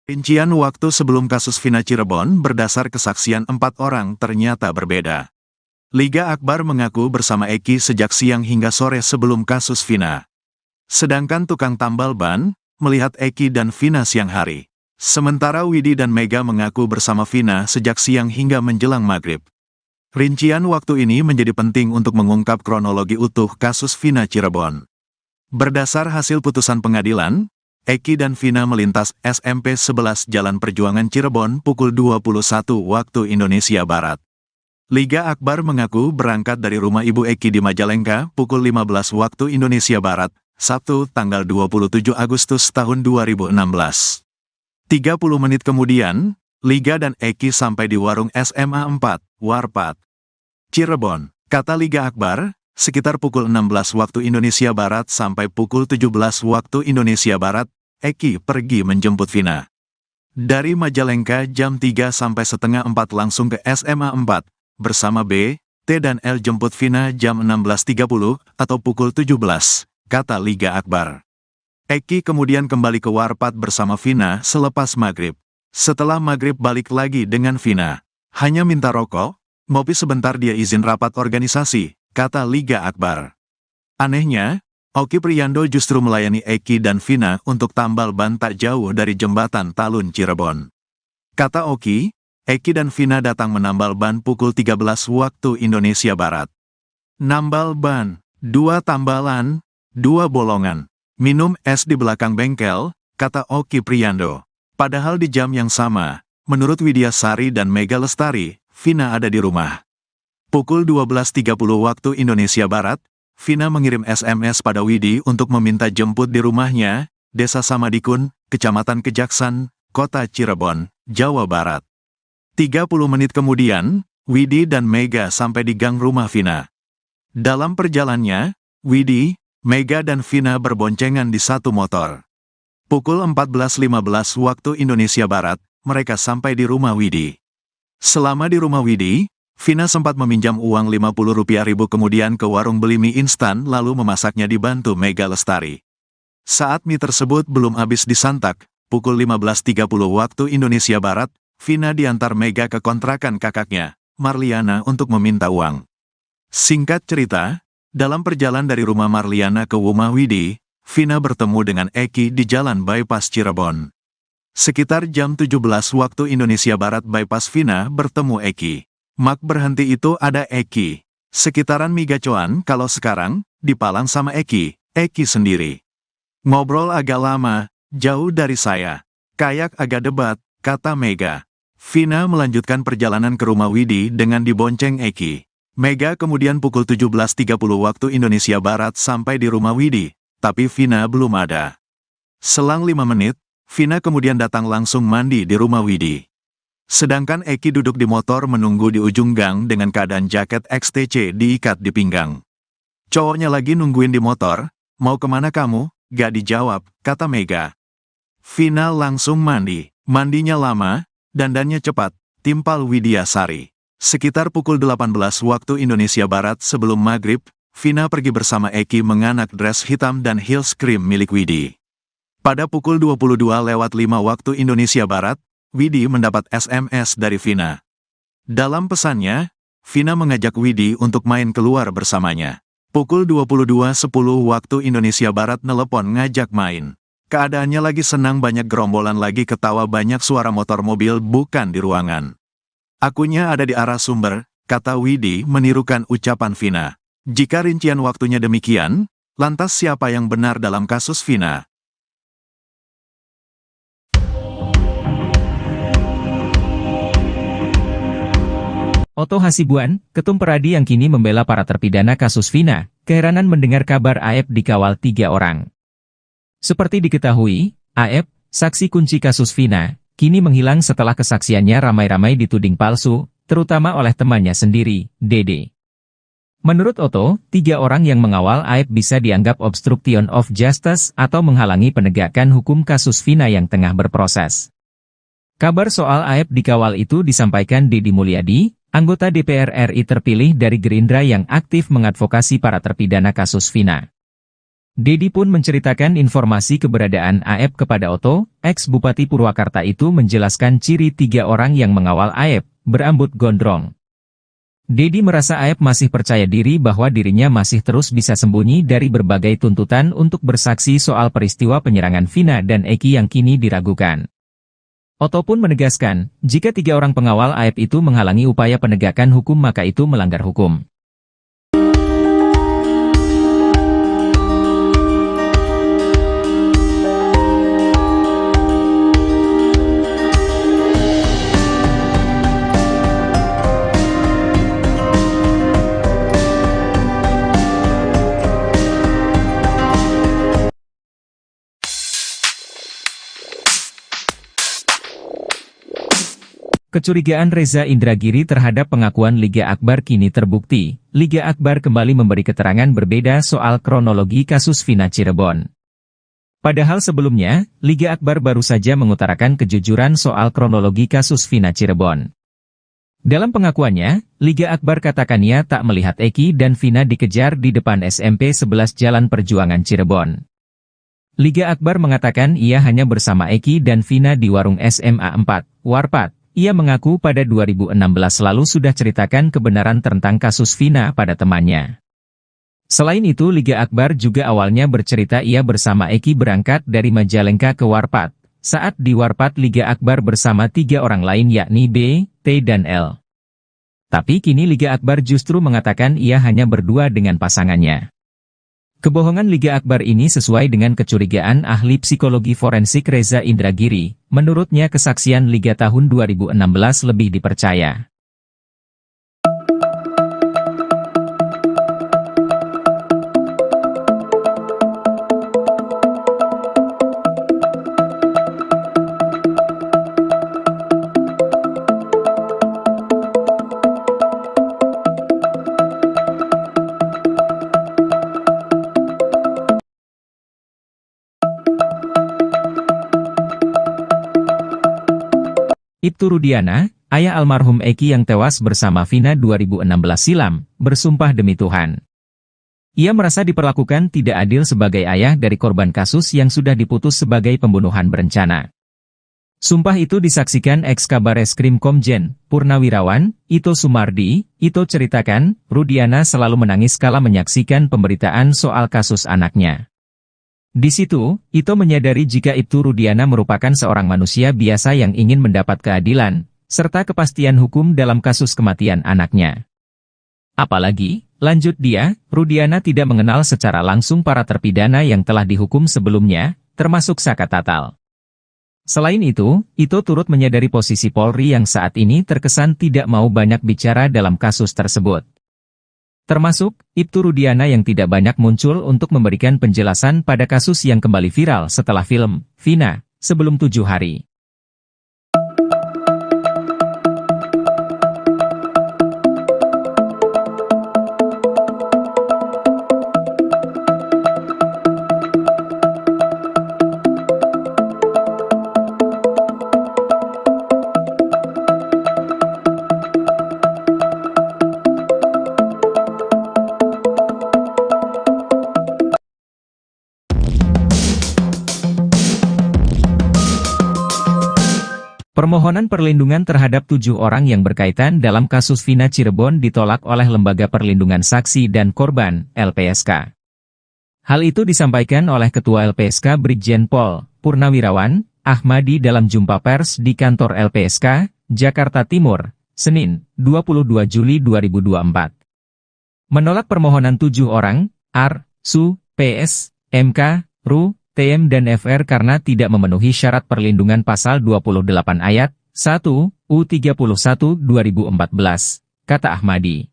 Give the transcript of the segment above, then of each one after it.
Rincian waktu sebelum kasus Vina Cirebon berdasar kesaksian 4 orang ternyata berbeda. Liga Akbar mengaku bersama Eki sejak siang hingga sore sebelum kasus Vina. Sedangkan tukang tambal ban melihat Eki dan Vina siang hari. Sementara Widi dan Mega mengaku bersama Vina sejak siang hingga menjelang maghrib. Rincian waktu ini menjadi penting untuk mengungkap kronologi utuh kasus Vina Cirebon. Berdasar hasil putusan pengadilan, Eki dan Vina melintas SMP 11 Jalan Perjuangan Cirebon pukul 21 waktu Indonesia Barat. Liga Akbar mengaku berangkat dari rumah ibu Eki di Majalengka pukul 15 waktu Indonesia Barat, Sabtu tanggal 27 Agustus tahun 2016. 30 menit kemudian, Liga dan Eki sampai di warung SMA 4, Warpat, Cirebon. Kata Liga Akbar, sekitar pukul 16 waktu Indonesia Barat sampai pukul 17 waktu Indonesia Barat, Eki pergi menjemput Vina. Dari Majalengka jam 3 sampai setengah 4 langsung ke SMA 4, bersama B, T dan L jemput Vina jam 16.30 atau pukul 17, kata Liga Akbar. Eki kemudian kembali ke Warpat bersama Vina selepas maghrib. Setelah maghrib balik lagi dengan Vina. Hanya minta rokok, ngopi sebentar dia izin rapat organisasi, kata Liga Akbar. Anehnya, Oki Priando justru melayani Eki dan Vina untuk tambal ban tak jauh dari jembatan Talun Cirebon. Kata Oki, Eki dan Vina datang menambal ban pukul 13 waktu Indonesia Barat. Nambal ban, 2 tambalan, 2 bolongan. Minum es di belakang bengkel, kata Oki Priando. Padahal di jam yang sama, menurut Widya Sari dan Mega Lestari, Vina ada di rumah. Pukul 12.30 waktu Indonesia Barat, Vina mengirim SMS pada Widi untuk meminta jemput di rumahnya, Desa Samadikun, Kecamatan Kejaksan, Kota Cirebon, Jawa Barat. 30 menit kemudian, Widi dan Mega sampai di gang rumah Vina. Dalam perjalanannya, Widi, Mega dan Vina berboncengan di satu motor. Pukul 14.15 waktu Indonesia Barat, mereka sampai di rumah Widi. Selama di rumah Widi, Vina sempat meminjam uang Rp50.000 kemudian ke warung beli mie instan lalu memasaknya dibantu Mega Lestari. Saat mie tersebut belum habis disantap, pukul 15.30 waktu Indonesia Barat, Vina diantar Mega ke kontrakan kakaknya, Marliana untuk meminta uang. Singkat cerita, dalam perjalanan dari rumah Marliana ke rumah Widi, Vina bertemu dengan Eki di Jalan Bypass Cirebon. Sekitar jam 17 waktu Indonesia Barat bypass Vina bertemu Eki. Mak berhenti itu ada Eki. Sekitaran Migacoan kalau sekarang, dipalang sama Eki sendiri. Ngobrol agak lama, jauh dari saya. Kayak agak debat, kata Mega. Vina melanjutkan perjalanan ke rumah Widi dengan dibonceng Eki. Mega kemudian pukul 17.30 waktu Indonesia Barat sampai di rumah Widi, tapi Vina belum ada. Selang 5 menit, Vina kemudian datang langsung mandi di rumah Widi. Sedangkan Eki duduk di motor menunggu di ujung gang dengan keadaan jaket XTC diikat di pinggang. Cowoknya lagi nungguin di motor, mau kemana kamu? Gak dijawab, kata Mega. Vina langsung mandi, mandinya lama, dandannya cepat, timpal Widya Sari. Sekitar pukul 18 waktu Indonesia Barat sebelum maghrib, Vina pergi bersama Eki menganak dress hitam dan heels krim milik Widi. Pada pukul 22:05 waktu Indonesia Barat, Widi mendapat SMS dari Vina. Dalam pesannya, Vina mengajak Widi untuk main keluar bersamanya. Pukul 22:10 waktu Indonesia Barat nelepon ngajak main. Keadaannya lagi senang banyak gerombolan lagi ketawa banyak suara motor mobil bukan di ruangan. Akunya ada di arah sumber, kata Widi menirukan ucapan Vina. Jika rincian waktunya demikian, lantas siapa yang benar dalam kasus Vina? Otto Hasibuan, ketum Peradi yang kini membela para terpidana kasus Vina, keheranan mendengar kabar Aep dikawal 3 orang. Seperti diketahui, Aep, saksi kunci kasus Vina, kini menghilang setelah kesaksiannya ramai-ramai dituding palsu, terutama oleh temannya sendiri, Dede. Menurut Otto, 3 orang yang mengawal Aep bisa dianggap obstruction of justice atau menghalangi penegakan hukum kasus Vina yang tengah berproses. Kabar soal Aep dikawal itu disampaikan Deddy Mulyadi, anggota DPR RI terpilih dari Gerindra yang aktif mengadvokasi para terpidana kasus Vina. Dedi pun menceritakan informasi keberadaan Aep kepada Oto. Ex-Bupati Purwakarta itu menjelaskan ciri 3 orang yang mengawal Aep, berambut gondrong. Dedi merasa Aep masih percaya diri bahwa dirinya masih terus bisa sembunyi dari berbagai tuntutan untuk bersaksi soal peristiwa penyerangan Vina dan Eki yang kini diragukan. Oto pun menegaskan, jika 3 orang pengawal Aep itu menghalangi upaya penegakan hukum maka itu melanggar hukum. Kecurigaan Reza Indragiri terhadap pengakuan Liga Akbar kini terbukti. Liga Akbar kembali memberi keterangan berbeda soal kronologi kasus Vina Cirebon. Padahal sebelumnya, Liga Akbar baru saja mengutarakan kejujuran soal kronologi kasus Vina Cirebon. Dalam pengakuannya, Liga Akbar katakan ia tak melihat Eki dan Vina dikejar di depan SMP 11 Jalan Perjuangan Cirebon. Liga Akbar mengatakan ia hanya bersama Eki dan Vina di warung SMA 4, Warpat. Ia mengaku pada 2016 lalu sudah ceritakan kebenaran tentang kasus Vina pada temannya. Selain itu Liga Akbar juga awalnya bercerita ia bersama Eki berangkat dari Majalengka ke Warpat. Saat di Warpat Liga Akbar bersama 3 orang lain yakni B, T dan L. Tapi kini Liga Akbar justru mengatakan ia hanya berdua dengan pasangannya. Kebohongan Liga Akbar ini sesuai dengan kecurigaan ahli psikologi forensik Reza Indragiri. Menurutnya kesaksian Liga tahun 2016 lebih dipercaya. Ibtu Rudiana, ayah almarhum Eki yang tewas bersama Vina 2016 silam, bersumpah demi Tuhan. Ia merasa diperlakukan tidak adil sebagai ayah dari korban kasus yang sudah diputus sebagai pembunuhan berencana. Sumpah itu disaksikan ex-Kabar Eskrim Komjen, Purnawirawan, Ito Sumardi. Ito ceritakan, Rudiana selalu menangis kala menyaksikan pemberitaan soal kasus anaknya. Di situ, Ito menyadari jika Ibtu Rudiana merupakan seorang manusia biasa yang ingin mendapat keadilan, serta kepastian hukum dalam kasus kematian anaknya. Apalagi, lanjut dia, Rudiana tidak mengenal secara langsung para terpidana yang telah dihukum sebelumnya, termasuk Saka Tatal. Selain itu, Ito turut menyadari posisi Polri yang saat ini terkesan tidak mau banyak bicara dalam kasus tersebut. Termasuk, Ibtu Rudiana yang tidak banyak muncul untuk memberikan penjelasan pada kasus yang kembali viral setelah film Vina, sebelum 7 hari. Permohonan perlindungan terhadap 7 orang yang berkaitan dalam kasus Vina Cirebon ditolak oleh Lembaga Perlindungan Saksi dan Korban, LPSK. Hal itu disampaikan oleh Ketua LPSK Brigjen Pol. Purnawirawan, Ahmadi dalam jumpa pers di kantor LPSK, Jakarta Timur, Senin, 22 Juli 2024. Menolak permohonan 7 orang, AR, SU, PS, MK, RU, TM dan FR karena tidak memenuhi syarat perlindungan pasal 28 ayat 1 U31 2014, kata Ahmadi.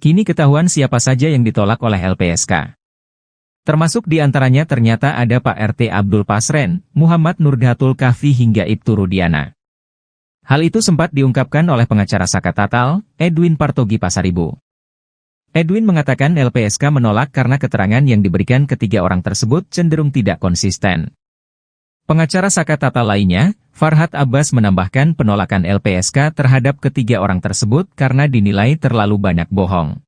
Kini ketahuan siapa saja yang ditolak oleh LPSK. Termasuk di antaranya ternyata ada Pak RT Abdul Pasren, Muhammad Nurdhatul Kahfi hingga Ibtu Rudiana. Hal itu sempat diungkapkan oleh pengacara Saka Tatal, Edwin Partogi Pasaribu. Edwin mengatakan LPSK menolak karena keterangan yang diberikan ketiga orang tersebut cenderung tidak konsisten. Pengacara Saka Tatal lainnya, Farhad Abbas menambahkan penolakan LPSK terhadap ketiga orang tersebut karena dinilai terlalu banyak bohong.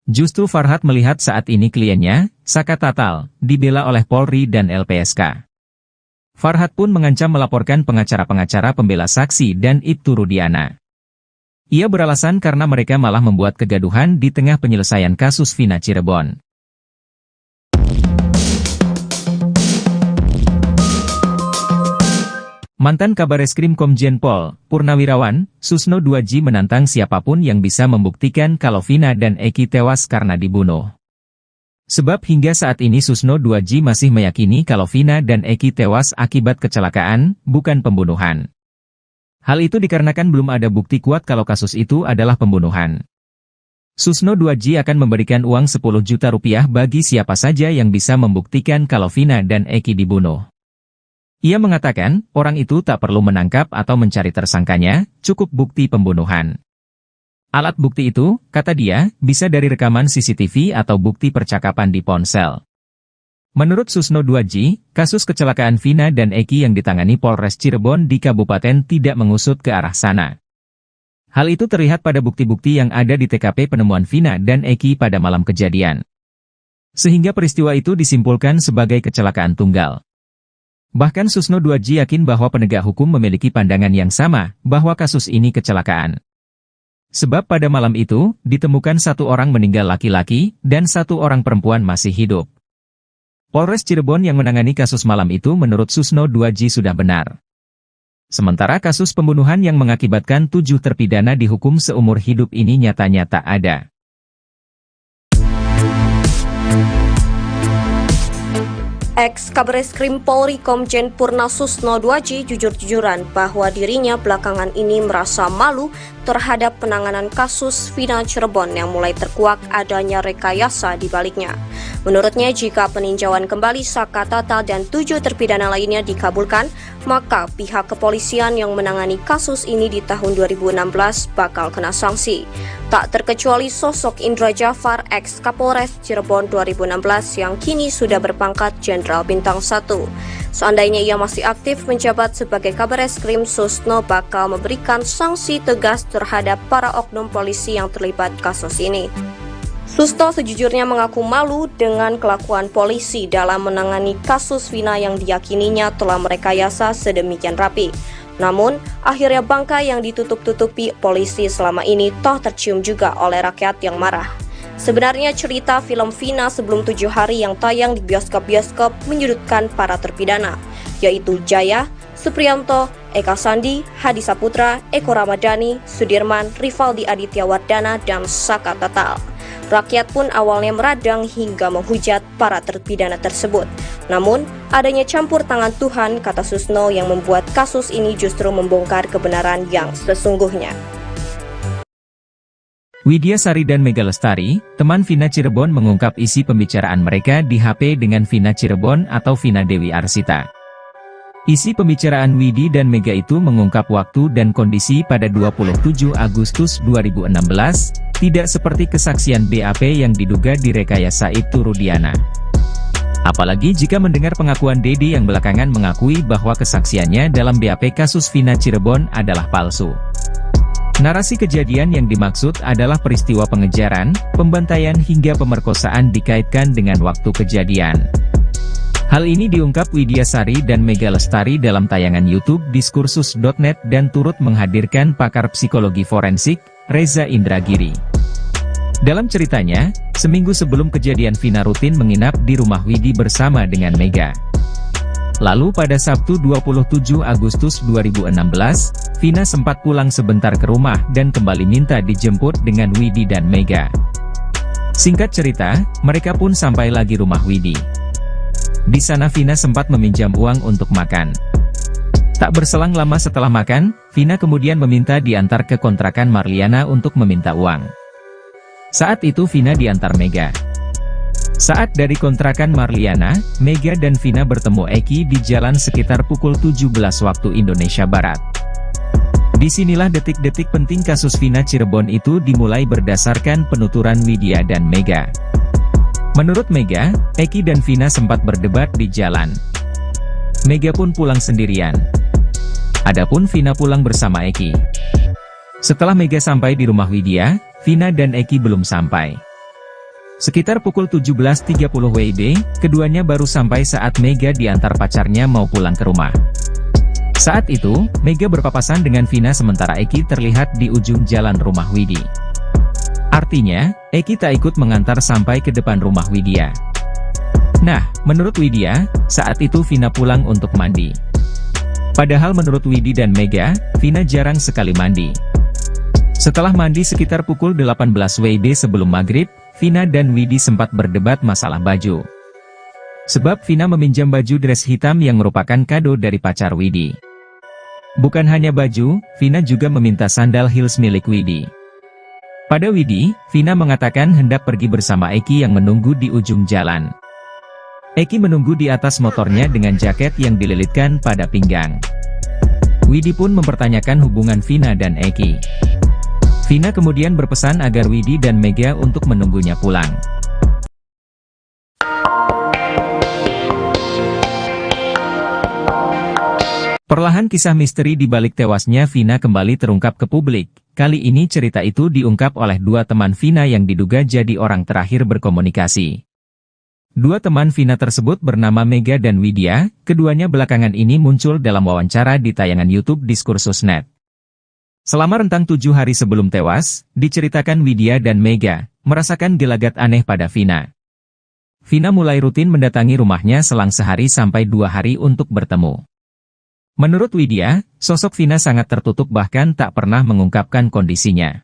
Justru Farhat melihat saat ini kliennya, Saka Tatal, dibela oleh Polri dan LPSK. Farhat pun mengancam melaporkan pengacara-pengacara pembela saksi dan Ibtu Rudiana. Ia beralasan karena mereka malah membuat kegaduhan di tengah penyelesaian kasus Vina Cirebon. Mantan Kabareskrim Komjen Pol, Purnawirawan, Susno 2J menantang siapapun yang bisa membuktikan kalau Vina dan Eki tewas karena dibunuh. Sebab hingga saat ini Susno 2J masih meyakini kalau Vina dan Eki tewas akibat kecelakaan, bukan pembunuhan. Hal itu dikarenakan belum ada bukti kuat kalau kasus itu adalah pembunuhan. Susno 2J akan memberikan uang 10 juta rupiah bagi siapa saja yang bisa membuktikan kalau Vina dan Eki dibunuh. Ia mengatakan, orang itu tak perlu menangkap atau mencari tersangkanya, cukup bukti pembunuhan. Alat bukti itu, kata dia, bisa dari rekaman CCTV atau bukti percakapan di ponsel. Menurut Susno 2J, kasus kecelakaan Vina dan Eki yang ditangani Polres Cirebon di Kabupaten tidak mengusut ke arah sana. Hal itu terlihat pada bukti-bukti yang ada di TKP penemuan Vina dan Eki pada malam kejadian. Sehingga peristiwa itu disimpulkan sebagai kecelakaan tunggal. Bahkan Susno 2J yakin bahwa penegak hukum memiliki pandangan yang sama, bahwa kasus ini kecelakaan. Sebab pada malam itu, ditemukan 1 orang meninggal laki-laki, dan 1 orang perempuan masih hidup. Polres Cirebon yang menangani kasus malam itu menurut Susno 2J sudah benar. Sementara kasus pembunuhan yang mengakibatkan 7 terpidana dihukum seumur hidup ini nyatanya tak ada. Ex-Kabareskrim Polri Komjen Purna Susno 2J jujur-jujuran bahwa dirinya belakangan ini merasa malu terhadap penanganan kasus Vina Cirebon yang mulai terkuak adanya rekayasa di baliknya. Menurutnya, jika peninjauan kembali Saka Tatal dan 7 terpidana lainnya dikabulkan, maka pihak kepolisian yang menangani kasus ini di tahun 2016 bakal kena sanksi. Tak terkecuali sosok Indra Jafar, ex-Kapolres Cirebon 2016 yang kini sudah berpangkat Jenderal Bintang 1. Seandainya ia masih aktif menjabat sebagai Kabareskrim, Susno bakal memberikan sanksi tegas terhadap para oknum polisi yang terlibat kasus ini. Susno sejujurnya mengaku malu dengan kelakuan polisi dalam menangani kasus Vina yang diyakininya telah merekayasa sedemikian rapi. Namun, akhirnya bangkai yang ditutup-tutupi polisi selama ini toh tercium juga oleh rakyat yang marah. Sebenarnya cerita film Vina sebelum 7 hari yang tayang di bioskop-bioskop menyudutkan para terpidana, yaitu Jaya, Supriyanto, Eka Sandi, Hadi Saputra, Eko Ramadhani, Sudirman, Rivaldi Aditya Wardana, dan Saka Tatal. Rakyat pun awalnya meradang hingga menghujat para terpidana tersebut. Namun, adanya campur tangan Tuhan, kata Susno, yang membuat kasus ini justru membongkar kebenaran yang sesungguhnya. Widya Sari dan Mega Lestari, teman Vina Cirebon mengungkap isi pembicaraan mereka di HP dengan Vina Cirebon atau Vina Dewi Arsita. Isi pembicaraan Widi dan Mega itu mengungkap waktu dan kondisi pada 27 Agustus 2016, tidak seperti kesaksian BAP yang diduga direkayasa Ibtu Rudiana. Apalagi jika mendengar pengakuan Dede yang belakangan mengakui bahwa kesaksiannya dalam BAP kasus Vina Cirebon adalah palsu. Narasi kejadian yang dimaksud adalah peristiwa pengejaran, pembantaian hingga pemerkosaan dikaitkan dengan waktu kejadian. Hal ini diungkap Widya Sari dan Mega Lestari dalam tayangan YouTube Diskursus.net dan turut menghadirkan pakar psikologi forensik, Reza Indragiri. Dalam ceritanya, seminggu sebelum kejadian Vina rutin menginap di rumah Widi bersama dengan Mega. Lalu pada Sabtu 27 Agustus 2016, Vina sempat pulang sebentar ke rumah dan kembali minta dijemput dengan Widi dan Mega. Singkat cerita, mereka pun sampai lagi rumah Widi. Di sana Vina sempat meminjam uang untuk makan. Tak berselang lama setelah makan, Vina kemudian meminta diantar ke kontrakan Marliana untuk meminta uang. Saat itu Vina diantar Mega. Saat dari kontrakan Marliana, Mega dan Vina bertemu Eki di jalan sekitar pukul 17 waktu Indonesia Barat. Disinilah detik-detik penting kasus Vina Cirebon itu dimulai berdasarkan penuturan Widya dan Mega. Menurut Mega, Eki dan Vina sempat berdebat di jalan. Mega pun pulang sendirian. Adapun Vina pulang bersama Eki. Setelah Mega sampai di rumah Widya, Vina dan Eki belum sampai. Sekitar pukul 17.30 WIB, keduanya baru sampai saat Mega diantar pacarnya mau pulang ke rumah. Saat itu, Mega berpapasan dengan Vina sementara Eki terlihat di ujung jalan rumah Widi. Artinya, Eki tak ikut mengantar sampai ke depan rumah Widya. Nah, menurut Widya, saat itu Vina pulang untuk mandi. Padahal menurut Widi dan Mega, Vina jarang sekali mandi. Setelah mandi sekitar pukul 18 WIB sebelum maghrib, Vina dan Widi sempat berdebat masalah baju. Sebab Vina meminjam baju dress hitam yang merupakan kado dari pacar Widi. Bukan hanya baju, Vina juga meminta sandal heels milik Widi. Pada Widi, Vina mengatakan hendak pergi bersama Eki yang menunggu di ujung jalan. Eki menunggu di atas motornya dengan jaket yang dililitkan pada pinggang. Widi pun mempertanyakan hubungan Vina dan Eki. Vina kemudian berpesan agar Widi dan Mega untuk menunggunya pulang. Perlahan kisah misteri di balik tewasnya Vina kembali terungkap ke publik. Kali ini cerita itu diungkap oleh dua teman Vina yang diduga jadi orang terakhir berkomunikasi. Dua teman Vina tersebut bernama Mega dan Widya, keduanya belakangan ini muncul dalam wawancara di tayangan YouTube Diskursus.net. Selama rentang 7 hari sebelum tewas, diceritakan Widya dan Mega merasakan gelagat aneh pada Vina. Vina mulai rutin mendatangi rumahnya selang sehari sampai 2 hari untuk bertemu. Menurut Widya, sosok Vina sangat tertutup bahkan tak pernah mengungkapkan kondisinya.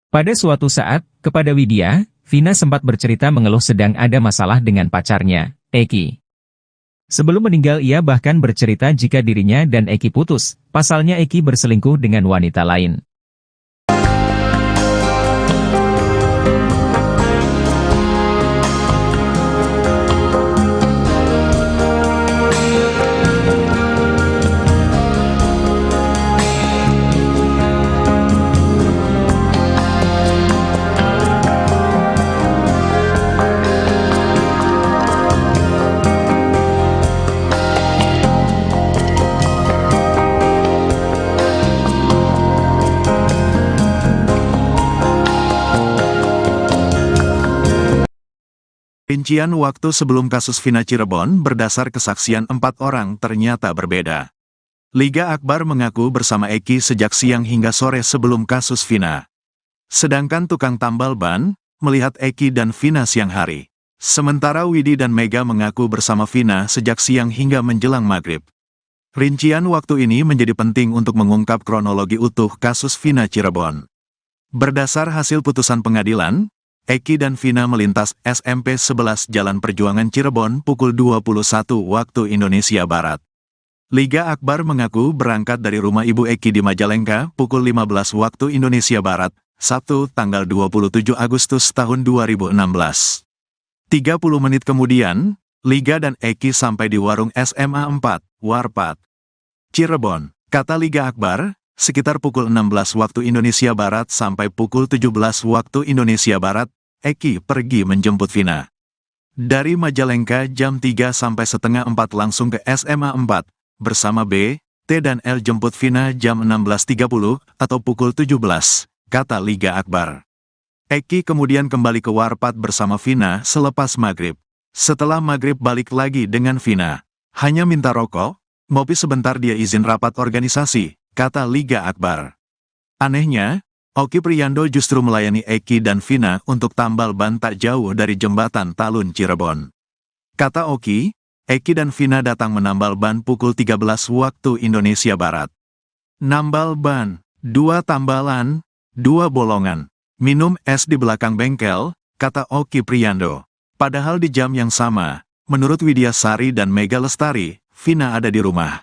Pada suatu saat, kepada Widya, Vina sempat bercerita mengeluh sedang ada masalah dengan pacarnya, Eki. Sebelum meninggal ia bahkan bercerita jika dirinya dan Eki putus, pasalnya Eki berselingkuh dengan wanita lain. Rincian waktu sebelum kasus Vina Cirebon berdasar kesaksian 4 orang ternyata berbeda. Liga Akbar mengaku bersama Eki sejak siang hingga sore sebelum kasus Vina. Sedangkan tukang tambal ban melihat Eki dan Vina siang hari. Sementara Widi dan Mega mengaku bersama Vina sejak siang hingga menjelang maghrib. Rincian waktu ini menjadi penting untuk mengungkap kronologi utuh kasus Vina Cirebon. Berdasar hasil putusan pengadilan, Eki dan Vina melintas SMP 11 Jalan Perjuangan Cirebon pukul 21 waktu Indonesia Barat. Liga Akbar mengaku berangkat dari rumah ibu Eki di Majalengka pukul 15 waktu Indonesia Barat, Sabtu tanggal 27 Agustus tahun 2016. 30 menit kemudian, Liga dan Eki sampai di warung SMA 4, Warpat, Cirebon. Kata Liga Akbar, sekitar pukul 16 waktu Indonesia Barat sampai pukul 17 waktu Indonesia Barat, Eki pergi menjemput Vina. Dari Majalengka jam 3 sampai setengah 4 langsung ke SMA 4, bersama B, T dan L jemput Vina jam 16.30 atau pukul 17, kata Liga Akbar. Eki kemudian kembali ke Warpat bersama Vina selepas maghrib. Setelah maghrib balik lagi dengan Vina. Hanya minta rokok, ngopi sebentar dia izin rapat organisasi, kata Liga Akbar. Anehnya, Oki Priando justru melayani Eki dan Vina untuk tambal ban tak jauh dari jembatan Talun Cirebon. Kata Oki, Eki dan Vina datang menambal ban pukul 13 waktu Indonesia Barat. Nambal ban, 2 tambalan, 2 bolongan. Minum es di belakang bengkel, kata Oki Priando. Padahal di jam yang sama, menurut Widya Sari dan Mega Lestari, Vina ada di rumah.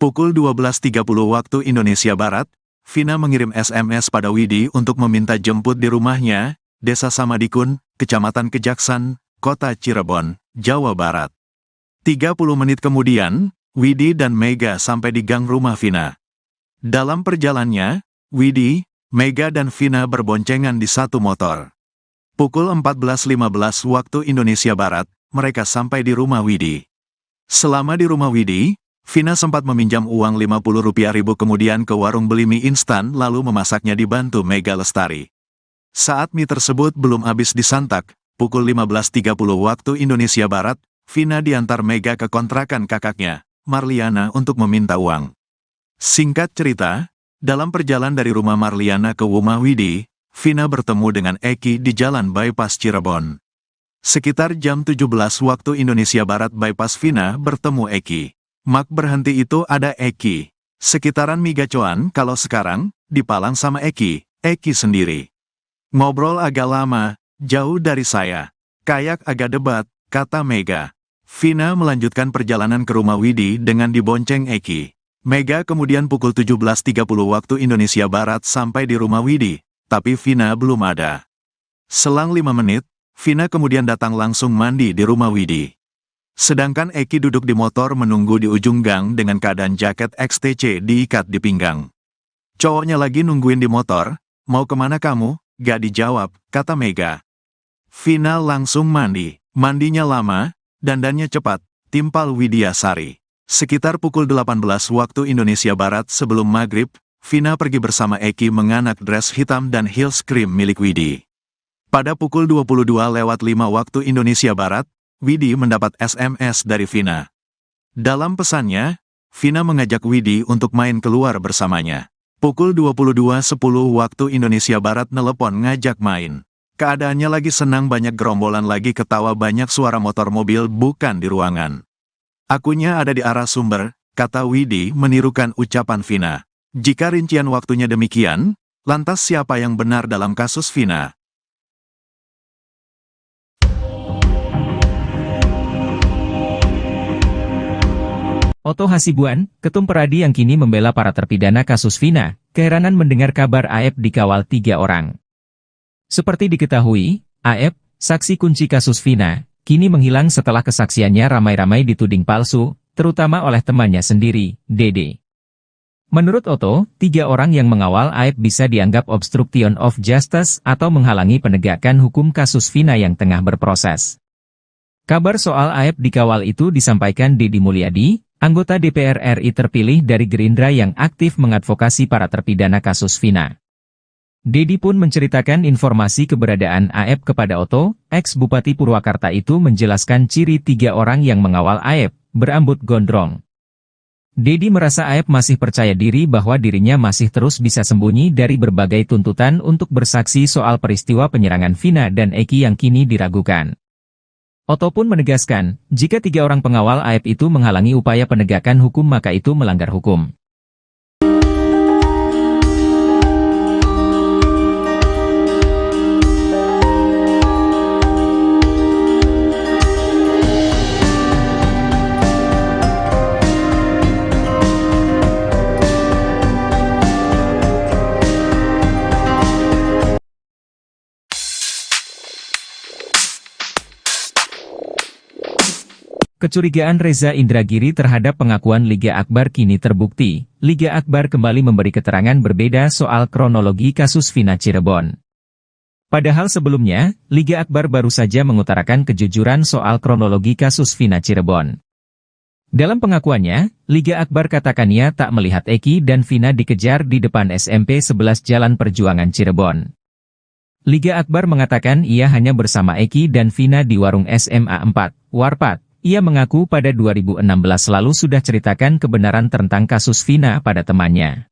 Pukul 12.30 waktu Indonesia Barat, Vina mengirim SMS pada Widi untuk meminta jemput di rumahnya, Desa Samadikun, Kecamatan Kejaksan, Kota Cirebon, Jawa Barat. 30 menit kemudian, Widi dan Mega sampai di gang rumah Vina. Dalam perjalanannya, Widi, Mega dan Vina berboncengan di satu motor. Pukul 14.15 waktu Indonesia Barat, mereka sampai di rumah Widi. Selama di rumah Widi, Vina sempat meminjam uang Rp50.000 kemudian ke warung beli mie instan lalu memasaknya dibantu Mega Lestari. Saat mie tersebut belum habis disantap, pukul 15.30 waktu Indonesia Barat, Vina diantar Mega ke kontrakan kakaknya, Marliana, untuk meminta uang. Singkat cerita, dalam perjalanan dari rumah Marliana ke rumah Widi, Vina bertemu dengan Eki di Jalan Bypass Cirebon. Sekitar jam 17 waktu Indonesia Barat bypass Vina bertemu Eki. Mak berhenti itu ada Eki. Sekitaran Migacoan kalau sekarang, di Palang sama Eki sendiri. Ngobrol agak lama, jauh dari saya. Kayak agak debat, kata Mega. Vina melanjutkan perjalanan ke rumah Widi dengan dibonceng Eki. Mega kemudian pukul 17.30 waktu Indonesia Barat sampai di rumah Widi, tapi Vina belum ada. Selang 5 menit, Vina kemudian datang langsung mandi di rumah Widi. Sedangkan Eki duduk di motor menunggu di ujung gang dengan keadaan jaket XTC diikat di pinggang. Cowoknya lagi nungguin di motor, mau kemana kamu? Gak dijawab, kata Mega. Vina langsung mandi, mandinya lama, dandannya cepat, timpal Widya Sari. Sekitar pukul 18 waktu Indonesia Barat sebelum maghrib, Vina pergi bersama Eki menganak dress hitam dan heels krim milik Widi. Pada pukul 22:05 waktu Indonesia Barat, Widi mendapat SMS dari Vina. Dalam pesannya, Vina mengajak Widi untuk main keluar bersamanya. Pukul 22:10 waktu Indonesia Barat nelepon ngajak main. Keadaannya lagi senang, banyak gerombolan, lagi ketawa, banyak suara motor mobil, bukan di ruangan. Akunya ada di arah sumber, kata Widi menirukan ucapan Vina. Jika rincian waktunya demikian, lantas siapa yang benar dalam kasus Vina? Otto Hasibuan, Ketum Peradi yang kini membela para terpidana kasus Vina, keheranan mendengar kabar Aep dikawal 3 orang. Seperti diketahui, Aep, saksi kunci kasus Vina, kini menghilang setelah kesaksiannya ramai-ramai dituding palsu, terutama oleh temannya sendiri, Dede. Menurut Otto, 3 orang yang mengawal Aep bisa dianggap obstruction of justice atau menghalangi penegakan hukum kasus Vina yang tengah berproses. Kabar soal Aep dikawal itu disampaikan Deddy Mulyadi, anggota DPR RI terpilih dari Gerindra yang aktif mengadvokasi para terpidana kasus Vina. Deddy pun menceritakan informasi keberadaan Aep kepada Otto. Ex-Bupati Purwakarta itu menjelaskan ciri 3 orang yang mengawal Aep, berambut gondrong. Deddy merasa Aep masih percaya diri bahwa dirinya masih terus bisa sembunyi dari berbagai tuntutan untuk bersaksi soal peristiwa penyerangan Vina dan Eki yang kini diragukan. Otto pun menegaskan, jika 3 orang pengawal Aep itu menghalangi upaya penegakan hukum maka itu melanggar hukum. Kecurigaan Reza Indragiri terhadap pengakuan Liga Akbar kini terbukti. Liga Akbar kembali memberi keterangan berbeda soal kronologi kasus Vina Cirebon. Padahal sebelumnya, Liga Akbar baru saja mengutarakan kejujuran soal kronologi kasus Vina Cirebon. Dalam pengakuannya, Liga Akbar katakannya tak melihat Eki dan Vina dikejar di depan SMP 11 Jalan Perjuangan Cirebon. Liga Akbar mengatakan ia hanya bersama Eki dan Vina di warung SMA 4, Warpat. Ia mengaku pada 2016 lalu sudah ceritakan kebenaran tentang kasus Vina pada temannya.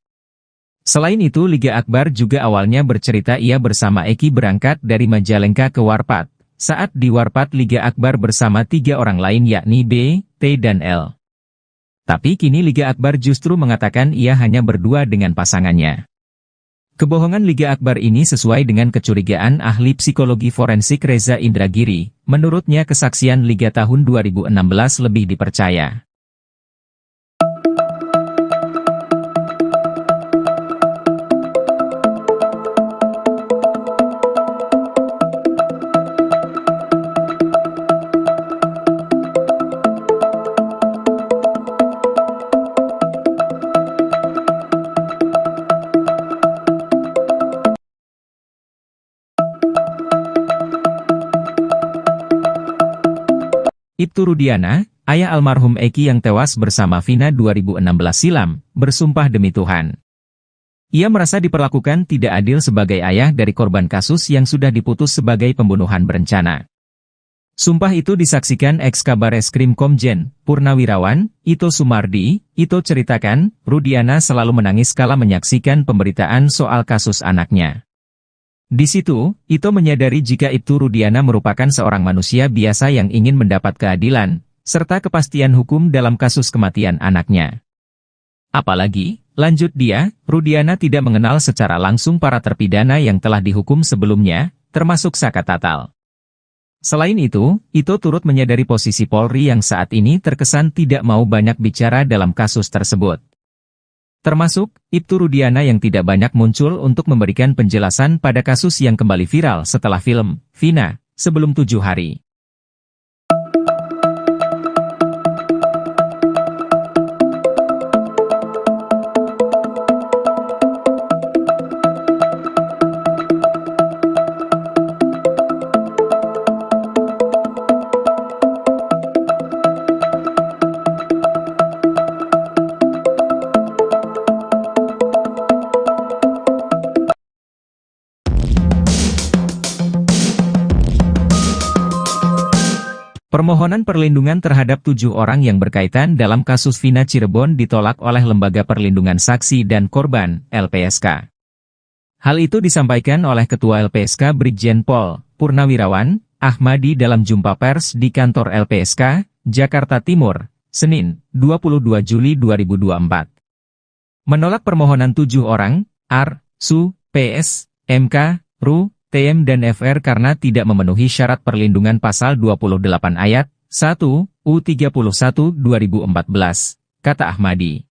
Selain itu, Liga Akbar juga awalnya bercerita ia bersama Eki berangkat dari Majalengka ke Warpat. Saat di Warpat, Liga Akbar bersama 3 orang lain yakni B, T dan L. Tapi kini Liga Akbar justru mengatakan ia hanya berdua dengan pasangannya. Kebohongan Liga Akbar ini sesuai dengan kecurigaan ahli psikologi forensik Reza Indragiri. Menurutnya kesaksian Liga tahun 2016 lebih dipercaya. Ibtu Rudiana, ayah almarhum Eki yang tewas bersama Vina 2016 silam, bersumpah demi Tuhan. Ia merasa diperlakukan tidak adil sebagai ayah dari korban kasus yang sudah diputus sebagai pembunuhan berencana. Sumpah itu disaksikan ex-Kabareskrim Komjen Purnawirawan Ito Sumardi. Ito ceritakan, Rudiana selalu menangis kala menyaksikan pemberitaan soal kasus anaknya. Di situ, Ito menyadari jika Ibtu Rudiana merupakan seorang manusia biasa yang ingin mendapat keadilan, serta kepastian hukum dalam kasus kematian anaknya. Apalagi, lanjut dia, Rudiana tidak mengenal secara langsung para terpidana yang telah dihukum sebelumnya, termasuk Saka Tatal. Selain itu, Ito turut menyadari posisi Polri yang saat ini terkesan tidak mau banyak bicara dalam kasus tersebut. Termasuk, Ibtu Rudiana yang tidak banyak muncul untuk memberikan penjelasan pada kasus yang kembali viral setelah film Vina sebelum 7 hari. Permohonan perlindungan terhadap 7 orang yang berkaitan dalam kasus Vina Cirebon ditolak oleh Lembaga Perlindungan Saksi dan Korban, LPSK. Hal itu disampaikan oleh Ketua LPSK Brigjen Pol Purnawirawan Ahmadi dalam jumpa pers di kantor LPSK, Jakarta Timur, Senin, 22 Juli 2024. Menolak permohonan 7 orang, AR, SU, PS, MK, RU, TM dan FR karena tidak memenuhi syarat perlindungan pasal 28 ayat 1 U31 2014, kata Ahmadi.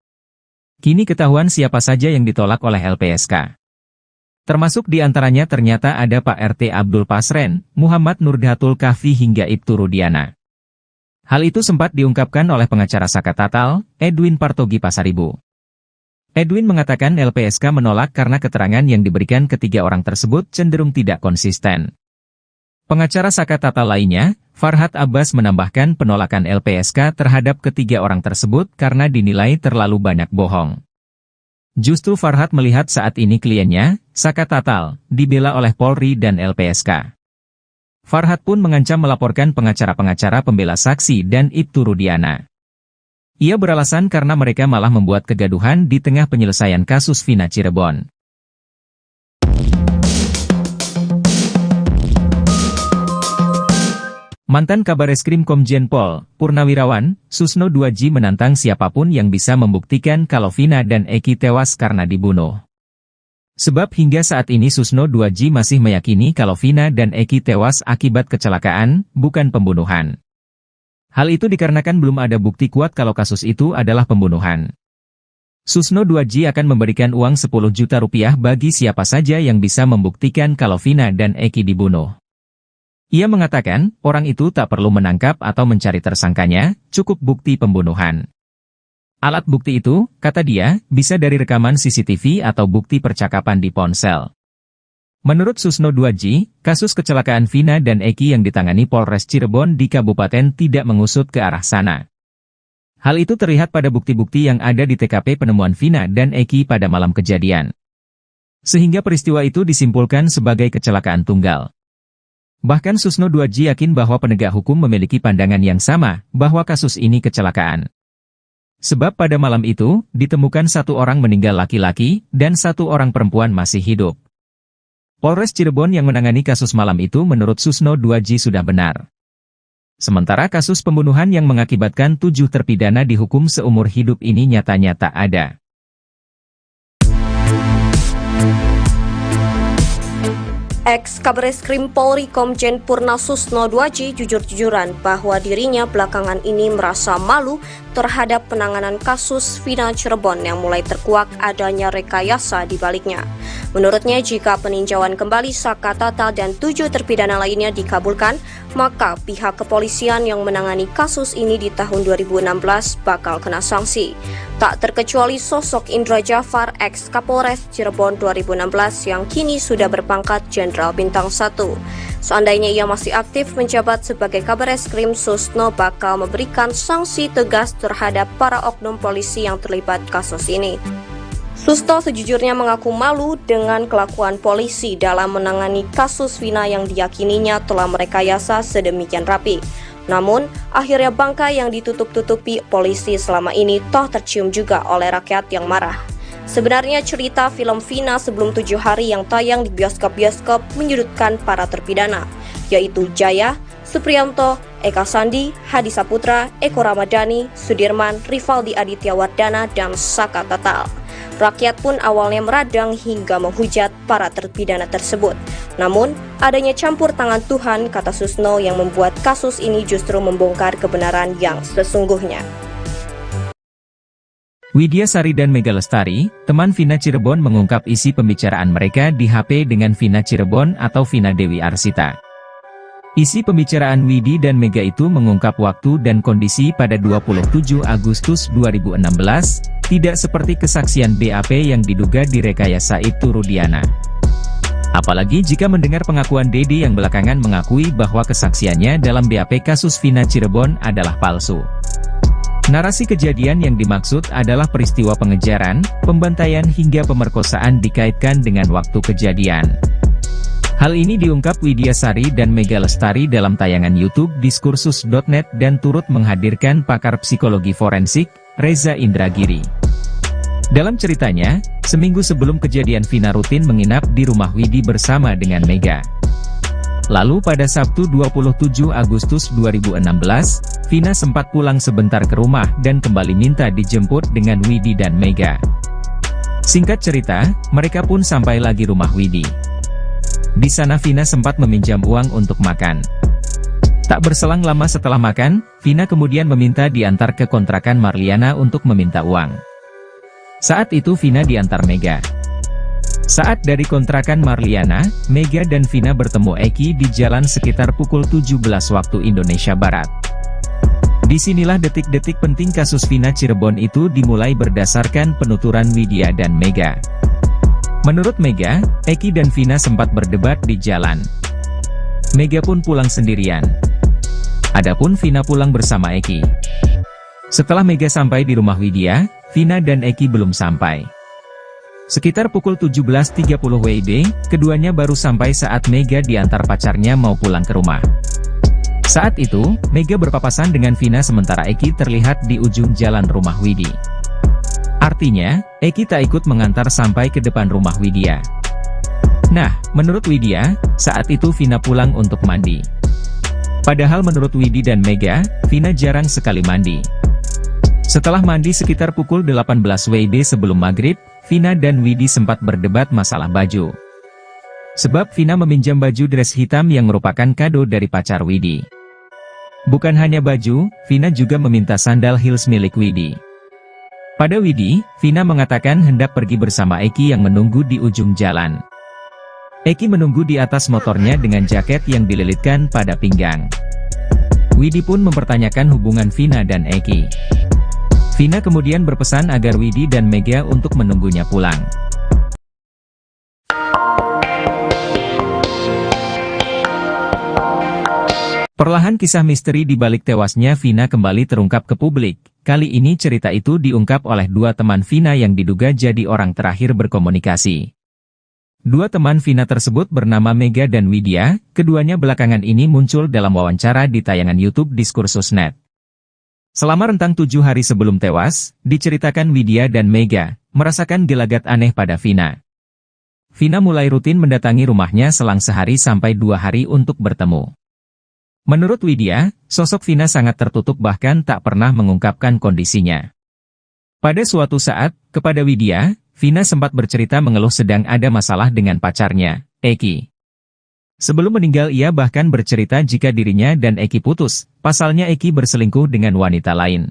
Kini ketahuan siapa saja yang ditolak oleh LPSK. Termasuk di antaranya ternyata ada Pak RT Abdul Pasren, Muhammad Nurdhatul Kahfi hingga Ibtu Rudiana. Hal itu sempat diungkapkan oleh pengacara Saka Tatal, Edwin Partogi Pasaribu. Edwin mengatakan LPSK menolak karena keterangan yang diberikan ketiga orang tersebut cenderung tidak konsisten. Pengacara Saka Tatal lainnya, Farhad Abbas menambahkan penolakan LPSK terhadap ketiga orang tersebut karena dinilai terlalu banyak bohong. Justru Farhad melihat saat ini kliennya, Saka Tatal, dibela oleh Polri dan LPSK. Farhad pun mengancam melaporkan pengacara-pengacara pembela saksi dan Ibtu Rudiana. Ia beralasan karena mereka malah membuat kegaduhan di tengah penyelesaian kasus Vina Cirebon. Mantan Kabareskrim Komjen Pol Purnawirawan Susno 2J menantang siapapun yang bisa membuktikan kalau Vina dan Eki tewas karena dibunuh. Sebab hingga saat ini Susno 2J masih meyakini kalau Vina dan Eki tewas akibat kecelakaan, bukan pembunuhan. Hal itu dikarenakan belum ada bukti kuat kalau kasus itu adalah pembunuhan. Susno 2J akan memberikan uang 10 juta rupiah bagi siapa saja yang bisa membuktikan kalau Vina dan Eki dibunuh. Ia mengatakan, orang itu tak perlu menangkap atau mencari tersangkanya, cukup bukti pembunuhan. Alat bukti itu, kata dia, bisa dari rekaman CCTV atau bukti percakapan di ponsel. Menurut Susno 2J, kasus kecelakaan Vina dan Eki yang ditangani Polres Cirebon di Kabupaten tidak mengusut ke arah sana. Hal itu terlihat pada bukti-bukti yang ada di TKP penemuan Vina dan Eki pada malam kejadian. Sehingga peristiwa itu disimpulkan sebagai kecelakaan tunggal. Bahkan Susno 2J yakin bahwa penegak hukum memiliki pandangan yang sama, bahwa kasus ini kecelakaan. Sebab pada malam itu, ditemukan 1 orang meninggal laki-laki, dan 1 orang perempuan masih hidup. Polres Cirebon yang menangani kasus malam itu menurut Susno 2J sudah benar. Sementara kasus pembunuhan yang mengakibatkan 7 terpidana dihukum seumur hidup ini nyatanya tak ada. Ex-Kabareskrim Polri Komjen Purna Susno 2J jujur-jujuran bahwa dirinya belakangan ini merasa malu terhadap penanganan kasus Vina Cirebon yang mulai terkuak adanya rekayasa di baliknya. Menurutnya, jika peninjauan kembali Saka Tatal dan 7 terpidana lainnya dikabulkan, maka pihak kepolisian yang menangani kasus ini di tahun 2016 bakal kena sanksi. Tak terkecuali sosok Indra Jafar, ex-Kapolres Cirebon 2016 yang kini sudah berpangkat Jenderal Bintang 1. Seandainya ia masih aktif menjabat sebagai Kabareskrim, Susno bakal memberikan sanksi tegas terhadap para oknum polisi yang terlibat kasus ini. Susno sejujurnya mengaku malu dengan kelakuan polisi dalam menangani kasus Vina yang diyakininya telah merekayasa sedemikian rapi. Namun, akhirnya bangkai yang ditutup-tutupi polisi selama ini toh tercium juga oleh rakyat yang marah. Sebenarnya cerita film Vina sebelum 7 hari yang tayang di bioskop-bioskop menyudutkan para terpidana, yaitu Jaya, Supriyanto, Eka Sandi, Hadi Saputra, Eko Ramadhani, Sudirman, Rivaldi Aditya Wardana, dan Saka Tatal. Rakyat pun awalnya meradang hingga menghujat para terpidana tersebut. Namun, adanya campur tangan Tuhan, kata Susno, yang membuat kasus ini justru membongkar kebenaran yang sesungguhnya. Widya Sari dan Mega Lestari, teman Vina Cirebon, mengungkap isi pembicaraan mereka di HP dengan Vina Cirebon atau Vina Dewi Arsita. Isi pembicaraan Widi dan Mega itu mengungkap waktu dan kondisi pada 27 Agustus 2016, tidak seperti kesaksian BAP yang diduga direkayasa itu Rudiana. Apalagi jika mendengar pengakuan Dede yang belakangan mengakui bahwa kesaksiannya dalam BAP kasus Vina Cirebon adalah palsu. Narasi kejadian yang dimaksud adalah peristiwa pengejaran, pembantaian hingga pemerkosaan dikaitkan dengan waktu kejadian. Hal ini diungkap Widya Sari dan Mega Lestari dalam tayangan YouTube Diskursus.net dan turut menghadirkan pakar psikologi forensik, Reza Indragiri. Dalam ceritanya, seminggu sebelum kejadian Vina rutin menginap di rumah Widi bersama dengan Mega. Lalu pada Sabtu 27 Agustus 2016, Vina sempat pulang sebentar ke rumah dan kembali minta dijemput dengan Widi dan Mega. Singkat cerita, mereka pun sampai lagi rumah Widi. Di sana Vina sempat meminjam uang untuk makan. Tak berselang lama setelah makan, Vina kemudian meminta diantar ke kontrakan Marliana untuk meminta uang. Saat itu Vina diantar Mega. Saat dari kontrakan Marliana, Mega dan Vina bertemu Eki di jalan sekitar pukul 17 waktu Indonesia Barat. Disinilah detik-detik penting kasus Vina Cirebon itu dimulai berdasarkan penuturan Widya dan Mega. Menurut Mega, Eki dan Vina sempat berdebat di jalan. Mega pun pulang sendirian. Adapun Vina pulang bersama Eki. Setelah Mega sampai di rumah Widya, Vina dan Eki belum sampai. Sekitar pukul 17.30 WIB, keduanya baru sampai saat Mega diantar pacarnya mau pulang ke rumah. Saat itu, Mega berpapasan dengan Vina sementara Eki terlihat di ujung jalan rumah Widi. Artinya, Eki tak ikut mengantar sampai ke depan rumah Widya. Nah, menurut Widya, saat itu Vina pulang untuk mandi. Padahal menurut Widi dan Mega, Vina jarang sekali mandi. Setelah mandi sekitar pukul 18 WIB sebelum maghrib, Vina dan Widi sempat berdebat masalah baju. Sebab Vina meminjam baju dress hitam yang merupakan kado dari pacar Widi. Bukan hanya baju, Vina juga meminta sandal heels milik Widi. Pada Widi, Vina mengatakan hendak pergi bersama Eki yang menunggu di ujung jalan. Eki menunggu di atas motornya dengan jaket yang dililitkan pada pinggang. Widi pun mempertanyakan hubungan Vina dan Eki. Vina kemudian berpesan agar Widi dan Mega untuk menunggunya pulang. Perlahan kisah misteri di balik tewasnya Vina kembali terungkap ke publik. Kali ini cerita itu diungkap oleh dua teman Vina yang diduga jadi orang terakhir berkomunikasi. Dua teman Vina tersebut bernama Mega dan Widya, keduanya belakangan ini muncul dalam wawancara di tayangan YouTube Diskursus.net. Selama rentang 7 hari sebelum tewas, diceritakan Widya dan Mega merasakan gelagat aneh pada Vina. Vina mulai rutin mendatangi rumahnya selang sehari sampai 2 hari untuk bertemu. Menurut Widya, sosok Vina sangat tertutup bahkan tak pernah mengungkapkan kondisinya. Pada suatu saat, kepada Widya, Vina sempat bercerita mengeluh sedang ada masalah dengan pacarnya, Eki. Sebelum meninggal ia bahkan bercerita jika dirinya dan Eki putus, pasalnya Eki berselingkuh dengan wanita lain.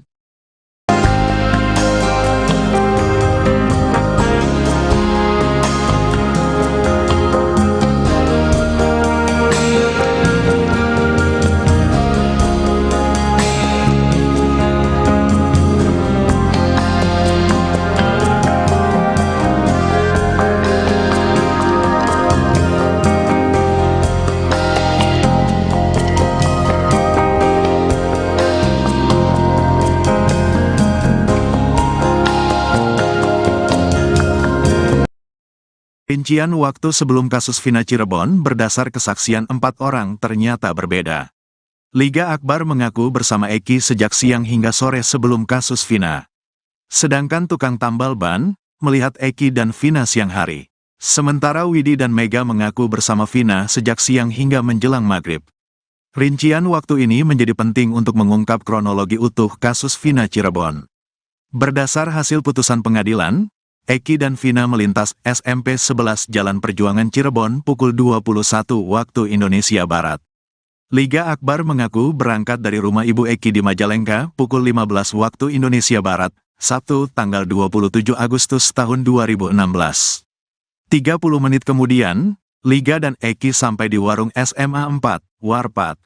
Rincian waktu sebelum kasus Vina Cirebon berdasar kesaksian 4 orang ternyata berbeda. Liga Akbar mengaku bersama Eki sejak siang hingga sore sebelum kasus Vina. Sedangkan tukang tambal ban melihat Eki dan Vina siang hari. Sementara Widi dan Mega mengaku bersama Vina sejak siang hingga menjelang maghrib. Rincian waktu ini menjadi penting untuk mengungkap kronologi utuh kasus Vina Cirebon. Berdasar hasil putusan pengadilan, Eki dan Vina melintas SMP 11 Jalan Perjuangan Cirebon pukul 21 waktu Indonesia Barat. Liga Akbar mengaku berangkat dari rumah Ibu Eki di Majalengka pukul 15 waktu Indonesia Barat, Sabtu tanggal 27 Agustus tahun 2016. 30 menit kemudian, Liga dan Eki sampai di warung SMA 4, Warpat,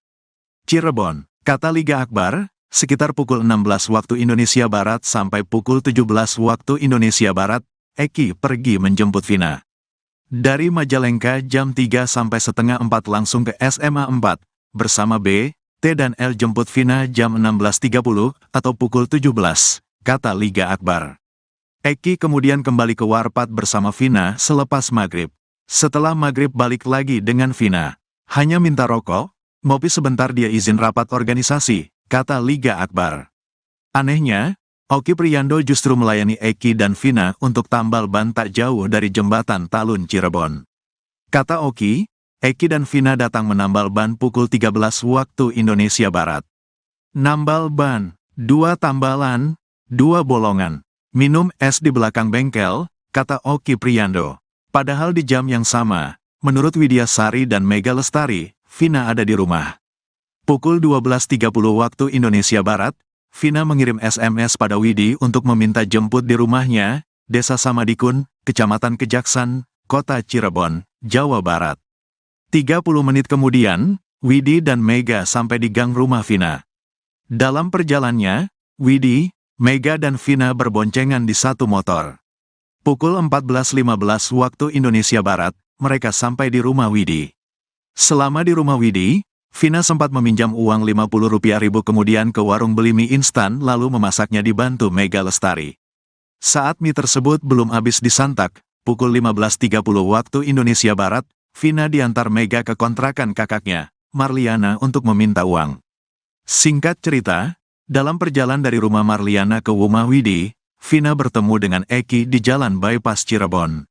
Cirebon. Kata Liga Akbar, sekitar pukul 16 waktu Indonesia Barat sampai pukul 17 waktu Indonesia Barat, Eki pergi menjemput Vina. Dari Majalengka jam 3 sampai setengah 4 langsung ke SMA 4, bersama B, T dan L jemput Vina jam 16.30 atau pukul 17, kata Liga Akbar. Eki kemudian kembali ke Warpat bersama Vina selepas maghrib. Setelah maghrib balik lagi dengan Vina. Hanya minta rokok, ngopi sebentar dia izin rapat organisasi, kata Liga Akbar. Anehnya, Oki Priando justru melayani Eki dan Vina untuk tambal ban tak jauh dari jembatan Talun Cirebon. Kata Oki, Eki dan Vina datang menambal ban pukul 13 waktu Indonesia Barat. Nambal ban, 2 tambalan, 2 bolongan. Minum es di belakang bengkel, kata Oki Priando. Padahal di jam yang sama, menurut Widya Sari dan Mega Lestari, Vina ada di rumah. Pukul 12.30 waktu Indonesia Barat, Vina mengirim SMS pada Widi untuk meminta jemput di rumahnya, Desa Samadikun, Kecamatan Kejaksan, Kota Cirebon, Jawa Barat. 30 menit kemudian, Widi dan Mega sampai di gang rumah Vina. Dalam perjalanannya, Widi, Mega dan Vina berboncengan di satu motor. Pukul 14.15 waktu Indonesia Barat, mereka sampai di rumah Widi. Selama di rumah Widi, Vina sempat meminjam uang Rp50.000 kemudian ke warung beli mie instan lalu memasaknya dibantu Mega Lestari. Saat mie tersebut belum habis disantap, pukul 15.30 waktu Indonesia Barat, Vina diantar Mega ke kontrakan kakaknya, Marliana untuk meminta uang. Singkat cerita, dalam perjalanan dari rumah Marliana ke rumah Widi, Vina bertemu dengan Eki di Jalan Bypass Cirebon.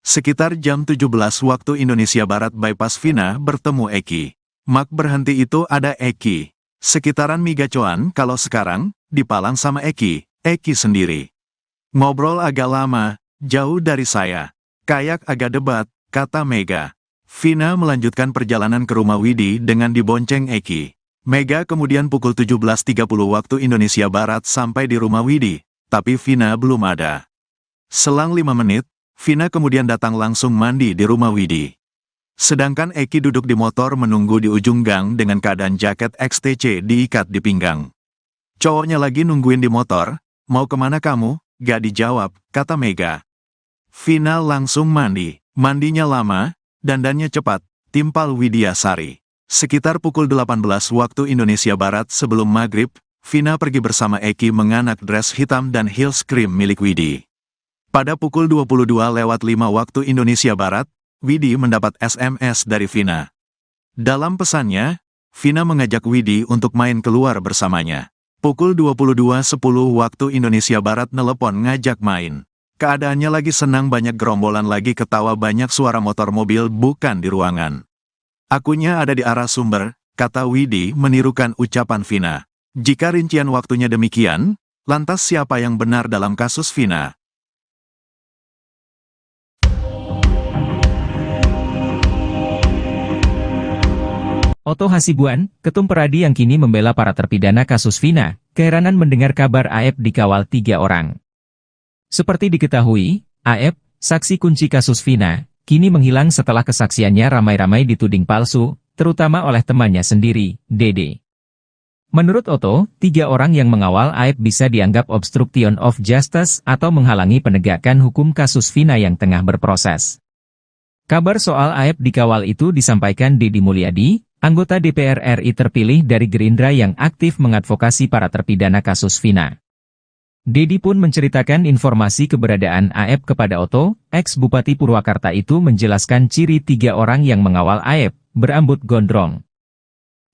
Sekitar jam 17 waktu Indonesia Barat bypass Vina bertemu Eki. Mak berhenti itu ada Eki. Sekitaran Migacoan kalau sekarang, dipalang sama Eki sendiri. Ngobrol agak lama, jauh dari saya. Kayak agak debat, kata Mega. Vina melanjutkan perjalanan ke rumah Widi dengan dibonceng Eki. Mega kemudian pukul 17.30 waktu Indonesia Barat sampai di rumah Widi, tapi Vina belum ada. Selang 5 menit, Vina kemudian datang langsung mandi di rumah Widi. Sedangkan Eki duduk di motor menunggu di ujung gang dengan keadaan jaket XTC diikat di pinggang. Cowoknya lagi nungguin di motor, mau kemana kamu? Gak dijawab, kata Mega. Vina langsung mandi, mandinya lama, dandannya cepat, timpal Widya Sari. Sekitar pukul 18 waktu Indonesia Barat sebelum maghrib, Vina pergi bersama Eki menganak dress hitam dan heels krim milik Widi. Pada pukul 22:05 waktu Indonesia Barat, Widi mendapat SMS dari Vina. Dalam pesannya, Vina mengajak Widi untuk main keluar bersamanya. Pukul 22:10 waktu Indonesia Barat nelepon ngajak main. Keadaannya lagi senang banyak gerombolan lagi ketawa banyak suara motor mobil bukan di ruangan. Akunya ada di arah sumber, kata Widi menirukan ucapan Vina. Jika rincian waktunya demikian, lantas siapa yang benar dalam kasus Vina? Otto Hasibuan, ketum Peradi yang kini membela para terpidana kasus Vina, keheranan mendengar kabar Aep dikawal 3 orang. Seperti diketahui, Aep, saksi kunci kasus Vina, kini menghilang setelah kesaksiannya ramai-ramai dituding palsu, terutama oleh temannya sendiri, Dede. Menurut Otto, 3 orang yang mengawal Aep bisa dianggap obstruction of justice atau menghalangi penegakan hukum kasus Vina yang tengah berproses. Kabar soal Aep dikawal itu disampaikan Deddy Mulyadi, anggota DPR RI terpilih dari Gerindra yang aktif mengadvokasi para terpidana kasus Vina. Dedi pun menceritakan informasi keberadaan Aep kepada Oto. Ex-Bupati Purwakarta itu menjelaskan ciri 3 orang yang mengawal Aep, berambut gondrong.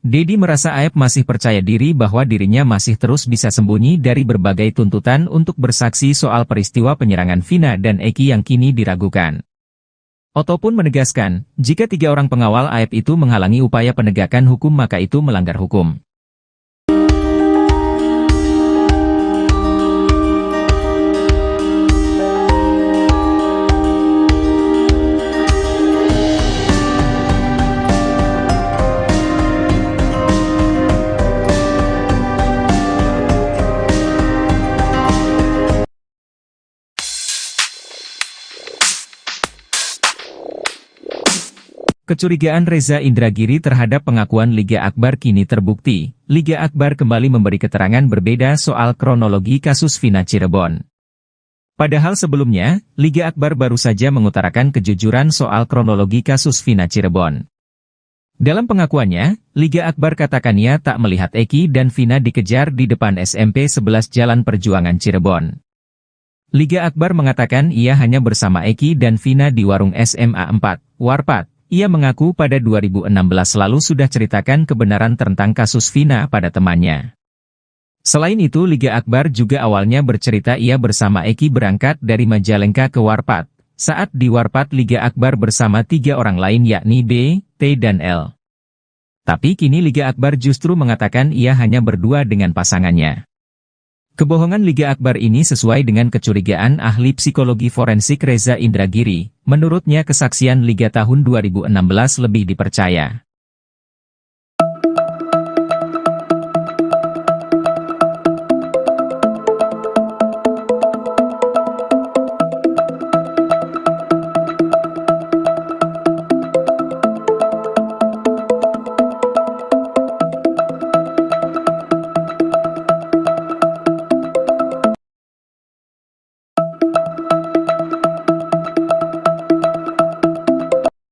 Dedi merasa Aep masih percaya diri bahwa dirinya masih terus bisa sembunyi dari berbagai tuntutan untuk bersaksi soal peristiwa penyerangan Vina dan Eki yang kini diragukan. Oto pun menegaskan, jika 3 orang pengawal Aep itu menghalangi upaya penegakan hukum maka itu melanggar hukum. Kecurigaan Reza Indragiri terhadap pengakuan Liga Akbar kini terbukti. Liga Akbar kembali memberi keterangan berbeda soal kronologi kasus Vina Cirebon. Padahal sebelumnya, Liga Akbar baru saja mengutarakan kejujuran soal kronologi kasus Vina Cirebon. Dalam pengakuannya, Liga Akbar katakan ia tak melihat Eki dan Vina dikejar di depan SMP 11 Jalan Perjuangan Cirebon. Liga Akbar mengatakan ia hanya bersama Eki dan Vina di warung SMA 4, Warpat. Ia mengaku pada 2016 lalu sudah ceritakan kebenaran tentang kasus Vina pada temannya. Selain itu Liga Akbar juga awalnya bercerita ia bersama Eki berangkat dari Majalengka ke Warpat. Saat di Warpat Liga Akbar bersama 3 orang lain yakni B, T dan L. Tapi kini Liga Akbar justru mengatakan ia hanya berdua dengan pasangannya. Kebohongan Liga Akbar ini sesuai dengan kecurigaan ahli psikologi forensik Reza Indragiri. Menurutnya kesaksian Liga tahun 2016 lebih dipercaya.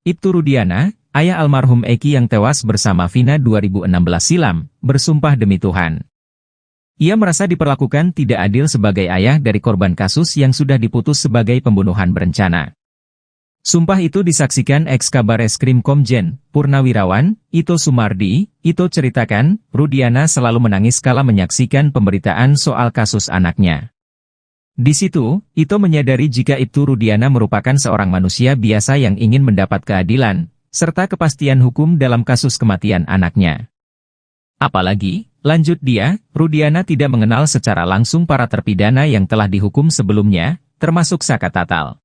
Ibtu Rudiana, ayah almarhum Eki yang tewas bersama Vina 2016 silam, bersumpah demi Tuhan. Ia merasa diperlakukan tidak adil sebagai ayah dari korban kasus yang sudah diputus sebagai pembunuhan berencana. Sumpah itu disaksikan ex-Kabar Eskrim Komjen, Purnawirawan, Ito Sumardi. Ito ceritakan, Rudiana selalu menangis kala menyaksikan pemberitaan soal kasus anaknya. Di situ, Ito menyadari jika Ibtu Rudiana merupakan seorang manusia biasa yang ingin mendapat keadilan, serta kepastian hukum dalam kasus kematian anaknya. Apalagi, lanjut dia, Rudiana tidak mengenal secara langsung para terpidana yang telah dihukum sebelumnya, termasuk Saka Tatal.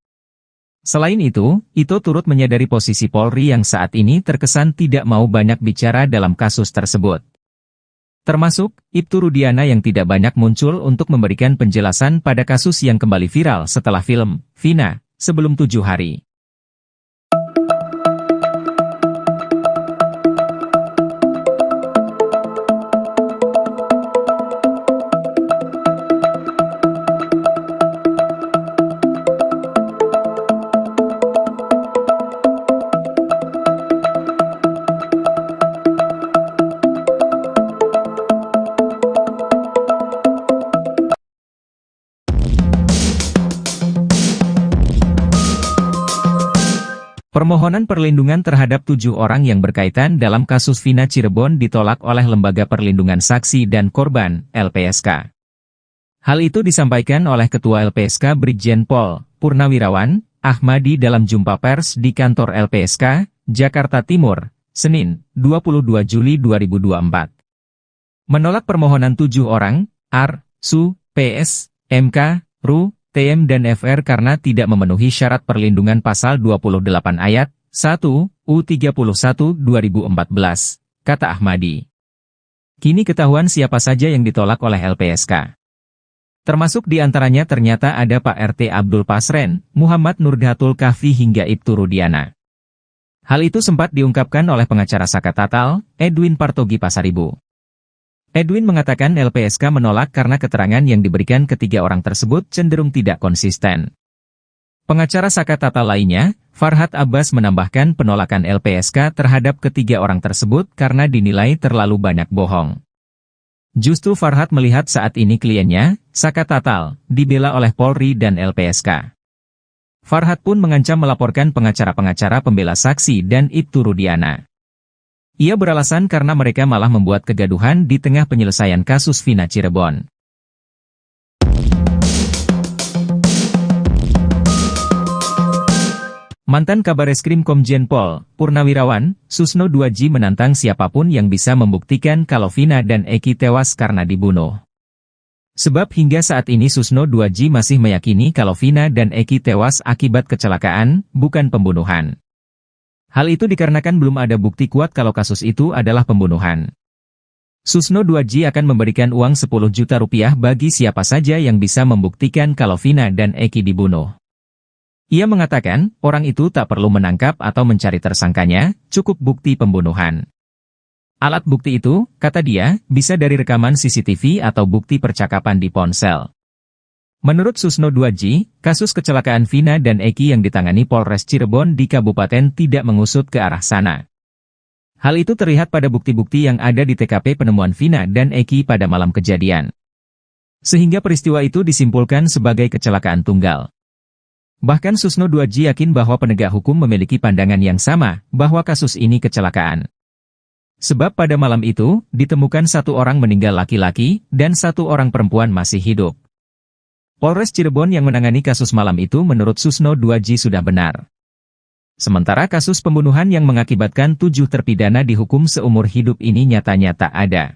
Selain itu, Ito turut menyadari posisi Polri yang saat ini terkesan tidak mau banyak bicara dalam kasus tersebut. Termasuk, Ibtu Rudiana yang tidak banyak muncul untuk memberikan penjelasan pada kasus yang kembali viral setelah film Vina, sebelum 7 hari. Permohonan perlindungan terhadap 7 orang yang berkaitan dalam kasus Vina Cirebon ditolak oleh Lembaga Perlindungan Saksi dan Korban, LPSK. Hal itu disampaikan oleh Ketua LPSK Brigjen Pol. Purnawirawan, Ahmadi dalam jumpa pers di kantor LPSK, Jakarta Timur, Senin, 22 Juli 2024. Menolak permohonan 7 orang, AR, SU, PS, MK, RU, TM dan FR karena tidak memenuhi syarat perlindungan pasal 28 ayat 1 U31 2014, kata Ahmadi. Kini ketahuan siapa saja yang ditolak oleh LPSK. Termasuk di antaranya ternyata ada Pak RT Abdul Pasren, Muhammad Nurdhatul Kahfi hingga Ibtu Rudiana. Hal itu sempat diungkapkan oleh pengacara Saka Tatal, Edwin Partogi Pasaribu. Edwin mengatakan LPSK menolak karena keterangan yang diberikan ketiga orang tersebut cenderung tidak konsisten. Pengacara Saka Tatal lainnya, Farhad Abbas menambahkan penolakan LPSK terhadap ketiga orang tersebut karena dinilai terlalu banyak bohong. Justru Farhat melihat saat ini kliennya, Saka Tatal, dibela oleh Polri dan LPSK. Farhat pun mengancam melaporkan pengacara-pengacara pembela saksi dan Ibtu Rudiana. Ia beralasan karena mereka malah membuat kegaduhan di tengah penyelesaian kasus Vina Cirebon. Mantan Kabareskrim Komjen Pol, Purnawirawan, Susno 2J menantang siapapun yang bisa membuktikan kalau Vina dan Eki tewas karena dibunuh. Sebab hingga saat ini Susno 2J masih meyakini kalau Vina dan Eki tewas akibat kecelakaan, bukan pembunuhan. Hal itu dikarenakan belum ada bukti kuat kalau kasus itu adalah pembunuhan. Susno 2J akan memberikan uang 10 juta rupiah bagi siapa saja yang bisa membuktikan kalau Vina dan Eki dibunuh. Ia mengatakan, orang itu tak perlu menangkap atau mencari tersangkanya, cukup bukti pembunuhan. Alat bukti itu, kata dia, bisa dari rekaman CCTV atau bukti percakapan di ponsel. Menurut Susno 2J, kasus kecelakaan Vina dan Eki yang ditangani Polres Cirebon di Kabupaten tidak mengusut ke arah sana. Hal itu terlihat pada bukti-bukti yang ada di TKP penemuan Vina dan Eki pada malam kejadian. Sehingga peristiwa itu disimpulkan sebagai kecelakaan tunggal. Bahkan Susno 2J yakin bahwa penegak hukum memiliki pandangan yang sama, bahwa kasus ini kecelakaan. Sebab pada malam itu, ditemukan 1 orang meninggal laki-laki, dan 1 orang perempuan masih hidup. Polres Cirebon yang menangani kasus malam itu menurut Susno 2J sudah benar. Sementara kasus pembunuhan yang mengakibatkan 7 terpidana dihukum seumur hidup ini nyata-nyata ada.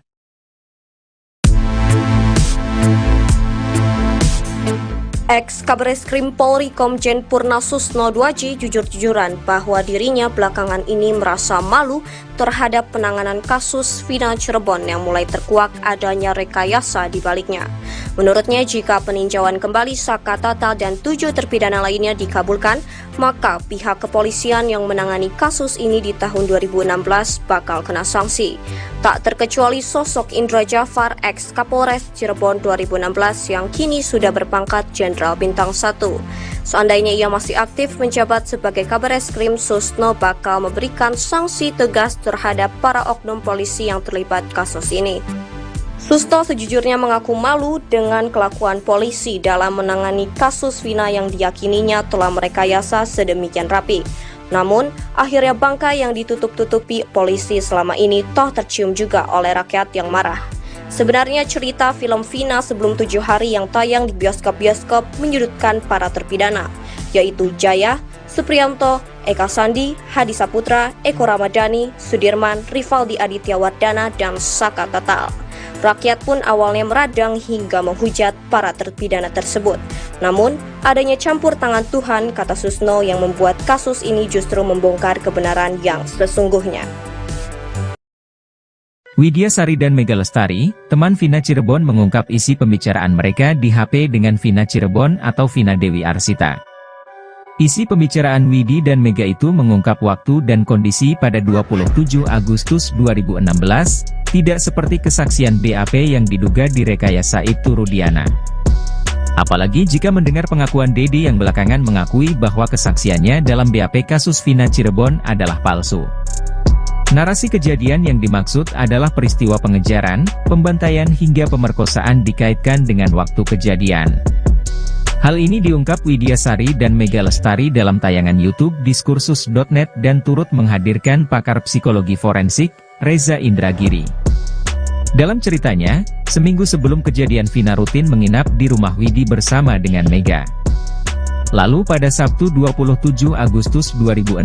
Ex-Kabareskrim Polri Komjen Purna Susno 2J jujur-jujuran bahwa dirinya belakangan ini merasa malu terhadap penanganan kasus Vina Cirebon yang mulai terkuak adanya rekayasa di baliknya. Menurutnya, jika peninjauan kembali Saka Tatal dan 7 terpidana lainnya dikabulkan, maka pihak kepolisian yang menangani kasus ini di tahun 2016 bakal kena sanksi. Tak terkecuali sosok Indra Jafar, ex-Kapolres Cirebon 2016 yang kini sudah berpangkat Jenderal Bintang 1. Seandainya ia masih aktif menjabat sebagai Kabareskrim, Susno bakal memberikan sanksi tegas terhadap para oknum polisi yang terlibat kasus ini. Susno sejujurnya mengaku malu dengan kelakuan polisi dalam menangani kasus Vina yang diyakininya telah merekayasa sedemikian rapi. Namun, akhirnya bangkai yang ditutup-tutupi polisi selama ini toh tercium juga oleh rakyat yang marah. Sebenarnya cerita film Vina sebelum 7 hari yang tayang di bioskop-bioskop menyudutkan para terpidana, yaitu Jaya, Supriyanto, Eka Sandi, Hadi Saputra, Eko Ramadhani, Sudirman, Rivaldi Aditya Wardana, dan Saka Tatal. Rakyat pun awalnya meradang hingga menghujat para terpidana tersebut. Namun, adanya campur tangan Tuhan, kata Susno, yang membuat kasus ini justru membongkar kebenaran yang sesungguhnya. Widya Sari dan Mega Lestari, teman Vina Cirebon mengungkap isi pembicaraan mereka di HP dengan Vina Cirebon atau Vina Dewi Arsita. Isi pembicaraan Widi dan Mega itu mengungkap waktu dan kondisi pada 27 Agustus 2016, tidak seperti kesaksian BAP yang diduga direkayasa Ibtu Rudiana. Apalagi jika mendengar pengakuan Dedi yang belakangan mengakui bahwa kesaksiannya dalam BAP kasus Vina Cirebon adalah palsu. Narasi kejadian yang dimaksud adalah peristiwa pengejaran, pembantaian hingga pemerkosaan dikaitkan dengan waktu kejadian. Hal ini diungkap Widya Sari dan Mega Lestari dalam tayangan YouTube Diskursus.net dan turut menghadirkan pakar psikologi forensik, Reza Indragiri. Dalam ceritanya, seminggu sebelum kejadian Vina rutin menginap di rumah Widi bersama dengan Mega. Lalu pada Sabtu 27 Agustus 2016,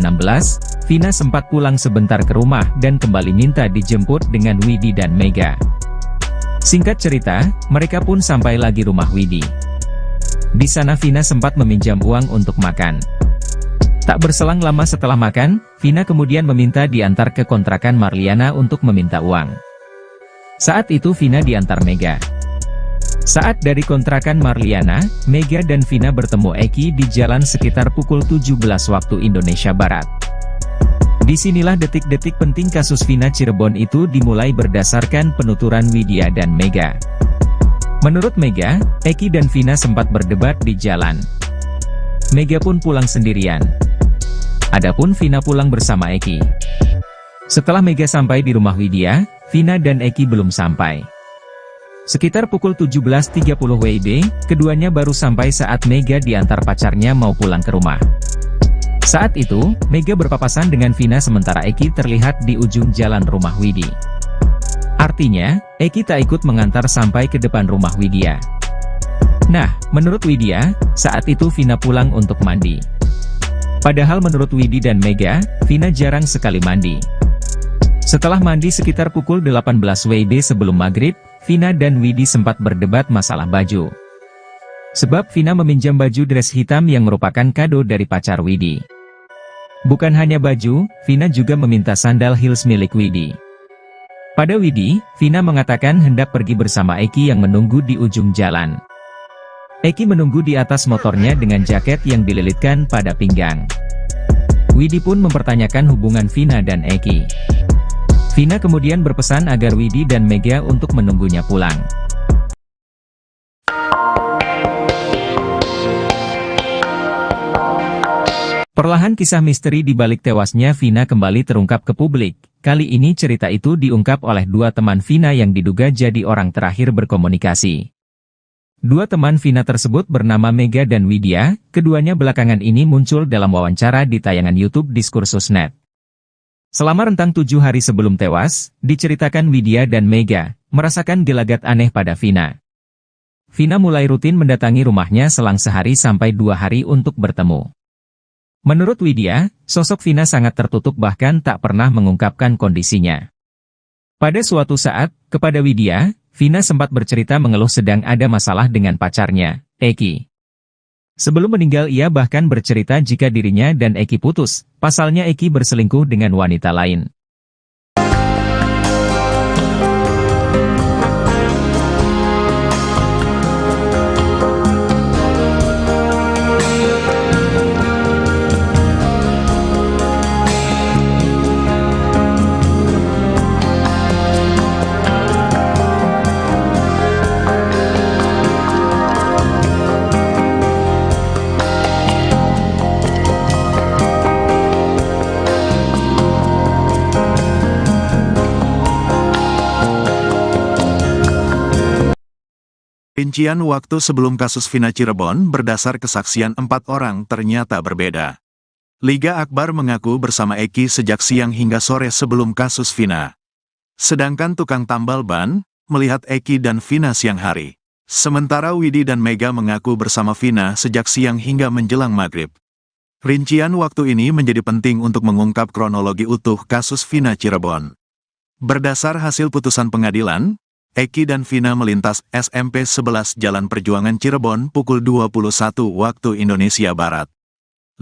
Vina sempat pulang sebentar ke rumah dan kembali minta dijemput dengan Widi dan Mega. Singkat cerita, mereka pun sampai lagi rumah Widi. Di sana Vina sempat meminjam uang untuk makan. Tak berselang lama setelah makan, Vina kemudian meminta diantar ke kontrakan Marliana untuk meminta uang. Saat itu Vina diantar Mega. Saat dari kontrakan Marliana, Mega dan Vina bertemu Eki di jalan sekitar pukul 17 waktu Indonesia Barat. Disinilah detik-detik penting kasus Vina Cirebon itu dimulai berdasarkan penuturan Widya dan Mega. Menurut Mega, Eki dan Vina sempat berdebat di jalan. Mega pun pulang sendirian. Adapun Vina pulang bersama Eki. Setelah Mega sampai di rumah Widya, Vina dan Eki belum sampai. Sekitar pukul 17.30 WIB, keduanya baru sampai saat Mega diantar pacarnya mau pulang ke rumah. Saat itu, Mega berpapasan dengan Vina sementara Eki terlihat di ujung jalan rumah Widi. Artinya, Eki tak ikut mengantar sampai ke depan rumah Widya. Nah, menurut Widya, saat itu Vina pulang untuk mandi. Padahal menurut Widi dan Mega, Vina jarang sekali mandi. Setelah mandi sekitar pukul 18 WIB sebelum maghrib, Vina dan Widi sempat berdebat masalah baju. Sebab Vina meminjam baju dress hitam yang merupakan kado dari pacar Widi. Bukan hanya baju, Vina juga meminta sandal heels milik Widi. Pada Widi, Vina mengatakan hendak pergi bersama Eki yang menunggu di ujung jalan. Eki menunggu di atas motornya dengan jaket yang dililitkan pada pinggang. Widi pun mempertanyakan hubungan Vina dan Eki. Vina kemudian berpesan agar Widi dan Mega untuk menunggunya pulang. Perlahan kisah misteri di balik tewasnya Vina kembali terungkap ke publik. Kali ini cerita itu diungkap oleh dua teman Vina yang diduga jadi orang terakhir berkomunikasi. Dua teman Vina tersebut bernama Mega dan Widya, keduanya belakangan ini muncul dalam wawancara di tayangan YouTube Diskursus.net. Selama rentang 7 hari sebelum tewas, diceritakan Widya dan Mega merasakan gelagat aneh pada Vina. Vina mulai rutin mendatangi rumahnya selang sehari sampai 2 hari untuk bertemu. Menurut Widya, sosok Vina sangat tertutup bahkan tak pernah mengungkapkan kondisinya. Pada suatu saat, kepada Widya, Vina sempat bercerita mengeluh sedang ada masalah dengan pacarnya, Eki. Sebelum meninggal ia bahkan bercerita jika dirinya dan Eki putus, pasalnya Eki berselingkuh dengan wanita lain. Rincian waktu sebelum kasus Vina Cirebon berdasar kesaksian 4 orang ternyata berbeda. Liga Akbar mengaku bersama Eki sejak siang hingga sore sebelum kasus Vina. Sedangkan tukang tambal ban melihat Eki dan Vina siang hari. Sementara Widi dan Mega mengaku bersama Vina sejak siang hingga menjelang maghrib. Rincian waktu ini menjadi penting untuk mengungkap kronologi utuh kasus Vina Cirebon. Berdasar hasil putusan pengadilan, Eki dan Vina melintas SMP 11 Jalan Perjuangan Cirebon pukul 21 waktu Indonesia Barat.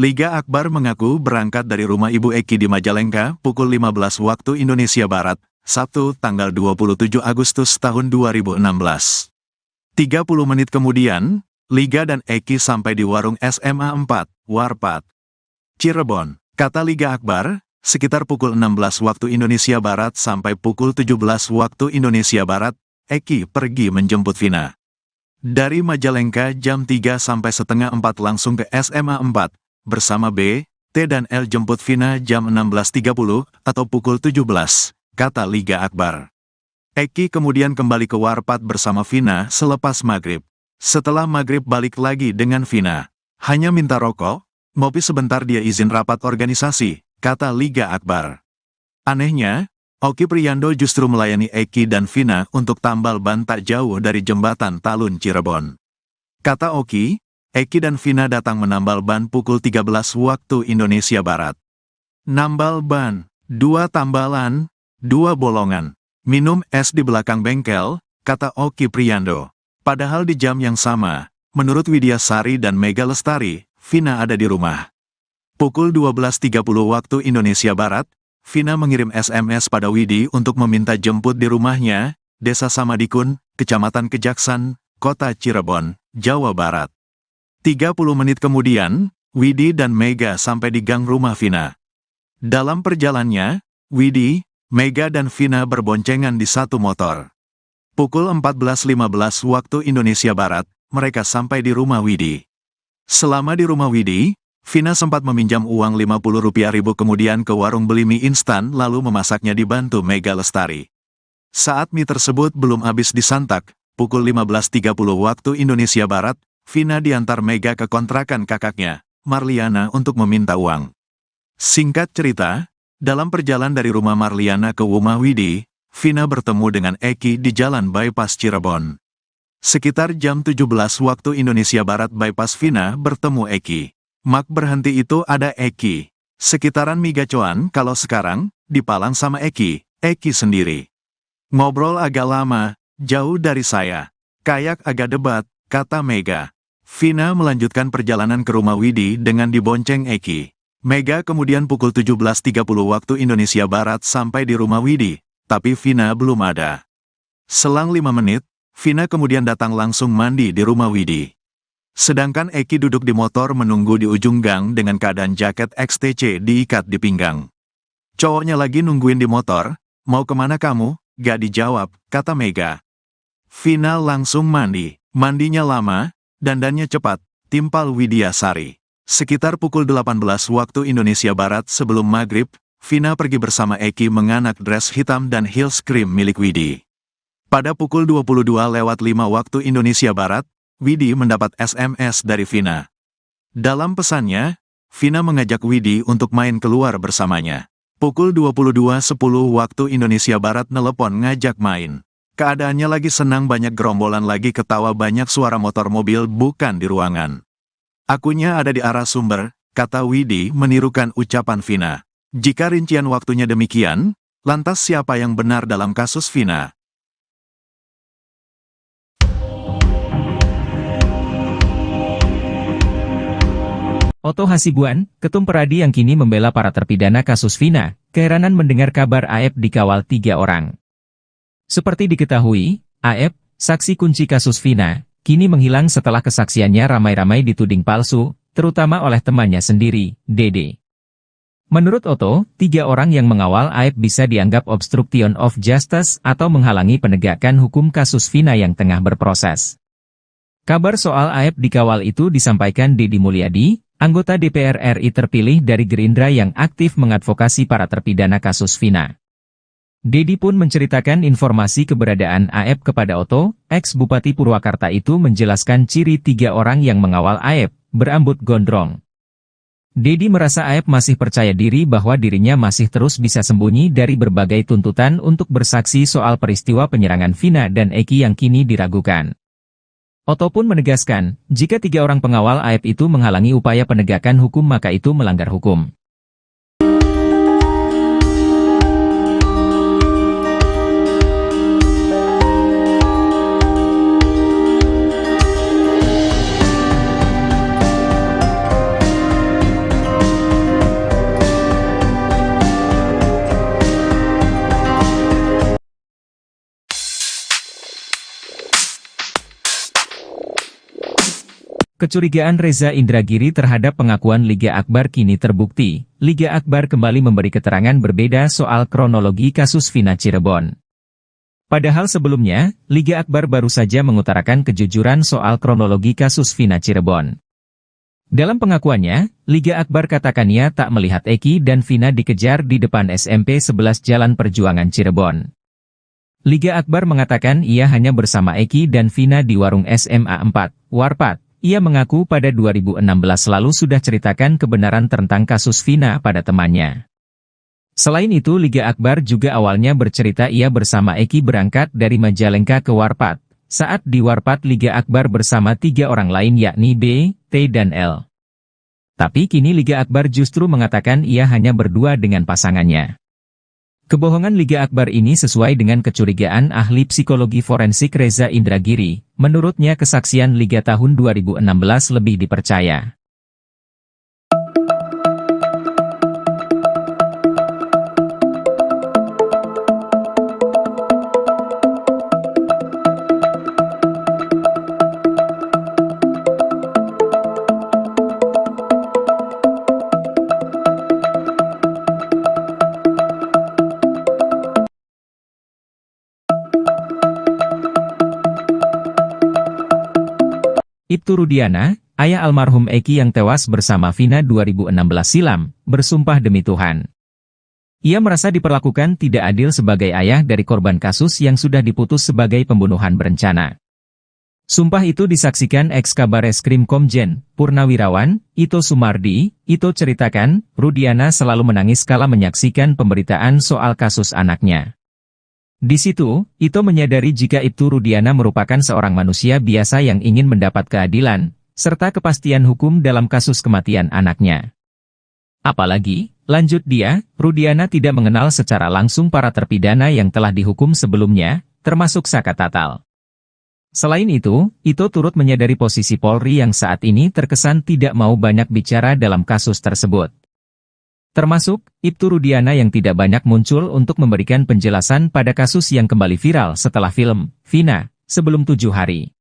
Liga Akbar mengaku berangkat dari rumah Ibu Eki di Majalengka pukul 15 waktu Indonesia Barat, Sabtu tanggal 27 Agustus tahun 2016. 30 menit kemudian, Liga dan Eki sampai di warung SMA 4, Warpat, Cirebon. Kata Liga Akbar, sekitar pukul 16 waktu Indonesia Barat sampai pukul 17 waktu Indonesia Barat, Eki pergi menjemput Vina. Dari Majalengka jam 3 sampai setengah 4 langsung ke SMA 4, bersama B, T dan L jemput Vina jam 16.30 atau pukul 17, kata Liga Akbar. Eki kemudian kembali ke Warpat bersama Vina selepas maghrib. Setelah maghrib balik lagi dengan Vina. Hanya minta rokok, ngopi sebentar dia izin rapat organisasi, kata Liga Akbar. Anehnya, Oki Priando justru melayani Eki dan Vina untuk tambal ban tak jauh dari jembatan Talun Cirebon. Kata Oki, Eki dan Vina datang menambal ban pukul 13 waktu Indonesia Barat. Nambal ban, 2 tambalan, 2 bolongan, minum es di belakang bengkel, kata Oki Priando. Padahal di jam yang sama, menurut Widya Sari dan Mega Lestari, Vina ada di rumah. Pukul 12.30 waktu Indonesia Barat, Vina mengirim SMS pada Widi untuk meminta jemput di rumahnya, Desa Samadikun, Kecamatan Kejaksan, Kota Cirebon, Jawa Barat. 30 menit kemudian, Widi dan Mega sampai di gang rumah Vina. Dalam perjalanannya, Widi, Mega dan Vina berboncengan di satu motor. Pukul 14.15 waktu Indonesia Barat, mereka sampai di rumah Widi. Selama di rumah Widi, Vina sempat meminjam uang Rp50.000 kemudian ke warung beli mie instan lalu memasaknya dibantu Mega Lestari. Saat mie tersebut belum habis disantap, pukul 15.30 waktu Indonesia Barat, Vina diantar Mega ke kontrakan kakaknya, Marliana, untuk meminta uang. Singkat cerita, dalam perjalanan dari rumah Marliana ke rumah Widi, Vina bertemu dengan Eki di jalan bypass Cirebon. Sekitar jam 17 waktu Indonesia Barat bypass Vina bertemu Eki. Mak berhenti itu ada Eki. Sekitaran Migacoan kalau sekarang, dipalang sama Eki sendiri. Ngobrol agak lama, jauh dari saya. Kayak agak debat, kata Mega. Vina melanjutkan perjalanan ke rumah Widi dengan dibonceng Eki. Mega kemudian pukul 17.30 waktu Indonesia Barat sampai di rumah Widi, tapi Vina belum ada. Selang 5 menit, Vina kemudian datang langsung mandi di rumah Widi. Sedangkan Eki duduk di motor menunggu di ujung gang dengan keadaan jaket XTC diikat di pinggang. Cowoknya lagi nungguin di motor, mau kemana kamu? Gak dijawab, kata Mega. Vina langsung mandi, mandinya lama, dandannya cepat, timpal Widya Sari. Sekitar pukul 18 waktu Indonesia Barat sebelum maghrib, Vina pergi bersama Eki menganak dress hitam dan heels krim milik Widi. Pada pukul 22:05 waktu Indonesia Barat, Widi mendapat SMS dari Vina. Dalam pesannya, Vina mengajak Widi untuk main keluar bersamanya. Pukul 22:10 waktu Indonesia Barat nelepon ngajak main. Keadaannya lagi senang, banyak gerombolan lagi ketawa, banyak suara motor mobil bukan di ruangan. Akunya ada di arah sumber, kata Widi menirukan ucapan Vina. Jika rincian waktunya demikian, lantas siapa yang benar dalam kasus Vina? Otto Hasibuan, Ketum Peradi yang kini membela para terpidana kasus Vina, keheranan mendengar kabar Aep dikawal 3 orang. Seperti diketahui, Aep, saksi kunci kasus Vina, kini menghilang setelah kesaksiannya ramai-ramai dituding palsu, terutama oleh temannya sendiri, Dede. Menurut Otto, 3 orang yang mengawal Aep bisa dianggap obstruction of justice atau menghalangi penegakan hukum kasus Vina yang tengah berproses. Kabar soal Aep dikawal itu disampaikan Deddy Mulyadi, anggota DPR RI terpilih dari Gerindra yang aktif mengadvokasi para terpidana kasus Vina. Deddy pun menceritakan informasi keberadaan Aep kepada Otto. Ex-Bupati Purwakarta itu menjelaskan ciri 3 orang yang mengawal Aep, berambut gondrong. Deddy merasa Aep masih percaya diri bahwa dirinya masih terus bisa sembunyi dari berbagai tuntutan untuk bersaksi soal peristiwa penyerangan Vina dan Eki yang kini diragukan. Otto pun menegaskan, jika 3 orang pengawal Aep itu menghalangi upaya penegakan hukum maka itu melanggar hukum. Kecurigaan Reza Indragiri terhadap pengakuan Liga Akbar kini terbukti. Liga Akbar kembali memberi keterangan berbeda soal kronologi kasus Vina Cirebon. Padahal sebelumnya, Liga Akbar baru saja mengutarakan kejujuran soal kronologi kasus Vina Cirebon. Dalam pengakuannya, Liga Akbar katakannya tak melihat Eki dan Vina dikejar di depan SMP 11 Jalan Perjuangan Cirebon. Liga Akbar mengatakan ia hanya bersama Eki dan Vina di warung SMA 4, Warpat. Ia mengaku pada 2016 lalu sudah ceritakan kebenaran tentang kasus Vina pada temannya. Selain itu, Liga Akbar juga awalnya bercerita ia bersama Eki berangkat dari Majalengka ke Warpat. Saat di Warpat, Liga Akbar bersama 3 orang lain yakni B, T dan L. Tapi kini Liga Akbar justru mengatakan ia hanya berdua dengan pasangannya. Kebohongan Liga Akbar ini sesuai dengan kecurigaan ahli psikologi forensik Reza Indragiri. Menurutnya kesaksian Liga tahun 2016 lebih dipercaya. Ibtu Rudiana, ayah almarhum Eki yang tewas bersama Vina 2016 silam, bersumpah demi Tuhan. Ia merasa diperlakukan tidak adil sebagai ayah dari korban kasus yang sudah diputus sebagai pembunuhan berencana. Sumpah itu disaksikan ex-Kabareskrim Komjen Purnawirawan Ito Sumardi. Ito ceritakan, Rudiana selalu menangis kala menyaksikan pemberitaan soal kasus anaknya. Di situ, Ito menyadari jika Ibtu Rudiana merupakan seorang manusia biasa yang ingin mendapat keadilan, serta kepastian hukum dalam kasus kematian anaknya. Apalagi, lanjut dia, Rudiana tidak mengenal secara langsung para terpidana yang telah dihukum sebelumnya, termasuk Saka Tatal. Selain itu, Ito turut menyadari posisi Polri yang saat ini terkesan tidak mau banyak bicara dalam kasus tersebut. Termasuk, Ibtu Rudiana yang tidak banyak muncul untuk memberikan penjelasan pada kasus yang kembali viral setelah film Vina, sebelum 7 hari.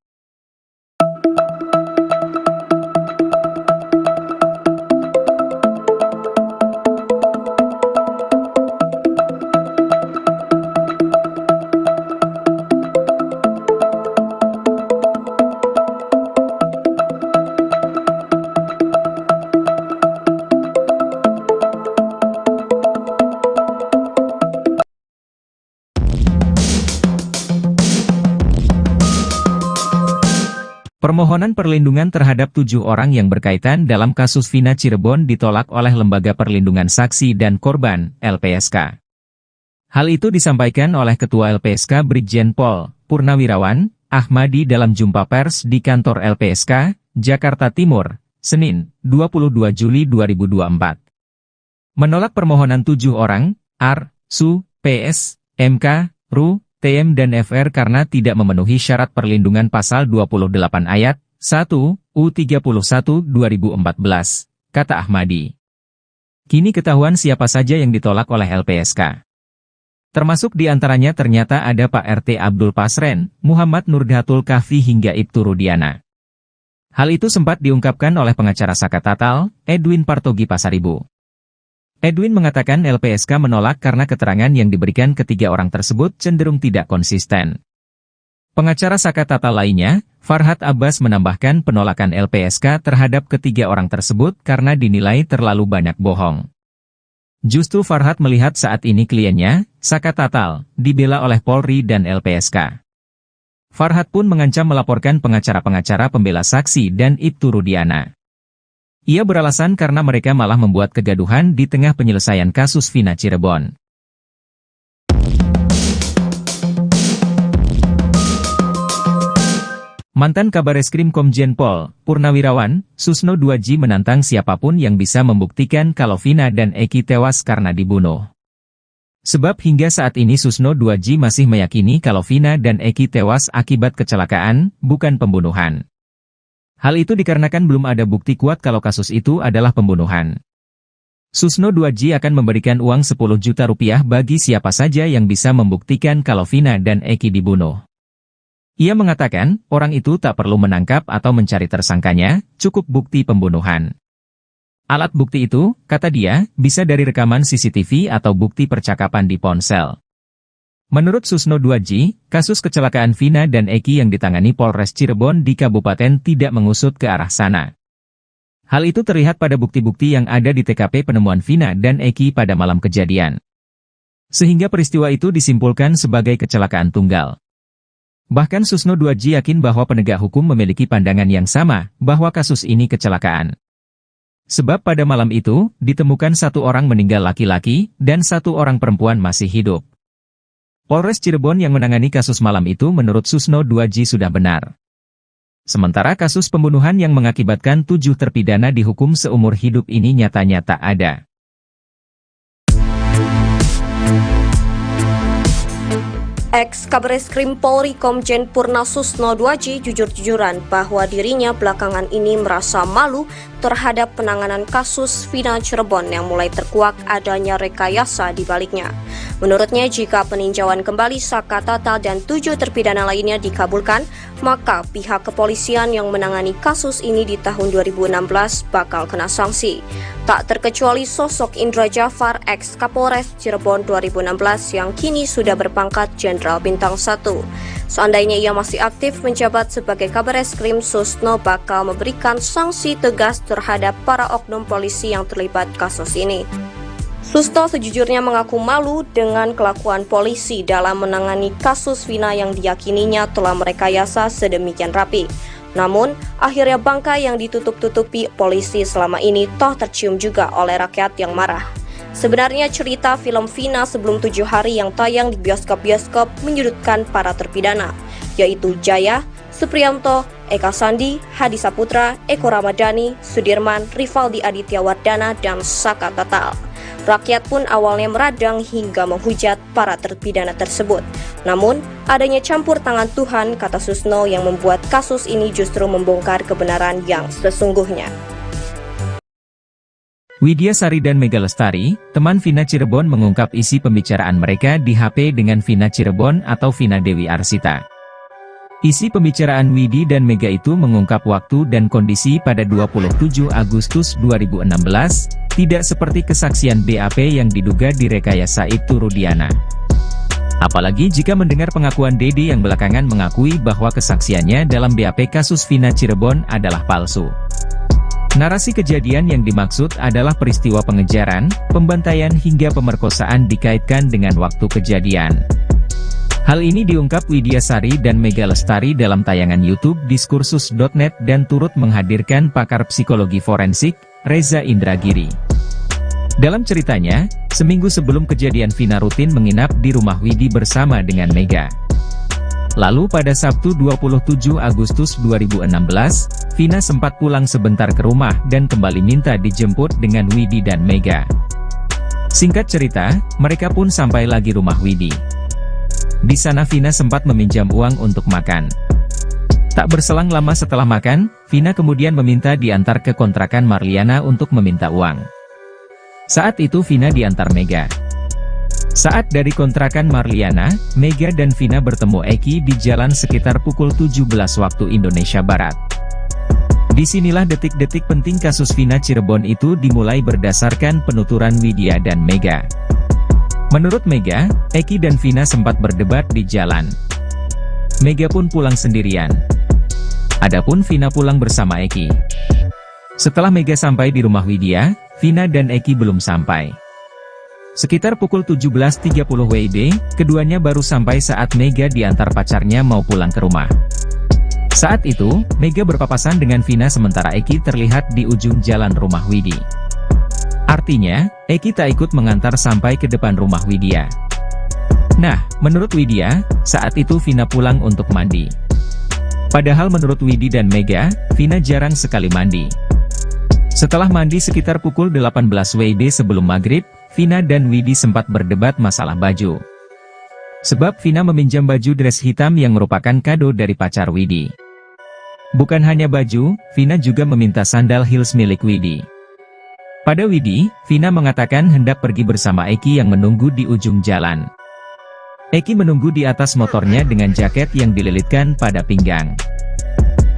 Permohonan perlindungan terhadap 7 orang yang berkaitan dalam kasus Vina Cirebon ditolak oleh Lembaga Perlindungan Saksi dan Korban, LPSK. Hal itu disampaikan oleh Ketua LPSK Brigjen Pol Purnawirawan Ahmadi dalam jumpa pers di kantor LPSK, Jakarta Timur, Senin, 22 Juli 2024. Menolak permohonan 7 orang, AR, SU, PS, MK, RU, TM dan FR karena tidak memenuhi syarat perlindungan pasal 28 ayat 1 U31 2014, kata Ahmadi. Kini ketahuan siapa saja yang ditolak oleh LPSK. Termasuk di antaranya ternyata ada Pak RT Abdul Pasren, Muhammad Nurdhatul Kahfi hingga Ibtu Rudiana. Hal itu sempat diungkapkan oleh pengacara Saka Tatal, Edwin Partogi Pasaribu. Edwin mengatakan LPSK menolak karena keterangan yang diberikan ketiga orang tersebut cenderung tidak konsisten. Pengacara Saka Tatal lainnya, Farhad Abbas menambahkan penolakan LPSK terhadap ketiga orang tersebut karena dinilai terlalu banyak bohong. Justru Farhad melihat saat ini kliennya, Saka Tatal, dibela oleh Polri dan LPSK. Farhad pun mengancam melaporkan pengacara-pengacara pembela saksi dan Ibtu Rudiana. Ia beralasan karena mereka malah membuat kegaduhan di tengah penyelesaian kasus Vina Cirebon. Mantan Kabareskrim Komjen Pol Purnawirawan Susno 2J menantang siapapun yang bisa membuktikan kalau Vina dan Eki tewas karena dibunuh. Sebab hingga saat ini Susno 2J masih meyakini kalau Vina dan Eki tewas akibat kecelakaan, bukan pembunuhan. Hal itu dikarenakan belum ada bukti kuat kalau kasus itu adalah pembunuhan. Susno 2J akan memberikan uang 10 juta rupiah bagi siapa saja yang bisa membuktikan kalau Vina dan Eki dibunuh. Ia mengatakan, orang itu tak perlu menangkap atau mencari tersangkanya, cukup bukti pembunuhan. Alat bukti itu, kata dia, bisa dari rekaman CCTV atau bukti percakapan di ponsel. Menurut Susno 2J, kasus kecelakaan Vina dan Eki yang ditangani Polres Cirebon di Kabupaten tidak mengusut ke arah sana. Hal itu terlihat pada bukti-bukti yang ada di TKP penemuan Vina dan Eki pada malam kejadian. Sehingga peristiwa itu disimpulkan sebagai kecelakaan tunggal. Bahkan Susno 2J yakin bahwa penegak hukum memiliki pandangan yang sama, bahwa kasus ini kecelakaan. Sebab pada malam itu, ditemukan 1 orang meninggal laki-laki, dan 1 orang perempuan masih hidup. Polres Cirebon yang menangani kasus malam itu menurut Susno 2J sudah benar. Sementara kasus pembunuhan yang mengakibatkan 7 terpidana dihukum seumur hidup ini nyatanya tak ada. Ex-Kabareskrim Polri Komjen Purna Susno 2J jujur-jujuran bahwa dirinya belakangan ini merasa malu terhadap penanganan kasus Vina Cirebon yang mulai terkuak adanya rekayasa di baliknya. Menurutnya, jika peninjauan kembali Saka Tatal dan 7 terpidana lainnya dikabulkan, maka pihak kepolisian yang menangani kasus ini di tahun 2016 bakal kena sanksi. Tak terkecuali sosok Indra Jafar, ex-Kapolres Cirebon 2016 yang kini sudah berpangkat Jenderal Bintang 1. Seandainya ia masih aktif menjabat sebagai Kabareskrim, Susno bakal memberikan sanksi tegas terhadap para oknum polisi yang terlibat kasus ini. Susno sejujurnya mengaku malu dengan kelakuan polisi dalam menangani kasus Vina yang diyakininya telah merekayasa sedemikian rapi. Namun, akhirnya bangkai yang ditutup-tutupi polisi selama ini toh tercium juga oleh rakyat yang marah. Sebenarnya cerita film Vina sebelum 7 hari yang tayang di bioskop-bioskop menyudutkan para terpidana, yaitu Jaya, Supriyanto, Eka Sandi, Hadi Saputra, Eko Ramadhani, Sudirman, Rivaldi Aditya Wardana, dan Saka Tatal. Rakyat pun awalnya meradang hingga menghujat para terpidana tersebut. Namun, adanya campur tangan Tuhan, kata Susno, yang membuat kasus ini justru membongkar kebenaran yang sesungguhnya. Widya Sari dan Mega Lestari, teman Vina Cirebon, mengungkap isi pembicaraan mereka di HP dengan Vina Cirebon atau Vina Dewi Arsita. Isi pembicaraan Widi dan Mega itu mengungkap waktu dan kondisi pada 27 Agustus 2016, tidak seperti kesaksian BAP yang diduga direkayasa Ibtu Rudiana. Apalagi jika mendengar pengakuan Dede yang belakangan mengakui bahwa kesaksiannya dalam BAP kasus Vina Cirebon adalah palsu. Narasi kejadian yang dimaksud adalah peristiwa pengejaran, pembantaian hingga pemerkosaan dikaitkan dengan waktu kejadian. Hal ini diungkap Widya Sari dan Mega Lestari dalam tayangan YouTube Diskursus.net dan turut menghadirkan pakar psikologi forensik, Reza Indragiri. Dalam ceritanya, seminggu sebelum kejadian Vina rutin menginap di rumah Widi bersama dengan Mega. Lalu pada Sabtu 27 Agustus 2016, Vina sempat pulang sebentar ke rumah dan kembali minta dijemput dengan Widi dan Mega. Singkat cerita, mereka pun sampai lagi rumah Widi. Di sana Vina sempat meminjam uang untuk makan. Tak berselang lama setelah makan, Vina kemudian meminta diantar ke kontrakan Marliana untuk meminta uang. Saat itu Vina diantar Mega. Saat dari kontrakan Marliana, Mega dan Vina bertemu Eki di jalan sekitar pukul 17 waktu Indonesia Barat. Disinilah detik-detik penting kasus Vina Cirebon itu dimulai berdasarkan penuturan Widya dan Mega. Menurut Mega, Eki dan Vina sempat berdebat di jalan. Mega pun pulang sendirian. Adapun Vina pulang bersama Eki. Setelah Mega sampai di rumah Widya, Vina dan Eki belum sampai. Sekitar pukul 17.30 WIB, keduanya baru sampai saat Mega diantar pacarnya mau pulang ke rumah. Saat itu, Mega berpapasan dengan Vina sementara Eki terlihat di ujung jalan rumah Widi. Artinya, Eki tak ikut mengantar sampai ke depan rumah Widya. Nah, menurut Widya, saat itu Vina pulang untuk mandi. Padahal menurut Widi dan Mega, Vina jarang sekali mandi. Setelah mandi sekitar pukul 18 WIB sebelum maghrib, Vina dan Widi sempat berdebat masalah baju. Sebab Vina meminjam baju dress hitam yang merupakan kado dari pacar Widi. Bukan hanya baju, Vina juga meminta sandal heels milik Widi. Pada Widi, Vina mengatakan hendak pergi bersama Eki yang menunggu di ujung jalan. Eki menunggu di atas motornya dengan jaket yang dililitkan pada pinggang.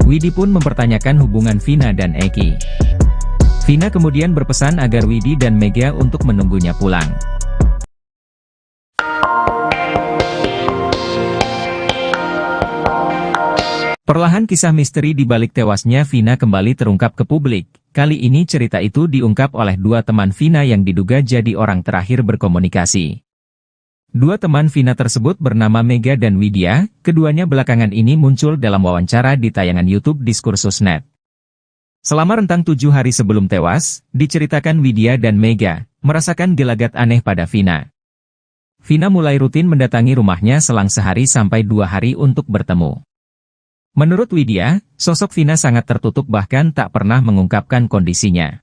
Widi pun mempertanyakan hubungan Vina dan Eki. Vina kemudian berpesan agar Widi dan Mega untuk menunggunya pulang. Perlahan kisah misteri di balik tewasnya Vina kembali terungkap ke publik. Kali ini cerita itu diungkap oleh dua teman Vina yang diduga jadi orang terakhir berkomunikasi. Dua teman Vina tersebut bernama Mega dan Widya, keduanya belakangan ini muncul dalam wawancara di tayangan YouTube Diskursus.net. Selama rentang 7 hari sebelum tewas, diceritakan Widya dan Mega merasakan gelagat aneh pada Vina. Vina mulai rutin mendatangi rumahnya selang sehari sampai 2 hari untuk bertemu. Menurut Widya, sosok Vina sangat tertutup bahkan tak pernah mengungkapkan kondisinya.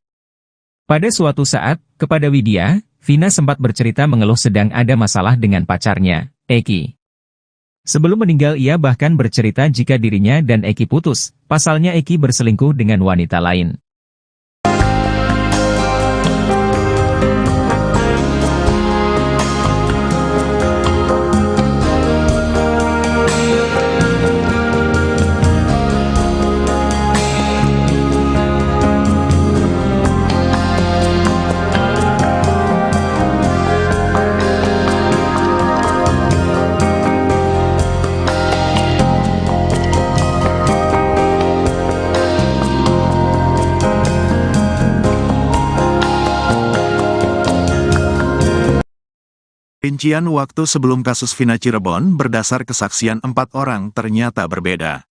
Pada suatu saat, kepada Widya, Vina sempat bercerita mengeluh sedang ada masalah dengan pacarnya, Eki. Sebelum meninggal ia bahkan bercerita jika dirinya dan Eki putus, pasalnya Eki berselingkuh dengan wanita lain. Rincian waktu sebelum kasus Vina Cirebon berdasar kesaksian 4 orang ternyata berbeda.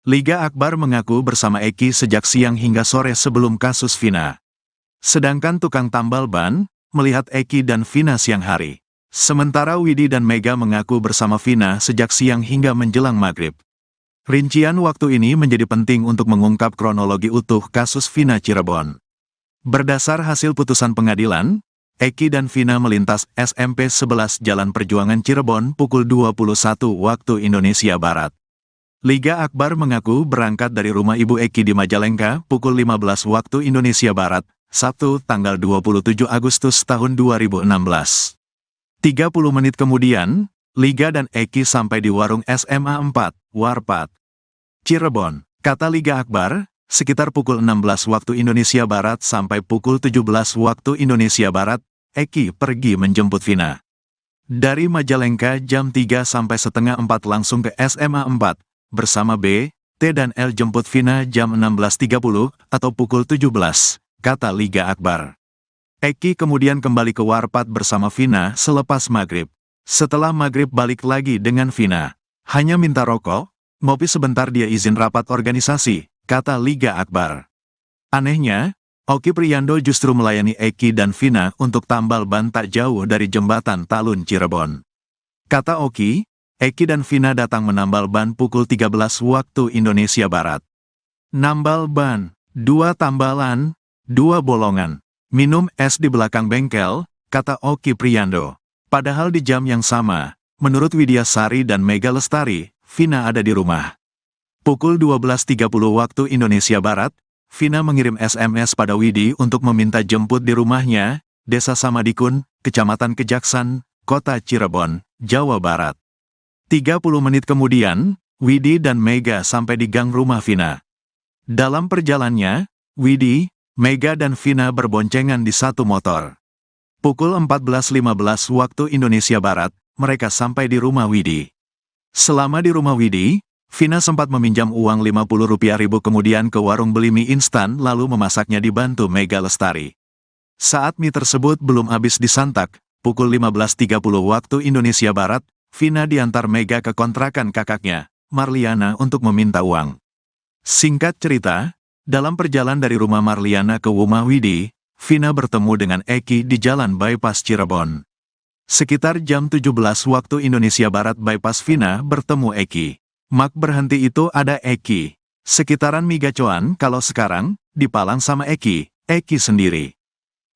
Liga Akbar mengaku bersama Eki sejak siang hingga sore sebelum kasus Vina. Sedangkan tukang tambal ban melihat Eki dan Vina siang hari. Sementara Widi dan Mega mengaku bersama Vina sejak siang hingga menjelang maghrib. Rincian waktu ini menjadi penting untuk mengungkap kronologi utuh kasus Vina Cirebon. Berdasar hasil putusan pengadilan, Eki dan Vina melintas SMP 11 Jalan Perjuangan Cirebon pukul 21 waktu Indonesia Barat. Liga Akbar mengaku berangkat dari rumah Ibu Eki di Majalengka pukul 15 waktu Indonesia Barat, Sabtu tanggal 27 Agustus tahun 2016. 30 menit kemudian, Liga dan Eki sampai di warung SMA 4, Warpat, Cirebon. Kata Liga Akbar, sekitar pukul 16 waktu Indonesia Barat sampai pukul 17 waktu Indonesia Barat, Eki pergi menjemput Vina. Dari Majalengka jam 3 sampai setengah 4 langsung ke SMA 4, bersama B, T dan L jemput Vina jam 16.30 atau pukul 17, kata Liga Akbar. Eki kemudian kembali ke Warpat bersama Vina selepas maghrib. Setelah maghrib balik lagi dengan Vina. Hanya minta rokok, ngopi sebentar dia izin rapat organisasi, kata Liga Akbar. Anehnya, Oki Priando justru melayani Eki dan Vina untuk tambal ban tak jauh dari jembatan Talun Cirebon. Kata Oki, Eki dan Vina datang menambal ban pukul 13 waktu Indonesia Barat. Nambal ban, 2 tambalan, 2 bolongan. Minum es di belakang bengkel, kata Oki Priando. Padahal di jam yang sama, menurut Widya Sari dan Mega Lestari, Vina ada di rumah. Pukul 12.30 waktu Indonesia Barat, Vina mengirim SMS pada Widi untuk meminta jemput di rumahnya, Desa Samadikun, Kecamatan Kejaksan, Kota Cirebon, Jawa Barat. 30 menit kemudian, Widi dan Mega sampai di gang rumah Vina. Dalam perjalanannya, Widi, Mega dan Vina berboncengan di satu motor. Pukul 14.15 waktu Indonesia Barat, mereka sampai di rumah Widi. Selama di rumah Widi, Vina sempat meminjam uang Rp50.000 kemudian ke warung beli mie instan lalu memasaknya dibantu Mega Lestari. Saat mie tersebut belum habis disantap, pukul 15.30 waktu Indonesia Barat, Vina diantar Mega ke kontrakan kakaknya, Marliana untuk meminta uang. Singkat cerita, dalam perjalanan dari rumah Marliana ke rumah Widi, Vina bertemu dengan Eki di jalan Bypass Cirebon. Sekitar jam 17 waktu Indonesia Barat bypass Vina bertemu Eki. Mak berhenti itu ada Eki. Sekitaran Migacoan kalau sekarang, dipalang sama Eki sendiri.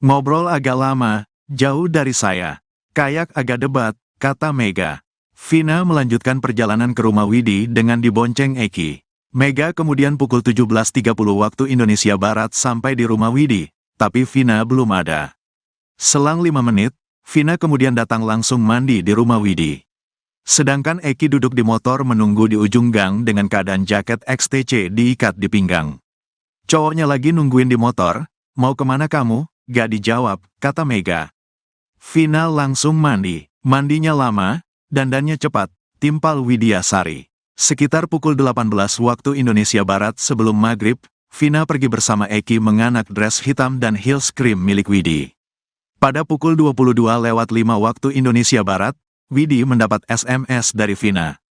Ngobrol agak lama, jauh dari saya. Kayak agak debat, kata Mega. Vina melanjutkan perjalanan ke rumah Widi dengan dibonceng Eki. Mega kemudian pukul 17.30 waktu Indonesia Barat sampai di rumah Widi, tapi Vina belum ada. Selang 5 menit, Vina kemudian datang langsung mandi di rumah Widi. Sedangkan Eki duduk di motor menunggu di ujung gang dengan keadaan jaket XTC diikat di pinggang. Cowoknya lagi nungguin di motor, mau kemana kamu? Gak dijawab, kata Mega. Vina langsung mandi, mandinya lama, dandannya cepat, timpal Widya Sari. Sekitar pukul 18 waktu Indonesia Barat sebelum maghrib, Vina pergi bersama Eki menganak dress hitam dan heels krim milik Widi. Pada pukul 22:05 waktu Indonesia Barat, Widi mendapat SMS dari Vina.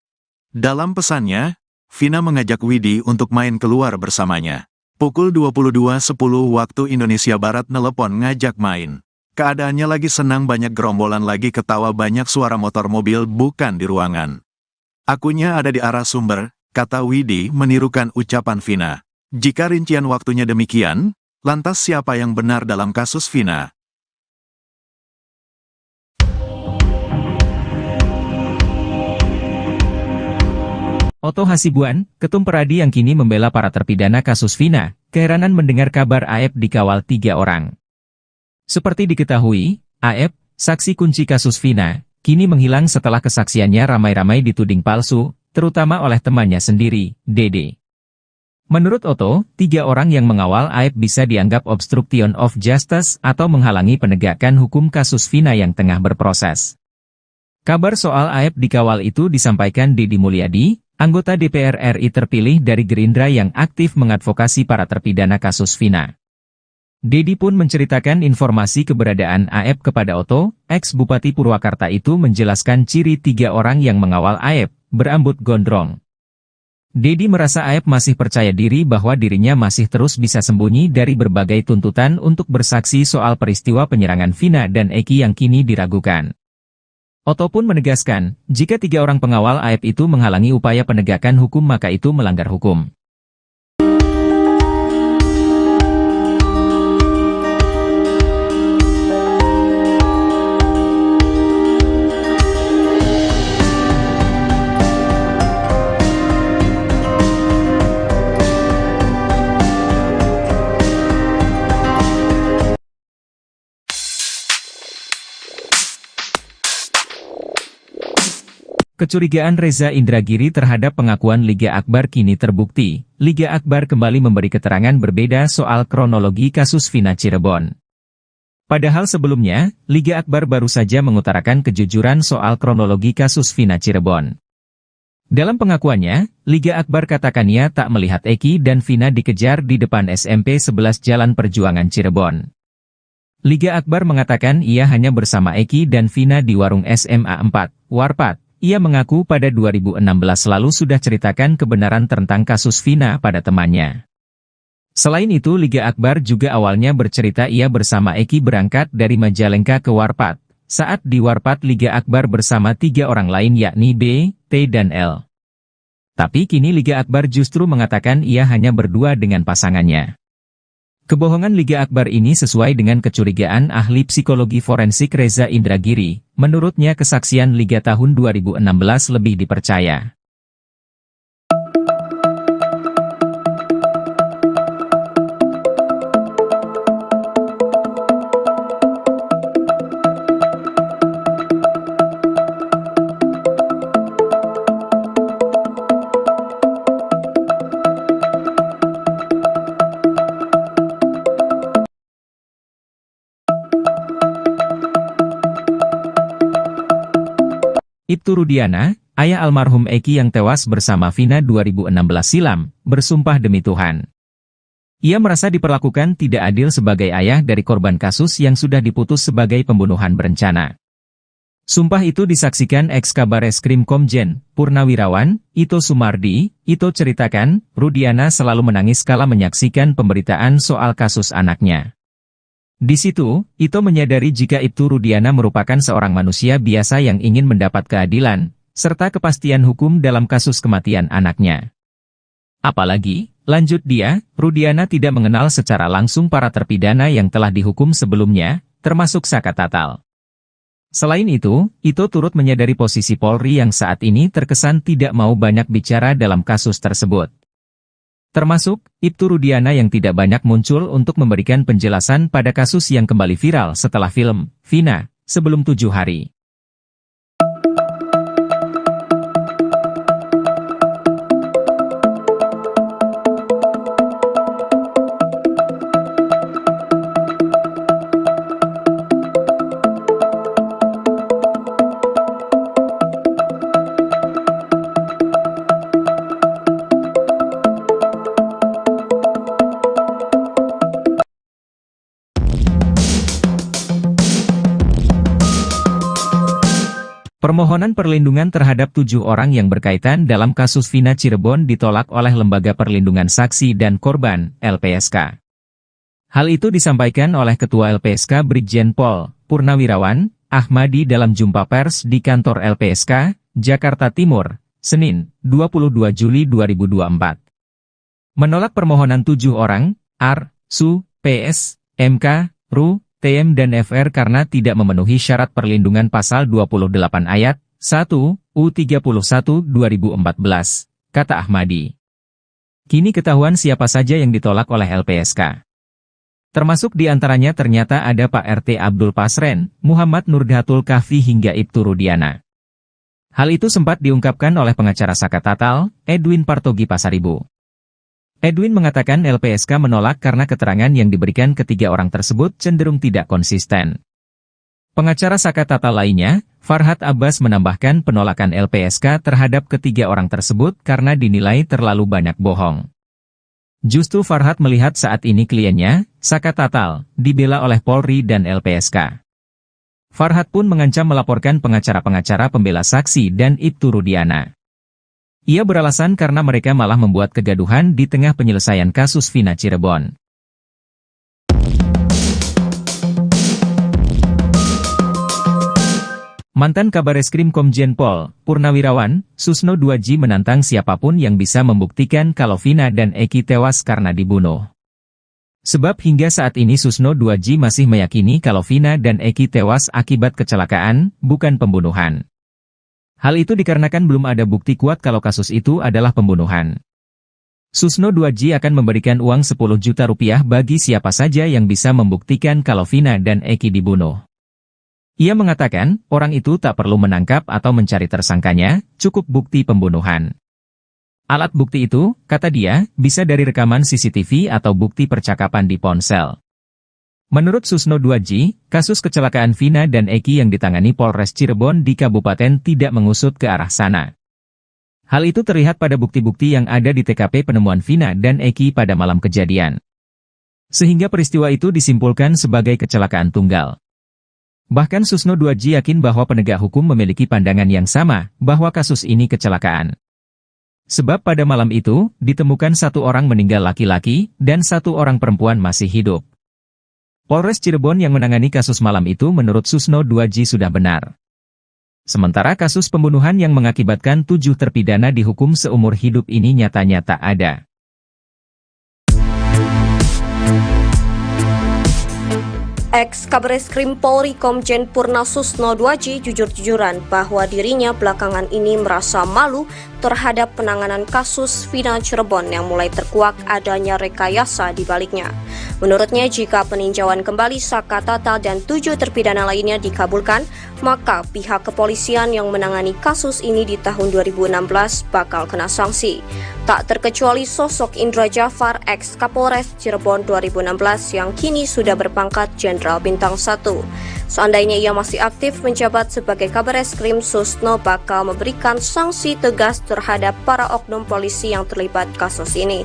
Dalam pesannya, Vina mengajak Widi untuk main keluar bersamanya. Pukul 22:10 waktu Indonesia Barat nelepon ngajak main. Keadaannya lagi senang banyak gerombolan lagi ketawa banyak suara motor mobil bukan di ruangan. Akunya ada di arah sumber, kata Widi menirukan ucapan Vina. Jika rincian waktunya demikian, lantas siapa yang benar dalam kasus Vina? Oto Hasibuan, Ketum Peradi yang kini membela para terpidana kasus Vina, keheranan mendengar kabar Aep dikawal 3 orang. Seperti diketahui, Aep, saksi kunci kasus Vina, kini menghilang setelah kesaksiannya ramai-ramai dituding palsu, terutama oleh temannya sendiri, Dede. Menurut Oto, 3 orang yang mengawal Aep bisa dianggap obstruction of justice atau menghalangi penegakan hukum kasus Vina yang tengah berproses. Kabar soal Aep dikawal itu disampaikan Deddy Mulyadi, anggota DPR RI terpilih dari Gerindra yang aktif mengadvokasi para terpidana kasus Vina. Dedi pun menceritakan informasi keberadaan Aep kepada Oto. Ex-Bupati Purwakarta itu menjelaskan ciri 3 orang yang mengawal Aep, berambut gondrong. Dedi merasa Aep masih percaya diri bahwa dirinya masih terus bisa sembunyi dari berbagai tuntutan untuk bersaksi soal peristiwa penyerangan Vina dan Eki yang kini diragukan. Oto pun menegaskan, jika 3 orang pengawal Aep itu menghalangi upaya penegakan hukum maka itu melanggar hukum. Kecurigaan Reza Indragiri terhadap pengakuan Liga Akbar kini terbukti. Liga Akbar kembali memberi keterangan berbeda soal kronologi kasus Vina Cirebon. Padahal sebelumnya, Liga Akbar baru saja mengutarakan kejujuran soal kronologi kasus Vina Cirebon. Dalam pengakuannya, Liga Akbar katakannya tak melihat Eki dan Vina dikejar di depan SMP 11 Jalan Perjuangan Cirebon. Liga Akbar mengatakan ia hanya bersama Eki dan Vina di warung SMA 4, Warpat. Ia mengaku pada 2016 lalu sudah ceritakan kebenaran tentang kasus Vina pada temannya. Selain itu Liga Akbar juga awalnya bercerita ia bersama Eki berangkat dari Majalengka ke Warpat. Saat di Warpat Liga Akbar bersama 3 orang lain yakni B, T dan L. Tapi kini Liga Akbar justru mengatakan ia hanya berdua dengan pasangannya. Kebohongan Liga Akbar ini sesuai dengan kecurigaan ahli psikologi forensik Reza Indragiri. Menurutnya kesaksian Liga tahun 2016 lebih dipercaya. Ibtu Rudiana, ayah almarhum Eki yang tewas bersama Vina 2016 silam, bersumpah demi Tuhan. Ia merasa diperlakukan tidak adil sebagai ayah dari korban kasus yang sudah diputus sebagai pembunuhan berencana. Sumpah itu disaksikan ex-Kabareskrim Komjen Purnawirawan, Ito Sumardi. Ito ceritakan, Rudiana selalu menangis kala menyaksikan pemberitaan soal kasus anaknya. Di situ, Ito menyadari jika Ibtu Rudiana merupakan seorang manusia biasa yang ingin mendapat keadilan, serta kepastian hukum dalam kasus kematian anaknya. Apalagi, lanjut dia, Rudiana tidak mengenal secara langsung para terpidana yang telah dihukum sebelumnya, termasuk Saka Tatal. Selain itu, Ito turut menyadari posisi Polri yang saat ini terkesan tidak mau banyak bicara dalam kasus tersebut. Termasuk, Ibtu Rudiana yang tidak banyak muncul untuk memberikan penjelasan pada kasus yang kembali viral setelah film Vina, sebelum 7 hari. Permohonan perlindungan terhadap 7 orang yang berkaitan dalam kasus Vina Cirebon ditolak oleh Lembaga Perlindungan Saksi dan Korban, LPSK. Hal itu disampaikan oleh Ketua LPSK Brigjen Pol Purnawirawan Ahmadi dalam jumpa pers di kantor LPSK, Jakarta Timur, Senin, 22 Juli 2024. Menolak permohonan 7 orang, AR, SU, PS, MK, RU, TM dan FR karena tidak memenuhi syarat perlindungan pasal 28 ayat 1 U31 2014, kata Ahmadi. Kini ketahuan siapa saja yang ditolak oleh LPSK. Termasuk di antaranya ternyata ada Pak RT Abdul Pasren, Muhammad Nurdhatul Kahfi hingga Ibtu Rudiana. Hal itu sempat diungkapkan oleh pengacara Saka Tatal, Edwin Partogi Pasaribu. Edwin mengatakan LPSK menolak karena keterangan yang diberikan ketiga orang tersebut cenderung tidak konsisten. Pengacara Saka Tatal lainnya, Farhad Abbas menambahkan penolakan LPSK terhadap ketiga orang tersebut karena dinilai terlalu banyak bohong. Justru Farhat melihat saat ini kliennya, Saka Tatal, dibela oleh Polri dan LPSK. Farhat pun mengancam melaporkan pengacara-pengacara pembela saksi dan Ibtu Rudiana. Ia beralasan karena mereka malah membuat kegaduhan di tengah penyelesaian kasus Vina Cirebon. Mantan Kabareskrim Komjen Pol, Purnawirawan, Susno 2J menantang siapapun yang bisa membuktikan kalau Vina dan Eki tewas karena dibunuh. Sebab hingga saat ini Susno 2J masih meyakini kalau Vina dan Eki tewas akibat kecelakaan, bukan pembunuhan. Hal itu dikarenakan belum ada bukti kuat kalau kasus itu adalah pembunuhan. Susno 2J akan memberikan uang 10 juta rupiah bagi siapa saja yang bisa membuktikan kalau Vina dan Eki dibunuh. Ia mengatakan, orang itu tak perlu menangkap atau mencari tersangkanya, cukup bukti pembunuhan. Alat bukti itu, kata dia, bisa dari rekaman CCTV atau bukti percakapan di ponsel. Menurut Susno 2J, kasus kecelakaan Vina dan Eki yang ditangani Polres Cirebon di Kabupaten tidak mengusut ke arah sana. Hal itu terlihat pada bukti-bukti yang ada di TKP penemuan Vina dan Eki pada malam kejadian. Sehingga peristiwa itu disimpulkan sebagai kecelakaan tunggal. Bahkan Susno 2J yakin bahwa penegak hukum memiliki pandangan yang sama, bahwa kasus ini kecelakaan. Sebab pada malam itu, ditemukan 1 orang meninggal laki-laki, dan 1 orang perempuan masih hidup. Polres Cirebon yang menangani kasus malam itu menurut Susno 2J sudah benar. Sementara kasus pembunuhan yang mengakibatkan 7 terpidana dihukum seumur hidup ini nyatanya tak ada. Ex-Kabareskrim Polri Komjen Purna Susno 2J jujur-jujuran bahwa dirinya belakangan ini merasa malu terhadap penanganan kasus Vina Cirebon yang mulai terkuak adanya rekayasa di baliknya. Menurutnya, jika peninjauan kembali Saka Tatal dan 7 terpidana lainnya dikabulkan, maka pihak kepolisian yang menangani kasus ini di tahun 2016 bakal kena sanksi. Tak terkecuali sosok Indra Jafar, ex-Kapolres Cirebon 2016 yang kini sudah berpangkat Jenderal Bintang 1. Seandainya ia masih aktif menjabat sebagai Kabareskrim, Susno bakal memberikan sanksi tegas terhadap para oknum polisi yang terlibat kasus ini.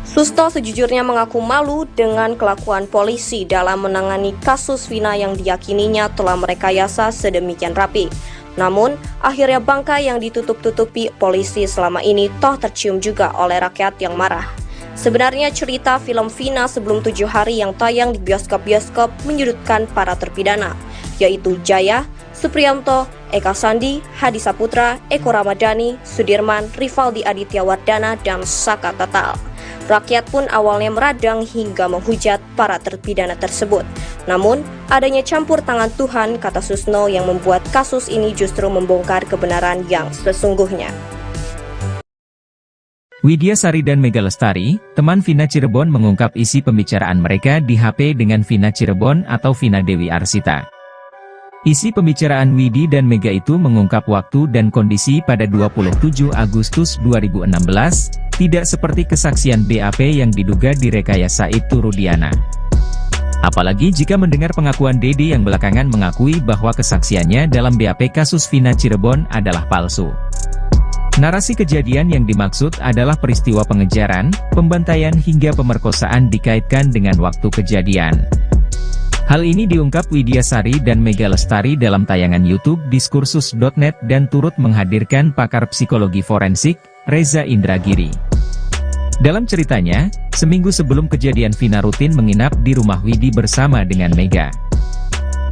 Susno sejujurnya mengaku malu dengan kelakuan polisi dalam menangani kasus Vina yang diyakininya telah merekayasa sedemikian rapi. Namun, akhirnya bangkai yang ditutup-tutupi polisi selama ini toh tercium juga oleh rakyat yang marah. Sebenarnya cerita film Vina sebelum 7 hari yang tayang di bioskop-bioskop menyudutkan para terpidana, yaitu Jaya, Supriyanto, Eka Sandi, Hadi Saputra, Eko Ramadhani, Sudirman, Rivaldi Aditya Wardana, dan Saka Tatal. Rakyat pun awalnya meradang hingga menghujat para terpidana tersebut. Namun, adanya campur tangan Tuhan, kata Susno, yang membuat kasus ini justru membongkar kebenaran yang sesungguhnya. Widya Sari dan Mega Lestari, teman Vina Cirebon mengungkap isi pembicaraan mereka di HP dengan Vina Cirebon atau Vina Dewi Arsita. Isi pembicaraan Widi dan Mega itu mengungkap waktu dan kondisi pada 27 Agustus 2016, tidak seperti kesaksian BAP yang diduga direkayasa Ibtu Rudiana. Apalagi jika mendengar pengakuan Dede yang belakangan mengakui bahwa kesaksiannya dalam BAP kasus Vina Cirebon adalah palsu. Narasi kejadian yang dimaksud adalah peristiwa pengejaran, pembantaian hingga pemerkosaan dikaitkan dengan waktu kejadian. Hal ini diungkap Widya Sari dan Mega Lestari dalam tayangan YouTube Diskursus.net dan turut menghadirkan pakar psikologi forensik, Reza Indragiri. Dalam ceritanya, seminggu sebelum kejadian Vina rutin menginap di rumah Widi bersama dengan Mega.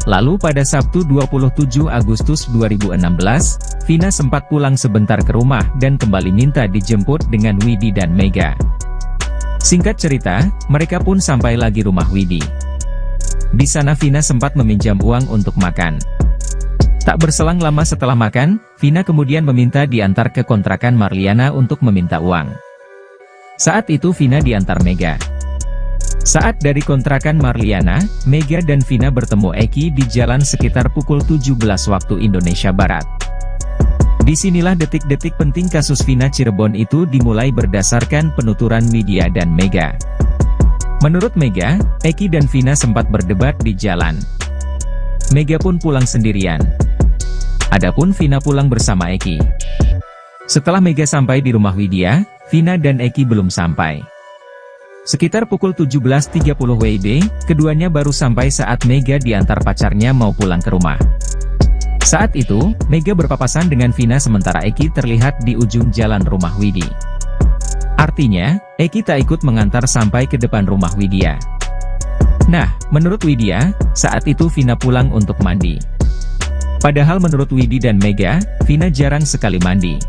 Lalu pada Sabtu 27 Agustus 2016, Vina sempat pulang sebentar ke rumah dan kembali minta dijemput dengan Widi dan Mega. Singkat cerita, mereka pun sampai lagi rumah Widi. Di sana Vina sempat meminjam uang untuk makan. Tak berselang lama setelah makan, Vina kemudian meminta diantar ke kontrakan Marliana untuk meminta uang. Saat itu Vina diantar Mega. Saat dari kontrakan Marliana, Mega dan Vina bertemu Eki di jalan sekitar pukul 17 waktu Indonesia Barat. Disinilah detik-detik penting kasus Vina Cirebon itu dimulai berdasarkan penuturan Widya dan Mega. Menurut Mega, Eki dan Vina sempat berdebat di jalan. Mega pun pulang sendirian. Adapun Vina pulang bersama Eki. Setelah Mega sampai di rumah Widya, Vina dan Eki belum sampai. Sekitar pukul 17.30 WIB, keduanya baru sampai saat Mega diantar pacarnya mau pulang ke rumah. Saat itu, Mega berpapasan dengan Vina sementara Eki terlihat di ujung jalan rumah Widi. Artinya, Eki tak ikut mengantar sampai ke depan rumah Widya. Nah, menurut Widya, saat itu Vina pulang untuk mandi. Padahal menurut Widi dan Mega, Vina jarang sekali mandi.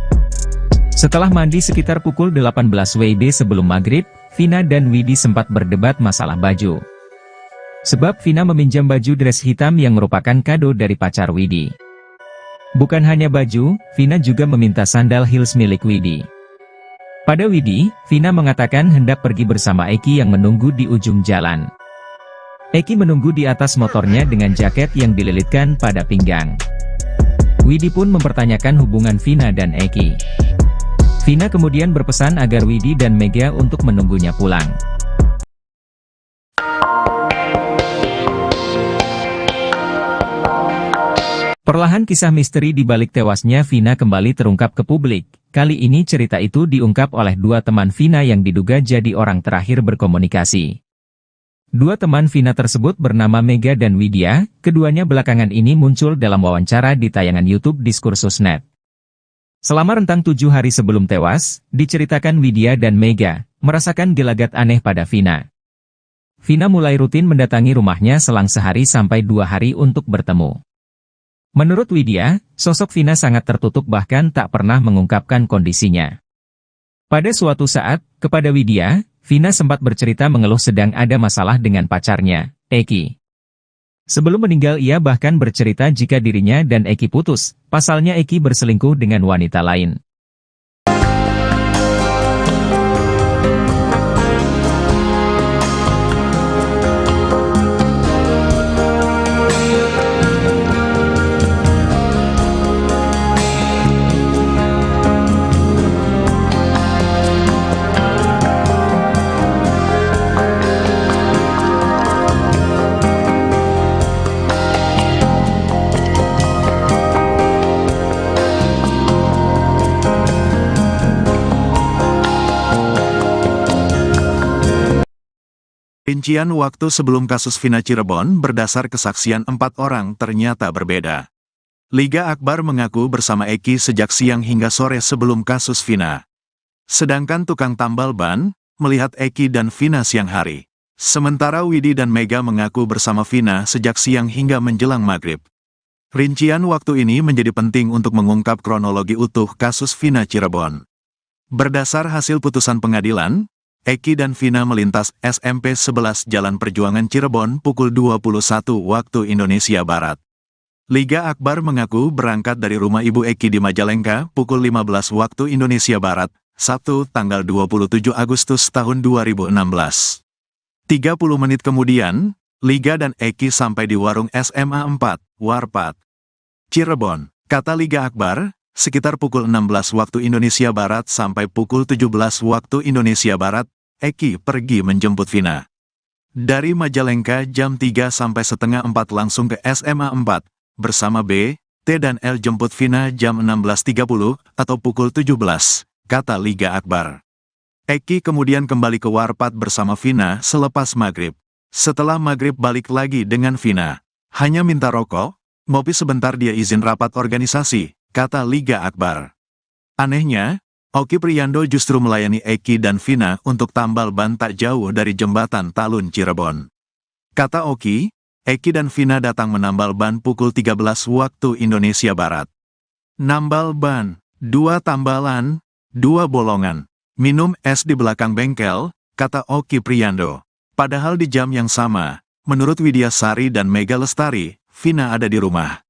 Setelah mandi sekitar pukul 18 WIB sebelum maghrib, Vina dan Widi sempat berdebat masalah baju. Sebab Vina meminjam baju dress hitam yang merupakan kado dari pacar Widi. Bukan hanya baju, Vina juga meminta sandal heels milik Widi. Pada Widi, Vina mengatakan hendak pergi bersama Eki yang menunggu di ujung jalan. Eki menunggu di atas motornya dengan jaket yang dililitkan pada pinggang. Widi pun mempertanyakan hubungan Vina dan Eki. Vina kemudian berpesan agar Widi dan Mega untuk menunggunya pulang. Perlahan kisah misteri di balik tewasnya Vina kembali terungkap ke publik. Kali ini cerita itu diungkap oleh dua teman Vina yang diduga jadi orang terakhir berkomunikasi. Dua teman Vina tersebut bernama Mega dan Widya, keduanya belakangan ini muncul dalam wawancara di tayangan YouTube Diskursus.net. Selama rentang 7 hari sebelum tewas, diceritakan Widya dan Mega merasakan gelagat aneh pada Vina. Vina mulai rutin mendatangi rumahnya selang sehari sampai 2 hari untuk bertemu. Menurut Widya, sosok Vina sangat tertutup bahkan tak pernah mengungkapkan kondisinya. Pada suatu saat, kepada Widya, Vina sempat bercerita mengeluh sedang ada masalah dengan pacarnya, Eki. Sebelum meninggal ia bahkan bercerita jika dirinya dan Eki putus, pasalnya Eki berselingkuh dengan wanita lain. Rincian waktu sebelum kasus Vina Cirebon berdasar kesaksian 4 orang ternyata berbeda. Liga Akbar mengaku bersama Eki sejak siang hingga sore sebelum kasus Vina. Sedangkan tukang tambal ban, melihat Eki dan Vina siang hari. Sementara Widi dan Mega mengaku bersama Vina sejak siang hingga menjelang maghrib. Rincian waktu ini menjadi penting untuk mengungkap kronologi utuh kasus Vina Cirebon. Berdasar hasil putusan pengadilan, Eki dan Vina melintas SMP 11 Jalan Perjuangan Cirebon pukul 21 waktu Indonesia Barat. Liga Akbar mengaku berangkat dari rumah Ibu Eki di Majalengka pukul 15 waktu Indonesia Barat, Sabtu tanggal 27 Agustus tahun 2016. 30 menit kemudian, Liga dan Eki sampai di warung SMA 4, Warpat, Cirebon. Kata Liga Akbar, sekitar pukul 16 waktu Indonesia Barat sampai pukul 17 waktu Indonesia Barat, Eki pergi menjemput Vina. Dari Majalengka jam 3 sampai setengah 4 langsung ke SMA 4, bersama B, T dan L jemput Vina jam 16.30 atau pukul 17, kata Liga Akbar. Eki kemudian kembali ke Warpat bersama Vina selepas maghrib. Setelah maghrib balik lagi dengan Vina. Hanya minta rokok, ngopi sebentar dia izin rapat organisasi, kata Liga Akbar. Anehnya, Oki Priando justru melayani Eki dan Vina untuk tambal ban tak jauh dari jembatan Talun Cirebon. Kata Oki, Eki dan Vina datang menambal ban pukul 13 waktu Indonesia Barat. Nambal ban, 2 tambalan, 2 bolongan. Minum es di belakang bengkel, kata Oki Priando. Padahal di jam yang sama, menurut Widya Sari dan Mega Lestari, Vina ada di rumah.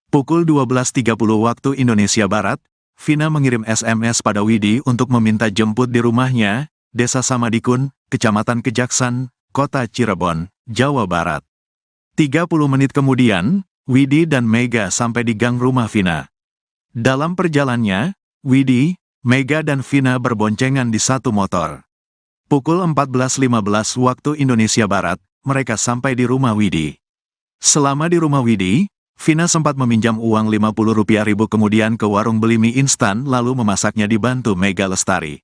Pukul 12.30 waktu Indonesia Barat, Vina mengirim SMS pada Widi untuk meminta jemput di rumahnya, Desa Samadikun, Kecamatan Kejaksan, Kota Cirebon, Jawa Barat. 30 menit kemudian, Widi dan Mega sampai di gang rumah Vina. Dalam perjalanannya, Widi, Mega dan Vina berboncengan di satu motor. Pukul 14.15 waktu Indonesia Barat, mereka sampai di rumah Widi. Selama di rumah Widi, Vina sempat meminjam uang Rp50.000 kemudian ke warung beli mie instan lalu memasaknya dibantu Mega Lestari.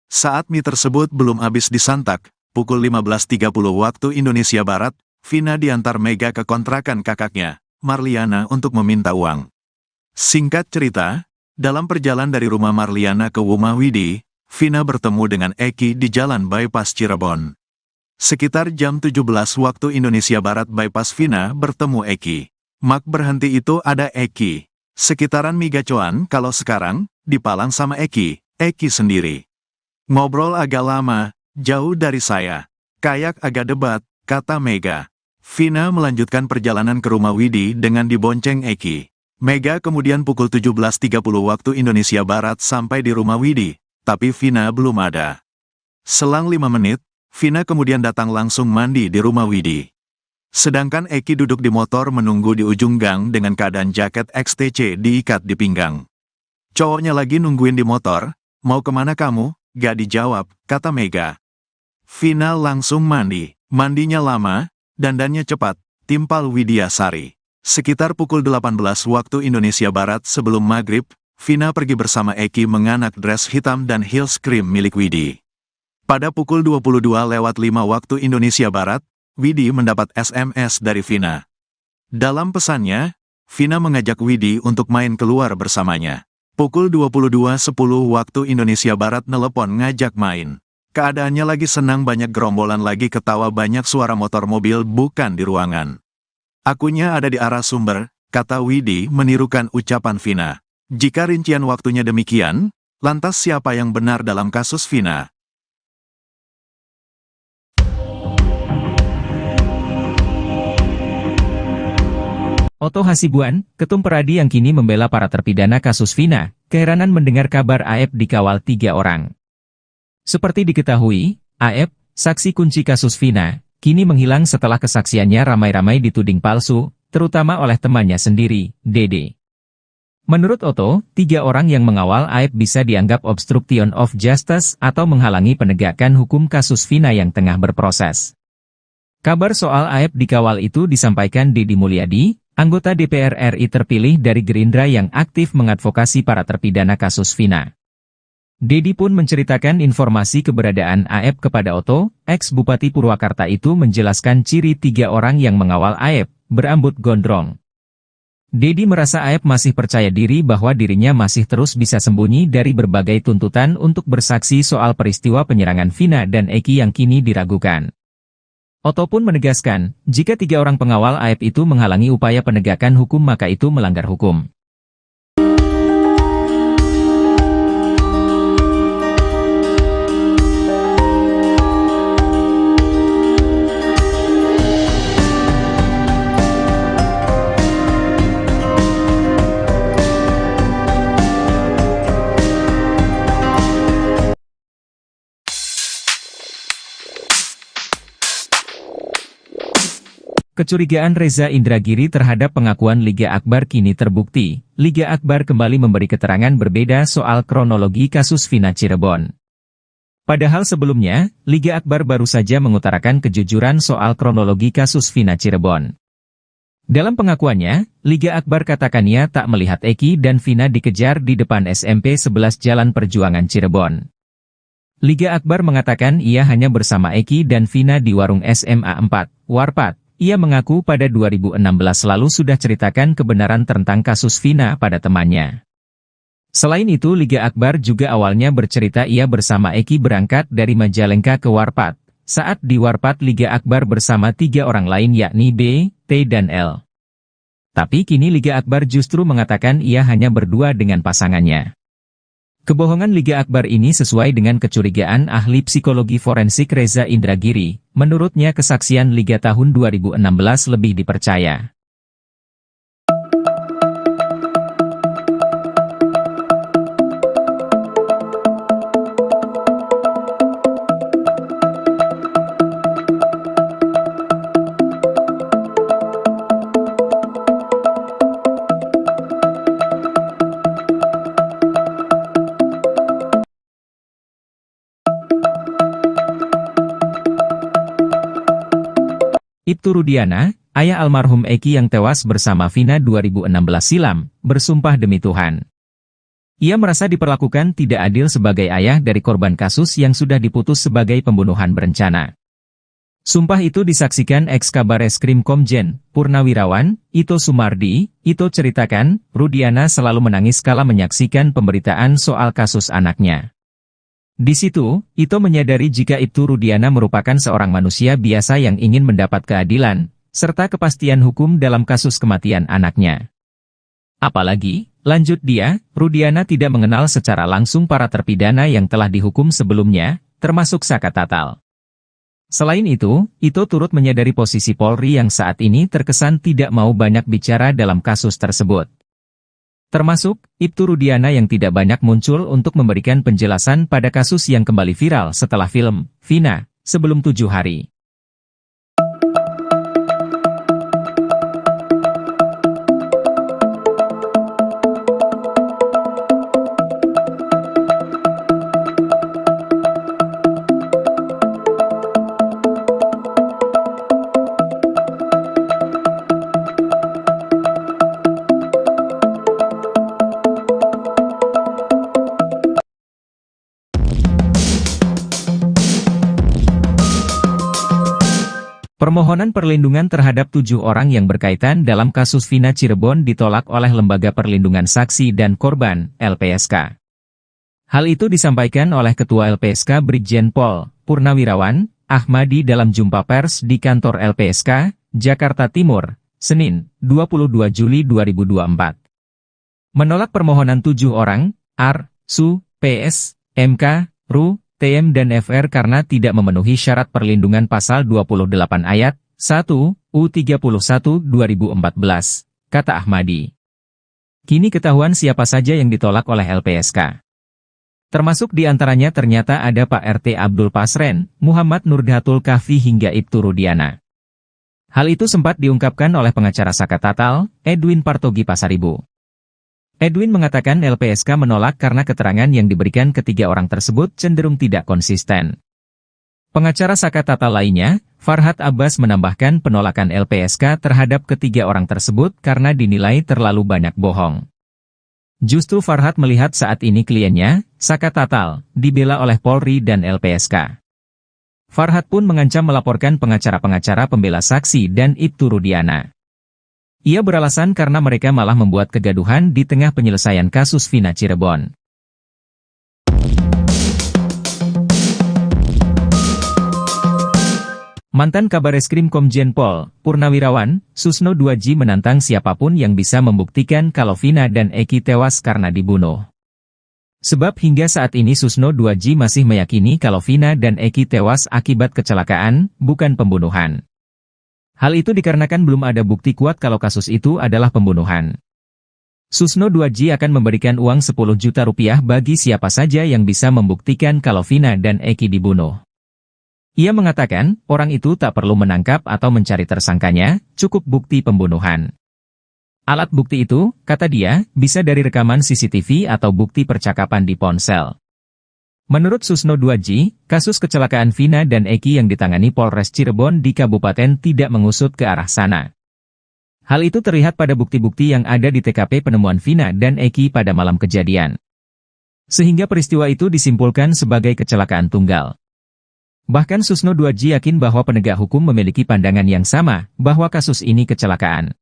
Saat mie tersebut belum habis disantap, pukul 15.30 waktu Indonesia Barat, Vina diantar Mega ke kontrakan kakaknya, Marliana, untuk meminta uang. Singkat cerita, dalam perjalanan dari rumah Marliana ke rumah Widi, Vina bertemu dengan Eki di Jalan Bypass Cirebon. Sekitar jam 17 waktu Indonesia Barat bypass Vina bertemu Eki. Mak berhenti itu ada Eki. Sekitaran Migacoan kalau sekarang, dipalang sama Eki sendiri. Ngobrol agak lama, jauh dari saya. Kayak agak debat, kata Mega. Vina melanjutkan perjalanan ke rumah Widi dengan dibonceng Eki. Mega kemudian pukul 17.30 waktu Indonesia Barat sampai di rumah Widi, tapi Vina belum ada. Selang 5 menit, Vina kemudian datang langsung mandi di rumah Widi. Sedangkan Eki duduk di motor menunggu di ujung gang dengan keadaan jaket XTC diikat di pinggang. Cowoknya lagi nungguin di motor, mau kemana kamu? Gak dijawab, kata Mega. Vina langsung mandi, mandinya lama, dandannya cepat, timpal Widya Sari. Sekitar pukul 18 waktu Indonesia Barat sebelum maghrib, Vina pergi bersama Eki menganak dress hitam dan heels krim milik Widi. Pada pukul 22:05 waktu Indonesia Barat, Widi mendapat SMS dari Vina. Dalam pesannya, Vina mengajak Widi untuk main keluar bersamanya. Pukul 22:10 waktu Indonesia Barat nelepon ngajak main. Keadaannya lagi senang, banyak gerombolan, lagi ketawa, banyak suara motor mobil bukan di ruangan. Akunya ada di arah sumber, kata Widi menirukan ucapan Vina. Jika rincian waktunya demikian, lantas siapa yang benar dalam kasus Vina? Otto Hasibuan, ketum Peradi yang kini membela para terpidana kasus Vina, keheranan mendengar kabar Aep dikawal 3 orang. Seperti diketahui, Aep, saksi kunci kasus Vina, kini menghilang setelah kesaksiannya ramai-ramai dituding palsu, terutama oleh temannya sendiri, Dede. Menurut Otto, 3 orang yang mengawal Aep bisa dianggap obstruction of justice atau menghalangi penegakan hukum kasus Vina yang tengah berproses. Kabar soal Aep dikawal itu disampaikan Deddy Mulyadi, anggota DPR RI terpilih dari Gerindra yang aktif mengadvokasi para terpidana kasus Vina. Deddy pun menceritakan informasi keberadaan Aep kepada Otto. Ex-Bupati Purwakarta itu menjelaskan ciri 3 orang yang mengawal Aep, berambut gondrong. Deddy merasa Aep masih percaya diri bahwa dirinya masih terus bisa sembunyi dari berbagai tuntutan untuk bersaksi soal peristiwa penyerangan Vina dan Eki yang kini diragukan. Otto pun menegaskan, jika 3 orang pengawal Aep itu menghalangi upaya penegakan hukum maka itu melanggar hukum. Kecurigaan Reza Indragiri terhadap pengakuan Liga Akbar kini terbukti. Liga Akbar kembali memberi keterangan berbeda soal kronologi kasus Vina Cirebon. Padahal sebelumnya, Liga Akbar baru saja mengutarakan kejujuran soal kronologi kasus Vina Cirebon. Dalam pengakuannya, Liga Akbar katakannya tak melihat Eki dan Vina dikejar di depan SMP 11 Jalan Perjuangan Cirebon. Liga Akbar mengatakan ia hanya bersama Eki dan Vina di warung SMA 4, Warpat. Ia mengaku pada 2016 lalu sudah ceritakan kebenaran tentang kasus Vina pada temannya. Selain itu, Liga Akbar juga awalnya bercerita ia bersama Eki berangkat dari Majalengka ke Warpat. Saat di Warpat, Liga Akbar bersama 3 orang lain yakni B, T dan L. Tapi kini Liga Akbar justru mengatakan ia hanya berdua dengan pasangannya. Kebohongan Liga Akbar ini sesuai dengan kecurigaan ahli psikologi forensik Reza Indragiri. Menurutnya kesaksian Liga tahun 2016 lebih dipercaya. Ibtu Rudiana, ayah almarhum Eki yang tewas bersama Vina 2016 silam, bersumpah demi Tuhan. Ia merasa diperlakukan tidak adil sebagai ayah dari korban kasus yang sudah diputus sebagai pembunuhan berencana. Sumpah itu disaksikan ex-Kabareskrim Komjen Purnawirawan Ito Sumardi. Ito ceritakan, Rudiana selalu menangis kala menyaksikan pemberitaan soal kasus anaknya. Di situ, Ito menyadari jika Ibtu Rudiana merupakan seorang manusia biasa yang ingin mendapat keadilan, serta kepastian hukum dalam kasus kematian anaknya. Apalagi, lanjut dia, Rudiana tidak mengenal secara langsung para terpidana yang telah dihukum sebelumnya, termasuk Saka Tatal. Selain itu, Ito turut menyadari posisi Polri yang saat ini terkesan tidak mau banyak bicara dalam kasus tersebut. Termasuk, Ibtu Rudiana yang tidak banyak muncul untuk memberikan penjelasan pada kasus yang kembali viral setelah film Vina sebelum 7 hari. Permohonan perlindungan terhadap 7 orang yang berkaitan dalam kasus Vina Cirebon ditolak oleh Lembaga Perlindungan Saksi dan Korban, LPSK. Hal itu disampaikan oleh Ketua LPSK Brigjen Pol Purnawirawan Ahmadi dalam jumpa pers di kantor LPSK, Jakarta Timur, Senin, 22 Juli 2024. Menolak permohonan 7 orang, AR, SU, PS, MK, RU, TM dan FR karena tidak memenuhi syarat perlindungan pasal 28 ayat 1 U31 2014, kata Ahmadi. Kini ketahuan siapa saja yang ditolak oleh LPSK. Termasuk di antaranya ternyata ada Pak RT Abdul Pasren, Muhammad Nurdhatul Kahfi hingga Ibtu Rudiana. Hal itu sempat diungkapkan oleh pengacara Saka Tatal, Edwin Partogi Pasaribu. Edwin mengatakan LPSK menolak karena keterangan yang diberikan ketiga orang tersebut cenderung tidak konsisten. Pengacara Saka Tatal lainnya, Farhad Abbas menambahkan penolakan LPSK terhadap ketiga orang tersebut karena dinilai terlalu banyak bohong. Justru Farhad melihat saat ini kliennya, Saka Tatal, dibela oleh Polri dan LPSK. Farhad pun mengancam melaporkan pengacara-pengacara pembela saksi dan Ibtu Rudiana. Ia beralasan karena mereka malah membuat kegaduhan di tengah penyelesaian kasus Vina Cirebon. Mantan Kabareskrim Komjen Pol Purnawirawan Susno 2J menantang siapapun yang bisa membuktikan kalau Vina dan Eki tewas karena dibunuh. Sebab hingga saat ini Susno 2J masih meyakini kalau Vina dan Eki tewas akibat kecelakaan, bukan pembunuhan. Hal itu dikarenakan belum ada bukti kuat kalau kasus itu adalah pembunuhan. Susno 2J akan memberikan uang 10 juta rupiah bagi siapa saja yang bisa membuktikan kalau Vina dan Eki dibunuh. Ia mengatakan, orang itu tak perlu menangkap atau mencari tersangkanya, cukup bukti pembunuhan. Alat bukti itu, kata dia, bisa dari rekaman CCTV atau bukti percakapan di ponsel. Menurut Susno 2J, kasus kecelakaan Vina dan Eki yang ditangani Polres Cirebon di Kabupaten tidak mengusut ke arah sana. Hal itu terlihat pada bukti-bukti yang ada di TKP penemuan Vina dan Eki pada malam kejadian. Sehingga peristiwa itu disimpulkan sebagai kecelakaan tunggal. Bahkan Susno 2J yakin bahwa penegak hukum memiliki pandangan yang sama, bahwa kasus ini kecelakaan.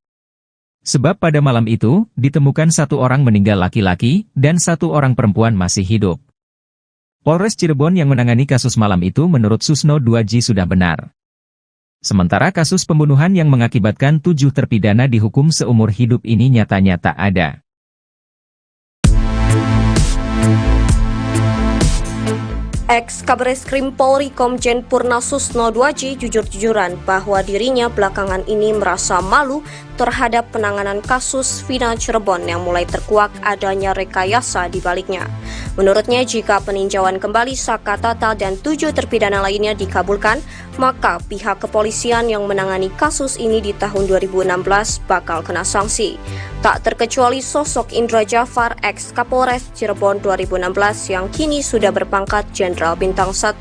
Sebab pada malam itu, ditemukan 1 orang meninggal laki-laki, dan 1 orang perempuan masih hidup. Polres Cirebon yang menangani kasus malam itu menurut Susno 2J sudah benar. Sementara kasus pembunuhan yang mengakibatkan 7 terpidana dihukum seumur hidup ini nyatanya tak ada. Ex-Kabareskrim Polri Komjen Purna Susno 2J jujur-jujuran bahwa dirinya belakangan ini merasa malu terhadap penanganan kasus Vina Cirebon yang mulai terkuak adanya rekayasa di baliknya. Menurutnya, jika peninjauan kembali Saka Tatal dan 7 terpidana lainnya dikabulkan, maka pihak kepolisian yang menangani kasus ini di tahun 2016 bakal kena sanksi. Tak terkecuali sosok Indra Jafar, ex-Kapolres Cirebon 2016 yang kini sudah berpangkat Jenderal Bintang 1.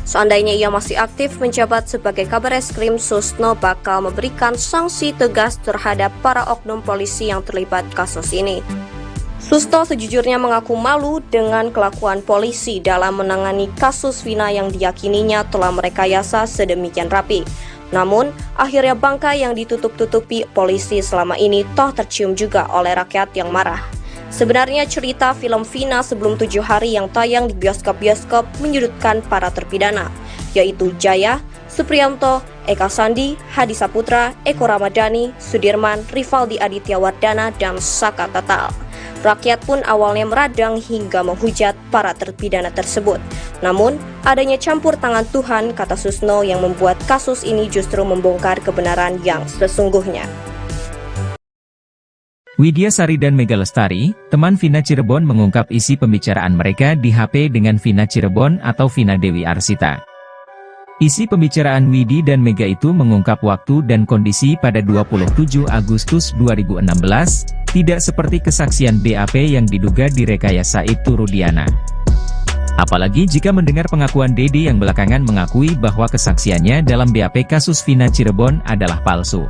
Seandainya ia masih aktif menjabat sebagai Kabareskrim, Susno bakal memberikan sanksi tegas terhadap para oknum polisi yang terlibat kasus ini. Susno sejujurnya mengaku malu dengan kelakuan polisi dalam menangani kasus Vina yang diyakininya telah merekayasa sedemikian rapi. Namun, akhirnya bangkai yang ditutup-tutupi polisi selama ini toh tercium juga oleh rakyat yang marah. Sebenarnya cerita film Vina sebelum 7 hari yang tayang di bioskop-bioskop menyudutkan para terpidana, yaitu Jaya, Supriyanto, Eka Sandi, Hadi Saputra, Eko Ramadhani, Sudirman, Rivaldi Aditya Wardana, dan Saka Tatal. Rakyat pun awalnya meradang hingga menghujat para terpidana tersebut. Namun, adanya campur tangan Tuhan, kata Susno, yang membuat kasus ini justru membongkar kebenaran yang sesungguhnya. Widya Sari dan Mega Lestari, teman Vina Cirebon, mengungkap isi pembicaraan mereka di HP dengan Vina Cirebon atau Vina Dewi Arsita. Isi pembicaraan Widi dan Mega itu mengungkap waktu dan kondisi pada 27 Agustus 2016, tidak seperti kesaksian BAP yang diduga direkayasa Ibtu Rudiana. Apalagi jika mendengar pengakuan Dede yang belakangan mengakui bahwa kesaksiannya dalam BAP kasus Vina Cirebon adalah palsu.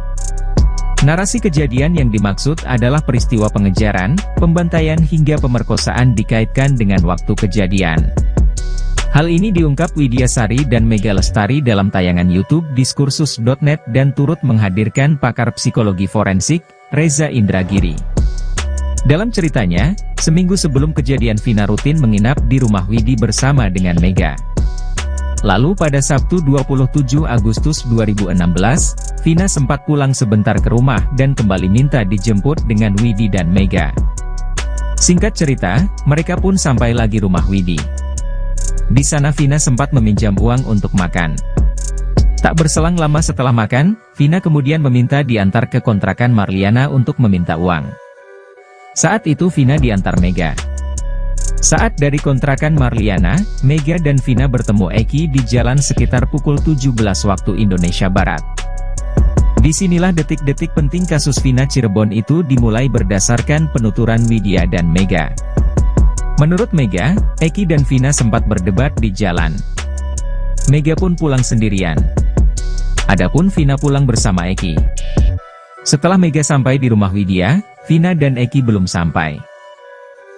Narasi kejadian yang dimaksud adalah peristiwa pengejaran, pembantaian hingga pemerkosaan dikaitkan dengan waktu kejadian. Hal ini diungkap Widya Sari dan Mega Lestari dalam tayangan YouTube Diskursus.net dan turut menghadirkan pakar psikologi forensik, Reza Indragiri. Dalam ceritanya, seminggu sebelum kejadian Vina rutin menginap di rumah Widi bersama dengan Mega. Lalu pada Sabtu 27 Agustus 2016, Vina sempat pulang sebentar ke rumah dan kembali minta dijemput dengan Widi dan Mega. Singkat cerita, mereka pun sampai lagi rumah Widi. Di sana Vina sempat meminjam uang untuk makan. Tak berselang lama setelah makan, Vina kemudian meminta diantar ke kontrakan Marliana untuk meminta uang. Saat itu Vina diantar Mega. Saat dari kontrakan Marliana, Mega dan Vina bertemu Eki di jalan sekitar pukul 17 waktu Indonesia Barat. Disinilah detik-detik penting kasus Vina Cirebon itu dimulai berdasarkan penuturan Widya dan Mega. Menurut Mega, Eki dan Vina sempat berdebat di jalan. Mega pun pulang sendirian. Adapun Vina pulang bersama Eki. Setelah Mega sampai di rumah Widya, Vina dan Eki belum sampai.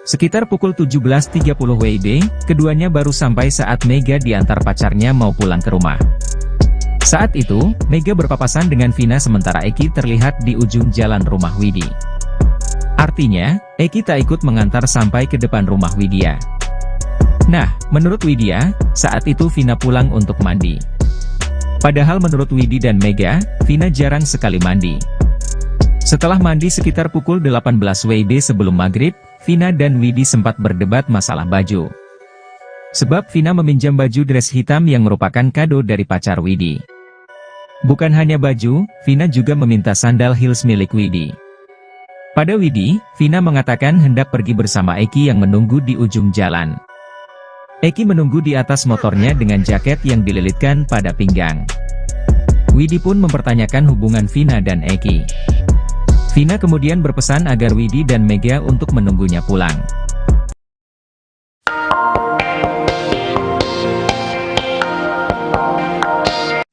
Sekitar pukul 17.30 WIB, keduanya baru sampai saat Mega diantar pacarnya mau pulang ke rumah. Saat itu, Mega berpapasan dengan Vina sementara Eki terlihat di ujung jalan rumah Widi. Artinya, Eki tak ikut mengantar sampai ke depan rumah Widya. Nah, menurut Widya, saat itu Vina pulang untuk mandi. Padahal menurut Widi dan Mega, Vina jarang sekali mandi. Setelah mandi sekitar pukul 18 WIB sebelum maghrib, Vina dan Widi sempat berdebat masalah baju. Sebab Vina meminjam baju dress hitam yang merupakan kado dari pacar Widi. Bukan hanya baju, Vina juga meminta sandal heels milik Widi. Pada Widi, Vina mengatakan hendak pergi bersama Eki yang menunggu di ujung jalan. Eki menunggu di atas motornya dengan jaket yang dililitkan pada pinggang. Widi pun mempertanyakan hubungan Vina dan Eki. Vina kemudian berpesan agar Widi dan Mega untuk menunggunya pulang.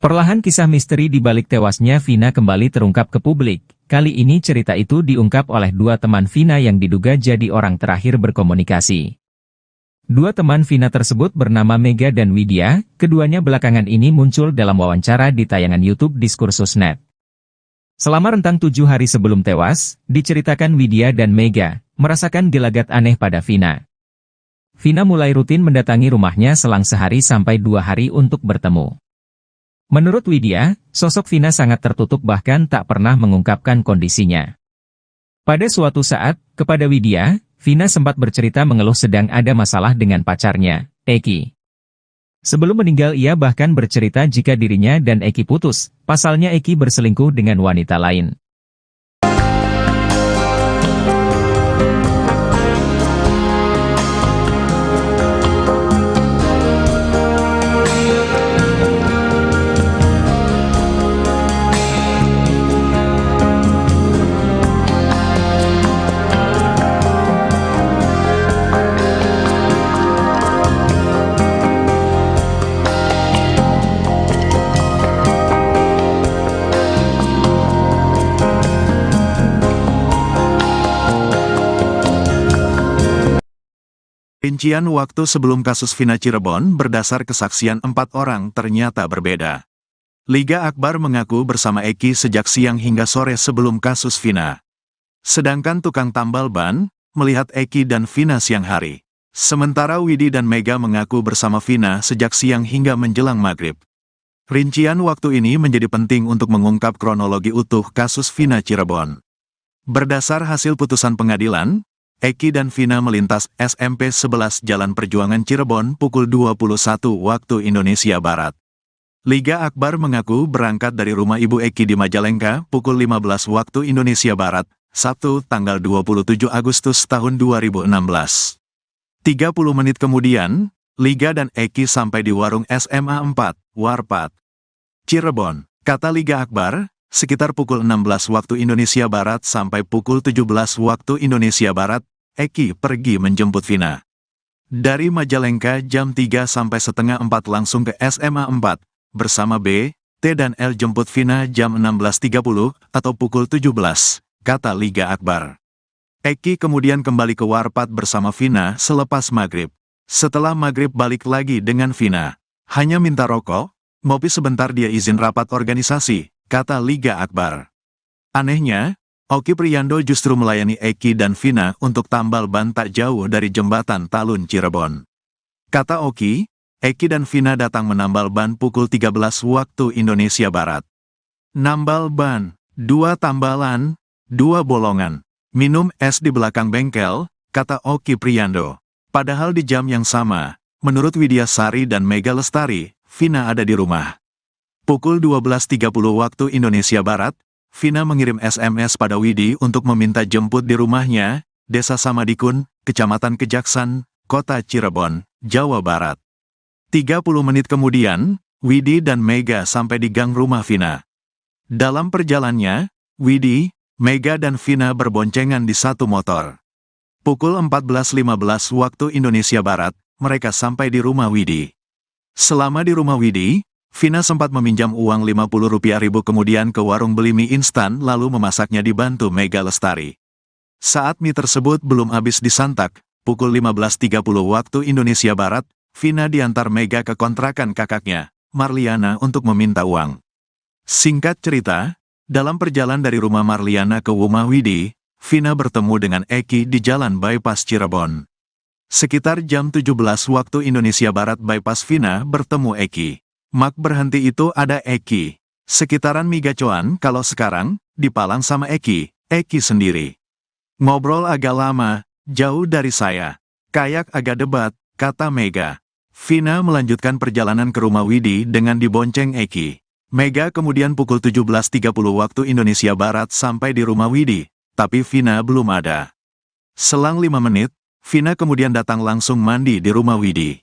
Perlahan kisah misteri di balik tewasnya Vina kembali terungkap ke publik. Kali ini cerita itu diungkap oleh dua teman Vina yang diduga jadi orang terakhir berkomunikasi. Dua teman Vina tersebut bernama Mega dan Widya, keduanya belakangan ini muncul dalam wawancara di tayangan YouTube Diskursus.net. Selama rentang 7 hari sebelum tewas, diceritakan Widya dan Mega merasakan gelagat aneh pada Vina. Vina mulai rutin mendatangi rumahnya selang sehari sampai 2 hari untuk bertemu. Menurut Widya, sosok Vina sangat tertutup bahkan tak pernah mengungkapkan kondisinya. Pada suatu saat, kepada Widya, Vina sempat bercerita mengeluh sedang ada masalah dengan pacarnya, Eki. Sebelum meninggal ia bahkan bercerita jika dirinya dan Eki putus, pasalnya Eki berselingkuh dengan wanita lain. Rincian waktu sebelum kasus Vina Cirebon berdasar kesaksian 4 orang ternyata berbeda. Liga Akbar mengaku bersama Eki sejak siang hingga sore sebelum kasus Vina. Sedangkan tukang tambal ban melihat Eki dan Vina siang hari. Sementara Widi dan Mega mengaku bersama Vina sejak siang hingga menjelang maghrib. Rincian waktu ini menjadi penting untuk mengungkap kronologi utuh kasus Vina Cirebon. Berdasar hasil putusan pengadilan, Eki dan Vina melintas SMP 11 Jalan Perjuangan Cirebon pukul 21 waktu Indonesia Barat. Liga Akbar mengaku berangkat dari rumah ibu Eki di Majalengka pukul 15 waktu Indonesia Barat, Sabtu tanggal 27 Agustus tahun 2016. 30 menit kemudian, Liga dan Eki sampai di warung SMA 4, Warpat, Cirebon. Kata Liga Akbar, sekitar pukul 16 waktu Indonesia Barat sampai pukul 17 waktu Indonesia Barat, Eki pergi menjemput Vina. Dari Majalengka jam 3 sampai setengah 4 langsung ke SMA 4, bersama B, T dan L jemput Vina jam 16.30 atau pukul 17, kata Liga Akbar. Eki kemudian kembali ke Warpat bersama Vina selepas maghrib. Setelah maghrib balik lagi dengan Vina. Hanya minta rokok, ngopi sebentar dia izin rapat organisasi, kata Liga Akbar. Anehnya, Oki Priando justru melayani Eki dan Vina untuk tambal ban tak jauh dari jembatan Talun Cirebon. Kata Oki, Eki dan Vina datang menambal ban pukul 13 waktu Indonesia Barat. Nambal ban, 2 tambalan, 2 bolongan. Minum es di belakang bengkel, kata Oki Priando. Padahal di jam yang sama, menurut Widya Sari dan Mega Lestari, Vina ada di rumah. Pukul 12.30 waktu Indonesia Barat, Vina mengirim SMS pada Widi untuk meminta jemput di rumahnya, Desa Samadikun, Kecamatan Kejaksan, Kota Cirebon, Jawa Barat. 30 menit kemudian, Widi dan Mega sampai di gang rumah Vina. Dalam perjalanannya, Widi, Mega dan Vina berboncengan di satu motor. Pukul 14.15 waktu Indonesia Barat, mereka sampai di rumah Widi. Selama di rumah Widi, Vina sempat meminjam uang Rp50.000 kemudian ke warung beli mie instan lalu memasaknya dibantu Mega Lestari. Saat mie tersebut belum habis disantap, pukul 15.30 waktu Indonesia Barat, Vina diantar Mega ke kontrakan kakaknya, Marliana untuk meminta uang. Singkat cerita, dalam perjalanan dari rumah Marliana ke rumah Widi, Vina bertemu dengan Eki di Jalan Bypass Cirebon. Sekitar jam 17 waktu Indonesia Barat bypass Vina bertemu Eki. Mak berhenti itu ada Eki. Sekitaran Migacoan kalau sekarang, dipalang sama Eki sendiri. Ngobrol agak lama, jauh dari saya. Kayak agak debat, kata Mega. Vina melanjutkan perjalanan ke rumah Widi dengan dibonceng Eki. Mega kemudian pukul 17.30 waktu Indonesia Barat sampai di rumah Widi. Tapi Vina belum ada. Selang 5 menit, Vina kemudian datang langsung mandi di rumah Widi.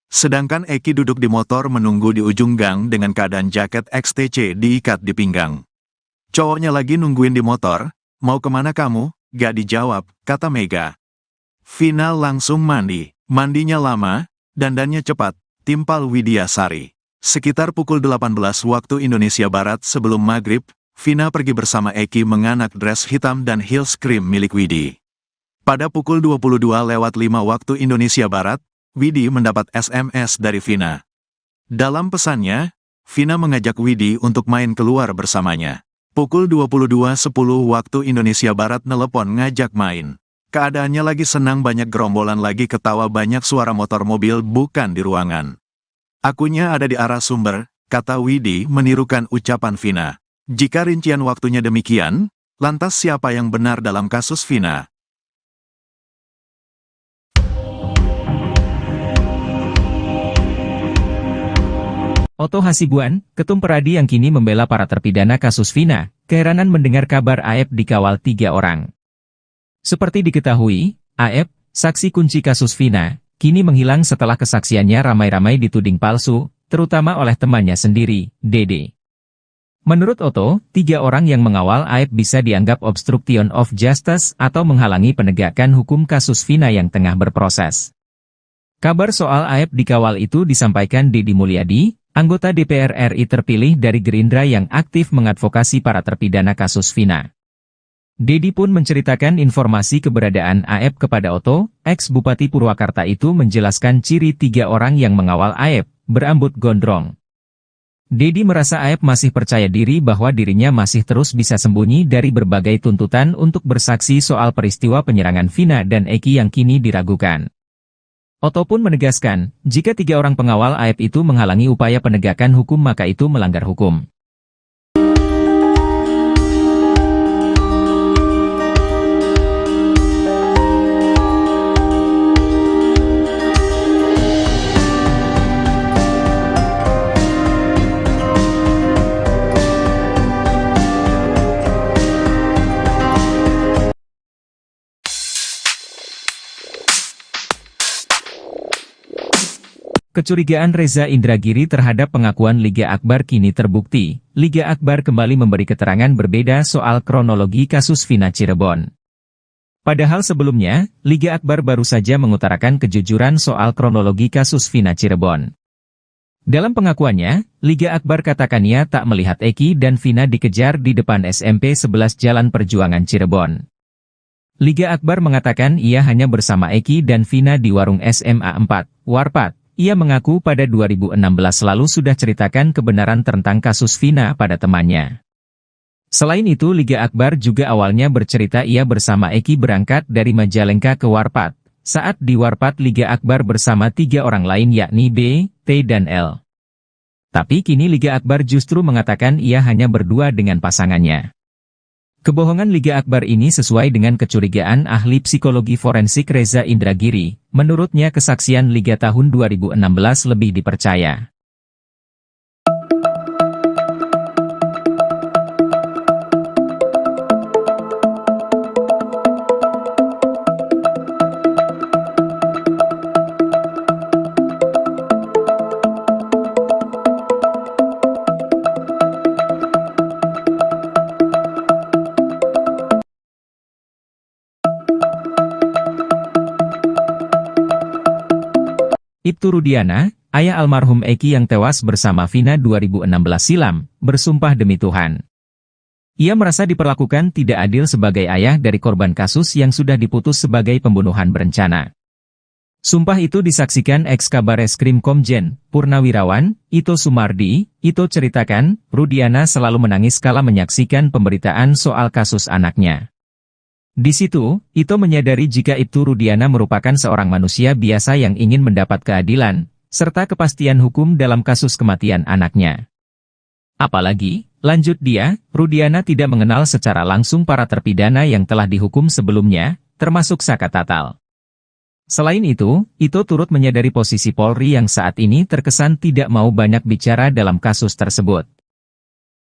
Sedangkan Eki duduk di motor menunggu di ujung gang dengan keadaan jaket XTC diikat di pinggang. Cowoknya lagi nungguin di motor, mau kemana kamu? Gak dijawab, kata Mega. Vina langsung mandi, mandinya lama, dandannya cepat, timpal Widya Sari. Sekitar pukul 18 waktu Indonesia Barat sebelum maghrib, Vina pergi bersama Eki menganak dress hitam dan heels krim milik Widi. Pada pukul 22:05 waktu Indonesia Barat, Widi mendapat SMS dari Vina. Dalam pesannya, Vina mengajak Widi untuk main keluar bersamanya. Pukul 22:10 waktu Indonesia Barat nelepon ngajak main. Keadaannya lagi senang, banyak gerombolan lagi ketawa, banyak suara motor mobil bukan di ruangan. Akunya ada di arah sumber, kata Widi menirukan ucapan Vina. Jika rincian waktunya demikian, lantas siapa yang benar dalam kasus Vina? Oto Hasibuan, Ketum Peradi yang kini membela para terpidana kasus Vina, keheranan mendengar kabar Aep dikawal 3 orang. Seperti diketahui, Aep, saksi kunci kasus Vina, kini menghilang setelah kesaksiannya ramai-ramai dituding palsu, terutama oleh temannya sendiri, Dede. Menurut Oto, 3 orang yang mengawal Aep bisa dianggap obstruction of justice atau menghalangi penegakan hukum kasus Vina yang tengah berproses. Kabar soal Aep dikawal itu disampaikan Deddy Mulyadi, anggota DPR RI terpilih dari Gerindra yang aktif mengadvokasi para terpidana kasus Vina. Dedi pun menceritakan informasi keberadaan Aep kepada Oto. Ex-Bupati Purwakarta itu menjelaskan ciri 3 orang yang mengawal Aep, berambut gondrong. Dedi merasa Aep masih percaya diri bahwa dirinya masih terus bisa sembunyi dari berbagai tuntutan untuk bersaksi soal peristiwa penyerangan Vina dan Eki yang kini diragukan. Oto pun menegaskan, jika 3 orang pengawal Aep itu menghalangi upaya penegakan hukum maka itu melanggar hukum. Kecurigaan Reza Indragiri terhadap pengakuan Liga Akbar kini terbukti. Liga Akbar kembali memberi keterangan berbeda soal kronologi kasus Vina Cirebon. Padahal sebelumnya, Liga Akbar baru saja mengutarakan kejujuran soal kronologi kasus Vina Cirebon. Dalam pengakuannya, Liga Akbar katakan ia tak melihat Eki dan Vina dikejar di depan SMP 11 Jalan Perjuangan Cirebon. Liga Akbar mengatakan ia hanya bersama Eki dan Vina di warung SMA 4, Warpat. Ia mengaku pada 2016 lalu sudah ceritakan kebenaran tentang kasus Vina pada temannya. Selain itu Liga Akbar juga awalnya bercerita ia bersama Eki berangkat dari Majalengka ke Warpat. Saat di Warpat Liga Akbar bersama 3 orang lain yakni B, T dan L. Tapi kini Liga Akbar justru mengatakan ia hanya berdua dengan pasangannya. Kebohongan Liga Akbar ini sesuai dengan kecurigaan ahli psikologi forensik Reza Indragiri. Menurutnya kesaksian Liga tahun 2016 lebih dipercaya. Ibtu Rudiana, ayah almarhum Eki yang tewas bersama Vina 2016 silam, bersumpah demi Tuhan. Ia merasa diperlakukan tidak adil sebagai ayah dari korban kasus yang sudah diputus sebagai pembunuhan berencana. Sumpah itu disaksikan ex-Kabar Eskrim Komjen, Purnawirawan, Ito Sumardi. Ito ceritakan, Rudiana selalu menangis kala menyaksikan pemberitaan soal kasus anaknya. Di situ, Ito menyadari jika Ibtu Rudiana merupakan seorang manusia biasa yang ingin mendapat keadilan, serta kepastian hukum dalam kasus kematian anaknya. Apalagi, lanjut dia, Rudiana tidak mengenal secara langsung para terpidana yang telah dihukum sebelumnya, termasuk Saka Tatal. Selain itu, Ito turut menyadari posisi Polri yang saat ini terkesan tidak mau banyak bicara dalam kasus tersebut.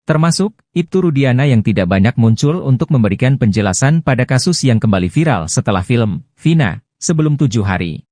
Termasuk, Ibtu Rudiana yang tidak banyak muncul untuk memberikan penjelasan pada kasus yang kembali viral setelah film Vina, sebelum 7 hari.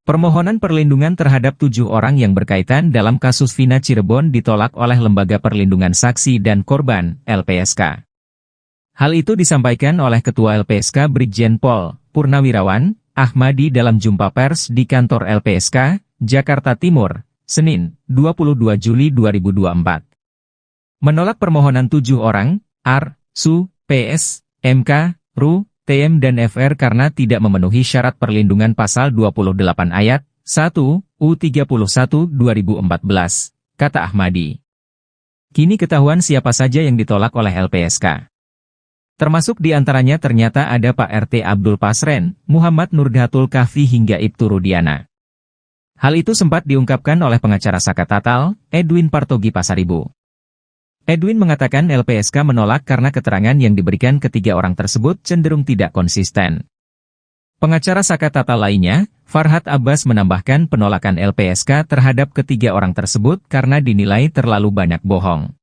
Permohonan perlindungan terhadap 7 orang yang berkaitan dalam kasus Vina Cirebon ditolak oleh Lembaga Perlindungan Saksi dan Korban, LPSK. Hal itu disampaikan oleh Ketua LPSK Brigjen Pol. Purnawirawan, Ahmadi dalam jumpa pers di kantor LPSK, Jakarta Timur, Senin, 22 Juli 2024. Menolak permohonan 7 orang, AR, SU, PS, MK, RU, TM dan FR karena tidak memenuhi syarat perlindungan pasal 28 ayat 1 U31 2014, kata Ahmadi. Kini ketahuan siapa saja yang ditolak oleh LPSK. Termasuk di antaranya ternyata ada Pak RT Abdul Pasren, Muhammad Nurdhatul Kahfi hingga Ibtu Rudiana. Hal itu sempat diungkapkan oleh pengacara Saka Tatal, Edwin Partogi Pasaribu. Edwin mengatakan LPSK menolak karena keterangan yang diberikan ketiga orang tersebut cenderung tidak konsisten. Pengacara Saka Tatal lainnya, Farhad Abbas menambahkan penolakan LPSK terhadap ketiga orang tersebut karena dinilai terlalu banyak bohong.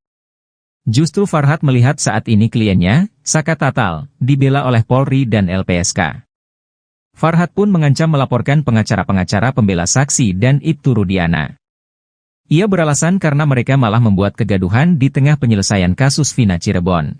Justru Farhat melihat saat ini kliennya, Saka Tatal, dibela oleh Polri dan LPSK. Farhat pun mengancam melaporkan pengacara-pengacara pembela saksi dan Ibtu Rudiana. Ia beralasan karena mereka malah membuat kegaduhan di tengah penyelesaian kasus Vina Cirebon.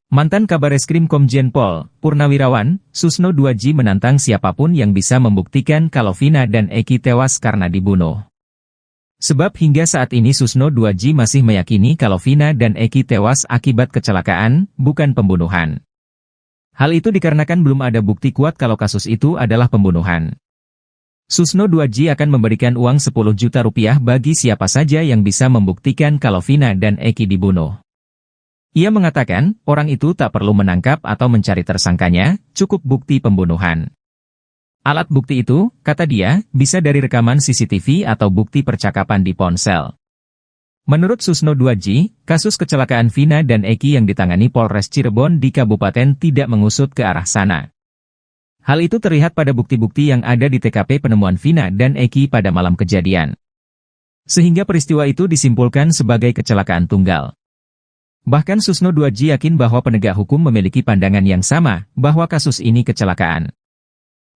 Mantan Kabareskrim Komjen Pol, Purnawirawan, Susno 2J menantang siapapun yang bisa membuktikan kalau Vina dan Eki tewas karena dibunuh. Sebab hingga saat ini Susno 2J masih meyakini kalau Vina dan Eki tewas akibat kecelakaan, bukan pembunuhan. Hal itu dikarenakan belum ada bukti kuat kalau kasus itu adalah pembunuhan. Susno 2J akan memberikan uang 10 juta rupiah bagi siapa saja yang bisa membuktikan kalau Vina dan Eki dibunuh. Ia mengatakan, orang itu tak perlu menangkap atau mencari tersangkanya, cukup bukti pembunuhan. Alat bukti itu, kata dia, bisa dari rekaman CCTV atau bukti percakapan di ponsel. Menurut Susno 2J, kasus kecelakaan Vina dan Eki yang ditangani Polres Cirebon di Kabupaten tidak mengusut ke arah sana. Hal itu terlihat pada bukti-bukti yang ada di TKP penemuan Vina dan Eki pada malam kejadian. Sehingga peristiwa itu disimpulkan sebagai kecelakaan tunggal. Bahkan Susno 2J yakin bahwa penegak hukum memiliki pandangan yang sama, bahwa kasus ini kecelakaan.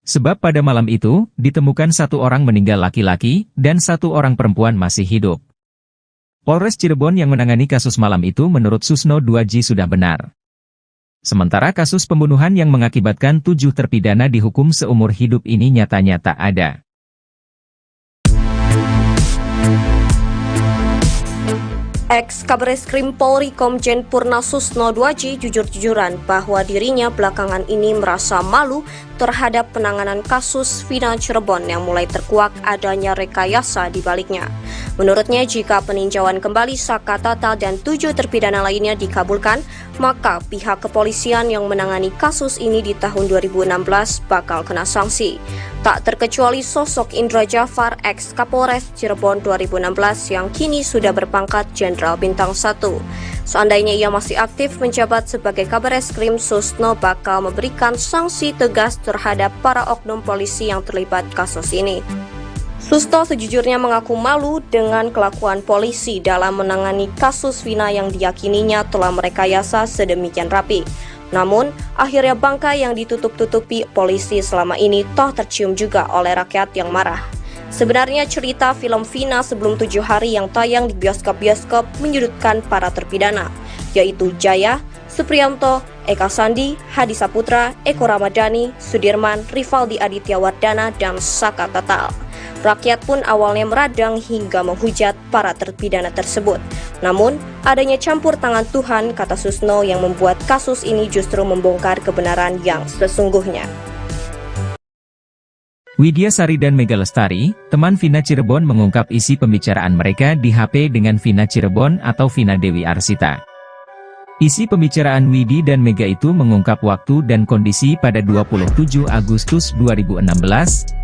Sebab pada malam itu, ditemukan 1 orang meninggal laki-laki, dan 1 orang perempuan masih hidup. Polres Cirebon yang menangani kasus malam itu menurut Susno 2J sudah benar. Sementara kasus pembunuhan yang mengakibatkan 7 terpidana dihukum seumur hidup ini nyatanya tak ada. Ex-Kabareskrim Polri Komjen Purna Susno 2J jujur-jujuran bahwa dirinya belakangan ini merasa malu terhadap penanganan kasus Vina Cirebon yang mulai terkuak adanya rekayasa di baliknya. Menurutnya, jika peninjauan kembali Saka Tatal dan 7 terpidana lainnya dikabulkan, maka pihak kepolisian yang menangani kasus ini di tahun 2016 bakal kena sanksi. Tak terkecuali sosok Indra Jafar, ex-Kapolres Cirebon 2016 yang kini sudah berpangkat Jenderal Bintang 1. Seandainya ia masih aktif menjabat sebagai Kabareskrim, Susno bakal memberikan sanksi tegas terhadap para oknum polisi yang terlibat kasus ini. Susno sejujurnya mengaku malu dengan kelakuan polisi dalam menangani kasus Vina yang diyakininya telah merekayasa sedemikian rapi. Namun, akhirnya bangkai yang ditutup-tutupi polisi selama ini toh tercium juga oleh rakyat yang marah. Sebenarnya cerita film Vina sebelum 7 hari yang tayang di bioskop-bioskop menyudutkan para terpidana, yaitu Jaya, Supriyanto, Eka Sandi, Hadi Saputra, Eko Ramadhani, Sudirman, Rivaldi Aditya Wardana, dan Saka Tatal. Rakyat pun awalnya meradang hingga menghujat para terpidana tersebut. Namun, adanya campur tangan Tuhan, kata Susno, yang membuat kasus ini justru membongkar kebenaran yang sesungguhnya. Widya Sari dan Mega Lestari, teman Vina Cirebon mengungkap isi pembicaraan mereka di HP dengan Vina Cirebon atau Vina Dewi Arsita. Isi pembicaraan Widi dan Mega itu mengungkap waktu dan kondisi pada 27 Agustus 2016,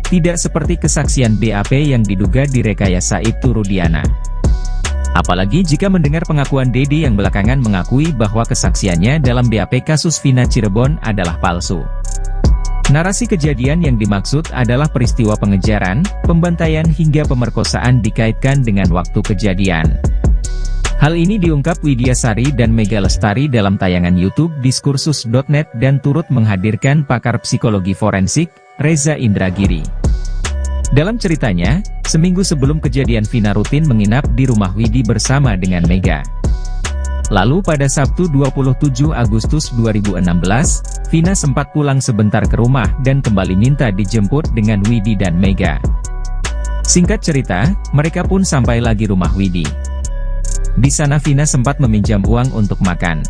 tidak seperti kesaksian BAP yang diduga direkayasa Ibtu Rudiana. Apalagi jika mendengar pengakuan Dede yang belakangan mengakui bahwa kesaksiannya dalam BAP kasus Vina Cirebon adalah palsu. Narasi kejadian yang dimaksud adalah peristiwa pengejaran, pembantaian hingga pemerkosaan dikaitkan dengan waktu kejadian. Hal ini diungkap Widya Sari dan Mega Lestari dalam tayangan YouTube Diskursus.net dan turut menghadirkan pakar psikologi forensik, Reza Indragiri. Dalam ceritanya, seminggu sebelum kejadian Vina rutin menginap di rumah Widi bersama dengan Mega. Lalu pada Sabtu 27 Agustus 2016, Vina sempat pulang sebentar ke rumah dan kembali minta dijemput dengan Widi dan Mega. Singkat cerita, mereka pun sampai lagi rumah Widi. Di sana Vina sempat meminjam uang untuk makan.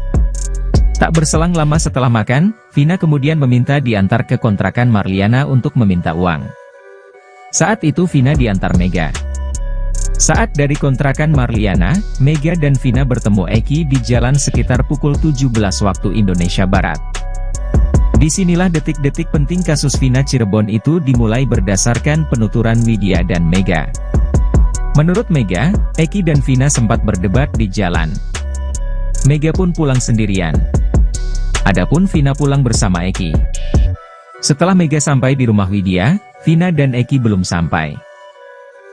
Tak berselang lama setelah makan, Vina kemudian meminta diantar ke kontrakan Marliana untuk meminta uang. Saat itu Vina diantar Mega. Saat dari kontrakan Marliana, Mega dan Vina bertemu Eki di jalan sekitar pukul 17 waktu Indonesia Barat. Disinilah detik-detik penting kasus Vina Cirebon itu dimulai berdasarkan penuturan Widya dan Mega. Menurut Mega, Eki dan Vina sempat berdebat di jalan. Mega pun pulang sendirian. Adapun Vina pulang bersama Eki. Setelah Mega sampai di rumah Widya, Vina dan Eki belum sampai.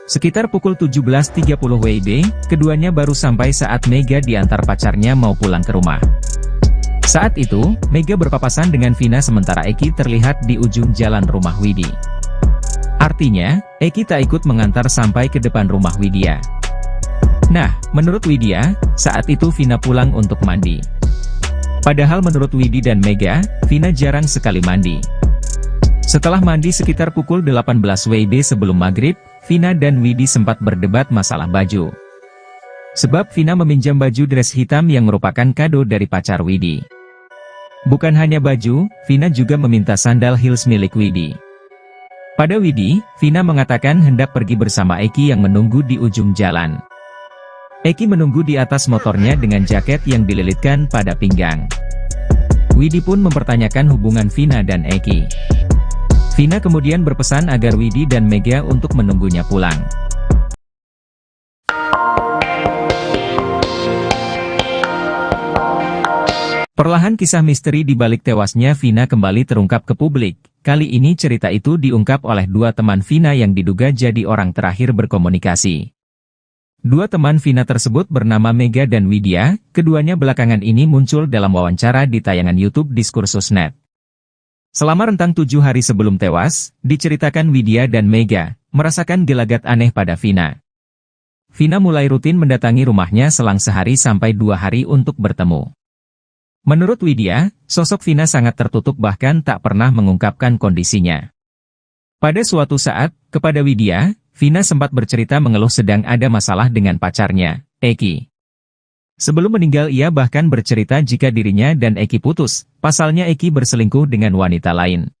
Sekitar pukul 17.30 WIB, keduanya baru sampai saat Mega diantar pacarnya mau pulang ke rumah. Saat itu, Mega berpapasan dengan Vina sementara Eki terlihat di ujung jalan rumah Widi. Artinya, Eki tak ikut mengantar sampai ke depan rumah Widya. Nah, menurut Widya, saat itu Vina pulang untuk mandi. Padahal menurut Widi dan Mega, Vina jarang sekali mandi. Setelah mandi sekitar pukul 18 WIB sebelum maghrib, Vina dan Widi sempat berdebat masalah baju. Sebab Vina meminjam baju dress hitam yang merupakan kado dari pacar Widi. Bukan hanya baju, Vina juga meminta sandal heels milik Widi. Pada Widi, Vina mengatakan hendak pergi bersama Eki yang menunggu di ujung jalan. Eki menunggu di atas motornya dengan jaket yang dililitkan pada pinggang. Widi pun mempertanyakan hubungan Vina dan Eki. Vina kemudian berpesan agar Widi dan Mega untuk menunggunya pulang. Perlahan kisah misteri di balik tewasnya Vina kembali terungkap ke publik. Kali ini cerita itu diungkap oleh dua teman Vina yang diduga jadi orang terakhir berkomunikasi. Dua teman Vina tersebut bernama Mega dan Widya, keduanya belakangan ini muncul dalam wawancara di tayangan YouTube Diskursus.net. Selama rentang 7 hari sebelum tewas, diceritakan Widya dan Mega merasakan gelagat aneh pada Vina. Vina mulai rutin mendatangi rumahnya selang sehari sampai 2 hari untuk bertemu. Menurut Widya, sosok Vina sangat tertutup bahkan tak pernah mengungkapkan kondisinya. Pada suatu saat, kepada Widya, Vina sempat bercerita mengeluh sedang ada masalah dengan pacarnya, Eki. Sebelum meninggal ia bahkan bercerita jika dirinya dan Eki putus, pasalnya Eki berselingkuh dengan wanita lain.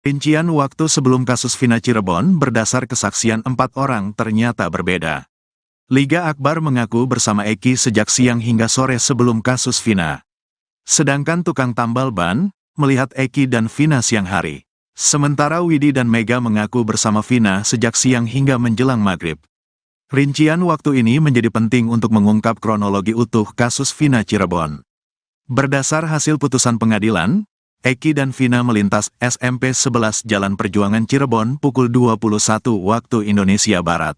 Rincian waktu sebelum kasus Vina Cirebon berdasar kesaksian 4 orang ternyata berbeda. Liga Akbar mengaku bersama Eki sejak siang hingga sore sebelum kasus Vina. Sedangkan tukang tambal ban, melihat Eki dan Vina siang hari. Sementara Widi dan Mega mengaku bersama Vina sejak siang hingga menjelang maghrib. Rincian waktu ini menjadi penting untuk mengungkap kronologi utuh kasus Vina Cirebon. Berdasar hasil putusan pengadilan, Eki dan Vina melintas SMP 11 Jalan Perjuangan Cirebon pukul 21 waktu Indonesia Barat.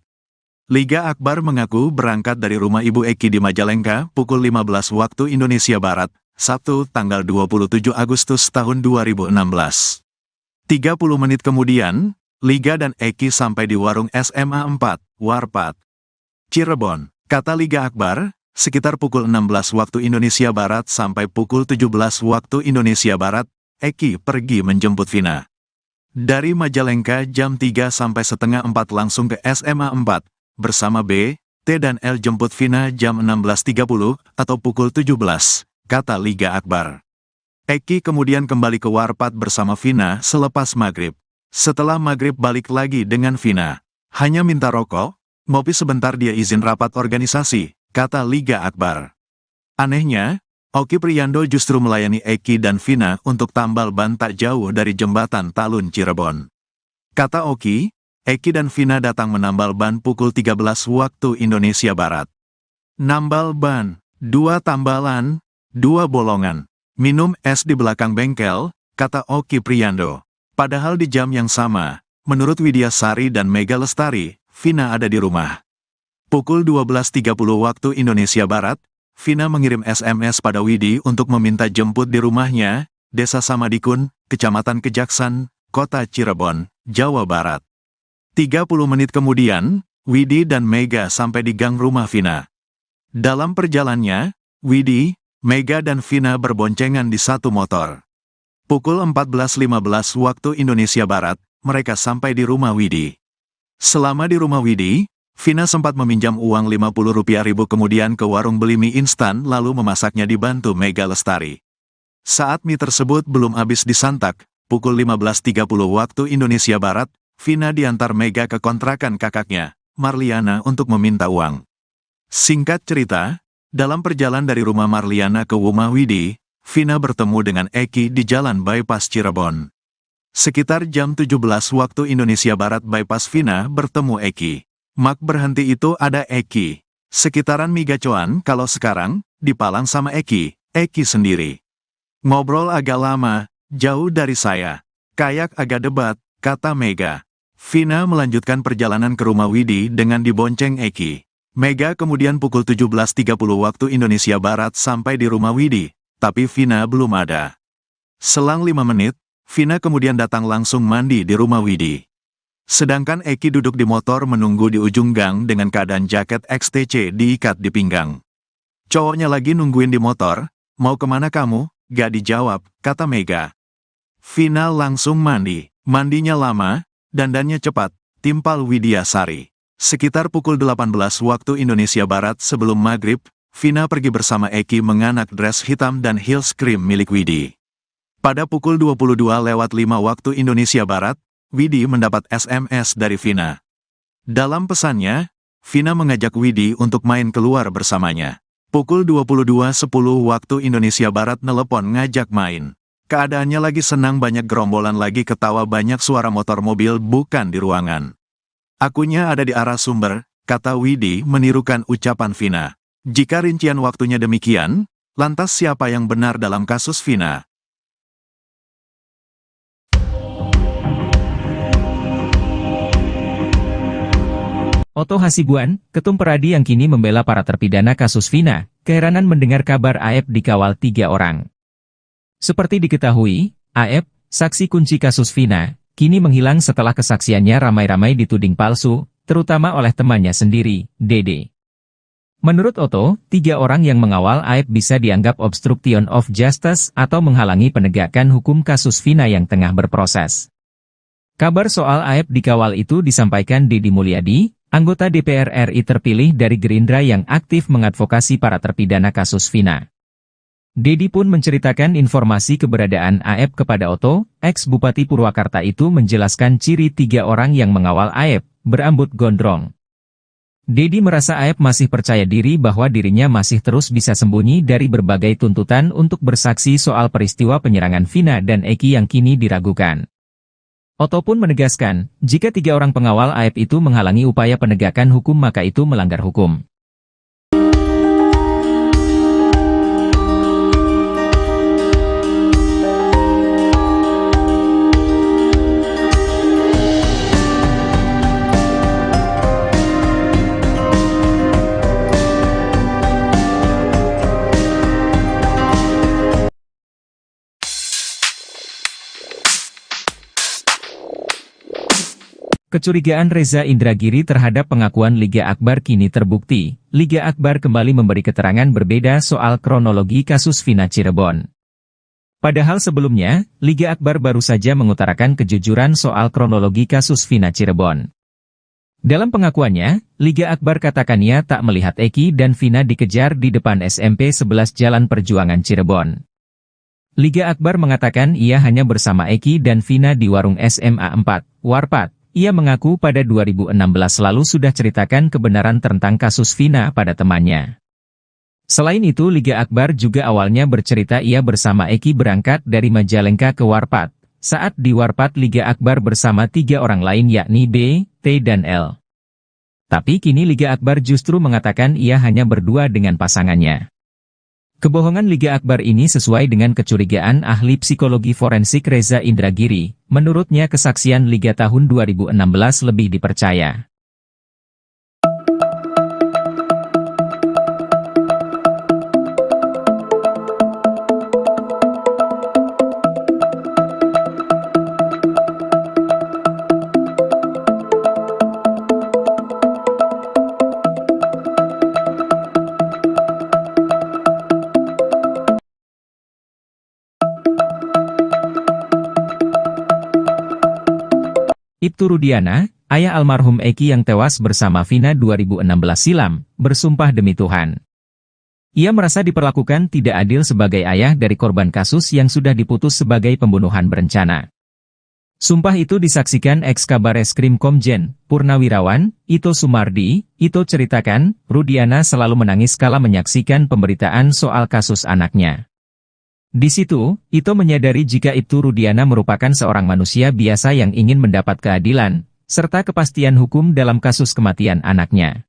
Liga Akbar mengaku berangkat dari rumah ibu Eki di Majalengka pukul 15 waktu Indonesia Barat, Sabtu tanggal 27 Agustus tahun 2016. 30 menit kemudian, Liga dan Eki sampai di warung SMA 4, Warpat, Cirebon. Kata Liga Akbar, sekitar pukul 16 waktu Indonesia Barat sampai pukul 17 waktu Indonesia Barat, Eki pergi menjemput Vina. Dari Majalengka jam 3 sampai setengah 4 langsung ke SMA 4, bersama B, T dan L jemput Vina jam 16.30 atau pukul 17, kata Liga Akbar. Eki kemudian kembali ke Warpat bersama Vina selepas maghrib. Setelah maghrib balik lagi dengan Vina. Hanya minta rokok, ngopi sebentar dia izin rapat organisasi, kata Liga Akbar. Anehnya, Oki Priando justru melayani Eki dan Vina untuk tambal ban tak jauh dari jembatan Talun Cirebon. Kata Oki, Eki dan Vina datang menambal ban pukul 13 waktu Indonesia Barat. Nambal ban, 2 tambalan, 2 bolongan. Minum es di belakang bengkel, kata Oki Priando. Padahal di jam yang sama, menurut Widya Sari dan Mega Lestari, Vina ada di rumah. Pukul 12.30 waktu Indonesia Barat, Vina mengirim SMS pada Widi untuk meminta jemput di rumahnya, Desa Samadikun, Kecamatan Kejaksan, Kota Cirebon, Jawa Barat. 30 menit kemudian, Widi dan Mega sampai di gang rumah Vina. Dalam perjalanannya, Widi, Mega dan Vina berboncengan di satu motor. Pukul 14.15 waktu Indonesia Barat, mereka sampai di rumah Widi. Selama di rumah Widi, Vina sempat meminjam uang Rp50.000 kemudian ke warung beli mie instan lalu memasaknya dibantu Mega Lestari. Saat mie tersebut belum habis disantap, pukul 15.30 waktu Indonesia Barat, Vina diantar Mega ke kontrakan kakaknya, Marliana, untuk meminta uang. Singkat cerita, dalam perjalanan dari rumah Marliana ke rumah Widi, Vina bertemu dengan Eki di Jalan Bypass Cirebon. Sekitar jam 17 waktu Indonesia Barat bypass Vina bertemu Eki. Mak berhenti itu ada Eki. Sekitaran Migacoan kalau sekarang, dipalang sama Eki sendiri. Ngobrol agak lama, jauh dari saya. Kayak agak debat, kata Mega. Vina melanjutkan perjalanan ke rumah Widi dengan dibonceng Eki. Mega kemudian pukul 17.30 waktu Indonesia Barat sampai di rumah Widi, tapi Vina belum ada. Selang 5 menit, Vina kemudian datang langsung mandi di rumah Widi. Sedangkan Eki duduk di motor menunggu di ujung gang dengan keadaan jaket XTC diikat di pinggang. Cowoknya lagi nungguin di motor, mau kemana kamu? Gak dijawab, kata Mega. Vina langsung mandi, mandinya lama, dandannya cepat, timpal Widya Sari. Sekitar pukul 18 waktu Indonesia Barat sebelum maghrib, Vina pergi bersama Eki menganak dress hitam dan heels krim milik Widi. Pada pukul 22:05 waktu Indonesia Barat, Widi mendapat SMS dari Vina. Dalam pesannya, Vina mengajak Widi untuk main keluar bersamanya. Pukul 22:10 waktu Indonesia Barat nelepon ngajak main. Keadaannya lagi senang, banyak gerombolan, lagi ketawa, banyak suara motor mobil, bukan di ruangan. Akunya ada di arah sumber, kata Widi menirukan ucapan Vina. Jika rincian waktunya demikian, lantas siapa yang benar dalam kasus Vina? Otto Hasibuan, Ketum Peradi yang kini membela para terpidana kasus Vina, keheranan mendengar kabar Aep dikawal 3 orang. Seperti diketahui, Aep, saksi kunci kasus Vina, kini menghilang setelah kesaksiannya ramai-ramai dituding palsu, terutama oleh temannya sendiri, Dede. Menurut Otto, 3 orang yang mengawal Aep bisa dianggap obstruction of justice atau menghalangi penegakan hukum kasus Vina yang tengah berproses. Kabar soal Aep dikawal itu disampaikan Deddy Mulyadi, anggota DPR RI terpilih dari Gerindra yang aktif mengadvokasi para terpidana kasus Vina. Deddy pun menceritakan informasi keberadaan Aep kepada Otto, ex-Bupati Purwakarta itu menjelaskan ciri 3 orang yang mengawal Aep, berambut gondrong. Deddy merasa Aep masih percaya diri bahwa dirinya masih terus bisa sembunyi dari berbagai tuntutan untuk bersaksi soal peristiwa penyerangan Vina dan Eki yang kini diragukan. Otto pun menegaskan, jika 3 orang pengawal Aep itu menghalangi upaya penegakan hukum maka itu melanggar hukum. Kecurigaan Reza Indragiri terhadap pengakuan Liga Akbar kini terbukti. Liga Akbar kembali memberi keterangan berbeda soal kronologi kasus Vina Cirebon. Padahal sebelumnya, Liga Akbar baru saja mengutarakan kejujuran soal kronologi kasus Vina Cirebon. Dalam pengakuannya, Liga Akbar katakannya tak melihat Eki dan Vina dikejar di depan SMP 11 Jalan Perjuangan Cirebon. Liga Akbar mengatakan ia hanya bersama Eki dan Vina di warung SMA 4, Warpat. Ia mengaku pada 2016 lalu sudah ceritakan kebenaran tentang kasus Vina pada temannya. Selain itu, Liga Akbar juga awalnya bercerita ia bersama Eki berangkat dari Majalengka ke Warpat. Saat di Warpat, Liga Akbar bersama 3 orang lain yakni B, T dan L. Tapi kini Liga Akbar justru mengatakan ia hanya berdua dengan pasangannya. Kebohongan Liga Akbar ini sesuai dengan kecurigaan ahli psikologi forensik Reza Indragiri. Menurutnya kesaksian Liga tahun 2016 lebih dipercaya. Ibtu Rudiana, ayah almarhum Eki yang tewas bersama Vina 2016 silam, bersumpah demi Tuhan. Ia merasa diperlakukan tidak adil sebagai ayah dari korban kasus yang sudah diputus sebagai pembunuhan berencana. Sumpah itu disaksikan ex-Kabareskrim Komjen Purnawirawan Ito Sumardi. Ito ceritakan, Rudiana selalu menangis kala menyaksikan pemberitaan soal kasus anaknya. Di situ, Ito menyadari jika Ibtu Rudiana merupakan seorang manusia biasa yang ingin mendapat keadilan, serta kepastian hukum dalam kasus kematian anaknya.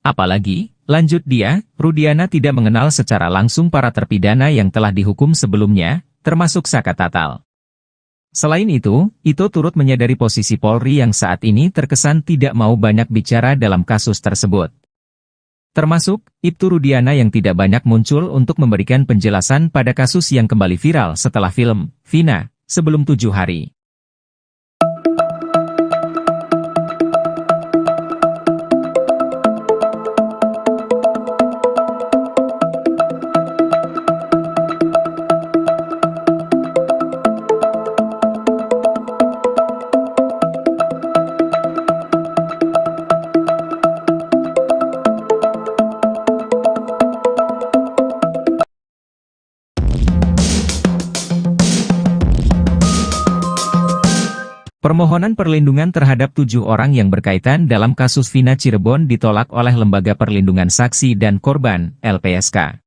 Apalagi, lanjut dia, Rudiana tidak mengenal secara langsung para terpidana yang telah dihukum sebelumnya, termasuk Saka Tatal. Selain itu, Ito turut menyadari posisi Polri yang saat ini terkesan tidak mau banyak bicara dalam kasus tersebut. Termasuk, Ibtu Rudiana yang tidak banyak muncul untuk memberikan penjelasan pada kasus yang kembali viral setelah film Vina sebelum 7 hari. Permohonan perlindungan terhadap 7 orang yang berkaitan dalam kasus Vina Cirebon ditolak oleh Lembaga Perlindungan Saksi dan Korban, LPSK.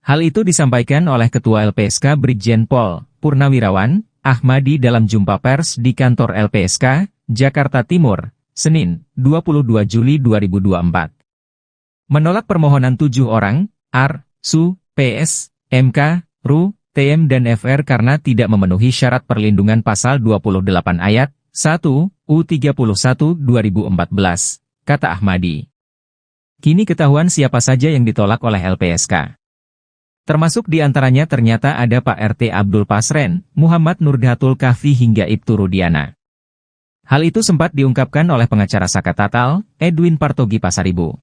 Hal itu disampaikan oleh Ketua LPSK Brigjen Pol Purnawirawan Ahmadi dalam jumpa pers di kantor LPSK, Jakarta Timur, Senin, 22 Juli 2024. Menolak permohonan 7 orang, AR, SU, PS, MK, RU, TM dan FR karena tidak memenuhi syarat perlindungan pasal 28 ayat 1 U31 2014, kata Ahmadi. Kini ketahuan siapa saja yang ditolak oleh LPSK. Termasuk di antaranya ternyata ada Pak RT Abdul Pasren, Muhammad Nurdhatul Kahfi hingga Ibtu Rudiana. Hal itu sempat diungkapkan oleh pengacara Saka Tatal, Edwin Partogi Pasaribu.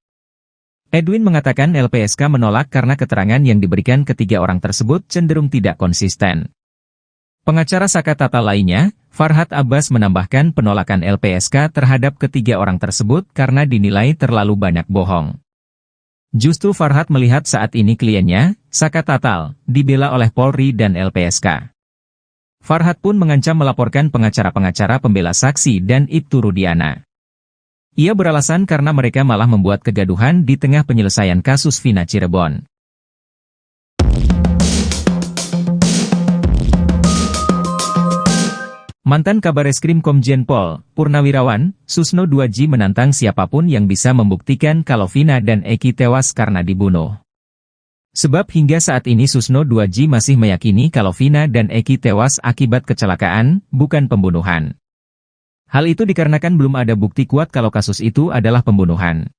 Edwin mengatakan LPSK menolak karena keterangan yang diberikan ketiga orang tersebut cenderung tidak konsisten. Pengacara Saka Tatal lainnya, Farhad Abbas menambahkan penolakan LPSK terhadap ketiga orang tersebut karena dinilai terlalu banyak bohong. Justru Farhad melihat saat ini kliennya, Saka Tatal, dibela oleh Polri dan LPSK. Farhad pun mengancam melaporkan pengacara-pengacara pembela saksi dan Ibtu Rudiana. Ia beralasan karena mereka malah membuat kegaduhan di tengah penyelesaian kasus Vina Cirebon. Mantan Kabareskrim Komjen Pol Purnawirawan Susno 2J menantang siapapun yang bisa membuktikan kalau Vina dan Eki tewas karena dibunuh. Sebab hingga saat ini Susno 2J masih meyakini kalau Vina dan Eki tewas akibat kecelakaan, bukan pembunuhan. Hal itu dikarenakan belum ada bukti kuat kalau kasus itu adalah pembunuhan.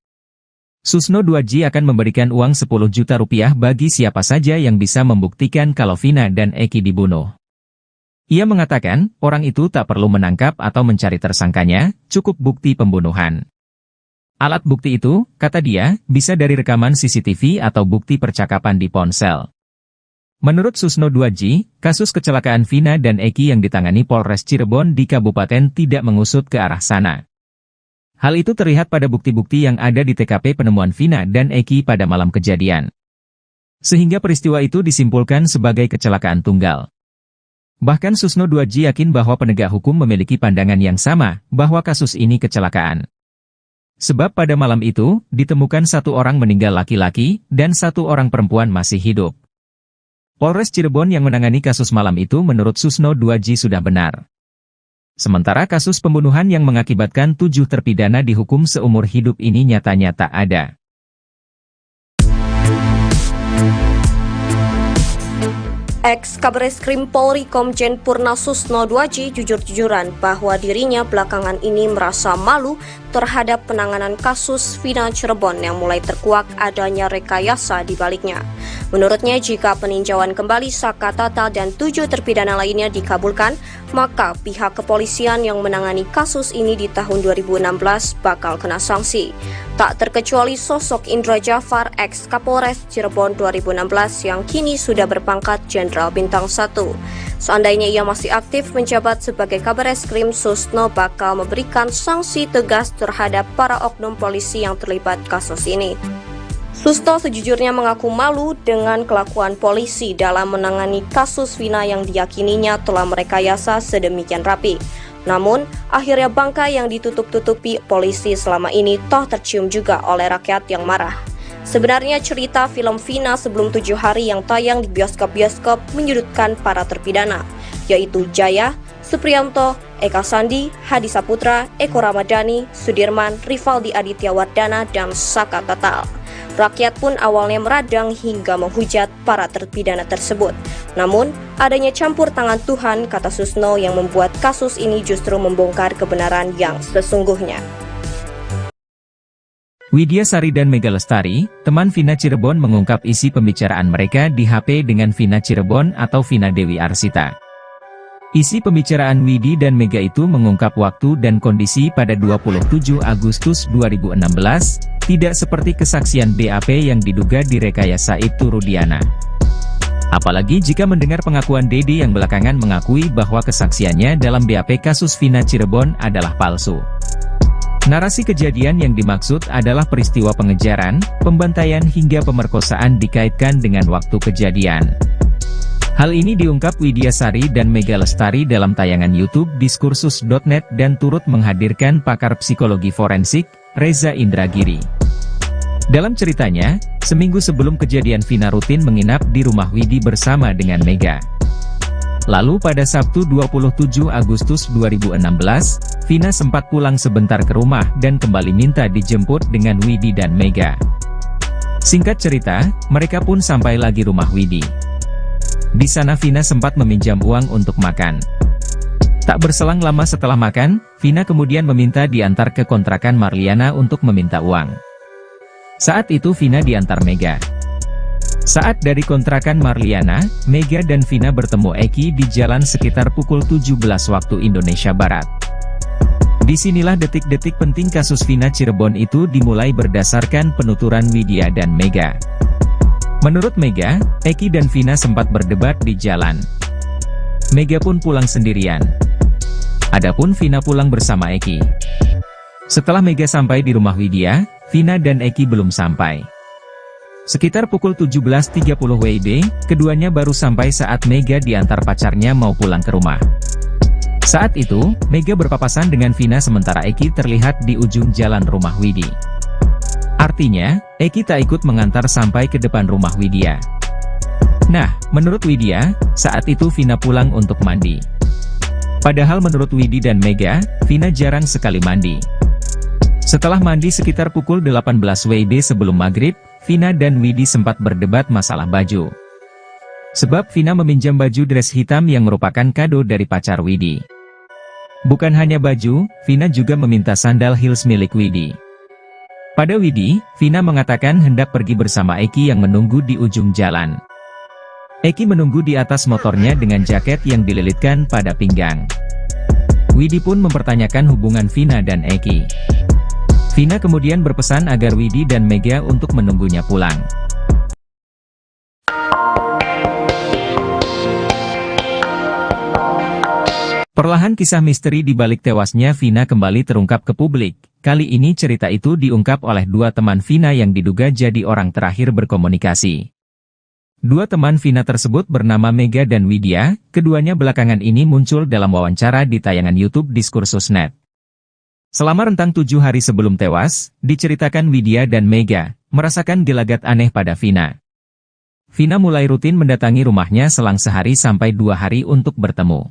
Susno 2J akan memberikan uang 10 juta rupiah bagi siapa saja yang bisa membuktikan kalau Vina dan Eki dibunuh. Ia mengatakan, orang itu tak perlu menangkap atau mencari tersangkanya, cukup bukti pembunuhan. Alat bukti itu, kata dia, bisa dari rekaman CCTV atau bukti percakapan di ponsel. Menurut Susno 2J, kasus kecelakaan Vina dan Eki yang ditangani Polres Cirebon di Kabupaten tidak mengusut ke arah sana. Hal itu terlihat pada bukti-bukti yang ada di TKP penemuan Vina dan Eki pada malam kejadian. Sehingga peristiwa itu disimpulkan sebagai kecelakaan tunggal. Bahkan Susno 2J yakin bahwa penegak hukum memiliki pandangan yang sama, bahwa kasus ini kecelakaan. Sebab pada malam itu, ditemukan 1 orang meninggal laki-laki, dan 1 orang perempuan masih hidup. Polres Cirebon yang menangani kasus malam itu menurut Susno 2J sudah benar. Sementara kasus pembunuhan yang mengakibatkan 7 terpidana dihukum seumur hidup ini nyatanya tak ada. Ex-Kabareskrim Polri Komjen Purna Susno 2J jujur-jujuran bahwa dirinya belakangan ini merasa malu terhadap penanganan kasus Vina Cirebon yang mulai terkuak adanya rekayasa di baliknya. Menurutnya, jika peninjauan kembali Saka Tatal dan 7 terpidana lainnya dikabulkan, maka pihak kepolisian yang menangani kasus ini di tahun 2016 bakal kena sanksi. Tak terkecuali sosok Indra Jafar, ex-Kapolres Cirebon 2016 yang kini sudah berpangkat Jenderal Bintang 1. Seandainya ia masih aktif menjabat sebagai Kabareskrim, Susno bakal memberikan sanksi tegas terhadap para oknum polisi yang terlibat kasus ini. Susno sejujurnya mengaku malu dengan kelakuan polisi dalam menangani kasus Vina yang diyakininya telah merekayasa sedemikian rapi. Namun, akhirnya bangkai yang ditutup-tutupi polisi selama ini toh tercium juga oleh rakyat yang marah. Sebenarnya cerita film Vina sebelum 7 hari yang tayang di bioskop-bioskop menyudutkan para terpidana, yaitu Jaya, Supriyanto, Eka Sandi, Hadi Saputra, Eko Ramadhani, Sudirman, Rivaldi Aditya Wardana, dan Saka Tatal. Rakyat pun awalnya meradang hingga menghujat para terpidana tersebut. Namun, adanya campur tangan Tuhan, kata Susno, yang membuat kasus ini justru membongkar kebenaran yang sesungguhnya. Widya Sari dan Mega Lestari, teman Vina Cirebon, mengungkap isi pembicaraan mereka di HP dengan Vina Cirebon atau Vina Dewi Arsita. Isi pembicaraan Widi dan Mega itu mengungkap waktu dan kondisi pada 27 Agustus 2016, tidak seperti kesaksian BAP yang diduga direkayasa itu Rudiana. Apalagi jika mendengar pengakuan Dede yang belakangan mengakui bahwa kesaksiannya dalam BAP kasus Vina Cirebon adalah palsu. Narasi kejadian yang dimaksud adalah peristiwa pengejaran, pembantaian hingga pemerkosaan dikaitkan dengan waktu kejadian. Hal ini diungkap Widya Sari dan Mega Lestari dalam tayangan YouTube Diskursus.net dan turut menghadirkan pakar psikologi forensik, Reza Indragiri. Dalam ceritanya, seminggu sebelum kejadian Vina rutin menginap di rumah Widi bersama dengan Mega. Lalu pada Sabtu 27 Agustus 2016, Vina sempat pulang sebentar ke rumah dan kembali minta dijemput dengan Widi dan Mega. Singkat cerita, mereka pun sampai lagi rumah Widi. Di sana Vina sempat meminjam uang untuk makan. Tak berselang lama setelah makan, Vina kemudian meminta diantar ke kontrakan Marliana untuk meminta uang. Saat itu Vina diantar Mega. Saat dari kontrakan Marliana, Mega dan Vina bertemu Eki di jalan sekitar pukul 17 waktu Indonesia Barat. Disinilah detik-detik penting kasus Vina Cirebon itu dimulai berdasarkan penuturan Widya dan Mega. Menurut Mega, Eki dan Vina sempat berdebat di jalan. Mega pun pulang sendirian. Adapun Vina pulang bersama Eki. Setelah Mega sampai di rumah Widya, Vina dan Eki belum sampai. Sekitar pukul 17.30 WIB, keduanya baru sampai saat Mega diantar pacarnya mau pulang ke rumah. Saat itu, Mega berpapasan dengan Vina sementara Eki terlihat di ujung jalan rumah Widi. Artinya, Eki tak ikut mengantar sampai ke depan rumah Widya. Nah, menurut Widya, saat itu Vina pulang untuk mandi. Padahal menurut Widi dan Mega, Vina jarang sekali mandi. Setelah mandi sekitar pukul 18 WIB sebelum maghrib, Vina dan Widi sempat berdebat masalah baju. Sebab Vina meminjam baju dress hitam yang merupakan kado dari pacar Widi. Bukan hanya baju, Vina juga meminta sandal heels milik Widi. Pada Widi, Vina mengatakan hendak pergi bersama Eki yang menunggu di ujung jalan. Eki menunggu di atas motornya dengan jaket yang dililitkan pada pinggang. Widi pun mempertanyakan hubungan Vina dan Eki. Vina kemudian berpesan agar Widi dan Mega untuk menunggunya pulang. Perlahan kisah misteri di balik tewasnya Vina kembali terungkap ke publik. Kali ini cerita itu diungkap oleh dua teman Vina yang diduga jadi orang terakhir berkomunikasi. Dua teman Vina tersebut bernama Mega dan Widya, keduanya belakangan ini muncul dalam wawancara di tayangan YouTube Diskursus.net. Selama rentang 7 hari sebelum tewas, diceritakan Widya dan Mega merasakan gelagat aneh pada Vina. Vina mulai rutin mendatangi rumahnya selang sehari sampai 2 hari untuk bertemu.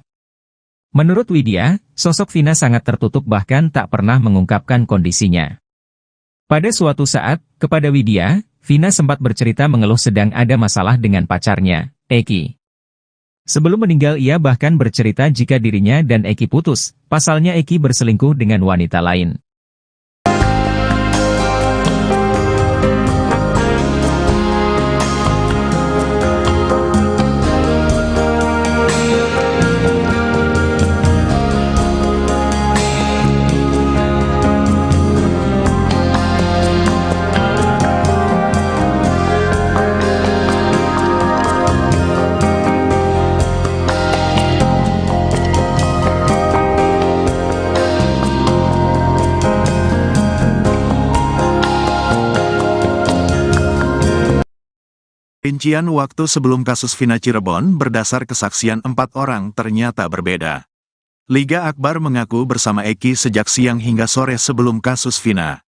Menurut Widya, sosok Vina sangat tertutup bahkan tak pernah mengungkapkan kondisinya. Pada suatu saat, kepada Widya, Vina sempat bercerita mengeluh sedang ada masalah dengan pacarnya, Eki. Sebelum meninggal ia bahkan bercerita jika dirinya dan Eki putus, pasalnya Eki berselingkuh dengan wanita lain. Rincian waktu sebelum kasus Vina Cirebon berdasar kesaksian 4 orang ternyata berbeda. Liga Akbar mengaku bersama Eki sejak siang hingga sore sebelum kasus Vina.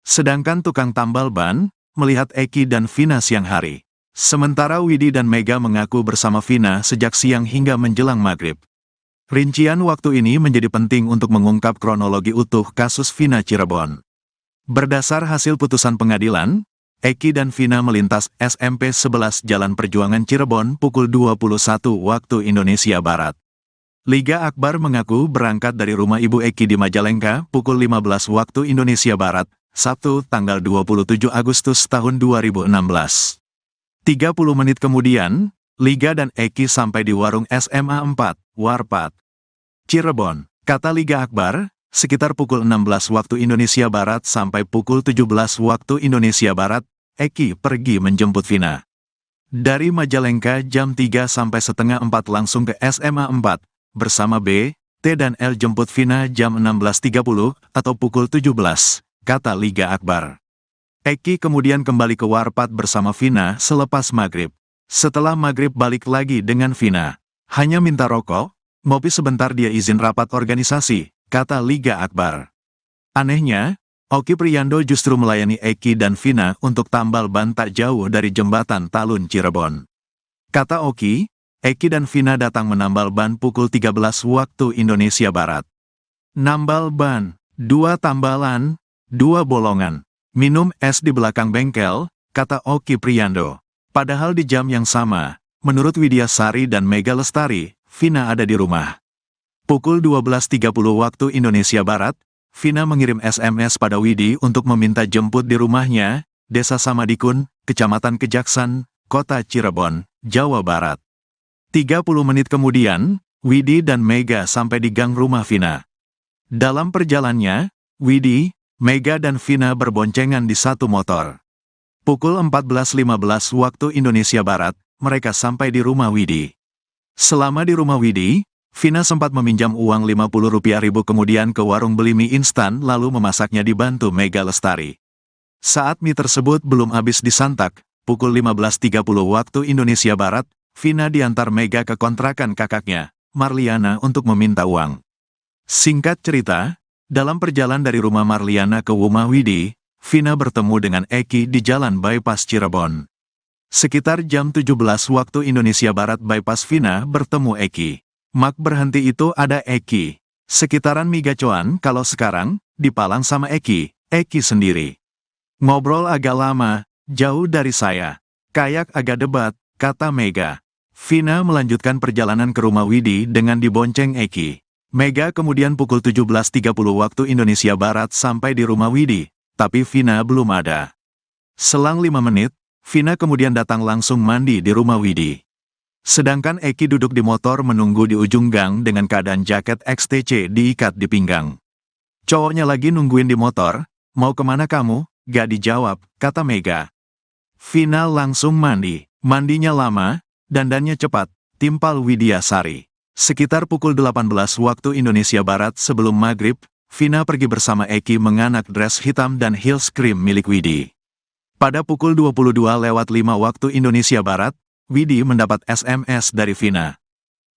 Sedangkan tukang tambal ban melihat Eki dan Vina siang hari. Sementara Widi dan Mega mengaku bersama Vina sejak siang hingga menjelang maghrib. Rincian waktu ini menjadi penting untuk mengungkap kronologi utuh kasus Vina Cirebon. Berdasar hasil putusan pengadilan, Eki dan Vina melintas SMP 11 Jalan Perjuangan Cirebon pukul 21 waktu Indonesia Barat. Liga Akbar mengaku berangkat dari rumah Ibu Eki di Majalengka pukul 15 waktu Indonesia Barat, Sabtu tanggal 27 Agustus tahun 2016. 30 menit kemudian, Liga dan Eki sampai di warung SMA 4, Warpat, Cirebon. Kata Liga Akbar, sekitar pukul 16 waktu Indonesia Barat sampai pukul 17 waktu Indonesia Barat, Eki pergi menjemput Vina. Dari Majalengka jam 3 sampai setengah 4 langsung ke SMA 4, bersama B, T dan L jemput Vina jam 16.30 atau pukul 17, kata Liga Akbar. Eki kemudian kembali ke Warpat bersama Vina selepas maghrib. Setelah maghrib balik lagi dengan Vina. Hanya minta rokok, ngopi sebentar dia izin rapat organisasi, kata Liga Akbar. Anehnya, Oki Priando justru melayani Eki dan Vina untuk tambal ban tak jauh dari jembatan Talun Cirebon. Kata Oki, Eki dan Vina datang menambal ban pukul 13 waktu Indonesia Barat. Nambal ban, 2 tambalan, 2 bolongan. Minum es di belakang bengkel, kata Oki Priando. Padahal di jam yang sama, menurut Widya Sari dan Mega Lestari, Vina ada di rumah. Pukul 12.30 waktu Indonesia Barat, Vina mengirim SMS pada Widi untuk meminta jemput di rumahnya, Desa Samadikun, Kecamatan Kejaksan, Kota Cirebon, Jawa Barat. 30 menit kemudian, Widi dan Mega sampai di gang rumah Vina. Dalam perjalanannya, Widi, Mega dan Vina berboncengan di satu motor. Pukul 14.15 waktu Indonesia Barat, mereka sampai di rumah Widi. Selama di rumah Widi, Vina sempat meminjam uang Rp50.000 kemudian ke warung beli mie instan lalu memasaknya dibantu Mega Lestari. Saat mie tersebut belum habis disantap, pukul 15.30 waktu Indonesia Barat, Vina diantar Mega ke kontrakan kakaknya, Marliana untuk meminta uang. Singkat cerita, dalam perjalanan dari rumah Marliana ke rumah Widi, Vina bertemu dengan Eki di Jalan Bypass Cirebon. Sekitar jam 17 waktu Indonesia Barat bypass Vina bertemu Eki. Mak berhenti itu ada Eki. Sekitaran Migacoan kalau sekarang, dipalang sama Eki sendiri. Ngobrol agak lama, jauh dari saya. Kayak agak debat, kata Mega. Vina melanjutkan perjalanan ke rumah Widi dengan dibonceng Eki. Mega kemudian pukul 17.30 waktu Indonesia Barat sampai di rumah Widi, tapi Vina belum ada. Selang 5 menit, Vina kemudian datang langsung mandi di rumah Widi. Sedangkan Eki duduk di motor menunggu di ujung gang dengan keadaan jaket XTC diikat di pinggang. Cowoknya lagi nungguin di motor, mau kemana kamu? Gak dijawab, kata Mega. Vina langsung mandi, mandinya lama, dandannya cepat, timpal Widya Sari. Sekitar pukul 18 waktu Indonesia Barat sebelum maghrib, Vina pergi bersama Eki menganak dress hitam dan heels krim milik Widi. Pada pukul 22:05 waktu Indonesia Barat, Widi mendapat SMS dari Vina.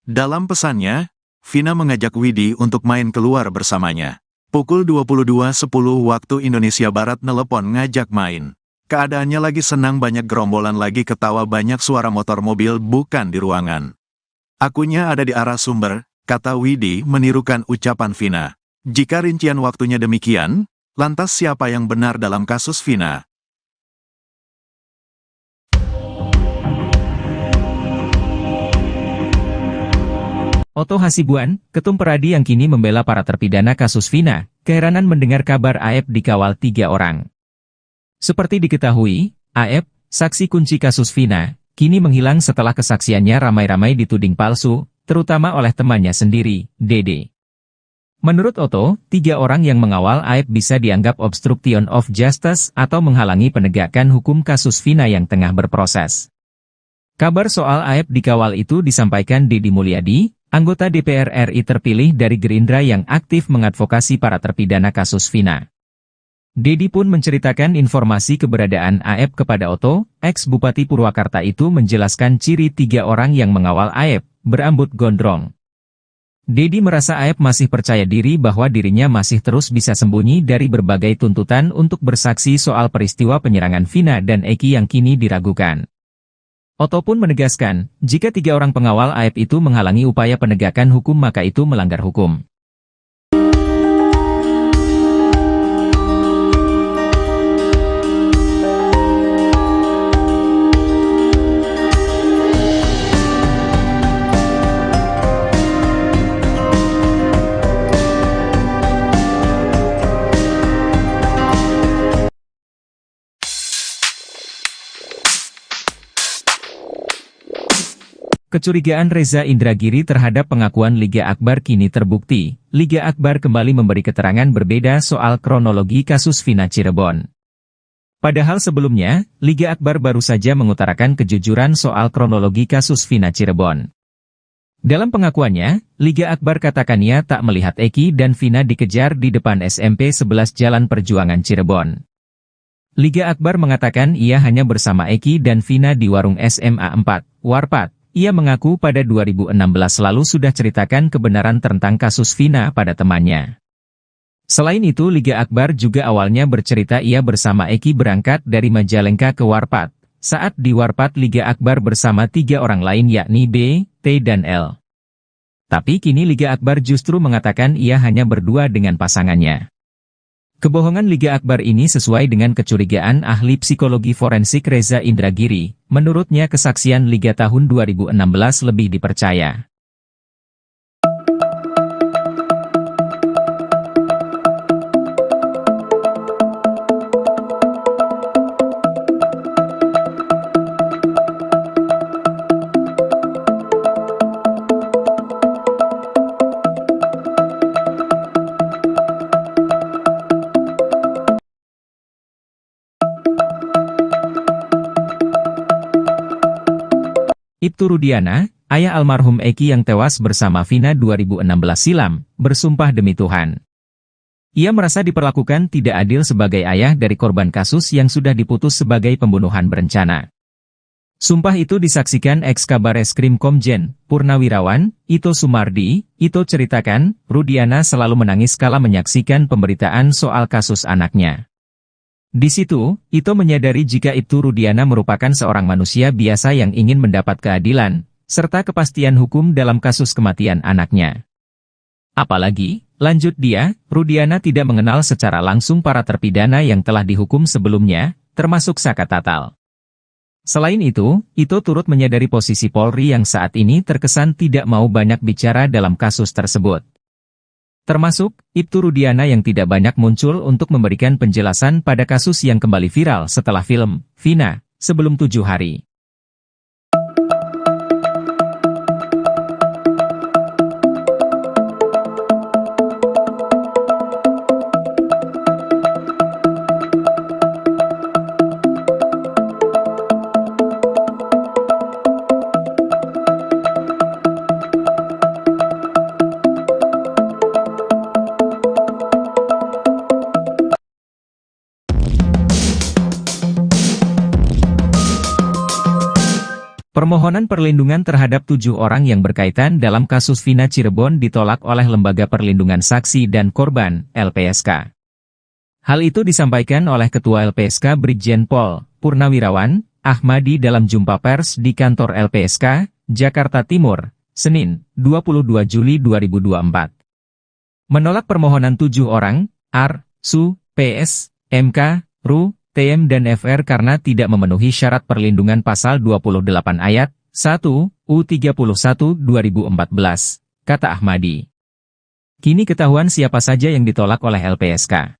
Dalam pesannya, Vina mengajak Widi untuk main keluar bersamanya. Pukul 22:10 waktu Indonesia Barat nelepon ngajak main. Keadaannya lagi senang, banyak gerombolan, lagi ketawa, banyak suara motor mobil bukan di ruangan. Akunya ada di arah sumber, kata Widi menirukan ucapan Vina. Jika rincian waktunya demikian, lantas siapa yang benar dalam kasus Vina? Oto Hasibuan, Ketum Peradi yang kini membela para terpidana kasus Vina, keheranan mendengar kabar Aep dikawal 3 orang. Seperti diketahui, Aep, saksi kunci kasus Vina, kini menghilang setelah kesaksiannya ramai-ramai dituding palsu, terutama oleh temannya sendiri, Dede. Menurut Oto, 3 orang yang mengawal Aep bisa dianggap obstruction of justice atau menghalangi penegakan hukum kasus Vina yang tengah berproses. Kabar soal Aep dikawal itu disampaikan Deddy Mulyadi, anggota DPR RI terpilih dari Gerindra yang aktif mengadvokasi para terpidana kasus Vina. Dedi pun menceritakan informasi keberadaan Aep kepada Oto. Ex-Bupati Purwakarta itu menjelaskan ciri 3 orang yang mengawal Aep, berambut gondrong. Dedi merasa Aep masih percaya diri bahwa dirinya masih terus bisa sembunyi dari berbagai tuntutan untuk bersaksi soal peristiwa penyerangan Vina dan Eki yang kini diragukan. Oto pun menegaskan, jika 3 orang pengawal Aep itu menghalangi upaya penegakan hukum maka itu melanggar hukum. Kecurigaan Reza Indragiri terhadap pengakuan Liga Akbar kini terbukti. Liga Akbar kembali memberi keterangan berbeda soal kronologi kasus Vina Cirebon. Padahal sebelumnya, Liga Akbar baru saja mengutarakan kejujuran soal kronologi kasus Vina Cirebon. Dalam pengakuannya, Liga Akbar katakan ia tak melihat Eki dan Vina dikejar di depan SMP 11 Jalan Perjuangan Cirebon. Liga Akbar mengatakan ia hanya bersama Eki dan Vina di warung SMA 4, Warpat. Ia mengaku pada 2016 lalu sudah ceritakan kebenaran tentang kasus Vina pada temannya. Selain itu Liga Akbar juga awalnya bercerita ia bersama Eki berangkat dari Majalengka ke Warpat. Saat di Warpat Liga Akbar bersama 3 orang lain yakni B, T dan L. Tapi kini Liga Akbar justru mengatakan ia hanya berdua dengan pasangannya. Kebohongan Liga Akbar ini sesuai dengan kecurigaan ahli psikologi forensik Reza Indragiri. Menurutnya kesaksian Liga tahun 2016 lebih dipercaya. Ibtu Rudiana, ayah almarhum Eki yang tewas bersama Vina 2016 silam, bersumpah demi Tuhan. Ia merasa diperlakukan tidak adil sebagai ayah dari korban kasus yang sudah diputus sebagai pembunuhan berencana. Sumpah itu disaksikan ex-Kabar Eskrim Komjen, Purnawirawan, Ito Sumardi. Ito ceritakan, Rudiana selalu menangis kala menyaksikan pemberitaan soal kasus anaknya. Di situ, Ito menyadari jika Ibtu Rudiana merupakan seorang manusia biasa yang ingin mendapat keadilan, serta kepastian hukum dalam kasus kematian anaknya. Apalagi, lanjut dia, Rudiana tidak mengenal secara langsung para terpidana yang telah dihukum sebelumnya, termasuk Saka Tatal. Selain itu, Ito turut menyadari posisi Polri yang saat ini terkesan tidak mau banyak bicara dalam kasus tersebut. Termasuk, Ibtu Rudiana yang tidak banyak muncul untuk memberikan penjelasan pada kasus yang kembali viral setelah film Vina, sebelum 7 hari. Permohonan perlindungan terhadap 7 orang yang berkaitan dalam kasus Vina Cirebon ditolak oleh Lembaga Perlindungan Saksi dan Korban, LPSK. Hal itu disampaikan oleh Ketua LPSK Brigjen Pol. Purnawirawan, Ahmadi dalam jumpa pers di kantor LPSK, Jakarta Timur, Senin, 22 Juli 2024. Menolak permohonan 7 orang, AR, SU, PS, MK, RU, TM dan FR karena tidak memenuhi syarat perlindungan pasal 28 ayat 1 U31 2014, kata Ahmadi. Kini ketahuan siapa saja yang ditolak oleh LPSK.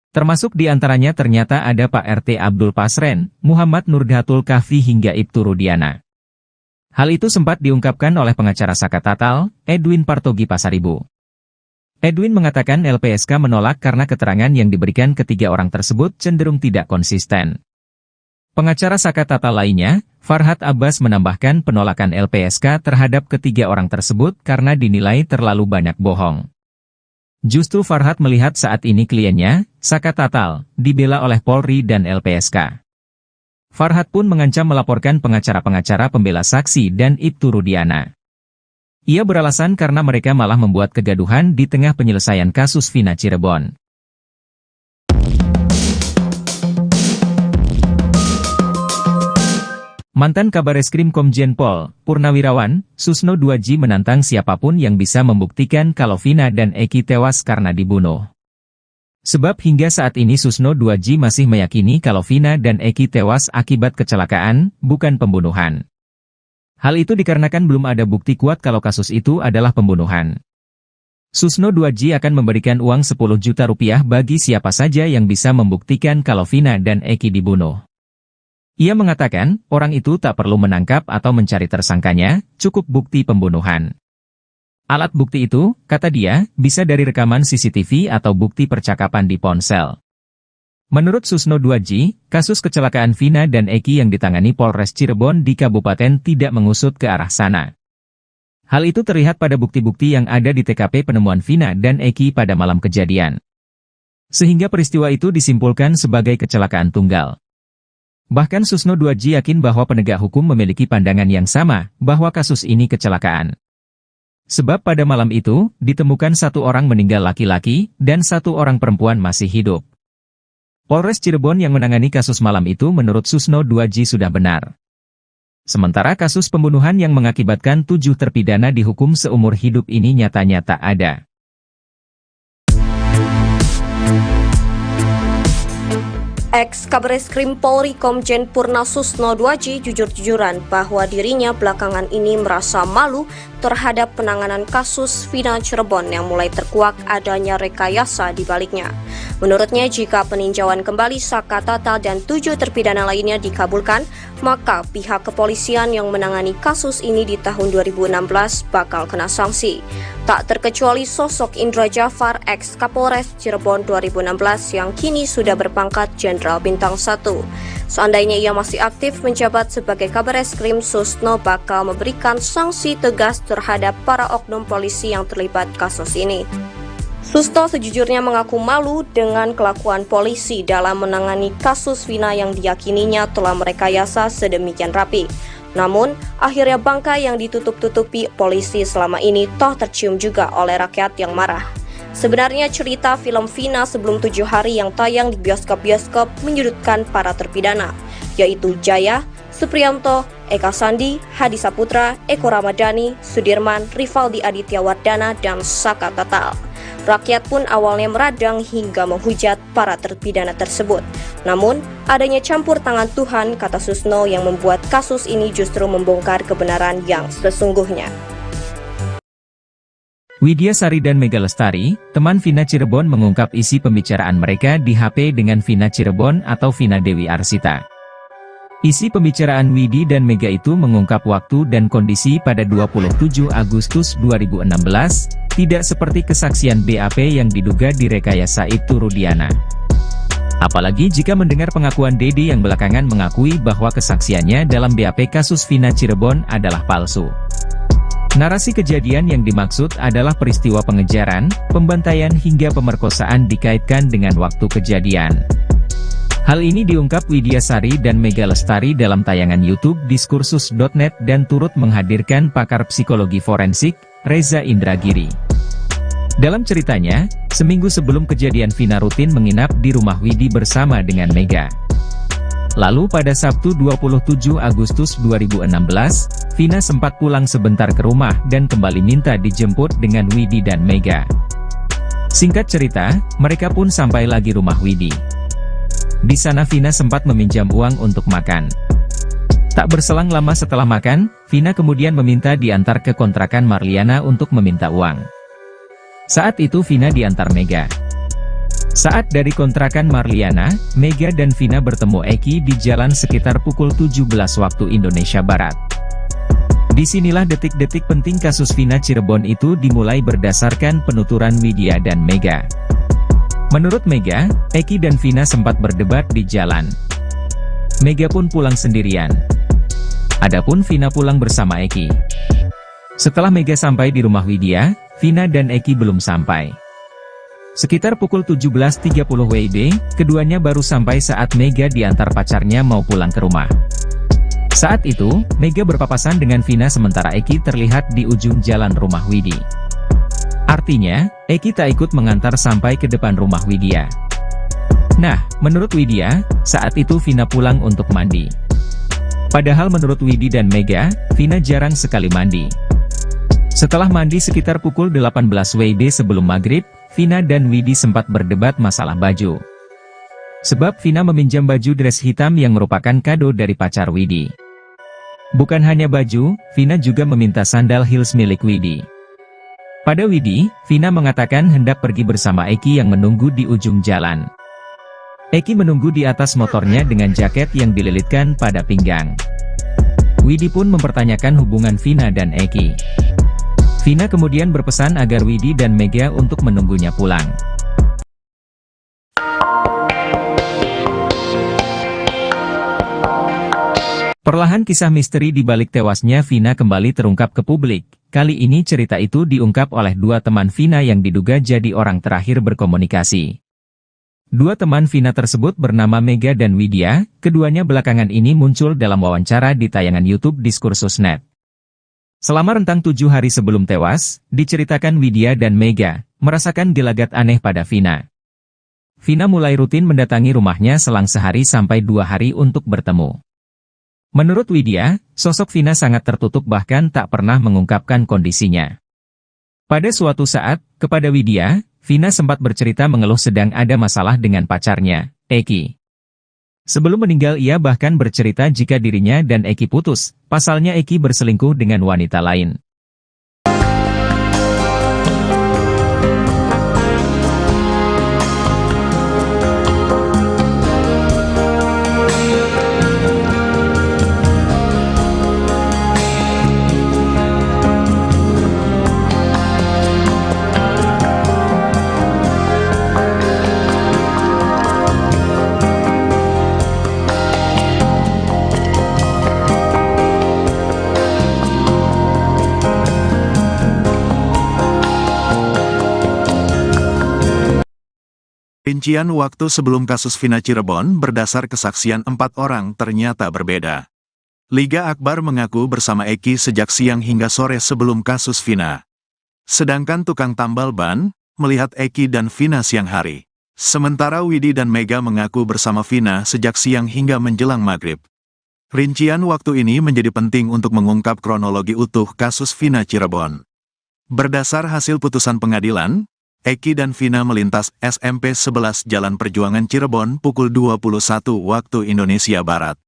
Termasuk di antaranya ternyata ada Pak RT Abdul Pasren, Muhammad Nurdhatul Kahfi hingga Ibtu Rudiana. Hal itu sempat diungkapkan oleh pengacara Saka Tatal, Edwin Partogi Pasaribu. Edwin mengatakan LPSK menolak karena keterangan yang diberikan ketiga orang tersebut cenderung tidak konsisten. Pengacara Saka Tatal lainnya, Farhad Abbas menambahkan penolakan LPSK terhadap ketiga orang tersebut karena dinilai terlalu banyak bohong. Justru Farhad melihat saat ini kliennya, Saka Tatal, dibela oleh Polri dan LPSK. Farhad pun mengancam melaporkan pengacara-pengacara pembela saksi dan Ibtu Rudiana. Ia beralasan karena mereka malah membuat kegaduhan di tengah penyelesaian kasus Vina Cirebon. Mantan Kabareskrim Komjen Pol, Purnawirawan, Susno 2J menantang siapapun yang bisa membuktikan kalau Vina dan Eki tewas karena dibunuh. Sebab hingga saat ini Susno 2J masih meyakini kalau Vina dan Eki tewas akibat kecelakaan, bukan pembunuhan. Hal itu dikarenakan belum ada bukti kuat kalau kasus itu adalah pembunuhan. Susno 2J akan memberikan uang 10 juta rupiah bagi siapa saja yang bisa membuktikan kalau Vina dan Eki dibunuh. Ia mengatakan, orang itu tak perlu menangkap atau mencari tersangkanya, cukup bukti pembunuhan. Alat bukti itu, kata dia, bisa dari rekaman CCTV atau bukti percakapan di ponsel. Menurut Susno 2J, kasus kecelakaan Vina dan Eki yang ditangani Polres Cirebon di Kabupaten tidak mengusut ke arah sana. Hal itu terlihat pada bukti-bukti yang ada di TKP penemuan Vina dan Eki pada malam kejadian. Sehingga peristiwa itu disimpulkan sebagai kecelakaan tunggal. Bahkan Susno 2J yakin bahwa penegak hukum memiliki pandangan yang sama, bahwa kasus ini kecelakaan. Sebab pada malam itu, ditemukan 1 orang meninggal laki-laki, dan 1 orang perempuan masih hidup. Polres Cirebon yang menangani kasus malam itu menurut Susno 2J sudah benar. Sementara kasus pembunuhan yang mengakibatkan 7 terpidana dihukum seumur hidup ini nyatanya tak ada. Ex-Kabareskrim Polri Komjen Purna Susno 2J jujur-jujuran bahwa dirinya belakangan ini merasa malu terhadap penanganan kasus Vina Cirebon yang mulai terkuak adanya rekayasa di baliknya. Menurutnya, jika peninjauan kembali Saka Tatal dan 7 terpidana lainnya dikabulkan, maka pihak kepolisian yang menangani kasus ini di tahun 2016 bakal kena sanksi. Tak terkecuali sosok Indra Jafar, ex-Kapolres Cirebon 2016 yang kini sudah berpangkat Jenderal Bintang 1. Seandainya ia masih aktif menjabat sebagai Kabareskrim, Susno bakal memberikan sanksi tegas terhadap para oknum polisi yang terlibat kasus ini. Susno sejujurnya mengaku malu dengan kelakuan polisi dalam menangani kasus Vina yang diyakininya telah merekayasa sedemikian rapi. Namun, akhirnya bangkai yang ditutup-tutupi polisi selama ini toh tercium juga oleh rakyat yang marah. Sebenarnya cerita film Vina sebelum 7 hari yang tayang di bioskop-bioskop menyudutkan para terpidana, yaitu Jaya, Supriyanto, Eka Sandi, Hadi Saputra, Eko Ramadhani, Sudirman, Rivaldi Aditya Wardana, dan Saka Tatal. Rakyat pun awalnya meradang hingga menghujat para terpidana tersebut. Namun, adanya campur tangan Tuhan, kata Susno, yang membuat kasus ini justru membongkar kebenaran yang sesungguhnya. Widya Sari dan Mega Lestari, teman Vina Cirebon mengungkap isi pembicaraan mereka di HP dengan Vina Cirebon atau Vina Dewi Arsita. Isi pembicaraan Widi dan Mega itu mengungkap waktu dan kondisi pada 27 Agustus 2016, tidak seperti kesaksian BAP yang diduga direkayasa Ibtu Rudiana. Apalagi jika mendengar pengakuan Dede yang belakangan mengakui bahwa kesaksiannya dalam BAP kasus Vina Cirebon adalah palsu. Narasi kejadian yang dimaksud adalah peristiwa pengejaran, pembantaian hingga pemerkosaan dikaitkan dengan waktu kejadian. Hal ini diungkap Widya Sari dan Mega Lestari dalam tayangan YouTube Diskursus.net dan turut menghadirkan pakar psikologi forensik, Reza Indragiri. Dalam ceritanya, seminggu sebelum kejadian Vina rutin menginap di rumah Widi bersama dengan Mega. Lalu pada Sabtu 27 Agustus 2016, Vina sempat pulang sebentar ke rumah dan kembali minta dijemput dengan Widi dan Mega. Singkat cerita, mereka pun sampai lagi rumah Widi. Di sana Vina sempat meminjam uang untuk makan. Tak berselang lama setelah makan, Vina kemudian meminta diantar ke kontrakan Marliana untuk meminta uang. Saat itu Vina diantar Mega. Saat dari kontrakan Marliana, Mega dan Vina bertemu Eki di jalan sekitar pukul 17 waktu Indonesia Barat. Disinilah detik-detik penting kasus Vina Cirebon itu dimulai berdasarkan penuturan Widya dan Mega. Menurut Mega, Eki dan Vina sempat berdebat di jalan. Mega pun pulang sendirian. Adapun Vina pulang bersama Eki. Setelah Mega sampai di rumah Widya, Vina dan Eki belum sampai. Sekitar pukul 17.30 WIB, keduanya baru sampai saat Mega diantar pacarnya mau pulang ke rumah. Saat itu, Mega berpapasan dengan Vina sementara Eki terlihat di ujung jalan rumah Widi. Artinya, Eki tak ikut mengantar sampai ke depan rumah Widya. Nah, menurut Widya, saat itu Vina pulang untuk mandi. Padahal menurut Widi dan Mega, Vina jarang sekali mandi. Setelah mandi sekitar pukul 18 WIB sebelum maghrib, Vina dan Widi sempat berdebat masalah baju. Sebab Vina meminjam baju dress hitam yang merupakan kado dari pacar Widi. Bukan hanya baju, Vina juga meminta sandal heels milik Widi. Pada Widi, Vina mengatakan hendak pergi bersama Eki yang menunggu di ujung jalan. Eki menunggu di atas motornya dengan jaket yang dililitkan pada pinggang. Widi pun mempertanyakan hubungan Vina dan Eki. Vina kemudian berpesan agar Widi dan Mega untuk menunggunya pulang. Perlahan kisah misteri di balik tewasnya Vina kembali terungkap ke publik. Kali ini cerita itu diungkap oleh dua teman Vina yang diduga jadi orang terakhir berkomunikasi. Dua teman Vina tersebut bernama Mega dan Widya, keduanya belakangan ini muncul dalam wawancara di tayangan YouTube Diskursus.net. Selama rentang 7 hari sebelum tewas, diceritakan Widya dan Mega merasakan gelagat aneh pada Vina. Vina mulai rutin mendatangi rumahnya selang sehari sampai 2 hari untuk bertemu. Menurut Widya, sosok Vina sangat tertutup bahkan tak pernah mengungkapkan kondisinya. Pada suatu saat, kepada Widya, Vina sempat bercerita mengeluh sedang ada masalah dengan pacarnya, Eki. Sebelum meninggal ia bahkan bercerita jika dirinya dan Eki putus, pasalnya Eki berselingkuh dengan wanita lain. Rincian waktu sebelum kasus Vina Cirebon berdasar kesaksian 4 orang ternyata berbeda. Liga Akbar mengaku bersama Eki sejak siang hingga sore sebelum kasus Vina. Sedangkan tukang tambal ban melihat Eki dan Vina siang hari. Sementara Widi dan Mega mengaku bersama Vina sejak siang hingga menjelang maghrib. Rincian waktu ini menjadi penting untuk mengungkap kronologi utuh kasus Vina Cirebon. Berdasar hasil putusan pengadilan, Eki dan Vina melintas SMP 11 Jalan Perjuangan Cirebon pukul 21 waktu Indonesia Barat.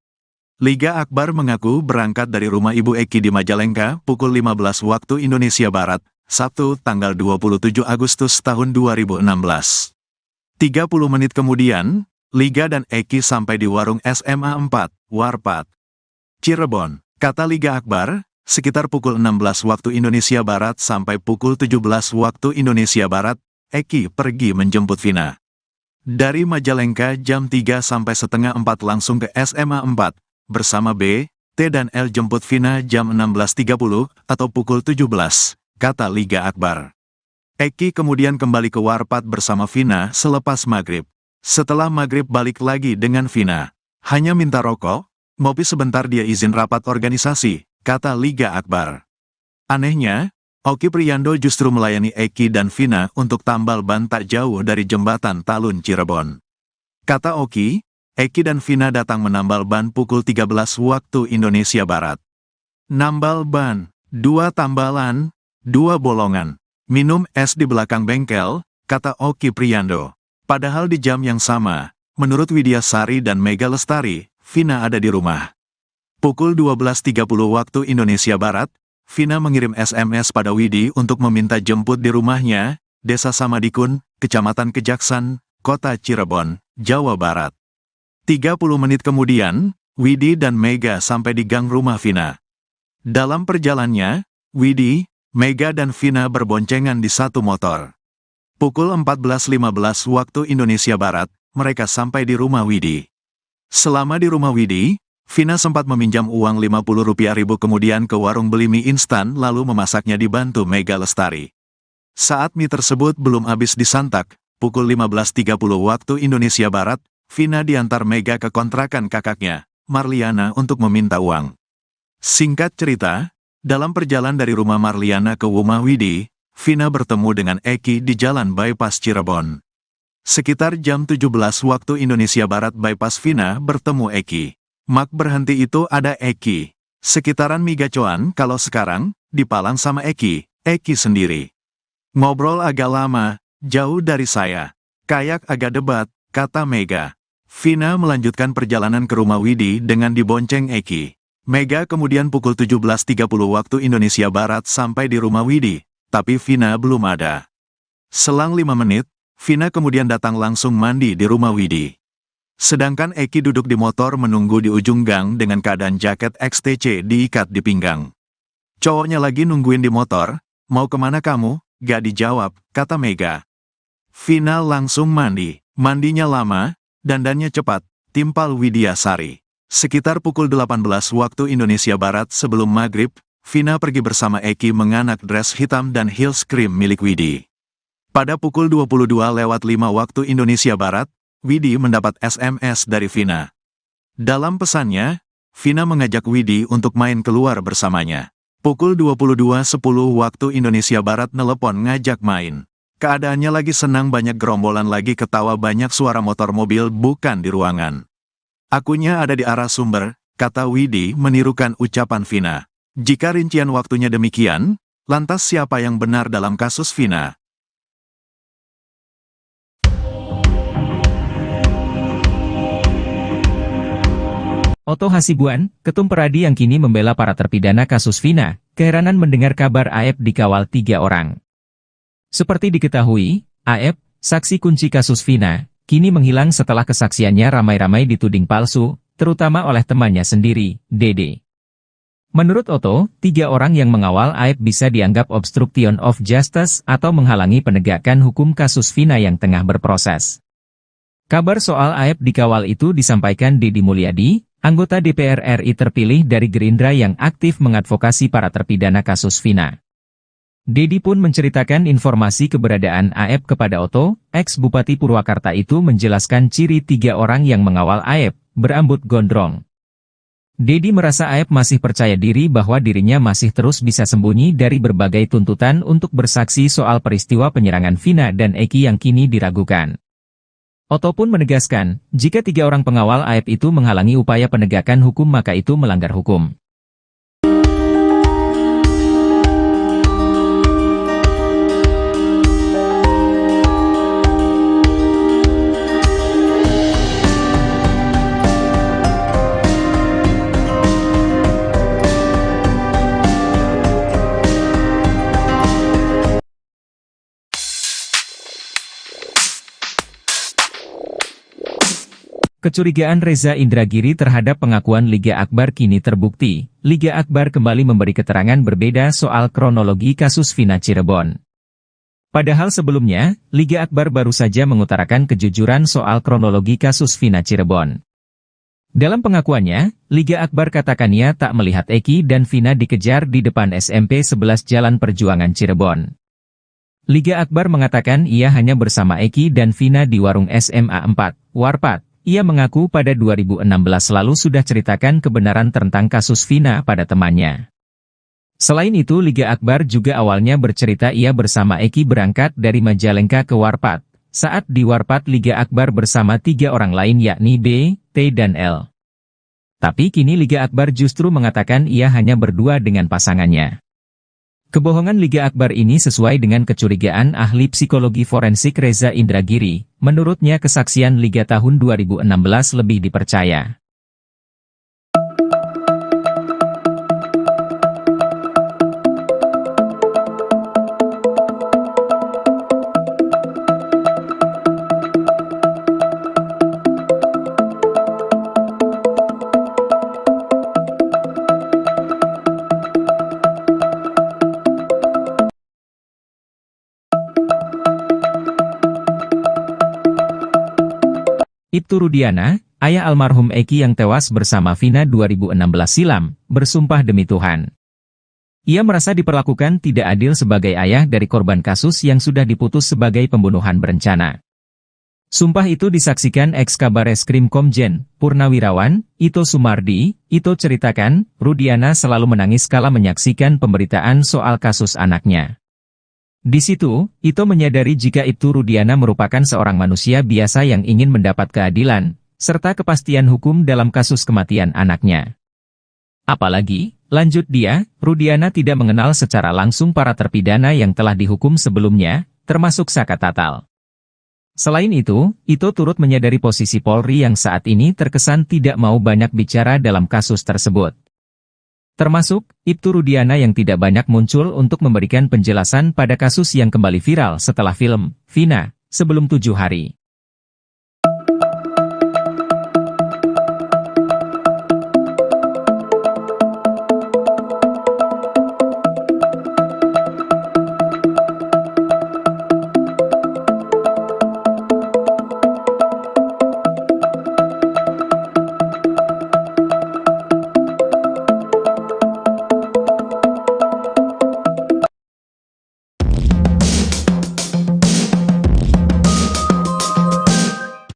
Liga Akbar mengaku berangkat dari rumah ibu Eki di Majalengka pukul 15 waktu Indonesia Barat, Sabtu tanggal 27 Agustus tahun 2016. 30 menit kemudian, Liga dan Eki sampai di warung SMA 4, Warpat, Cirebon. Kata Liga Akbar, sekitar pukul 16 waktu Indonesia Barat sampai pukul 17 waktu Indonesia Barat, Eki pergi menjemput Vina. Dari Majalengka jam 3 sampai setengah 4 langsung ke SMA 4, bersama B, T dan L jemput Vina jam 16.30 atau pukul 17, kata Liga Akbar. Eki kemudian kembali ke Warpat bersama Vina selepas maghrib. Setelah maghrib balik lagi dengan Vina. Hanya minta rokok, ngopi sebentar dia izin rapat organisasi, kata Liga Akbar. Anehnya, Oki Priando justru melayani Eki dan Vina untuk tambal ban tak jauh dari jembatan Talun Cirebon. Kata Oki, Eki dan Vina datang menambal ban pukul 13 waktu Indonesia Barat. Nambal ban, 2 tambalan, 2 bolongan. Minum es di belakang bengkel, kata Oki Priando. Padahal di jam yang sama, menurut Widya Sari dan Mega Lestari, Vina ada di rumah. Pukul 12.30 waktu Indonesia Barat, Vina mengirim SMS pada Widi untuk meminta jemput di rumahnya, Desa Samadikun, Kecamatan Kejaksan, Kota Cirebon, Jawa Barat. 30 menit kemudian, Widi dan Mega sampai di gang rumah Vina. Dalam perjalanannya, Widi, Mega dan Vina berboncengan di satu motor. Pukul 14.15 waktu Indonesia Barat, mereka sampai di rumah Widi. Selama di rumah Widi, Vina sempat meminjam uang Rp50.000 kemudian ke warung beli mie instan lalu memasaknya dibantu Mega Lestari. Saat mie tersebut belum habis disantap, pukul 15.30 waktu Indonesia Barat, Vina diantar Mega ke kontrakan kakaknya, Marliana, untuk meminta uang. Singkat cerita, dalam perjalanan dari rumah Marliana ke rumah Widi, Vina bertemu dengan Eki di Jalan Bypass Cirebon. Sekitar jam 17 waktu Indonesia Barat bypass Vina bertemu Eki. Mak berhenti itu ada Eki. Sekitaran Migacoan kalau sekarang, dipalang sama Eki sendiri. Ngobrol agak lama, jauh dari saya. Kayak agak debat, kata Mega. Vina melanjutkan perjalanan ke rumah Widi dengan dibonceng Eki. Mega kemudian pukul 17.30 waktu Indonesia Barat sampai di rumah Widi, tapi Vina belum ada. Selang 5 menit, Vina kemudian datang langsung mandi di rumah Widi. Sedangkan Eki duduk di motor menunggu di ujung gang dengan keadaan jaket XTC diikat di pinggang. Cowoknya lagi nungguin di motor, mau kemana kamu? Gak dijawab, kata Mega. Vina langsung mandi, mandinya lama, dandannya cepat, timpal Widya Sari. Sekitar pukul 18 waktu Indonesia Barat sebelum maghrib, Vina pergi bersama Eki menganak dress hitam dan heels krim milik Widi. Pada pukul 22:05 waktu Indonesia Barat, Widi mendapat SMS dari Vina. Dalam pesannya, Vina mengajak Widi untuk main keluar bersamanya. Pukul 22:10 waktu Indonesia Barat nelepon ngajak main. Keadaannya lagi senang, banyak gerombolan, lagi ketawa, banyak suara motor mobil, bukan di ruangan. Akunya ada di arah sumber, kata Widi menirukan ucapan Vina. Jika rincian waktunya demikian, lantas siapa yang benar dalam kasus Vina? Otto Hasibuan, Ketum Peradi yang kini membela para terpidana kasus Vina, keheranan mendengar kabar Aep dikawal 3 orang. Seperti diketahui, Aep, saksi kunci kasus Vina, kini menghilang setelah kesaksiannya ramai-ramai dituding palsu, terutama oleh temannya sendiri, Dede. Menurut Otto, 3 orang yang mengawal Aep bisa dianggap obstruction of justice atau menghalangi penegakan hukum kasus Vina yang tengah berproses. Kabar soal Aep dikawal itu disampaikan Deddy Mulyadi, anggota DPR RI terpilih dari Gerindra yang aktif mengadvokasi para terpidana kasus Vina. Deddy pun menceritakan informasi keberadaan Aep kepada Otto. Ex-Bupati Purwakarta itu menjelaskan ciri 3 orang yang mengawal Aep, berambut gondrong. Deddy merasa Aep masih percaya diri bahwa dirinya masih terus bisa sembunyi dari berbagai tuntutan untuk bersaksi soal peristiwa penyerangan Vina dan Eki yang kini diragukan. Otto pun menegaskan, jika 3 orang pengawal Aep itu menghalangi upaya penegakan hukum maka itu melanggar hukum. Kecurigaan Reza Indragiri terhadap pengakuan Liga Akbar kini terbukti. Liga Akbar kembali memberi keterangan berbeda soal kronologi kasus Vina Cirebon. Padahal sebelumnya, Liga Akbar baru saja mengutarakan kejujuran soal kronologi kasus Vina Cirebon. Dalam pengakuannya, Liga Akbar katakannya tak melihat Eki dan Vina dikejar di depan SMP 11 Jalan Perjuangan Cirebon. Liga Akbar mengatakan ia hanya bersama Eki dan Vina di warung SMA 4, Warpat. Ia mengaku pada 2016 lalu sudah ceritakan kebenaran tentang kasus Vina pada temannya. Selain itu, Liga Akbar juga awalnya bercerita ia bersama Eki berangkat dari Majalengka ke Warpat. Saat di Warpat, Liga Akbar bersama 3 orang lain yakni B, T dan L. Tapi kini Liga Akbar justru mengatakan ia hanya berdua dengan pasangannya. Kebohongan Liga Akbar ini sesuai dengan kecurigaan ahli psikologi forensik Reza Indragiri. Menurutnya kesaksian Liga tahun 2016 lebih dipercaya. Ibtu Rudiana, ayah almarhum Eki yang tewas bersama Vina 2016 silam, bersumpah demi Tuhan. Ia merasa diperlakukan tidak adil sebagai ayah dari korban kasus yang sudah diputus sebagai pembunuhan berencana. Sumpah itu disaksikan ex-Kabareskrim Komjen Purnawirawan Ito Sumardi. Ito ceritakan, Rudiana selalu menangis kala menyaksikan pemberitaan soal kasus anaknya. Di situ, Ito menyadari jika Ibtu Rudiana merupakan seorang manusia biasa yang ingin mendapat keadilan, serta kepastian hukum dalam kasus kematian anaknya. Apalagi, lanjut dia, Rudiana tidak mengenal secara langsung para terpidana yang telah dihukum sebelumnya, termasuk Saka Tatal. Selain itu, Ito turut menyadari posisi Polri yang saat ini terkesan tidak mau banyak bicara dalam kasus tersebut. Termasuk, Ibtu Rudiana yang tidak banyak muncul untuk memberikan penjelasan pada kasus yang kembali viral setelah film Vina sebelum 7 hari.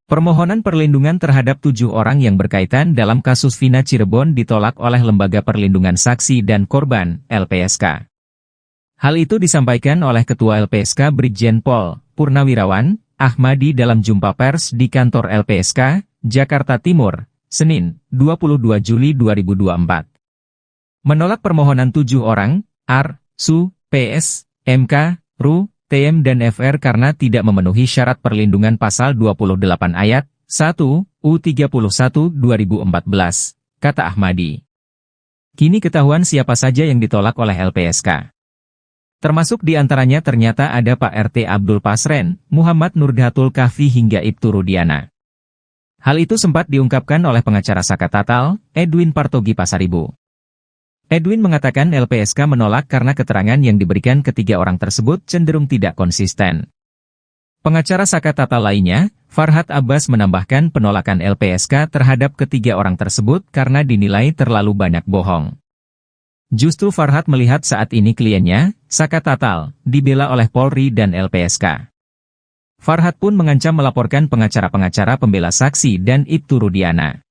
Permohonan perlindungan terhadap 7 orang yang berkaitan dalam kasus Vina Cirebon ditolak oleh Lembaga Perlindungan Saksi dan Korban, LPSK. Hal itu disampaikan oleh Ketua LPSK Brigjen Pol Purnawirawan Ahmadi dalam jumpa pers di kantor LPSK, Jakarta Timur, Senin, 22 Juli 2024. Menolak permohonan 7 orang, AR, SU, PS, MK, RU, TM dan FR karena tidak memenuhi syarat perlindungan pasal 28 ayat 1 U31 2014, kata Ahmadi. Kini ketahuan siapa saja yang ditolak oleh LPSK. Termasuk di antaranya ternyata ada Pak RT Abdul Pasren, Muhammad Nurdhatul Kahfi hingga Ibtu Rudiana. Hal itu sempat diungkapkan oleh pengacara Saka Tatal, Edwin Partogi Pasaribu. Edwin mengatakan LPSK menolak karena keterangan yang diberikan ketiga orang tersebut cenderung tidak konsisten. Pengacara Saka Tatal lainnya, Farhad Abbas menambahkan penolakan LPSK terhadap ketiga orang tersebut karena dinilai terlalu banyak bohong. Justru Farhad melihat saat ini kliennya, Saka Tatal, dibela oleh Polri dan LPSK. Farhad pun mengancam melaporkan pengacara-pengacara pembela saksi dan Ibtu Rudiana.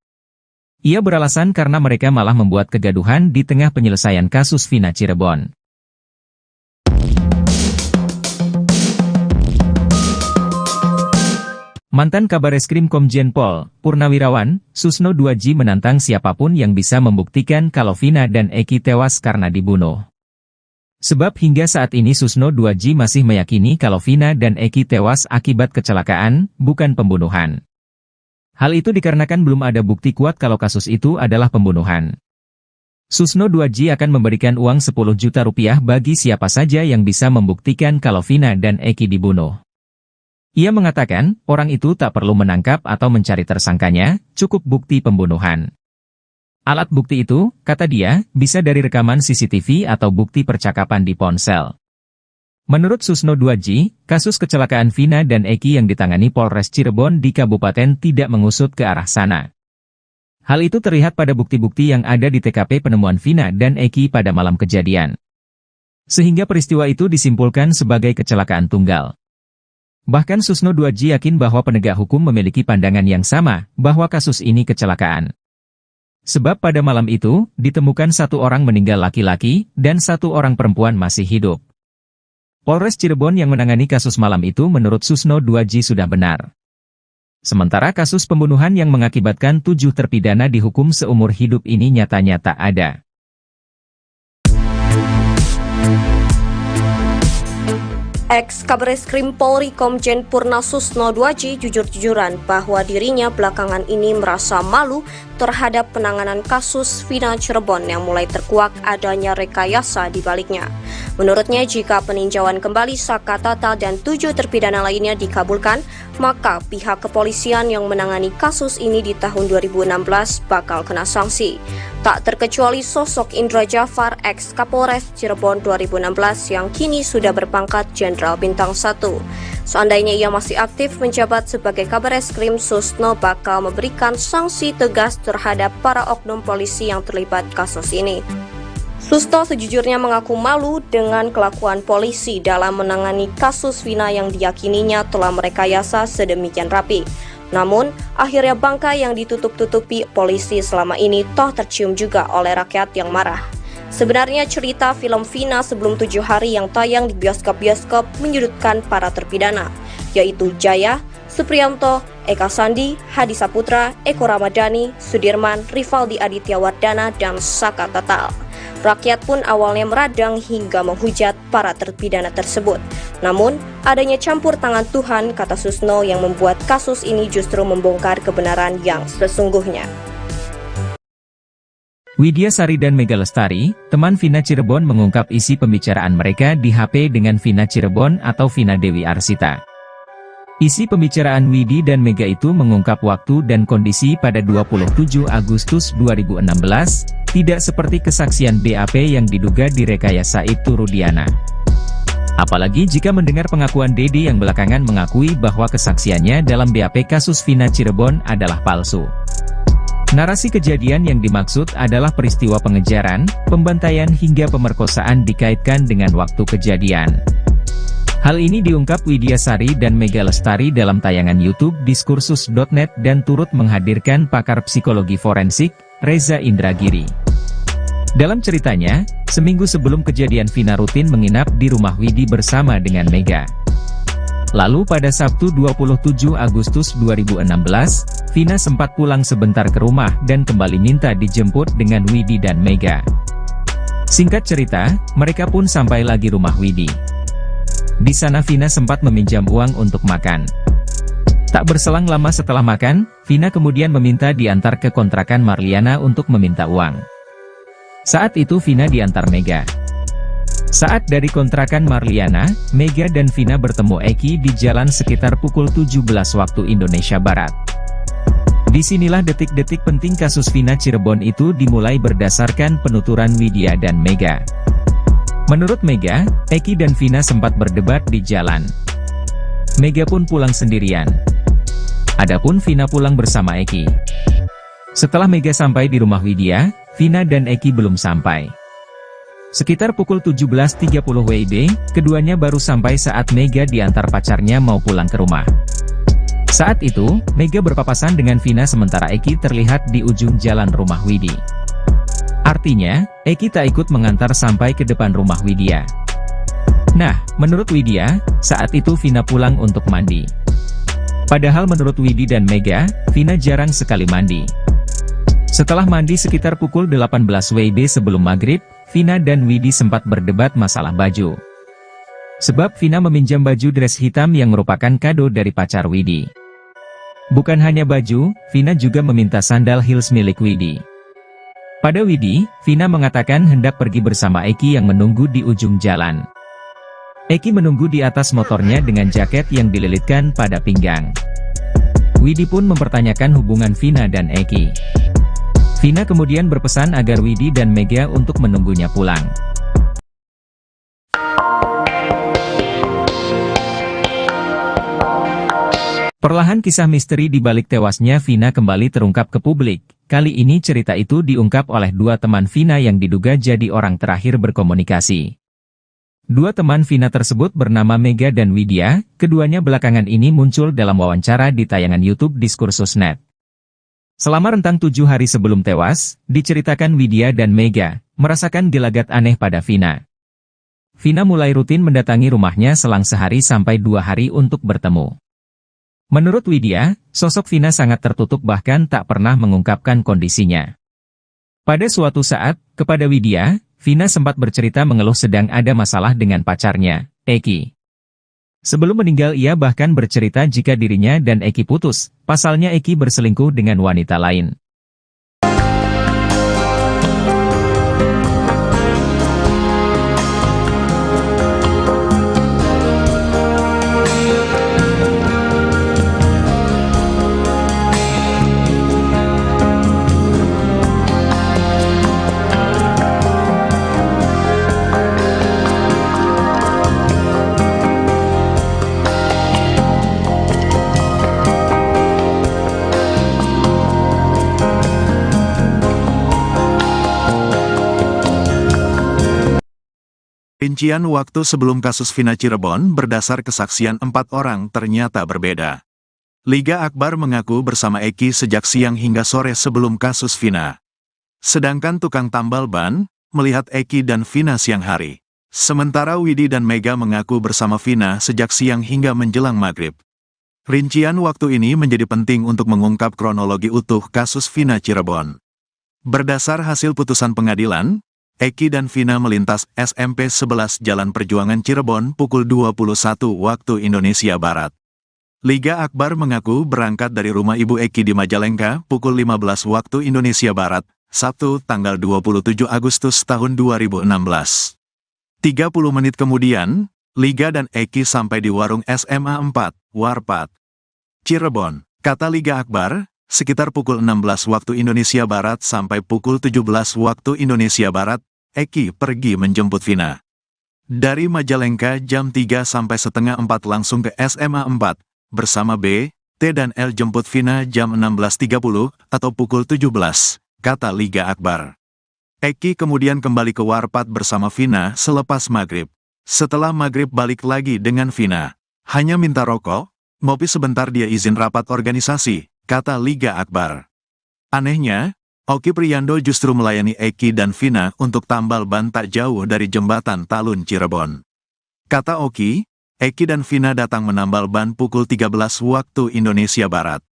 Ia beralasan karena mereka malah membuat kegaduhan di tengah penyelesaian kasus Vina Cirebon. Mantan Kabareskrim Komjen Pol Purnawirawan Susno 2J menantang siapapun yang bisa membuktikan kalau Vina dan Eki tewas karena dibunuh. Sebab hingga saat ini Susno 2J masih meyakini kalau Vina dan Eki tewas akibat kecelakaan, bukan pembunuhan. Hal itu dikarenakan belum ada bukti kuat kalau kasus itu adalah pembunuhan. Susno 2J akan memberikan uang 10 juta rupiah bagi siapa saja yang bisa membuktikan kalau Vina dan Eki dibunuh. Ia mengatakan, orang itu tak perlu menangkap atau mencari tersangkanya, cukup bukti pembunuhan. Alat bukti itu, kata dia, bisa dari rekaman CCTV atau bukti percakapan di ponsel. Menurut Susno 2J, kasus kecelakaan Vina dan Eki yang ditangani Polres Cirebon di Kabupaten tidak mengusut ke arah sana. Hal itu terlihat pada bukti-bukti yang ada di TKP penemuan Vina dan Eki pada malam kejadian. Sehingga peristiwa itu disimpulkan sebagai kecelakaan tunggal. Bahkan Susno 2J yakin bahwa penegak hukum memiliki pandangan yang sama, bahwa kasus ini kecelakaan. Sebab pada malam itu, ditemukan 1 orang meninggal laki-laki, dan 1 orang perempuan masih hidup. Polres Cirebon yang menangani kasus malam itu menurut Susno 2J sudah benar. Sementara kasus pembunuhan yang mengakibatkan 7 terpidana dihukum seumur hidup ini nyatanya tak ada. Ex-Kabareskrim Polri Komjen Purna Susno 2J jujur-jujuran bahwa dirinya belakangan ini merasa malu terhadap penanganan kasus Vina Cirebon yang mulai terkuak adanya rekayasa di baliknya. Menurutnya, jika peninjauan kembali Saka Tatal dan 7 terpidana lainnya dikabulkan, maka pihak kepolisian yang menangani kasus ini di tahun 2016 bakal kena sanksi. Tak terkecuali sosok Indra Jafar, ex-Kapolres Cirebon 2016 yang kini sudah berpangkat Jenderal Bintang 1. Seandainya ia masih aktif menjabat sebagai Kabareskrim, Susno bakal memberikan sanksi tegas terhadap para oknum polisi yang terlibat kasus ini. Susno sejujurnya mengaku malu dengan kelakuan polisi dalam menangani kasus Vina yang diyakininya telah merekayasa sedemikian rapi. Namun, akhirnya bangkai yang ditutup-tutupi polisi selama ini toh tercium juga oleh rakyat yang marah. Sebenarnya cerita film Vina sebelum 7 hari yang tayang di bioskop-bioskop menyudutkan para terpidana, yaitu Jaya, Supriyanto, Eka Sandi, Hadi Saputra, Eko Ramadhani, Sudirman, Rivaldi Aditya Wardana, dan Saka Tatal. Rakyat pun awalnya meradang hingga menghujat para terpidana tersebut. Namun, adanya campur tangan Tuhan, kata Susno, yang membuat kasus ini justru membongkar kebenaran yang sesungguhnya. Widya Sari dan Mega Lestari, teman Vina Cirebon, mengungkap isi pembicaraan mereka di HP dengan Vina Cirebon atau Vina Dewi Arsita. Isi pembicaraan Widi dan Mega itu mengungkap waktu dan kondisi pada 27 Agustus 2016, tidak seperti kesaksian BAP yang diduga direkayasa itu Rudiana. Apalagi jika mendengar pengakuan Dede yang belakangan mengakui bahwa kesaksiannya dalam BAP kasus Vina Cirebon adalah palsu. Narasi kejadian yang dimaksud adalah peristiwa pengejaran, pembantaian hingga pemerkosaan dikaitkan dengan waktu kejadian. Hal ini diungkap Widya Sari dan Mega Lestari dalam tayangan YouTube Diskursus.net dan turut menghadirkan pakar psikologi forensik, Reza Indragiri. Dalam ceritanya, seminggu sebelum kejadian Vina rutin menginap di rumah Widi bersama dengan Mega. Lalu pada Sabtu 27 Agustus 2016, Vina sempat pulang sebentar ke rumah dan kembali minta dijemput dengan Widi dan Mega. Singkat cerita, mereka pun sampai lagi rumah Widi. Di sana Vina sempat meminjam uang untuk makan. Tak berselang lama setelah makan, Vina kemudian meminta diantar ke kontrakan Marliana untuk meminta uang. Saat itu Vina diantar Mega. Saat dari kontrakan Marliana, Mega dan Vina bertemu Eki di jalan sekitar pukul 17 waktu Indonesia Barat. Disinilah detik-detik penting kasus Vina Cirebon itu dimulai berdasarkan penuturan Widya dan Mega. Menurut Mega, Eki dan Vina sempat berdebat di jalan. Mega pun pulang sendirian. Adapun Vina pulang bersama Eki. Setelah Mega sampai di rumah Widya, Vina dan Eki belum sampai. Sekitar pukul 17.30 WIB, keduanya baru sampai saat Mega diantar pacarnya mau pulang ke rumah. Saat itu, Mega berpapasan dengan Vina sementara Eki terlihat di ujung jalan rumah Widi. Artinya, Eki tak ikut mengantar sampai ke depan rumah Widya. Nah, menurut Widya, saat itu Vina pulang untuk mandi. Padahal menurut Widi dan Mega, Vina jarang sekali mandi. Setelah mandi sekitar pukul 18 WIB sebelum maghrib, Vina dan Widi sempat berdebat masalah baju. Sebab Vina meminjam baju dress hitam yang merupakan kado dari pacar Widi. Bukan hanya baju, Vina juga meminta sandal heels milik Widi. Pada Widi, Vina mengatakan hendak pergi bersama Eki yang menunggu di ujung jalan. Eki menunggu di atas motornya dengan jaket yang dililitkan pada pinggang. Widi pun mempertanyakan hubungan Vina dan Eki. Vina kemudian berpesan agar Widi dan Mega untuk menunggunya pulang. Perlahan kisah misteri di balik tewasnya Vina kembali terungkap ke publik. Kali ini cerita itu diungkap oleh dua teman Vina yang diduga jadi orang terakhir berkomunikasi. Dua teman Vina tersebut bernama Mega dan Widya, keduanya belakangan ini muncul dalam wawancara di tayangan YouTube Diskursus.net. Selama rentang 7 hari sebelum tewas, diceritakan Widya dan Mega merasakan gelagat aneh pada Vina. Vina mulai rutin mendatangi rumahnya selang sehari sampai 2 hari untuk bertemu. Menurut Widya, sosok Vina sangat tertutup bahkan tak pernah mengungkapkan kondisinya. Pada suatu saat, kepada Widya, Vina sempat bercerita mengeluh sedang ada masalah dengan pacarnya, Eki. Sebelum meninggal ia bahkan bercerita jika dirinya dan Eki putus, pasalnya Eki berselingkuh dengan wanita lain. Rincian waktu sebelum kasus Vina Cirebon berdasar kesaksian 4 orang ternyata berbeda. Liga Akbar mengaku bersama Eki sejak siang hingga sore sebelum kasus Vina. Sedangkan tukang tambal ban melihat Eki dan Vina siang hari. Sementara Widi dan Mega mengaku bersama Vina sejak siang hingga menjelang maghrib. Rincian waktu ini menjadi penting untuk mengungkap kronologi utuh kasus Vina Cirebon. Berdasar hasil putusan pengadilan, Eki dan Vina melintas SMP 11 Jalan Perjuangan Cirebon pukul 21 waktu Indonesia Barat. Liga Akbar mengaku berangkat dari rumah ibu Eki di Majalengka pukul 15 waktu Indonesia Barat, Sabtu tanggal 27 Agustus tahun 2016. 30 menit kemudian, Liga dan Eki sampai di warung SMA 4, Warpat, Cirebon. Kata Liga Akbar, sekitar pukul 16 waktu Indonesia Barat sampai pukul 17 waktu Indonesia Barat, Eki pergi menjemput Vina. Dari Majalengka jam 3 sampai setengah 4 langsung ke SMA 4, bersama B, T dan L jemput Vina jam 16.30 atau pukul 17, kata Liga Akbar. Eki kemudian kembali ke Warpat bersama Vina selepas maghrib. Setelah maghrib balik lagi dengan Vina. Hanya minta rokok, ngopi sebentar dia izin rapat organisasi, kata Liga Akbar. Anehnya, Oki Priando justru melayani Eki dan Vina untuk tambal ban tak jauh dari jembatan Talun Cirebon. Kata Oki, Eki dan Vina datang menambal ban pukul 13 waktu Indonesia Barat.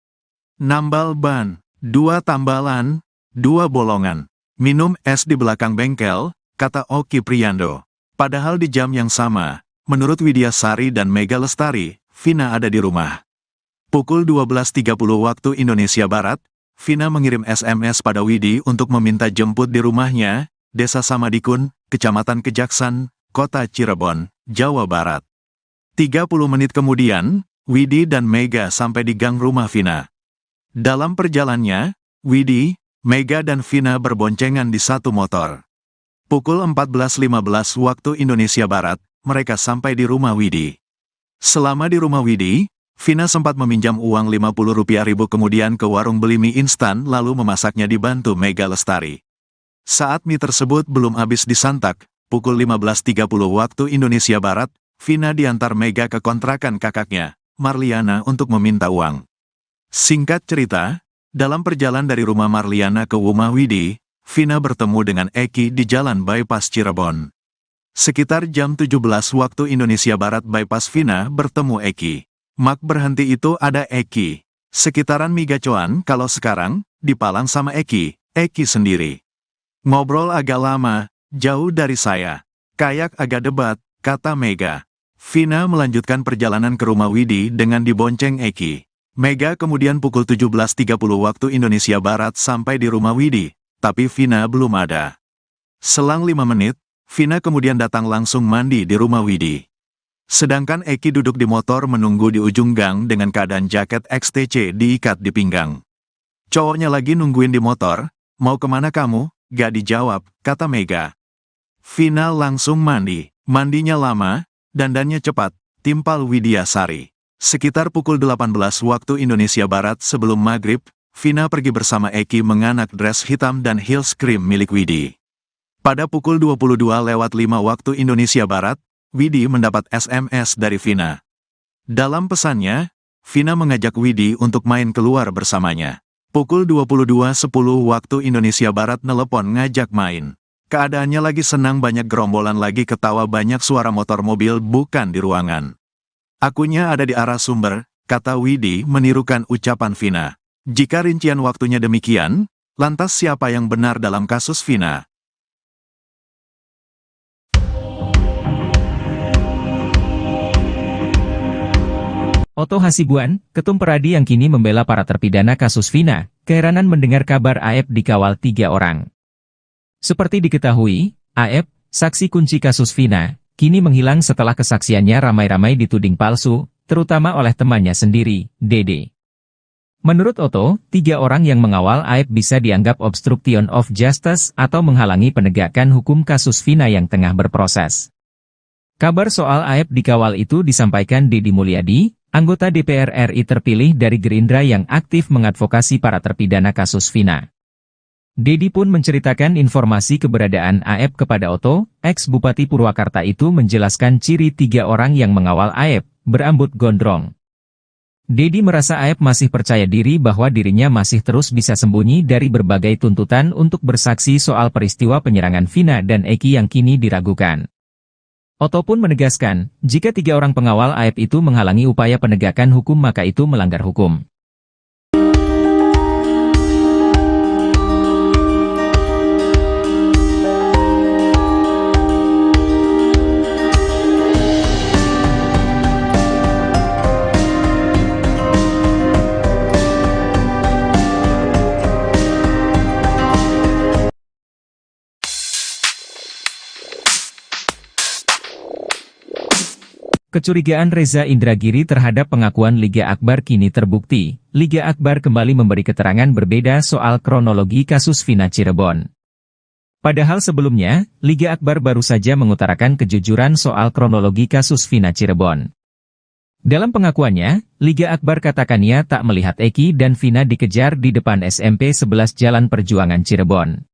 Nambal ban, 2 tambalan, 2 bolongan. Minum es di belakang bengkel, kata Oki Priando. Padahal di jam yang sama, menurut Widyasari dan Mega Lestari, Vina ada di rumah. Pukul 12.30 waktu Indonesia Barat, Vina mengirim SMS pada Widi untuk meminta jemput di rumahnya, Desa Samadikun, Kecamatan Kejaksan, Kota Cirebon, Jawa Barat. 30 menit kemudian, Widi dan Mega sampai di gang rumah Vina. Dalam perjalanannya, Widi, Mega dan Vina berboncengan di satu motor. Pukul 14.15 waktu Indonesia Barat, mereka sampai di rumah Widi. Selama di rumah Widi, Vina sempat meminjam uang Rp50.000 kemudian ke warung beli mie instan lalu memasaknya dibantu Mega Lestari. Saat mie tersebut belum habis disantap, pukul 15.30 waktu Indonesia Barat, Vina diantar Mega ke kontrakan kakaknya, Marliana untuk meminta uang. Singkat cerita, dalam perjalanan dari rumah Marliana ke rumah Widi, Vina bertemu dengan Eki di Jalan Bypass Cirebon. Sekitar jam 17 waktu Indonesia Barat bypass Vina bertemu Eki. Mak berhenti itu ada Eki. Sekitaran Migacoan kalau sekarang, dipalang sama Eki sendiri. Ngobrol agak lama, jauh dari saya. Kayak agak debat, kata Mega. Vina melanjutkan perjalanan ke rumah Widi dengan dibonceng Eki. Mega kemudian pukul 17.30 waktu Indonesia Barat sampai di rumah Widi, tapi Vina belum ada. Selang 5 menit, Vina kemudian datang langsung mandi di rumah Widi. Sedangkan Eki duduk di motor menunggu di ujung gang dengan keadaan jaket XTC diikat di pinggang. Cowoknya lagi nungguin di motor, mau kemana kamu? Gak dijawab, kata Mega. Vina langsung mandi, mandinya lama, dandannya cepat, timpal Widyasari. Sekitar pukul 18 waktu Indonesia Barat sebelum maghrib, Vina pergi bersama Eki menganak dress hitam dan heels krim milik Widi. Pada pukul 22:05 waktu Indonesia Barat, Widi mendapat SMS dari Vina. Dalam pesannya, Vina mengajak Widi untuk main keluar bersamanya. Pukul 22:10 waktu Indonesia Barat nelepon ngajak main. Keadaannya lagi senang, banyak gerombolan, lagi ketawa, banyak suara motor mobil, bukan di ruangan. Akunya ada di arah sumber, kata Widi menirukan ucapan Vina. Jika rincian waktunya demikian, lantas siapa yang benar dalam kasus Vina? Otto Hasibuan, Ketum Peradi yang kini membela para terpidana kasus Vina, keheranan mendengar kabar Aep dikawal 3 orang. Seperti diketahui, Aep, saksi kunci kasus Vina, kini menghilang setelah kesaksiannya ramai-ramai dituding palsu, terutama oleh temannya sendiri, Dede. Menurut Otto, 3 orang yang mengawal Aep bisa dianggap obstruction of justice atau menghalangi penegakan hukum kasus Vina yang tengah berproses. Kabar soal Aep dikawal itu disampaikan Deddy Mulyadi, anggota DPR RI terpilih dari Gerindra yang aktif mengadvokasi para terpidana kasus Vina. Dedi pun menceritakan informasi keberadaan Aep kepada Oto. Ex-Bupati Purwakarta itu menjelaskan ciri 3 orang yang mengawal Aep, berambut gondrong. Dedi merasa Aep masih percaya diri bahwa dirinya masih terus bisa sembunyi dari berbagai tuntutan untuk bersaksi soal peristiwa penyerangan Vina dan Eki yang kini diragukan. Oto pun menegaskan, jika 3 orang pengawal Aep itu menghalangi upaya penegakan hukum maka itu melanggar hukum. Kecurigaan Reza Indragiri terhadap pengakuan Liga Akbar kini terbukti. Liga Akbar kembali memberi keterangan berbeda soal kronologi kasus Vina Cirebon. Padahal sebelumnya, Liga Akbar baru saja mengutarakan kejujuran soal kronologi kasus Vina Cirebon. Dalam pengakuannya, Liga Akbar katakannya tak melihat Eki dan Vina dikejar di depan SMP 11 Jalan Perjuangan Cirebon.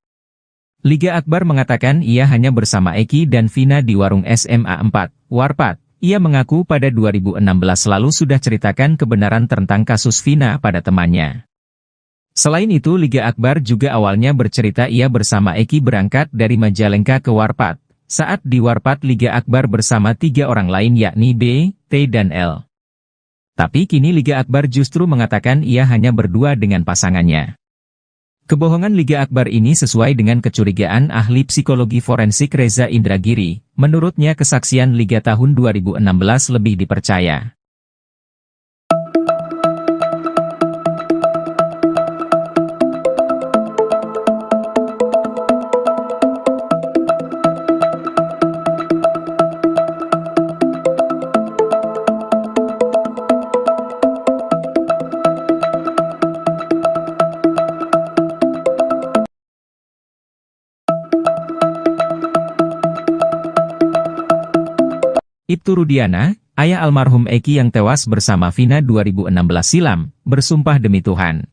Liga Akbar mengatakan ia hanya bersama Eki dan Vina di warung SMA 4, Warpat. Ia mengaku pada 2016 lalu sudah ceritakan kebenaran tentang kasus Vina pada temannya. Selain itu Liga Akbar juga awalnya bercerita ia bersama Eki berangkat dari Majalengka ke Warpat. Saat di Warpat Liga Akbar bersama 3 orang lain yakni B, T dan L. Tapi kini Liga Akbar justru mengatakan ia hanya berdua dengan pasangannya. Kebohongan Liga Akbar ini sesuai dengan kecurigaan ahli psikologi forensik Reza Indragiri. Menurutnya kesaksian Liga tahun 2016 lebih dipercaya. Ibtu Rudiana, ayah almarhum Eki yang tewas bersama Vina 2016 silam, bersumpah demi Tuhan.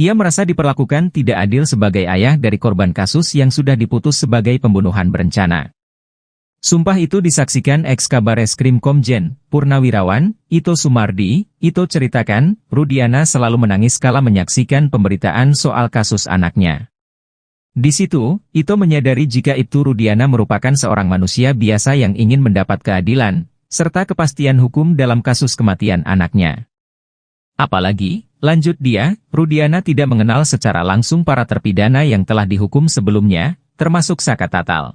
Ia merasa diperlakukan tidak adil sebagai ayah dari korban kasus yang sudah diputus sebagai pembunuhan berencana. Sumpah itu disaksikan ex-Kabareskrim Komjen Purnawirawan, Ito Sumardi. Ito ceritakan, Rudiana selalu menangis kala menyaksikan pemberitaan soal kasus anaknya. Di situ, Ito menyadari jika Ibtu Rudiana merupakan seorang manusia biasa yang ingin mendapat keadilan, serta kepastian hukum dalam kasus kematian anaknya. Apalagi, lanjut dia, Rudiana tidak mengenal secara langsung para terpidana yang telah dihukum sebelumnya, termasuk Saka Tatal.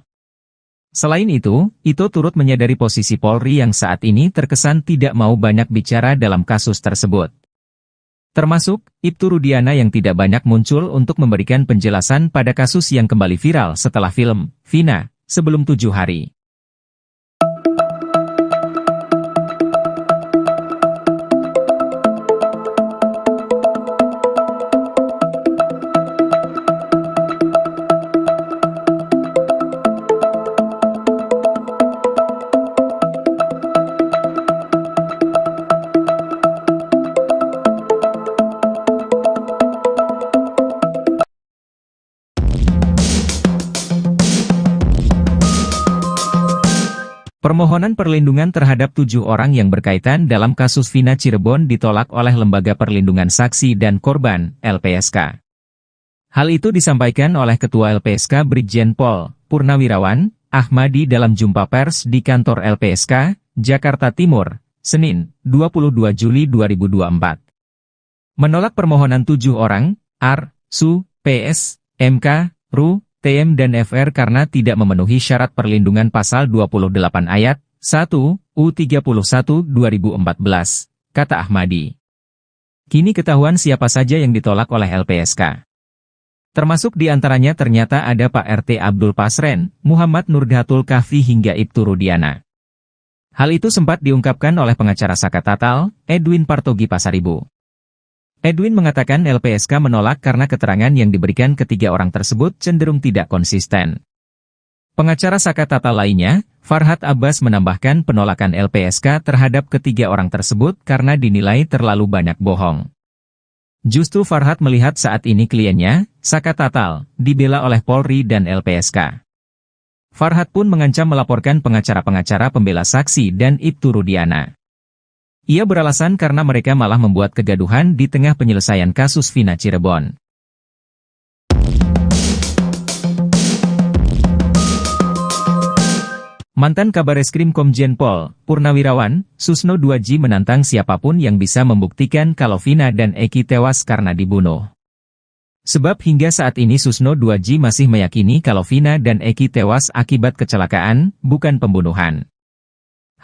Selain itu, Ito turut menyadari posisi Polri yang saat ini terkesan tidak mau banyak bicara dalam kasus tersebut. Termasuk, Ibtu Rudiana yang tidak banyak muncul untuk memberikan penjelasan pada kasus yang kembali viral setelah film Vina, sebelum 7 hari. Permohonan perlindungan terhadap 7 orang yang berkaitan dalam kasus Vina Cirebon ditolak oleh Lembaga Perlindungan Saksi dan Korban, LPSK. Hal itu disampaikan oleh Ketua LPSK Brigjen Pol Purnawirawan Ahmadi dalam jumpa pers di kantor LPSK, Jakarta Timur, Senin, 22 Juli 2024. Menolak permohonan 7 orang, AR, SU, PS, MK, RU, TM dan FR karena tidak memenuhi syarat perlindungan pasal 28 ayat 1 U31 2014, kata Ahmadi. Kini ketahuan siapa saja yang ditolak oleh LPSK. Termasuk di antaranya ternyata ada Pak RT Abdul Pasren, Muhammad Nurdatul Kahfi hingga Ibtu Rudiana. Hal itu sempat diungkapkan oleh pengacara Saka Tatal, Edwin Partogi Pasaribu. Edwin mengatakan LPSK menolak karena keterangan yang diberikan ketiga orang tersebut cenderung tidak konsisten. Pengacara Saka Tatal lainnya, Farhad Abbas menambahkan penolakan LPSK terhadap ketiga orang tersebut karena dinilai terlalu banyak bohong. Justru Farhat melihat saat ini kliennya, Saka Tatal, dibela oleh Polri dan LPSK. Farhat pun mengancam melaporkan pengacara-pengacara pembela saksi dan Ibtu Rudiana. Ia beralasan karena mereka malah membuat kegaduhan di tengah penyelesaian kasus Vina Cirebon. Mantan Kabareskrim Komjen Pol, Purnawirawan, Susno 2J menantang siapapun yang bisa membuktikan kalau Vina dan Eki tewas karena dibunuh. Sebab hingga saat ini Susno 2J masih meyakini kalau Vina dan Eki tewas akibat kecelakaan, bukan pembunuhan.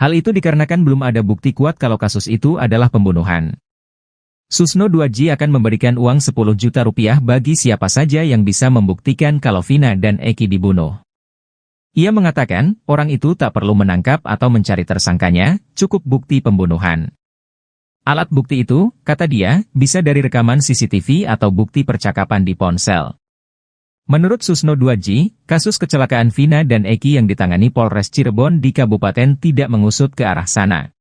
Hal itu dikarenakan belum ada bukti kuat kalau kasus itu adalah pembunuhan. Susno 2J akan memberikan uang 10 juta rupiah bagi siapa saja yang bisa membuktikan kalau Vina dan Eki dibunuh. Ia mengatakan, orang itu tak perlu menangkap atau mencari tersangkanya, cukup bukti pembunuhan. Alat bukti itu, kata dia, bisa dari rekaman CCTV atau bukti percakapan di ponsel. Menurut Susno 2J, kasus kecelakaan Vina dan Eki yang ditangani Polres Cirebon di Kabupaten tidak mengusut ke arah sana.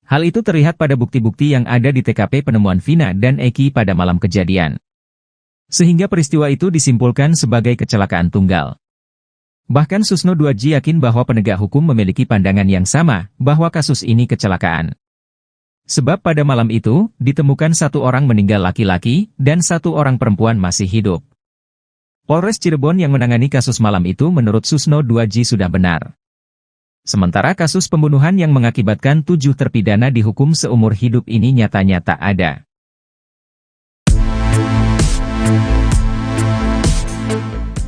Hal itu terlihat pada bukti-bukti yang ada di TKP penemuan Vina dan Eki pada malam kejadian. Sehingga peristiwa itu disimpulkan sebagai kecelakaan tunggal. Bahkan Susno 2J yakin bahwa penegak hukum memiliki pandangan yang sama, bahwa kasus ini kecelakaan. Sebab pada malam itu, ditemukan 1 orang meninggal laki-laki, dan 1 orang perempuan masih hidup. Polres Cirebon yang menangani kasus malam itu menurut Susno 2J sudah benar. Sementara kasus pembunuhan yang mengakibatkan 7 terpidana dihukum seumur hidup ini nyatanya tak ada.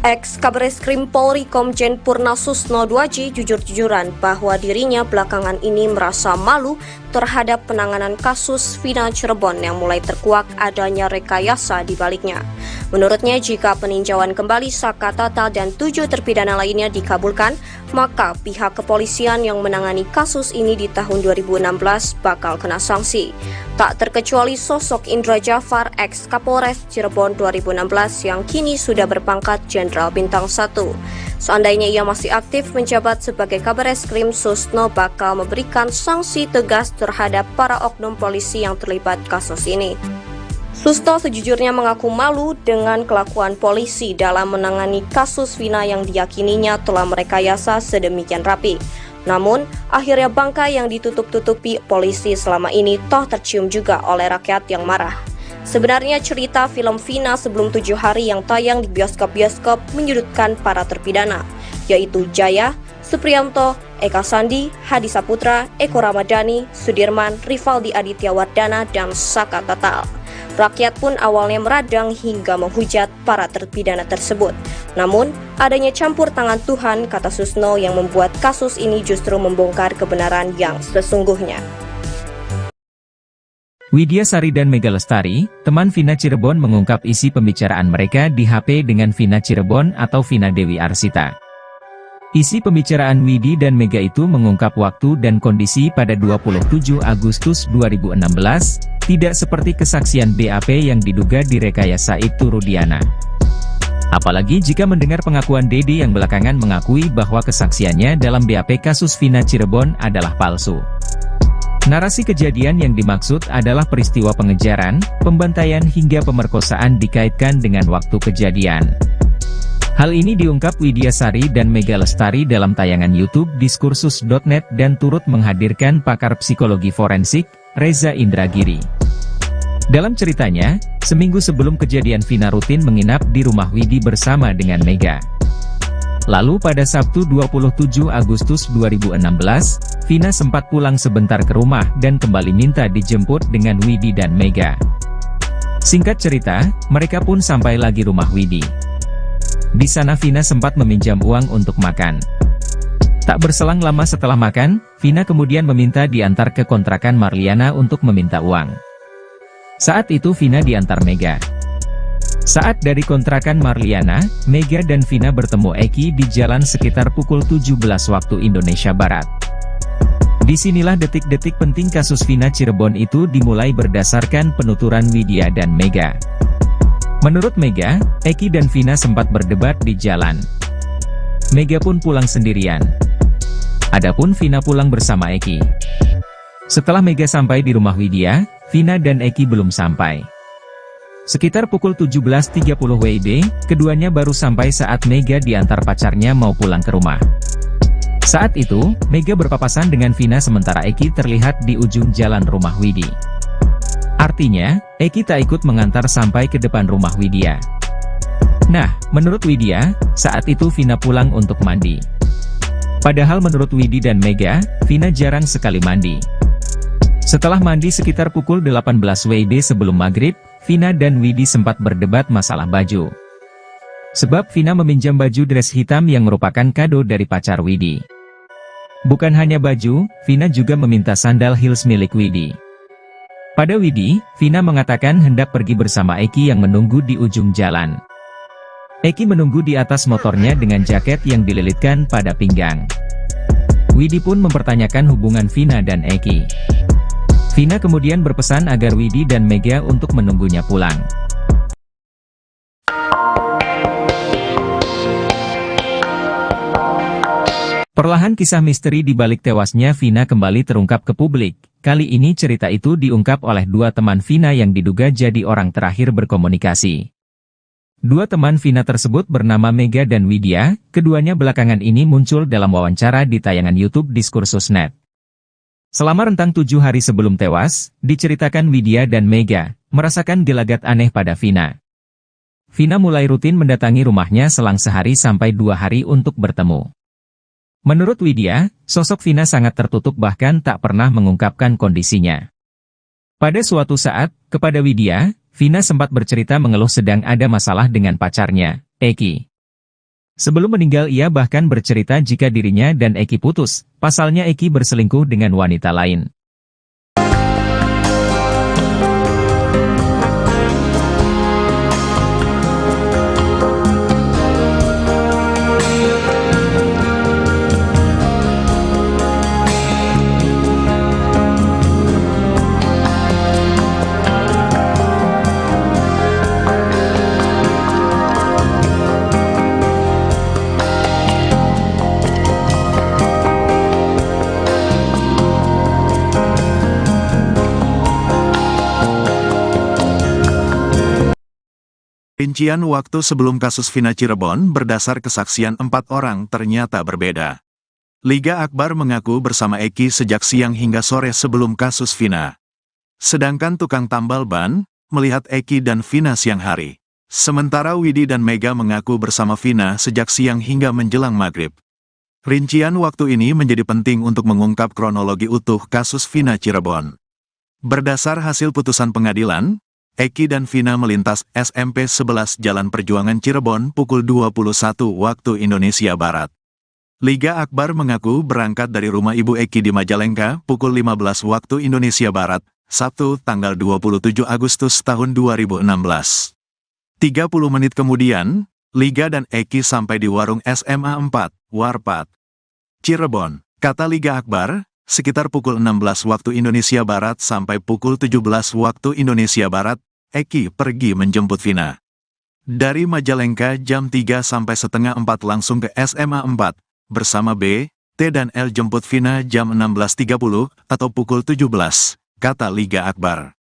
Ex-Kabareskrim Polri Komjen Purna Susno 2J jujur-jujuran bahwa dirinya belakangan ini merasa malu terhadap penanganan kasus Vina Cirebon yang mulai terkuak adanya rekayasa di baliknya. Menurutnya, jika peninjauan kembali Saka Tatal dan 7 terpidana lainnya dikabulkan, maka pihak kepolisian yang menangani kasus ini di tahun 2016 bakal kena sanksi. Tak terkecuali sosok Indra Jafar, ex-Kapolres Cirebon 2016 yang kini sudah berpangkat Jenderal Bintang 1. Seandainya ia masih aktif menjabat sebagai Kabareskrim, Susno bakal memberikan sanksi tegas terhadap para oknum polisi yang terlibat kasus ini. Susno sejujurnya mengaku malu dengan kelakuan polisi dalam menangani kasus Vina yang diyakininya telah merekayasa sedemikian rapi. Namun, akhirnya bangkai yang ditutup-tutupi polisi selama ini toh tercium juga oleh rakyat yang marah. Sebenarnya cerita film Vina sebelum 7 hari yang tayang di bioskop-bioskop menyudutkan para terpidana, yaitu Jaya, Supriyanto, Eka Sandi, Hadi Saputra, Eko Ramadhani, Sudirman, Rivaldi Aditya Wardana, dan Saka Tatal. Rakyat pun awalnya meradang hingga menghujat para terpidana tersebut. Namun, adanya campur tangan Tuhan, kata Susno, yang membuat kasus ini justru membongkar kebenaran yang sesungguhnya. Widya Sari dan Mega Lestari, teman Vina Cirebon mengungkap isi pembicaraan mereka di HP dengan Vina Cirebon atau Vina Dewi Arsita. Isi pembicaraan Widi dan Mega itu mengungkap waktu dan kondisi pada 27 Agustus 2016, tidak seperti kesaksian BAP yang diduga direkayasa Ibtu Rudiana. Apalagi jika mendengar pengakuan Dede yang belakangan mengakui bahwa kesaksiannya dalam BAP kasus Vina Cirebon adalah palsu. Narasi kejadian yang dimaksud adalah peristiwa pengejaran, pembantaian hingga pemerkosaan dikaitkan dengan waktu kejadian. Hal ini diungkap Widya Sari dan Mega Lestari dalam tayangan YouTube Diskursus.net dan turut menghadirkan pakar psikologi forensik, Reza Indragiri. Dalam ceritanya, seminggu sebelum kejadian Vina rutin menginap di rumah Widi bersama dengan Mega. Lalu pada Sabtu 27 Agustus 2016, Vina sempat pulang sebentar ke rumah dan kembali minta dijemput dengan Widi dan Mega. Singkat cerita, mereka pun sampai lagi rumah Widi. Di sana Vina sempat meminjam uang untuk makan. Tak berselang lama setelah makan, Vina kemudian meminta diantar ke kontrakan Marliana untuk meminta uang. Saat itu Vina diantar Mega. Saat dari kontrakan Marliana, Mega dan Vina bertemu Eki di jalan sekitar pukul 17 waktu Indonesia Barat. Disinilah detik-detik penting kasus Vina Cirebon itu dimulai berdasarkan penuturan Widya dan Mega. Menurut Mega, Eki dan Vina sempat berdebat di jalan. Mega pun pulang sendirian. Adapun Vina pulang bersama Eki. Setelah Mega sampai di rumah Widya, Vina dan Eki belum sampai. Sekitar pukul 17.30 WIB, keduanya baru sampai saat Mega diantar pacarnya mau pulang ke rumah. Saat itu, Mega berpapasan dengan Vina sementara Eki terlihat di ujung jalan rumah Widi. Artinya, Eki tak ikut mengantar sampai ke depan rumah Widya. Nah, menurut Widya, saat itu Vina pulang untuk mandi. Padahal menurut Widi dan Mega, Vina jarang sekali mandi. Setelah mandi sekitar pukul 18 WIB sebelum maghrib, Vina dan Widi sempat berdebat masalah baju. Sebab Vina meminjam baju dress hitam yang merupakan kado dari pacar Widi. Bukan hanya baju, Vina juga meminta sandal heels milik Widi. Pada Widi, Vina mengatakan hendak pergi bersama Eki yang menunggu di ujung jalan. Eki menunggu di atas motornya dengan jaket yang dililitkan pada pinggang. Widi pun mempertanyakan hubungan Vina dan Eki. Vina kemudian berpesan agar Widi dan Mega untuk menunggunya pulang. Perlahan kisah misteri di balik tewasnya Vina kembali terungkap ke publik. Kali ini cerita itu diungkap oleh dua teman Vina yang diduga jadi orang terakhir berkomunikasi. Dua teman Vina tersebut bernama Mega dan Widya, keduanya belakangan ini muncul dalam wawancara di tayangan YouTube Diskursus.net. Selama rentang 7 hari sebelum tewas, diceritakan Widya dan Mega merasakan gelagat aneh pada Vina. Vina mulai rutin mendatangi rumahnya selang sehari sampai 2 hari untuk bertemu. Menurut Widya, sosok Vina sangat tertutup bahkan tak pernah mengungkapkan kondisinya. Pada suatu saat, kepada Widya, Vina sempat bercerita mengeluh sedang ada masalah dengan pacarnya, Eki. Sebelum meninggal ia bahkan bercerita jika dirinya dan Eki putus, pasalnya Eki berselingkuh dengan wanita lain. Rincian waktu sebelum kasus Vina Cirebon berdasar kesaksian 4 orang ternyata berbeda. Liga Akbar mengaku bersama Eki sejak siang hingga sore sebelum kasus Vina. Sedangkan tukang tambal ban melihat Eki dan Vina siang hari. Sementara Widi dan Mega mengaku bersama Vina sejak siang hingga menjelang maghrib. Rincian waktu ini menjadi penting untuk mengungkap kronologi utuh kasus Vina Cirebon. Berdasar hasil putusan pengadilan, Eki dan Vina melintas SMP 11 Jalan Perjuangan Cirebon pukul 21 waktu Indonesia Barat. Liga Akbar mengaku berangkat dari rumah ibu Eki di Majalengka pukul 15 waktu Indonesia Barat, Sabtu tanggal 27 Agustus tahun 2016. 30 menit kemudian, Liga dan Eki sampai di warung SMA 4, Warpat, Cirebon. Kata Liga Akbar, sekitar pukul 16 waktu Indonesia Barat sampai pukul 17 waktu Indonesia Barat, Eki pergi menjemput Vina. Dari Majalengka jam 3 sampai setengah 4 langsung ke SMA 4, bersama B, T dan L jemput Vina jam 16.30 atau pukul 17, kata Liga Akbar.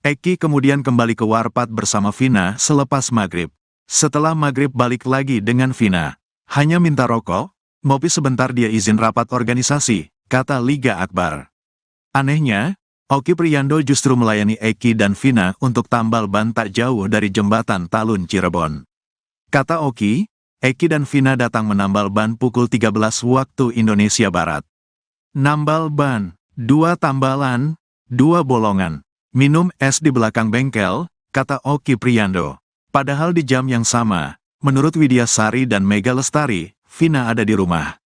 Eki kemudian kembali ke Warpat bersama Vina selepas maghrib. Setelah maghrib balik lagi dengan Vina. Hanya minta rokok, ngopi sebentar dia izin rapat organisasi, kata Liga Akbar. Anehnya, Oki Priando justru melayani Eki dan Vina untuk tambal ban tak jauh dari jembatan Talun Cirebon. Kata Oki, Eki dan Vina datang menambal ban pukul 13 waktu Indonesia Barat. Nambal ban, 2 tambalan, 2 bolongan, minum es di belakang bengkel, kata Oki Priando. Padahal di jam yang sama, menurut Widya Sari dan Mega Lestari, Vina ada di rumah.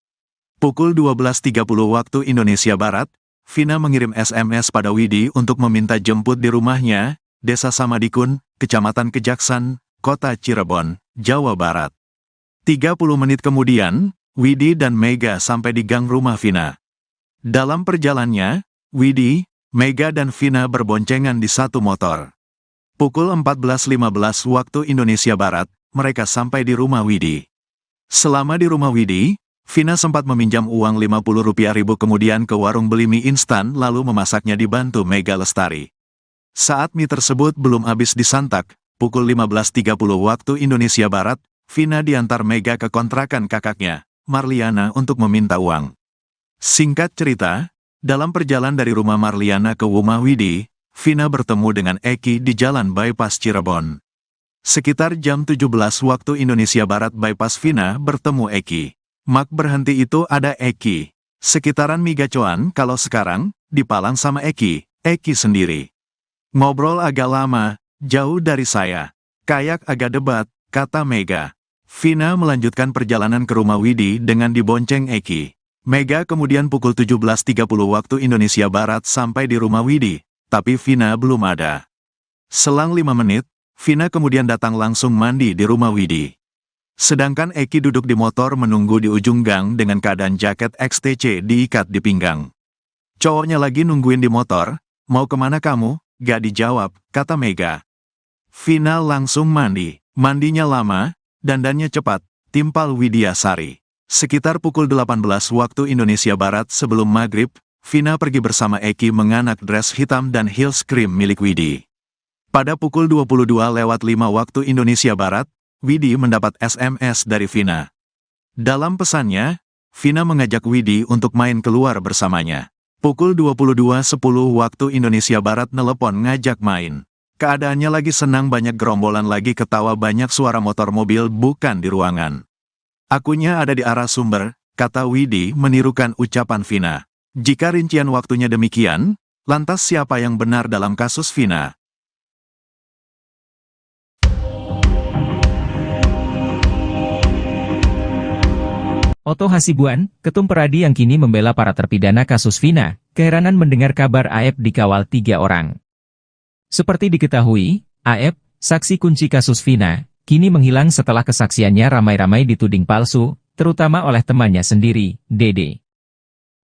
Pukul 12.30 waktu Indonesia Barat, Vina mengirim SMS pada Widi untuk meminta jemput di rumahnya, Desa Samadikun, Kecamatan Kejaksan, Kota Cirebon, Jawa Barat. 30 menit kemudian, Widi dan Mega sampai di gang rumah Vina. Dalam perjalanannya, Widi, Mega dan Vina berboncengan di satu motor. Pukul 14.15 waktu Indonesia Barat, mereka sampai di rumah Widi. Selama di rumah Widi, Vina sempat meminjam uang Rp50.000 kemudian ke warung beli mie instan lalu memasaknya dibantu Mega Lestari. Saat mie tersebut belum habis disantap, pukul 15.30 waktu Indonesia Barat, Vina diantar Mega ke kontrakan kakaknya, Marliana, untuk meminta uang. Singkat cerita, dalam perjalanan dari rumah Marliana ke rumah Widi, Vina bertemu dengan Eki di Jalan Bypass Cirebon. Sekitar jam 17 waktu Indonesia Barat bypass Vina bertemu Eki. Mak berhenti itu ada Eki. Sekitaran Migacoan kalau sekarang, dipalang sama Eki sendiri. Ngobrol agak lama, jauh dari saya. Kayak agak debat, kata Mega. Vina melanjutkan perjalanan ke rumah Widi dengan dibonceng Eki. Mega kemudian pukul 17.30 waktu Indonesia Barat sampai di rumah Widi, tapi Vina belum ada. Selang 5 menit, Vina kemudian datang langsung mandi di rumah Widi. Sedangkan Eki duduk di motor menunggu di ujung gang dengan keadaan jaket XTC diikat di pinggang. Cowoknya lagi nungguin di motor, mau kemana kamu? Gak dijawab, kata Mega. Vina langsung mandi, mandinya lama, dandannya cepat, timpal Widya Sari. Sekitar pukul 18 waktu Indonesia Barat sebelum maghrib, Vina pergi bersama Eki menganak dress hitam dan heels krim milik Widi. Pada pukul 22:05 waktu Indonesia Barat, Widi mendapat SMS dari Vina. Dalam pesannya, Vina mengajak Widi untuk main keluar bersamanya. Pukul 22:10 waktu Indonesia Barat nelepon ngajak main. Keadaannya lagi senang, banyak gerombolan, lagi ketawa, banyak suara motor mobil, bukan di ruangan. Akunya ada di arah sumber, kata Widi menirukan ucapan Vina. Jika rincian waktunya demikian, lantas siapa yang benar dalam kasus Vina? Otto Hasibuan, ketum Peradi yang kini membela para terpidana kasus Vina, keheranan mendengar kabar Aep dikawal 3 orang. Seperti diketahui, Aep, saksi kunci kasus Vina, kini menghilang setelah kesaksiannya ramai-ramai dituding palsu, terutama oleh temannya sendiri, Dede.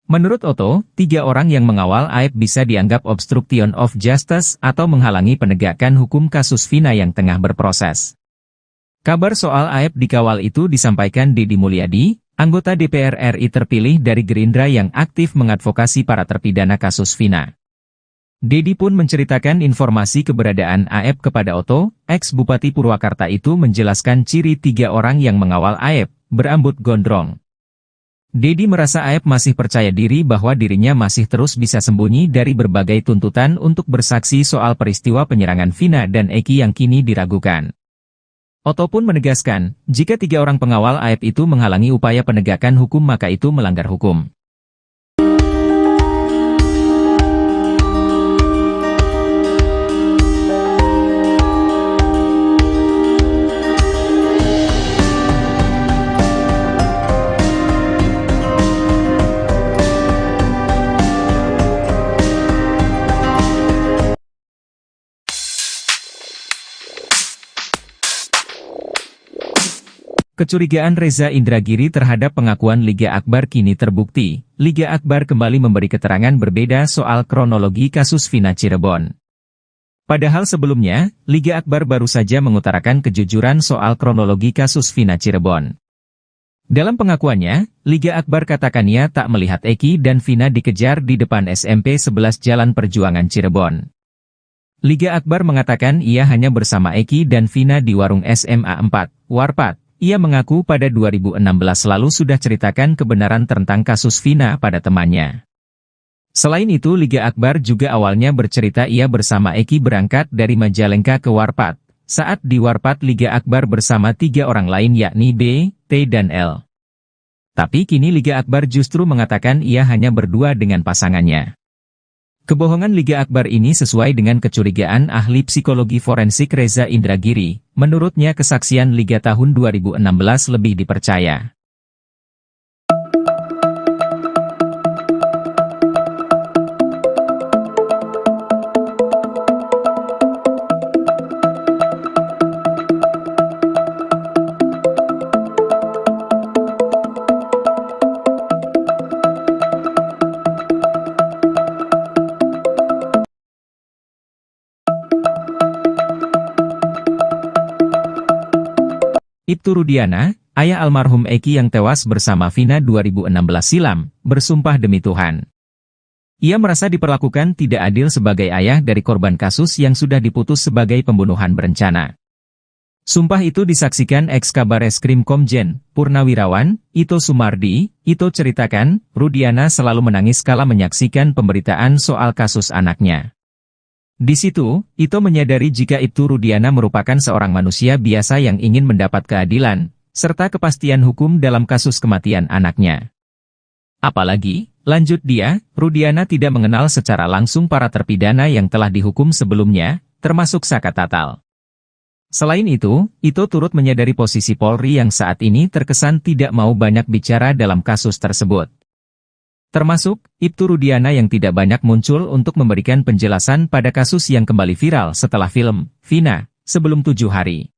Menurut Otto, 3 orang yang mengawal Aep bisa dianggap obstruction of justice atau menghalangi penegakan hukum kasus Vina yang tengah berproses. Kabar soal Aep dikawal itu disampaikan Deddy Mulyadi, anggota DPR RI terpilih dari Gerindra yang aktif mengadvokasi para terpidana kasus Vina. Deddy pun menceritakan informasi keberadaan Aep kepada Otto. Ex-Bupati Purwakarta itu menjelaskan ciri 3 orang yang mengawal Aep, berambut gondrong. Deddy merasa Aep masih percaya diri bahwa dirinya masih terus bisa sembunyi dari berbagai tuntutan untuk bersaksi soal peristiwa penyerangan Vina dan Eki yang kini diragukan. Otto pun menegaskan, jika 3 orang pengawal Aep itu menghalangi upaya penegakan hukum maka itu melanggar hukum. Kecurigaan Reza Indragiri terhadap pengakuan Liga Akbar kini terbukti. Liga Akbar kembali memberi keterangan berbeda soal kronologi kasus Vina Cirebon. Padahal sebelumnya, Liga Akbar baru saja mengutarakan kejujuran soal kronologi kasus Vina Cirebon. Dalam pengakuannya, Liga Akbar katakannya tak melihat Eki dan Vina dikejar di depan SMP 11 Jalan Perjuangan Cirebon. Liga Akbar mengatakan ia hanya bersama Eki dan Vina di warung SMA 4, Warpat. Ia mengaku pada 2016 lalu sudah ceritakan kebenaran tentang kasus Vina pada temannya. Selain itu, Liga Akbar juga awalnya bercerita ia bersama Eki berangkat dari Majalengka ke Warpat. Saat di Warpat, Liga Akbar bersama 3 orang lain yakni B, T dan L. Tapi kini Liga Akbar justru mengatakan ia hanya berdua dengan pasangannya. Kebohongan Liga Akbar ini sesuai dengan kecurigaan ahli psikologi forensik Reza Indragiri. Menurutnya kesaksian Liga tahun 2016 lebih dipercaya. Ibtu Rudiana, ayah almarhum Eki yang tewas bersama Vina 2016 silam, bersumpah demi Tuhan. Ia merasa diperlakukan tidak adil sebagai ayah dari korban kasus yang sudah diputus sebagai pembunuhan berencana. Sumpah itu disaksikan ex-Kabareskrim Komjen Purnawirawan Ito Sumardi. Ito ceritakan, Rudiana selalu menangis kala menyaksikan pemberitaan soal kasus anaknya. Di situ, Ito menyadari jika Ibtu Rudiana merupakan seorang manusia biasa yang ingin mendapat keadilan, serta kepastian hukum dalam kasus kematian anaknya. Apalagi, lanjut dia, Rudiana tidak mengenal secara langsung para terpidana yang telah dihukum sebelumnya, termasuk Saka Tatal. Selain itu, Ito turut menyadari posisi Polri yang saat ini terkesan tidak mau banyak bicara dalam kasus tersebut. Termasuk, Ibtu Rudiana yang tidak banyak muncul untuk memberikan penjelasan pada kasus yang kembali viral setelah film Vina, sebelum 7 hari.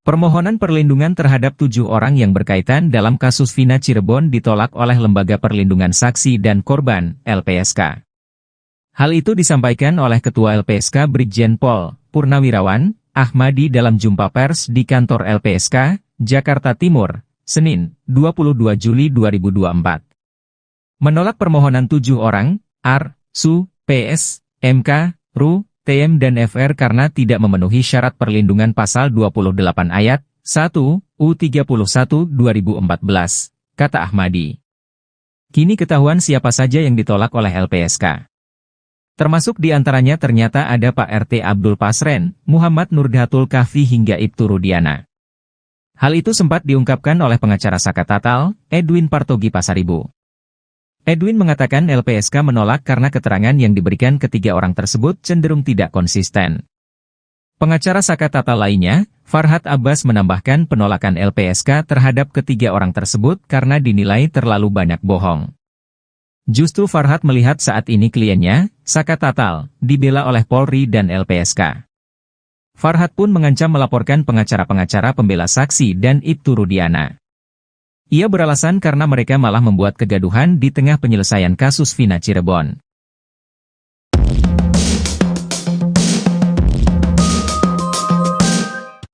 Permohonan perlindungan terhadap 7 orang yang berkaitan dalam kasus Vina Cirebon ditolak oleh Lembaga Perlindungan Saksi dan Korban, LPSK. Hal itu disampaikan oleh Ketua LPSK Brigjen Pol Purnawirawan Ahmadi dalam jumpa pers di kantor LPSK, Jakarta Timur, Senin, 22 Juli 2024. Menolak permohonan 7 orang, AR, SU, PS, MK, RU, TM dan FR karena tidak memenuhi syarat perlindungan pasal 28 ayat 1 U31 2014, kata Ahmadi. Kini ketahuan siapa saja yang ditolak oleh LPSK. Termasuk di antaranya ternyata ada Pak RT Abdul Pasren, Muhammad Nurdhatul Kahfi hingga Ibtu Rudiana. Hal itu sempat diungkapkan oleh pengacara Saka Tatal, Edwin Partogi Pasaribu. Edwin mengatakan LPSK menolak karena keterangan yang diberikan ketiga orang tersebut cenderung tidak konsisten. Pengacara Saka Tatal lainnya, Farhad Abbas menambahkan penolakan LPSK terhadap ketiga orang tersebut karena dinilai terlalu banyak bohong. Justru Farhad melihat saat ini kliennya, Saka Tatal, dibela oleh Polri dan LPSK. Farhad pun mengancam melaporkan pengacara-pengacara pembela saksi dan Ibtu Rudiana. Ia beralasan karena mereka malah membuat kegaduhan di tengah penyelesaian kasus Vina Cirebon.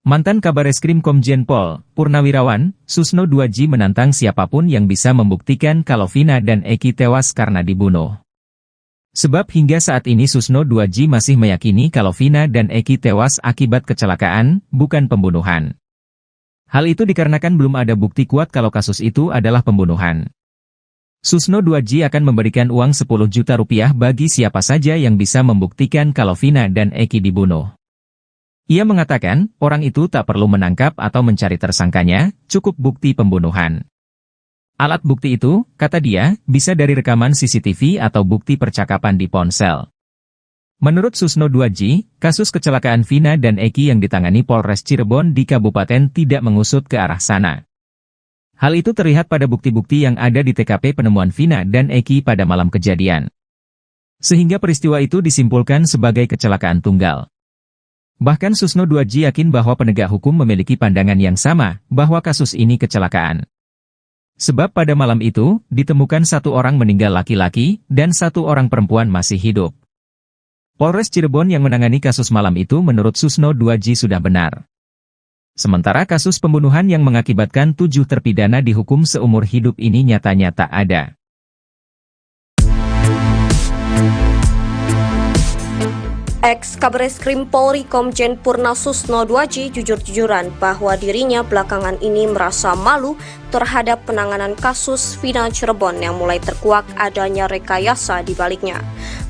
Mantan Kabareskrim Komjen Pol Purnawirawan Susno 2J menantang siapapun yang bisa membuktikan kalau Vina dan Eki tewas karena dibunuh. Sebab hingga saat ini Susno 2J masih meyakini kalau Vina dan Eki tewas akibat kecelakaan, bukan pembunuhan. Hal itu dikarenakan belum ada bukti kuat kalau kasus itu adalah pembunuhan. Susno 2J akan memberikan uang 10 juta rupiah bagi siapa saja yang bisa membuktikan kalau Vina dan Eki dibunuh. Ia mengatakan, orang itu tak perlu menangkap atau mencari tersangkanya, cukup bukti pembunuhan. Alat bukti itu, kata dia, bisa dari rekaman CCTV atau bukti percakapan di ponsel. Menurut Susno 2J, kasus kecelakaan Vina dan Eki yang ditangani Polres Cirebon di Kabupaten tidak mengusut ke arah sana. Hal itu terlihat pada bukti-bukti yang ada di TKP penemuan Vina dan Eki pada malam kejadian. Sehingga peristiwa itu disimpulkan sebagai kecelakaan tunggal. Bahkan Susno 2J yakin bahwa penegak hukum memiliki pandangan yang sama, bahwa kasus ini kecelakaan. Sebab pada malam itu, ditemukan 1 orang meninggal laki-laki, dan 1 orang perempuan masih hidup. Polres Cirebon yang menangani kasus malam itu menurut Susno 2J sudah benar. Sementara kasus pembunuhan yang mengakibatkan 7 terpidana dihukum seumur hidup ini nyatanya tak ada. Ex-Kabareskrim Polri Komjen Purna Susno 2J jujur-jujuran bahwa dirinya belakangan ini merasa malu terhadap penanganan kasus Vina Cirebon yang mulai terkuak adanya rekayasa di baliknya.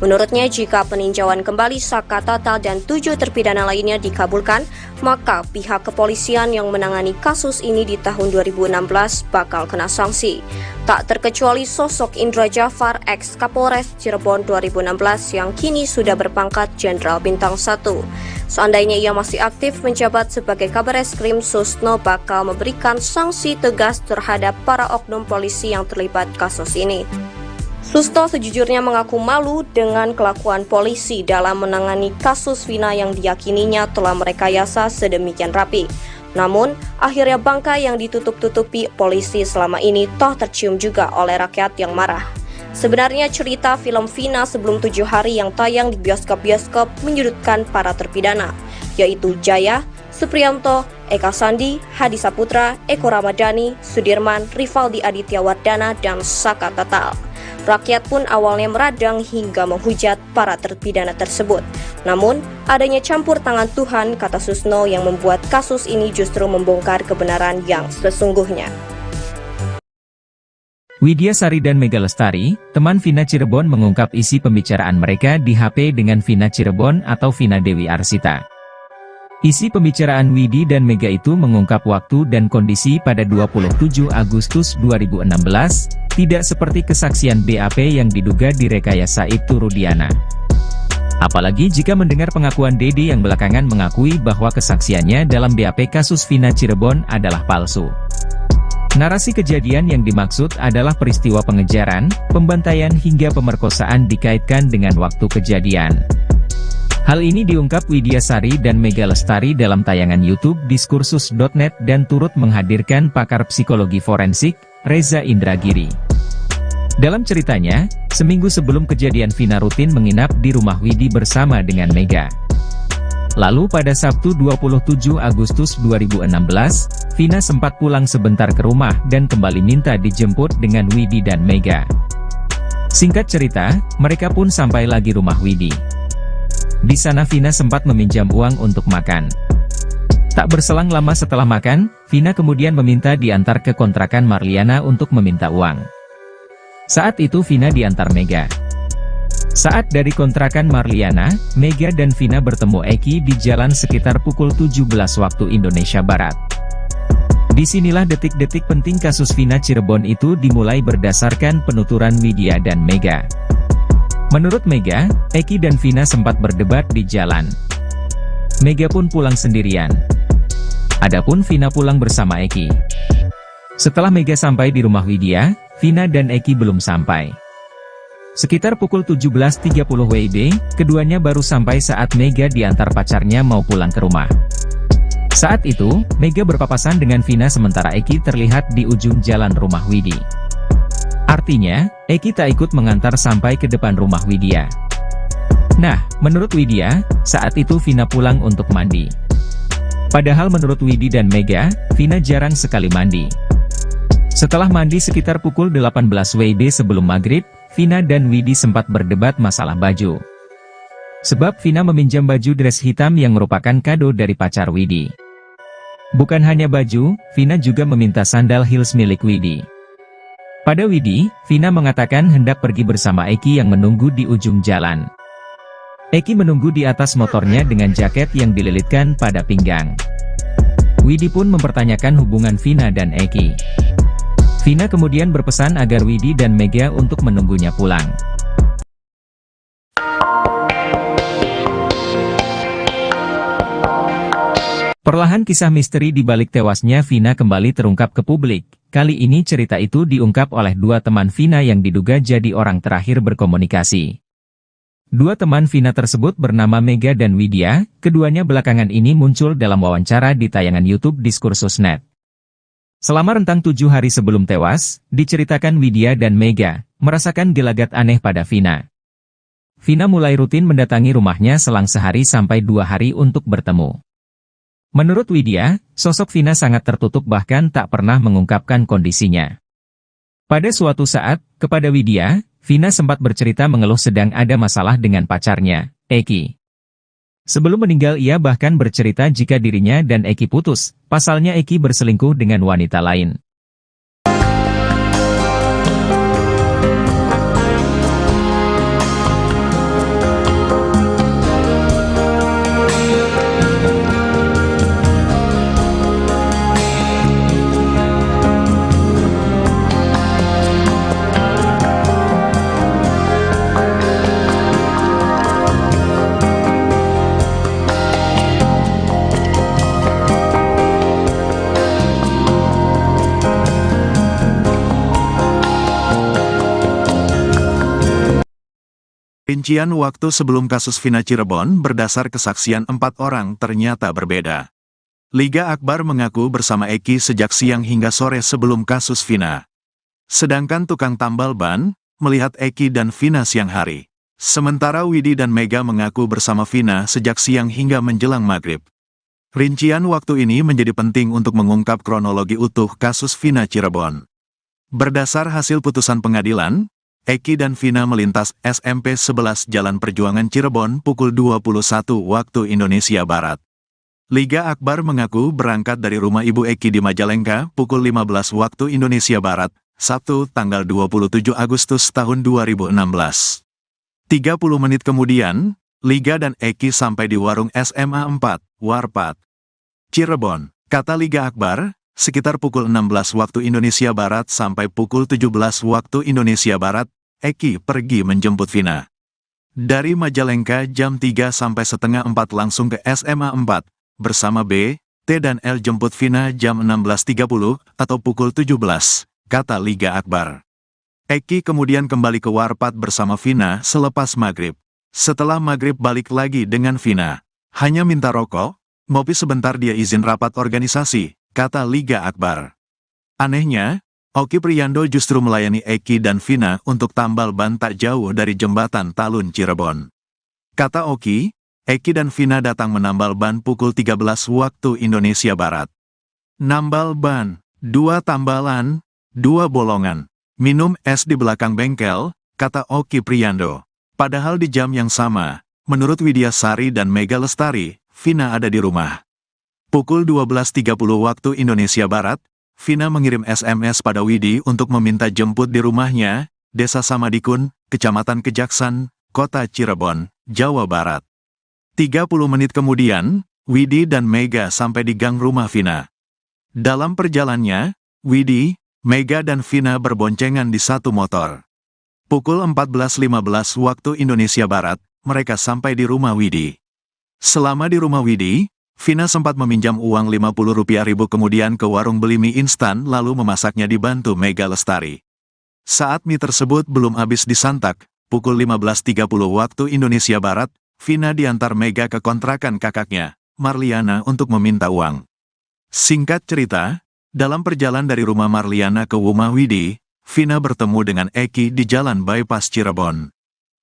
Menurutnya, jika peninjauan kembali Saka Tatal dan 7 terpidana lainnya dikabulkan, maka pihak kepolisian yang menangani kasus ini di tahun 2016 bakal kena sanksi. Tak terkecuali sosok Indra Jafar, ex-Kapolres Cirebon 2016 yang kini sudah berpangkat Jenderal Bintang 1. Seandainya ia masih aktif menjabat sebagai Kabareskrim, Susno bakal memberikan sanksi tegas terhadap para oknum polisi yang terlibat kasus ini. Susno sejujurnya mengaku malu dengan kelakuan polisi dalam menangani kasus Vina yang diyakininya telah merekayasa sedemikian rapi. Namun, akhirnya bangkai yang ditutup-tutupi polisi selama ini toh tercium juga oleh rakyat yang marah. Sebenarnya cerita film Vina sebelum 7 hari yang tayang di bioskop-bioskop menyudutkan para terpidana, yaitu Jaya, Supriyanto, Eka Sandi, Hadi Saputra, Eko Ramadhani, Sudirman, Rivaldi Aditya Wardana, dan Saka Tatal. Rakyat pun awalnya meradang hingga menghujat para terpidana tersebut. Namun, adanya campur tangan Tuhan, kata Susno, yang membuat kasus ini justru membongkar kebenaran yang sesungguhnya. Widya Sari dan Mega Lestari, teman Vina Cirebon, mengungkap isi pembicaraan mereka di HP dengan Vina Cirebon atau Vina Dewi Arsita. Isi pembicaraan Widi dan Mega itu mengungkap waktu dan kondisi pada 27 Agustus 2016, tidak seperti kesaksian BAP yang diduga direkayasa Ibtu Rudiana. Apalagi jika mendengar pengakuan Dede yang belakangan mengakui bahwa kesaksiannya dalam BAP kasus Vina Cirebon adalah palsu. Narasi kejadian yang dimaksud adalah peristiwa pengejaran, pembantaian hingga pemerkosaan dikaitkan dengan waktu kejadian. Hal ini diungkap Widya Sari dan Mega Lestari dalam tayangan YouTube Diskursus.net dan turut menghadirkan pakar psikologi forensik, Reza Indragiri. Dalam ceritanya, seminggu sebelum kejadian Vina rutin menginap di rumah Widi bersama dengan Mega. Lalu pada Sabtu 27 Agustus 2016, Vina sempat pulang sebentar ke rumah dan kembali minta dijemput dengan Widi dan Mega. Singkat cerita, mereka pun sampai lagi rumah Widi. Di sana Vina sempat meminjam uang untuk makan. Tak berselang lama setelah makan, Vina kemudian meminta diantar ke kontrakan Marliana untuk meminta uang. Saat itu Vina diantar Mega. Saat dari kontrakan Marliana, Mega dan Vina bertemu Eki di jalan sekitar pukul 17 waktu Indonesia Barat. Disinilah detik-detik penting kasus Vina Cirebon itu dimulai berdasarkan penuturan Widya dan Mega. Menurut Mega, Eki dan Vina sempat berdebat di jalan. Mega pun pulang sendirian. Adapun Vina pulang bersama Eki. Setelah Mega sampai di rumah Widya, Vina dan Eki belum sampai. Sekitar pukul 17.30 WIB, keduanya baru sampai saat Mega diantar pacarnya mau pulang ke rumah. Saat itu, Mega berpapasan dengan Vina sementara Eki terlihat di ujung jalan rumah Widi. Artinya, Eki tak ikut mengantar sampai ke depan rumah Widya. Nah, menurut Widya, saat itu Vina pulang untuk mandi. Padahal menurut Widi dan Mega, Vina jarang sekali mandi. Setelah mandi sekitar pukul 18 WIB sebelum maghrib, Vina dan Widi sempat berdebat masalah baju. Sebab Vina meminjam baju dress hitam yang merupakan kado dari pacar Widi. Bukan hanya baju, Vina juga meminta sandal heels milik Widi. Pada Widi, Vina mengatakan hendak pergi bersama Eki yang menunggu di ujung jalan. Eki menunggu di atas motornya dengan jaket yang dililitkan pada pinggang. Widi pun mempertanyakan hubungan Vina dan Eki. Vina kemudian berpesan agar Widi dan Mega untuk menunggunya pulang. Perlahan kisah misteri di balik tewasnya Vina kembali terungkap ke publik. Kali ini cerita itu diungkap oleh dua teman Vina yang diduga jadi orang terakhir berkomunikasi. Dua teman Vina tersebut bernama Mega dan Widya, keduanya belakangan ini muncul dalam wawancara di tayangan YouTube Diskursus.net. Selama rentang 7 hari sebelum tewas, diceritakan Widya dan Mega merasakan gelagat aneh pada Vina. Vina mulai rutin mendatangi rumahnya selang sehari sampai 2 hari untuk bertemu. Menurut Widya, sosok Vina sangat tertutup bahkan tak pernah mengungkapkan kondisinya. Pada suatu saat, kepada Widya, Vina sempat bercerita mengeluh sedang ada masalah dengan pacarnya, Eki. Sebelum meninggal ia bahkan bercerita jika dirinya dan Eki putus, pasalnya Eki berselingkuh dengan wanita lain. Rincian waktu sebelum kasus Vina Cirebon berdasar kesaksian 4 orang ternyata berbeda. Liga Akbar mengaku bersama Eki sejak siang hingga sore sebelum kasus Vina. Sedangkan tukang tambal ban melihat Eki dan Vina siang hari. Sementara Widi dan Mega mengaku bersama Vina sejak siang hingga menjelang maghrib. Rincian waktu ini menjadi penting untuk mengungkap kronologi utuh kasus Vina Cirebon. Berdasar hasil putusan pengadilan, Eki dan Vina melintas SMP 11 Jalan Perjuangan Cirebon pukul 21 waktu Indonesia Barat. Liga Akbar mengaku berangkat dari rumah Ibu Eki di Majalengka pukul 15 waktu Indonesia Barat, Sabtu tanggal 27 Agustus tahun 2016. 30 menit kemudian, Liga dan Eki sampai di warung SMA 4, Warpat, Cirebon. Kata Liga Akbar, sekitar pukul 16 waktu Indonesia Barat sampai pukul 17 waktu Indonesia Barat, Eki pergi menjemput Vina. Dari Majalengka jam 3 sampai setengah 4 langsung ke SMA 4, bersama B, T dan L jemput Vina jam 16.30 atau pukul 17, kata Liga Akbar. Eki kemudian kembali ke Warpat bersama Vina selepas maghrib. Setelah maghrib balik lagi dengan Vina. Hanya minta rokok, ngopi sebentar dia izin rapat organisasi, kata Liga Akbar. Anehnya, Oki Priyando justru melayani Eki dan Vina untuk tambal ban tak jauh dari jembatan Talun Cirebon. Kata Oki, Eki dan Vina datang menambal ban pukul 13 waktu Indonesia Barat. Nambal ban, 2 tambalan, 2 bolongan. Minum es di belakang bengkel, kata Oki Priyando. Padahal di jam yang sama, menurut Widya Sari dan Mega Lestari, Vina ada di rumah. Pukul 12.30 waktu Indonesia Barat, Vina mengirim SMS pada Widi untuk meminta jemput di rumahnya, Desa Samadikun, Kecamatan Kejaksan, Kota Cirebon, Jawa Barat. 30 menit kemudian, Widi dan Mega sampai di gang rumah Vina. Dalam perjalanannya, Widi, Mega dan Vina berboncengan di satu motor. Pukul 14.15 waktu Indonesia Barat, mereka sampai di rumah Widi. Selama di rumah Widi, Vina sempat meminjam uang Rp50.000 kemudian ke warung beli mie instan lalu memasaknya dibantu Mega Lestari. Saat mie tersebut belum habis disantap, pukul 15.30 waktu Indonesia Barat, Vina diantar Mega ke kontrakan kakaknya, Marliana untuk meminta uang. Singkat cerita, dalam perjalanan dari rumah Marliana ke rumah Widi, Vina bertemu dengan Eki di Jalan Bypass Cirebon.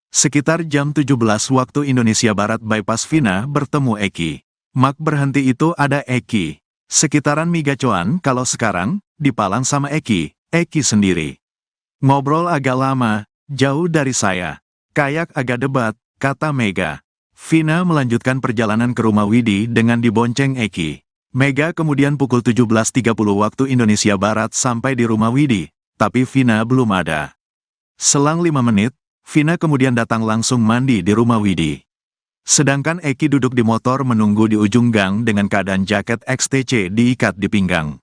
Sekitar jam 17 waktu Indonesia Barat bypass Vina bertemu Eki. Mak berhenti itu ada Eki. Sekitaran Migacoan kalau sekarang, dipalang sama Eki sendiri. Ngobrol agak lama, jauh dari saya. Kayak agak debat, kata Mega. Vina melanjutkan perjalanan ke rumah Widi dengan dibonceng Eki. Mega kemudian pukul 17.30 waktu Indonesia Barat sampai di rumah Widi, tapi Vina belum ada. Selang 5 menit, Vina kemudian datang langsung mandi di rumah Widi. Sedangkan Eki duduk di motor menunggu di ujung gang dengan keadaan jaket XTC diikat di pinggang.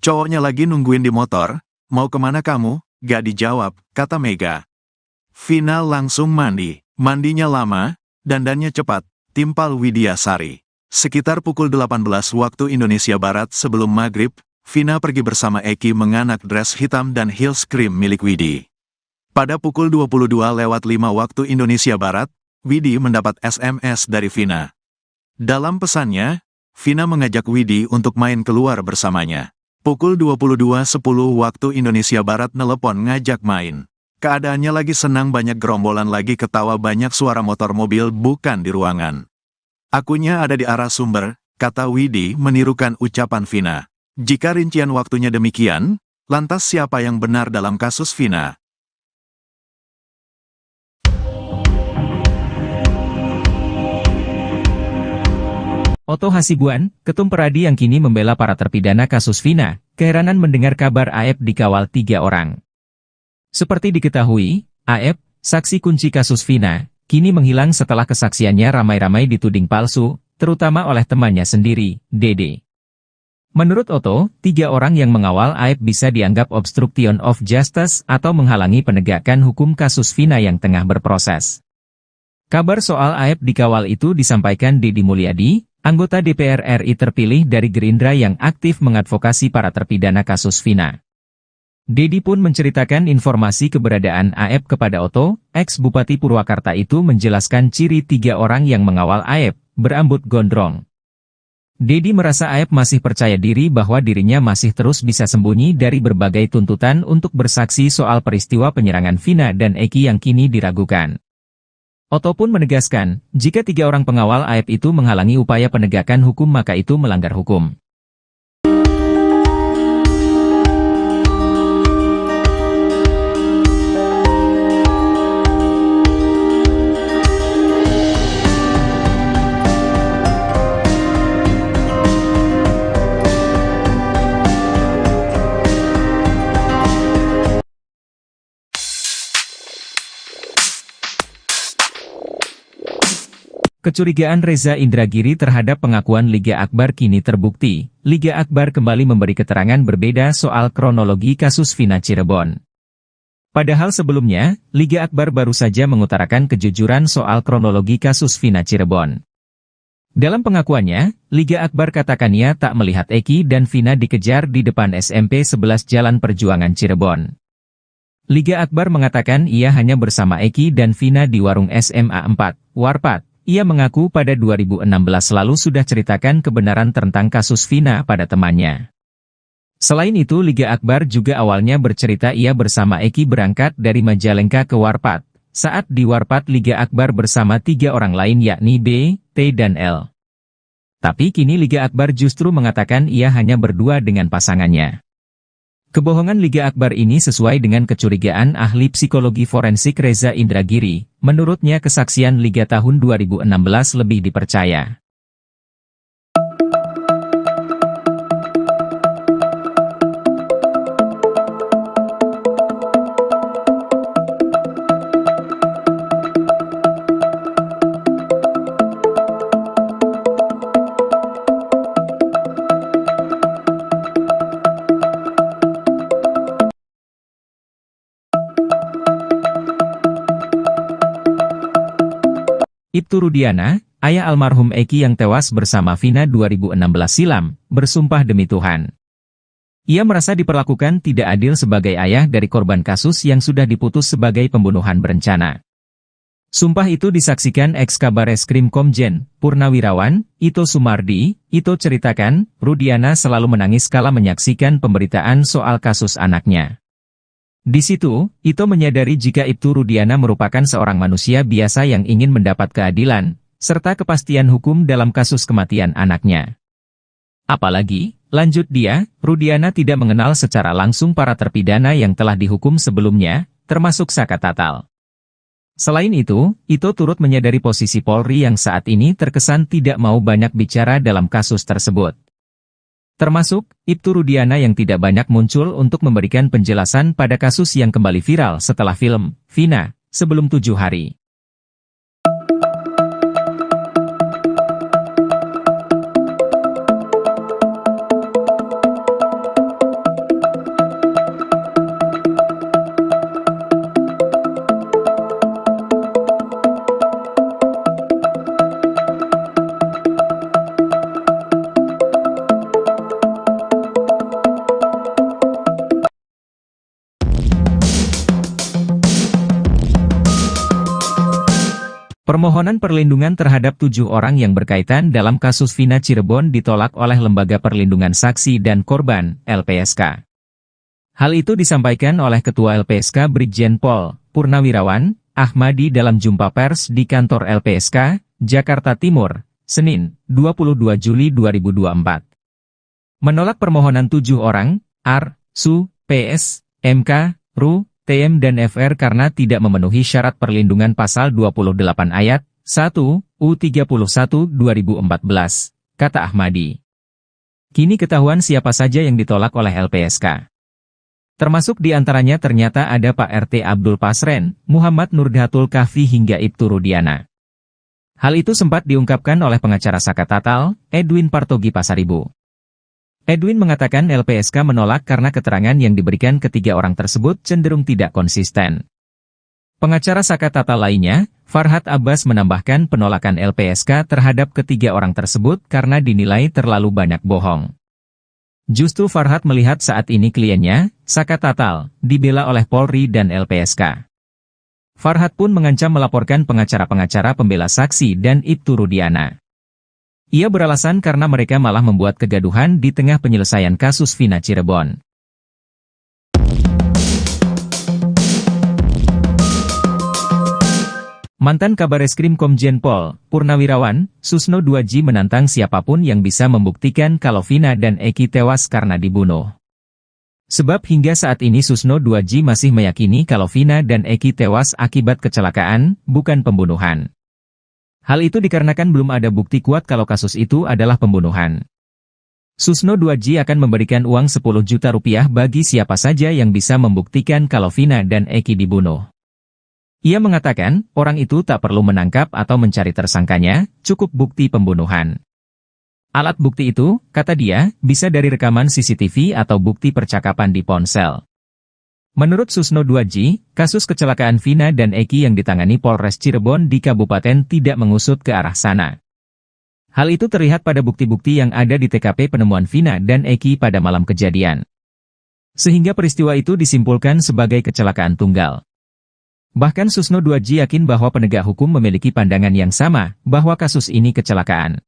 Cowoknya lagi nungguin di motor, mau kemana kamu? Gak dijawab, kata Mega. Vina langsung mandi, mandinya lama, dandannya cepat, timpal Widya Sari. Sekitar pukul 18 waktu Indonesia Barat sebelum maghrib, Vina pergi bersama Eki menganak dress hitam dan heels krim milik Widi. Pada pukul 22:05 waktu Indonesia Barat, Widi mendapat SMS dari Vina. Dalam pesannya, Vina mengajak Widi untuk main keluar bersamanya. Pukul 22:10 waktu Indonesia Barat nelepon ngajak main. Keadaannya lagi senang, banyak gerombolan, lagi ketawa, banyak suara motor mobil, bukan di ruangan. Akunya ada di arah sumber, kata Widi menirukan ucapan Vina. Jika rincian waktunya demikian, lantas siapa yang benar dalam kasus Vina? Oto Hasibuan, Ketum Peradi yang kini membela para terpidana kasus Vina, keheranan mendengar kabar Aep dikawal 3 orang. Seperti diketahui, Aep, saksi kunci kasus Vina, kini menghilang setelah kesaksiannya ramai-ramai dituding palsu, terutama oleh temannya sendiri, Dede. Menurut Oto, 3 orang yang mengawal Aep bisa dianggap obstruction of justice atau menghalangi penegakan hukum kasus Vina yang tengah berproses. Kabar soal Aep dikawal itu disampaikan Deddy Mulyadi, anggota DPR RI terpilih dari Gerindra yang aktif mengadvokasi para terpidana kasus Vina. Dedi pun menceritakan informasi keberadaan Aep kepada Oto. Ex-Bupati Purwakarta itu menjelaskan ciri 3 orang yang mengawal Aep, berambut gondrong. Dedi merasa Aep masih percaya diri bahwa dirinya masih terus bisa sembunyi dari berbagai tuntutan untuk bersaksi soal peristiwa penyerangan Vina dan Eki yang kini diragukan. Oto pun menegaskan, jika 3 orang pengawal Aep itu menghalangi upaya penegakan hukum maka itu melanggar hukum. Kecurigaan Reza Indragiri terhadap pengakuan Liga Akbar kini terbukti. Liga Akbar kembali memberi keterangan berbeda soal kronologi kasus Vina Cirebon. Padahal sebelumnya, Liga Akbar baru saja mengutarakan kejujuran soal kronologi kasus Vina Cirebon. Dalam pengakuannya, Liga Akbar katakannya tak melihat Eki dan Vina dikejar di depan SMP 11 Jalan Perjuangan Cirebon. Liga Akbar mengatakan ia hanya bersama Eki dan Vina di warung SMA 4, Warpat. Ia mengaku pada 2016 lalu sudah ceritakan kebenaran tentang kasus Vina pada temannya. Selain itu Liga Akbar juga awalnya bercerita ia bersama Eki berangkat dari Majalengka ke Warpat. Saat di Warpat Liga Akbar bersama 3 orang lain yakni B, T dan L. Tapi kini Liga Akbar justru mengatakan ia hanya berdua dengan pasangannya. Kebohongan Liga Akbar ini sesuai dengan kecurigaan ahli psikologi forensik Reza Indragiri. Menurutnya kesaksian Liga tahun 2016 lebih dipercaya. Ibtu Rudiana, ayah almarhum Eki yang tewas bersama Vina 2016 silam, bersumpah demi Tuhan. Ia merasa diperlakukan tidak adil sebagai ayah dari korban kasus yang sudah diputus sebagai pembunuhan berencana. Sumpah itu disaksikan ex-Kabareskrim Komjen Purnawirawan, Ito Sumardi. Ito ceritakan, Rudiana selalu menangis kala menyaksikan pemberitaan soal kasus anaknya. Di situ, Ito menyadari jika Ibtu Rudiana merupakan seorang manusia biasa yang ingin mendapat keadilan, serta kepastian hukum dalam kasus kematian anaknya. Apalagi, lanjut dia, Rudiana tidak mengenal secara langsung para terpidana yang telah dihukum sebelumnya, termasuk Saka Tatal. Selain itu, Ito turut menyadari posisi Polri yang saat ini terkesan tidak mau banyak bicara dalam kasus tersebut. Termasuk, Ibtu Rudiana yang tidak banyak muncul untuk memberikan penjelasan pada kasus yang kembali viral setelah film Vina, sebelum 7 hari. Permohonan perlindungan terhadap 7 orang yang berkaitan dalam kasus Vina Cirebon ditolak oleh Lembaga Perlindungan Saksi dan Korban, LPSK. Hal itu disampaikan oleh Ketua LPSK Brigjen Pol Purnawirawan Ahmadi dalam jumpa pers di kantor LPSK, Jakarta Timur, Senin, 22 Juli 2024. Menolak permohonan 7 orang, AR, SU, PS, MK, RU, TM dan FR karena tidak memenuhi syarat perlindungan pasal 28 ayat 1 U31 2014, kata Ahmadi. Kini ketahuan siapa saja yang ditolak oleh LPSK. Termasuk di antaranya ternyata ada Pak RT Abdul Pasren, Muhammad Nurdhatul Kahfi hingga Ibtu Rudiana. Hal itu sempat diungkapkan oleh pengacara Saka Tatal, Edwin Partogi Pasaribu. Edwin mengatakan LPSK menolak karena keterangan yang diberikan ketiga orang tersebut cenderung tidak konsisten. Pengacara Saka Tatal lainnya, Farhad Abbas menambahkan penolakan LPSK terhadap ketiga orang tersebut karena dinilai terlalu banyak bohong. Justru Farhat melihat saat ini kliennya, Saka Tatal, dibela oleh Polri dan LPSK. Farhat pun mengancam melaporkan pengacara-pengacara pembela saksi dan Ibtu Rudiana. Ia beralasan karena mereka malah membuat kegaduhan di tengah penyelesaian kasus Vina Cirebon. Mantan Kabareskrim Komjen Pol, Purnawirawan, Susno 2J menantang siapapun yang bisa membuktikan kalau Vina dan Eki tewas karena dibunuh. Sebab hingga saat ini Susno 2J masih meyakini kalau Vina dan Eki tewas akibat kecelakaan, bukan pembunuhan. Hal itu dikarenakan belum ada bukti kuat kalau kasus itu adalah pembunuhan. Susno 2J akan memberikan uang 10 juta rupiah bagi siapa saja yang bisa membuktikan kalau Vina dan Eki dibunuh. Ia mengatakan, orang itu tak perlu menangkap atau mencari tersangkanya, cukup bukti pembunuhan. Alat bukti itu, kata dia, bisa dari rekaman CCTV atau bukti percakapan di ponsel. Menurut Susno 2J, kasus kecelakaan Vina dan Eki yang ditangani Polres Cirebon di Kabupaten tidak mengusut ke arah sana. Hal itu terlihat pada bukti-bukti yang ada di TKP penemuan Vina dan Eki pada malam kejadian. Sehingga peristiwa itu disimpulkan sebagai kecelakaan tunggal. Bahkan Susno 2J yakin bahwa penegak hukum memiliki pandangan yang sama, bahwa kasus ini kecelakaan.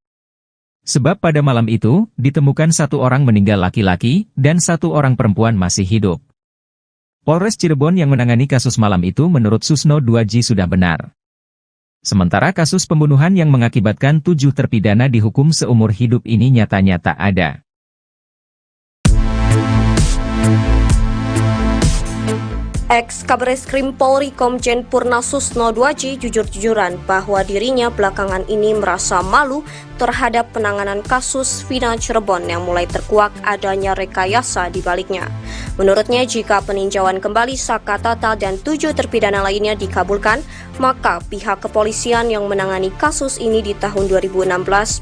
Sebab pada malam itu, ditemukan 1 orang meninggal laki-laki, dan 1 orang perempuan masih hidup. Polres Cirebon yang menangani kasus malam itu menurut Susno 2J sudah benar. Sementara kasus pembunuhan yang mengakibatkan 7 terpidana dihukum seumur hidup ini nyatanya tak ada. Ex-Kabareskrim Polri Komjen Purna Susno 2J jujur-jujuran bahwa dirinya belakangan ini merasa malu terhadap penanganan kasus Vina Cirebon yang mulai terkuak adanya rekayasa di baliknya. Menurutnya, jika peninjauan kembali Saka Tatal dan 7 terpidana lainnya dikabulkan, maka pihak kepolisian yang menangani kasus ini di tahun 2016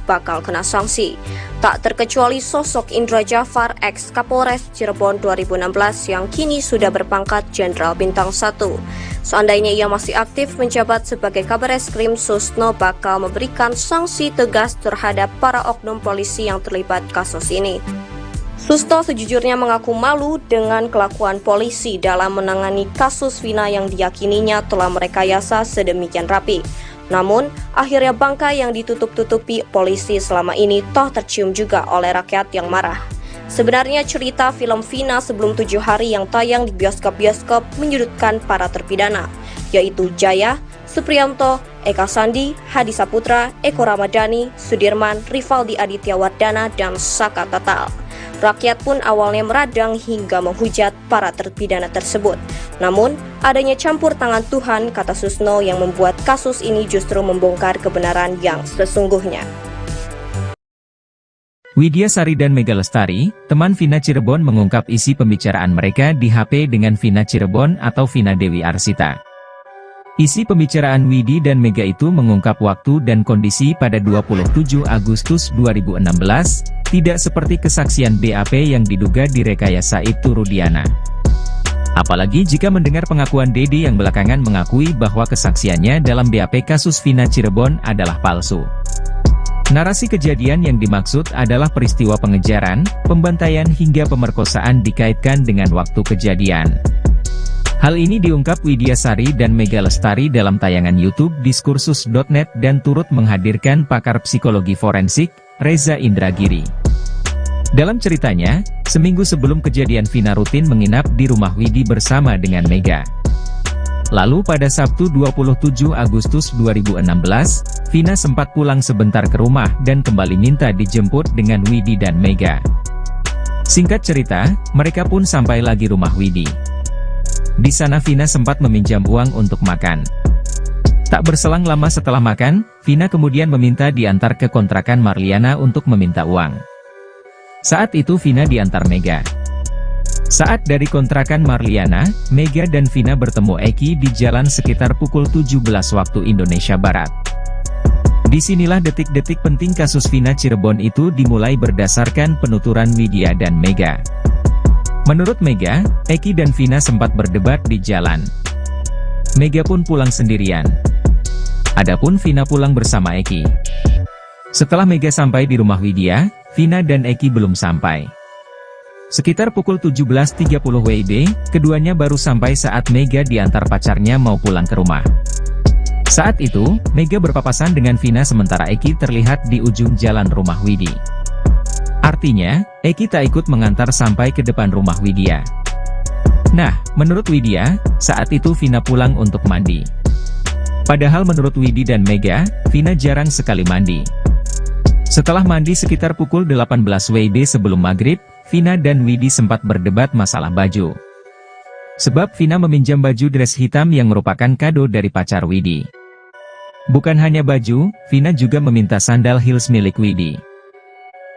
bakal kena sanksi. Tak terkecuali sosok Indra Jafar, ex-Kapolres Cirebon 2016 yang kini sudah berpangkat Jenderal Bintang 1. Seandainya ia masih aktif menjabat sebagai Kabareskrim, Susno bakal memberikan sanksi tegas terhadap para oknum polisi yang terlibat kasus ini. Susno sejujurnya mengaku malu dengan kelakuan polisi dalam menangani kasus Vina yang diyakininya telah merekayasa sedemikian rapi. Namun, akhirnya bangkai yang ditutup-tutupi polisi selama ini toh tercium juga oleh rakyat yang marah. Sebenarnya cerita film Vina sebelum 7 hari yang tayang di bioskop-bioskop menyudutkan para terpidana, yaitu Jaya, Supriyanto, Eka Sandi, Hadi Saputra, Eko Ramadhani, Sudirman, Rivaldi Aditya Wardana, dan Saka Tatal. Rakyat pun awalnya meradang hingga menghujat para terpidana tersebut. Namun, adanya campur tangan Tuhan, kata Susno, yang membuat kasus ini justru membongkar kebenaran yang sesungguhnya. Widya Sari dan Mega Lestari, teman Vina Cirebon mengungkap isi pembicaraan mereka di HP dengan Vina Cirebon atau Vina Dewi Arsita. Isi pembicaraan Widi dan Mega itu mengungkap waktu dan kondisi pada 27 Agustus 2016, tidak seperti kesaksian BAP yang diduga direkayasa Ibtu Rudiana. Apalagi jika mendengar pengakuan Dede yang belakangan mengakui bahwa kesaksiannya dalam BAP kasus Vina Cirebon adalah palsu. Narasi kejadian yang dimaksud adalah peristiwa pengejaran, pembantaian hingga pemerkosaan dikaitkan dengan waktu kejadian. Hal ini diungkap Widya Sari dan Mega Lestari dalam tayangan YouTube Diskursus.net dan turut menghadirkan pakar psikologi forensik, Reza Indragiri. Dalam ceritanya, seminggu sebelum kejadian Vina rutin menginap di rumah Widi bersama dengan Mega. Lalu pada Sabtu 27 Agustus 2016, Vina sempat pulang sebentar ke rumah dan kembali minta dijemput dengan Widi dan Mega. Singkat cerita, mereka pun sampai lagi rumah Widi. Di sana Vina sempat meminjam uang untuk makan. Tak berselang lama setelah makan, Vina kemudian meminta diantar ke kontrakan Marliana untuk meminta uang. Saat itu Vina diantar Mega. Saat dari kontrakan Marliana, Mega dan Vina bertemu Eki di jalan sekitar pukul 17 waktu Indonesia Barat. Disinilah detik-detik penting kasus Vina Cirebon itu dimulai berdasarkan penuturan Widya dan Mega. Menurut Mega, Eki dan Vina sempat berdebat di jalan. Mega pun pulang sendirian. Adapun Vina pulang bersama Eki. Setelah Mega sampai di rumah Widya, Vina dan Eki belum sampai. Sekitar pukul 17.30 WIB, keduanya baru sampai saat Mega diantar pacarnya mau pulang ke rumah. Saat itu, Mega berpapasan dengan Vina sementara Eki terlihat di ujung jalan rumah Widi. Artinya, Eki tak ikut mengantar sampai ke depan rumah Widya. Nah, menurut Widya, saat itu Vina pulang untuk mandi. Padahal menurut Widi dan Mega, Vina jarang sekali mandi. Setelah mandi sekitar pukul 18 WIB sebelum maghrib, Vina dan Widi sempat berdebat masalah baju. Sebab Vina meminjam baju dress hitam yang merupakan kado dari pacar Widi. Bukan hanya baju, Vina juga meminta sandal heels milik Widi.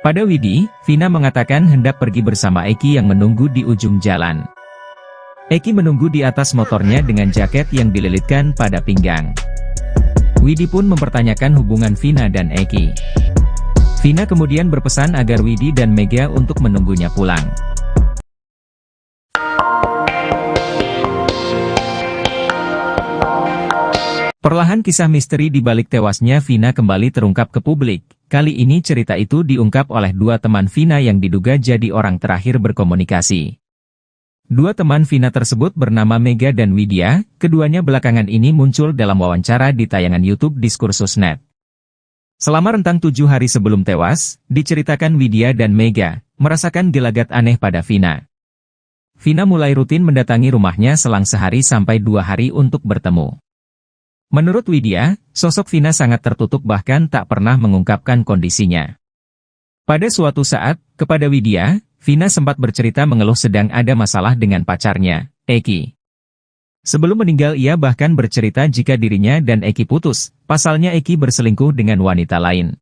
Pada Widi, Vina mengatakan hendak pergi bersama Eki yang menunggu di ujung jalan. Eki menunggu di atas motornya dengan jaket yang dililitkan pada pinggang. Widi pun mempertanyakan hubungan Vina dan Eki. Vina kemudian berpesan agar Widi dan Mega untuk menunggunya pulang. Perlahan kisah misteri di balik tewasnya Vina kembali terungkap ke publik. Kali ini cerita itu diungkap oleh dua teman Vina yang diduga jadi orang terakhir berkomunikasi. Dua teman Vina tersebut bernama Mega dan Widya, keduanya belakangan ini muncul dalam wawancara di tayangan YouTube Diskursus.net. Selama rentang 7 hari sebelum tewas, diceritakan Widya dan Mega merasakan gelagat aneh pada Vina. Vina mulai rutin mendatangi rumahnya selang sehari sampai 2 hari untuk bertemu. Menurut Widya, sosok Vina sangat tertutup bahkan tak pernah mengungkapkan kondisinya. Pada suatu saat, kepada Widya, Vina sempat bercerita mengeluh sedang ada masalah dengan pacarnya, Eki. Sebelum meninggal ia bahkan bercerita jika dirinya dan Eki putus, pasalnya Eki berselingkuh dengan wanita lain.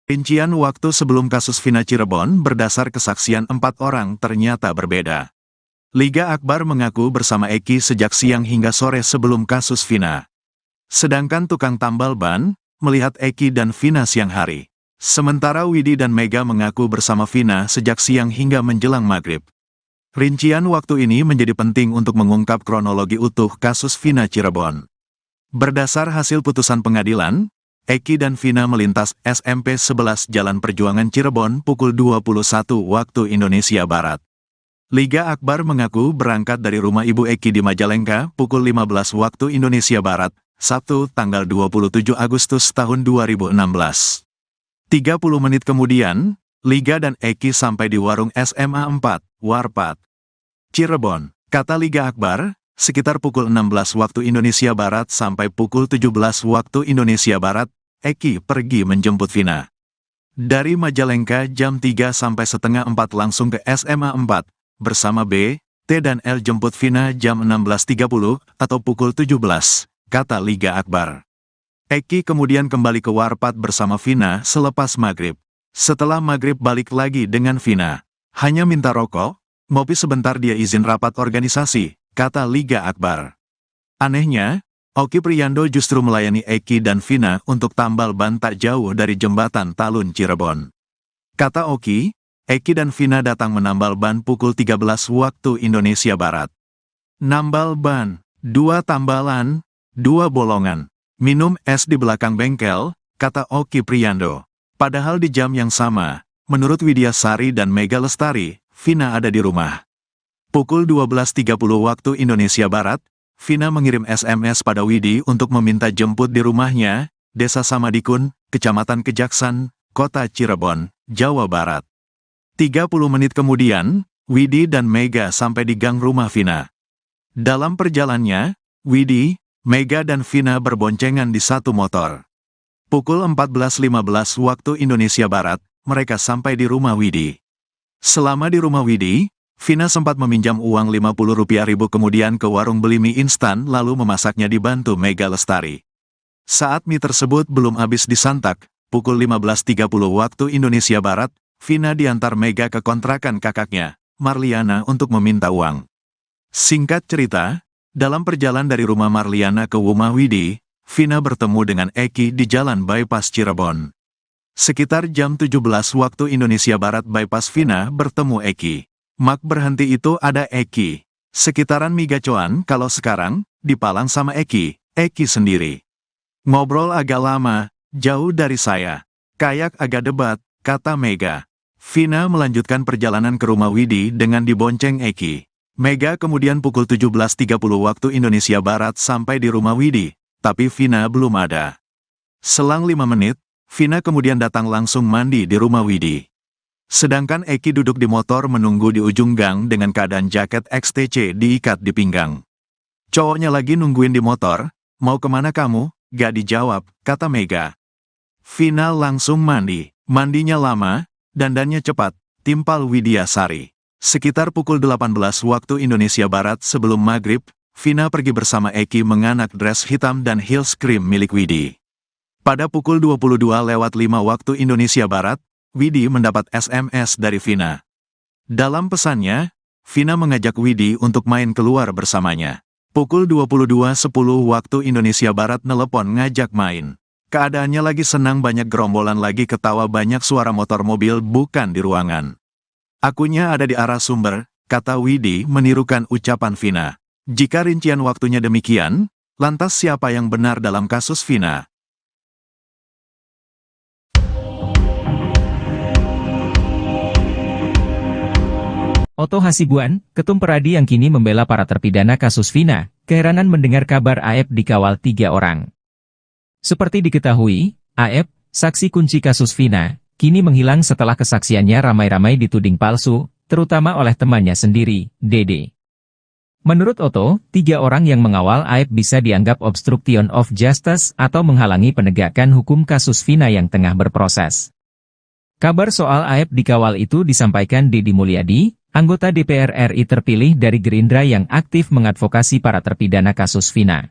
Rincian waktu sebelum kasus Vina Cirebon berdasar kesaksian 4 orang ternyata berbeda. Liga Akbar mengaku bersama Eki sejak siang hingga sore sebelum kasus Vina. Sedangkan tukang tambal ban melihat Eki dan Vina siang hari. Sementara Widi dan Mega mengaku bersama Vina sejak siang hingga menjelang maghrib. Rincian waktu ini menjadi penting untuk mengungkap kronologi utuh kasus Vina Cirebon. Berdasar hasil putusan pengadilan, Eki dan Vina melintas SMP 11 Jalan Perjuangan Cirebon pukul 21 waktu Indonesia Barat. Liga Akbar mengaku berangkat dari rumah ibu Eki di Majalengka pukul 15 waktu Indonesia Barat, Sabtu tanggal 27 Agustus tahun 2016. 30 menit kemudian, Liga dan Eki sampai di warung SMA 4, Warpat, Cirebon. Kata Liga Akbar, sekitar pukul 16 waktu Indonesia Barat sampai pukul 17 waktu Indonesia Barat, Eki pergi menjemput Vina. Dari Majalengka jam 3 sampai setengah 4 langsung ke SMA 4, bersama B, T dan L jemput Vina jam 16.30 atau pukul 17, kata Liga Akbar. Eki kemudian kembali ke Warpat bersama Vina selepas maghrib. Setelah maghrib balik lagi dengan Vina. Hanya minta rokok, ngopi sebentar dia izin rapat organisasi, kata Liga Akbar. Anehnya, Oki Priando justru melayani Eki dan Vina untuk tambal ban tak jauh dari jembatan Talun Cirebon. Kata Oki, Eki dan Vina datang menambal ban pukul 13 waktu Indonesia Barat. Nambal ban, 2 tambalan, 2 bolongan. Minum es di belakang bengkel, kata Oki Priando. Padahal di jam yang sama, menurut Widya Sari dan Mega Lestari, Vina ada di rumah. Pukul 12.30 waktu Indonesia Barat, Vina mengirim SMS pada Widi untuk meminta jemput di rumahnya, Desa Samadikun, Kecamatan Kejaksan, Kota Cirebon, Jawa Barat. 30 menit kemudian, Widi dan Mega sampai di gang rumah Vina. Dalam perjalanannya, Widi, Mega dan Vina berboncengan di satu motor. Pukul 14.15 waktu Indonesia Barat, mereka sampai di rumah Widi. Selama di rumah Widi, Vina sempat meminjam uang Rp50.000 kemudian ke warung beli mie instan lalu memasaknya dibantu Mega Lestari. Saat mie tersebut belum habis disantap, pukul 15.30 waktu Indonesia Barat, Vina diantar Mega ke kontrakan kakaknya, Marliana, untuk meminta uang. Singkat cerita, dalam perjalanan dari rumah Marliana ke rumah Widi, Vina bertemu dengan Eki di Jalan Bypass Cirebon. Sekitar jam 17 waktu Indonesia Barat bypass Vina bertemu Eki. Mak berhenti itu ada Eki. Sekitaran Migacoan kalau sekarang, dipalang sama Eki sendiri. Ngobrol agak lama, jauh dari saya. Kayak agak debat, kata Mega. Vina melanjutkan perjalanan ke rumah Widi dengan dibonceng Eki. Mega kemudian pukul 17.30 waktu Indonesia Barat sampai di rumah Widi, tapi Vina belum ada. Selang 5 menit, Vina kemudian datang langsung mandi di rumah Widi. Sedangkan Eki duduk di motor menunggu di ujung gang dengan keadaan jaket XTC diikat di pinggang. Cowoknya lagi nungguin di motor, mau kemana kamu? Gak dijawab, kata Mega. Vina langsung mandi, mandinya lama, dandannya cepat, timpal Widya Sari. Sekitar pukul 18 waktu Indonesia Barat sebelum maghrib, Vina pergi bersama Eki menganak dress hitam dan heels krim milik Widi. Pada pukul 22:05 waktu Indonesia Barat, Widi mendapat SMS dari Vina. Dalam pesannya, Vina mengajak Widi untuk main keluar bersamanya. Pukul 22:10 waktu Indonesia Barat nelepon ngajak main. Keadaannya lagi senang, banyak gerombolan, lagi ketawa, banyak suara motor mobil, bukan di ruangan. Akunya ada di arah sumber, kata Widi menirukan ucapan Vina. Jika rincian waktunya demikian, lantas siapa yang benar dalam kasus Vina? Otto Hasibuan, Ketum Peradi yang kini membela para terpidana kasus Vina, keheranan mendengar kabar AF dikawal 3 orang. Seperti diketahui, AF, saksi kunci kasus Vina, kini menghilang setelah kesaksiannya ramai-ramai dituding palsu, terutama oleh temannya sendiri, Dede. Menurut Otto, 3 orang yang mengawal AF bisa dianggap obstruction of justice atau menghalangi penegakan hukum kasus Vina yang tengah berproses. Kabar soal AF dikawal itu disampaikan Deddy Mulyadi, anggota DPR RI terpilih dari Gerindra yang aktif mengadvokasi para terpidana kasus Vina.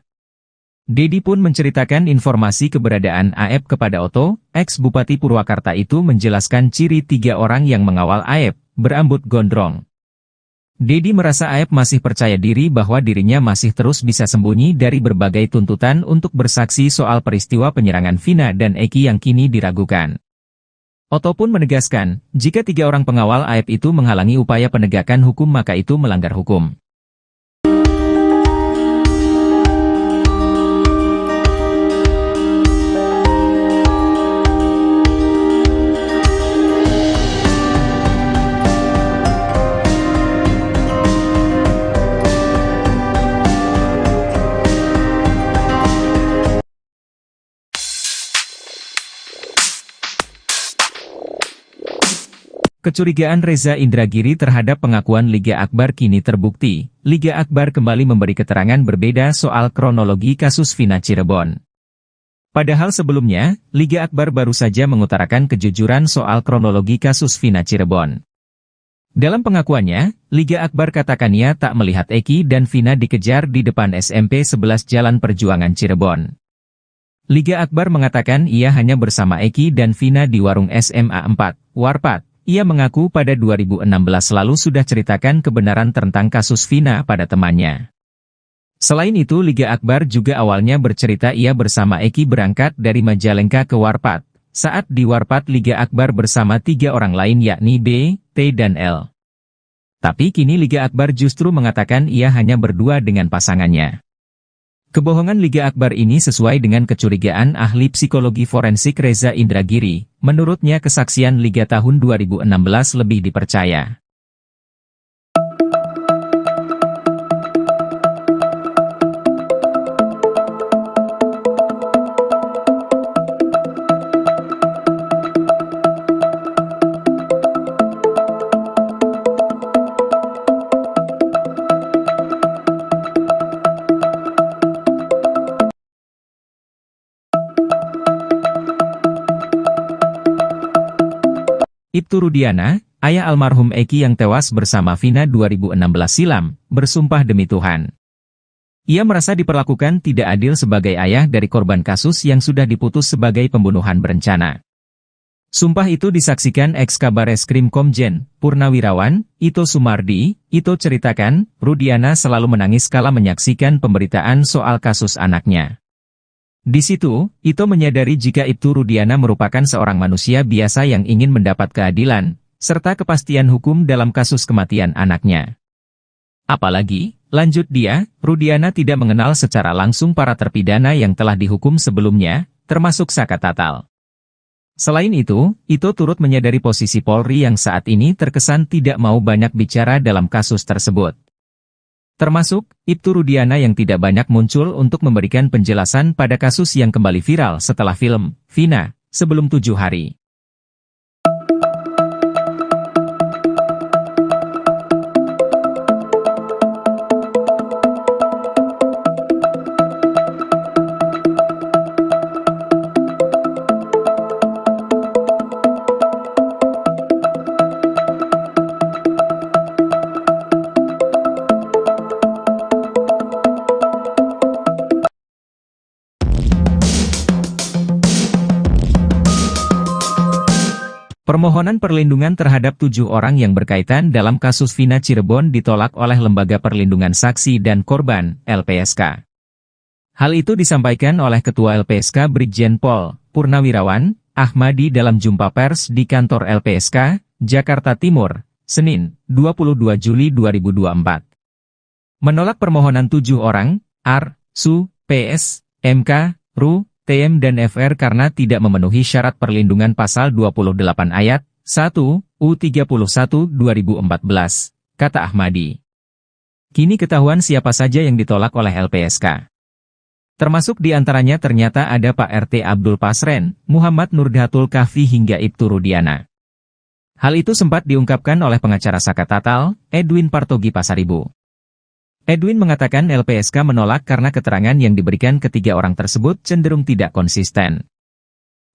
Deddy pun menceritakan informasi keberadaan AF kepada Otto. Ex-Bupati Purwakarta itu menjelaskan ciri 3 orang yang mengawal AF, berambut gondrong. Deddy merasa AF masih percaya diri bahwa dirinya masih terus bisa sembunyi dari berbagai tuntutan untuk bersaksi soal peristiwa penyerangan Vina dan Eki yang kini diragukan. Otto pun menegaskan, jika 3 orang pengawal AF itu menghalangi upaya penegakan hukum maka itu melanggar hukum. Kecurigaan Reza Indragiri terhadap pengakuan Liga Akbar kini terbukti. Liga Akbar kembali memberi keterangan berbeda soal kronologi kasus Vina Cirebon. Padahal sebelumnya, Liga Akbar baru saja mengutarakan kejujuran soal kronologi kasus Vina Cirebon. Dalam pengakuannya, Liga Akbar katakannya tak melihat Eki dan Vina dikejar di depan SMP 11 Jalan Perjuangan Cirebon. Liga Akbar mengatakan ia hanya bersama Eki dan Vina di warung SMA 4, Warpat. Ia mengaku pada 2016 lalu sudah ceritakan kebenaran tentang kasus Vina pada temannya. Selain itu, Liga Akbar juga awalnya bercerita ia bersama Eki berangkat dari Majalengka ke Warpat. Saat di Warpat, Liga Akbar bersama 3 orang lain yakni B, T dan L. Tapi kini Liga Akbar justru mengatakan ia hanya berdua dengan pasangannya. Kebohongan Liga Akbar ini sesuai dengan kecurigaan ahli psikologi forensik Reza Indragiri. Menurutnya kesaksian Liga tahun 2016 lebih dipercaya. Ibtu Rudiana, ayah almarhum Eki yang tewas bersama Vina 2016 silam, bersumpah demi Tuhan. Ia merasa diperlakukan tidak adil sebagai ayah dari korban kasus yang sudah diputus sebagai pembunuhan berencana. Sumpah itu disaksikan ex-Kabareskrim Komjen Purnawirawan Ito Sumardi. Ito ceritakan, Rudiana selalu menangis kala menyaksikan pemberitaan soal kasus anaknya. Di situ, Ito menyadari jika Ibtu Rudiana merupakan seorang manusia biasa yang ingin mendapat keadilan, serta kepastian hukum dalam kasus kematian anaknya. Apalagi, lanjut dia, Rudiana tidak mengenal secara langsung para terpidana yang telah dihukum sebelumnya, termasuk Saka Tatal. Selain itu, Ito turut menyadari posisi Polri yang saat ini terkesan tidak mau banyak bicara dalam kasus tersebut. Termasuk, Ibtu Rudiana yang tidak banyak muncul untuk memberikan penjelasan pada kasus yang kembali viral setelah film Vina sebelum 7 hari. Permohonan perlindungan terhadap 7 orang yang berkaitan dalam kasus Vina Cirebon ditolak oleh Lembaga Perlindungan Saksi dan Korban, LPSK. Hal itu disampaikan oleh Ketua LPSK Brigjen Pol Purnawirawan Ahmadi dalam jumpa pers di kantor LPSK, Jakarta Timur, Senin, 22 Juli 2024. Menolak permohonan 7 orang, AR, SU, PS, MK, RU, TM dan FR karena tidak memenuhi syarat perlindungan pasal 28 ayat 1 U31 2014, kata Ahmadi. Kini ketahuan siapa saja yang ditolak oleh LPSK. Termasuk di antaranya ternyata ada Pak RT Abdul Pasren, Muhammad Nurdatul Kahfi hingga Ibtu Rudiana. Hal itu sempat diungkapkan oleh pengacara Saka Tatal, Edwin Partogi Pasaribu. Edwin mengatakan LPSK menolak karena keterangan yang diberikan ketiga orang tersebut cenderung tidak konsisten.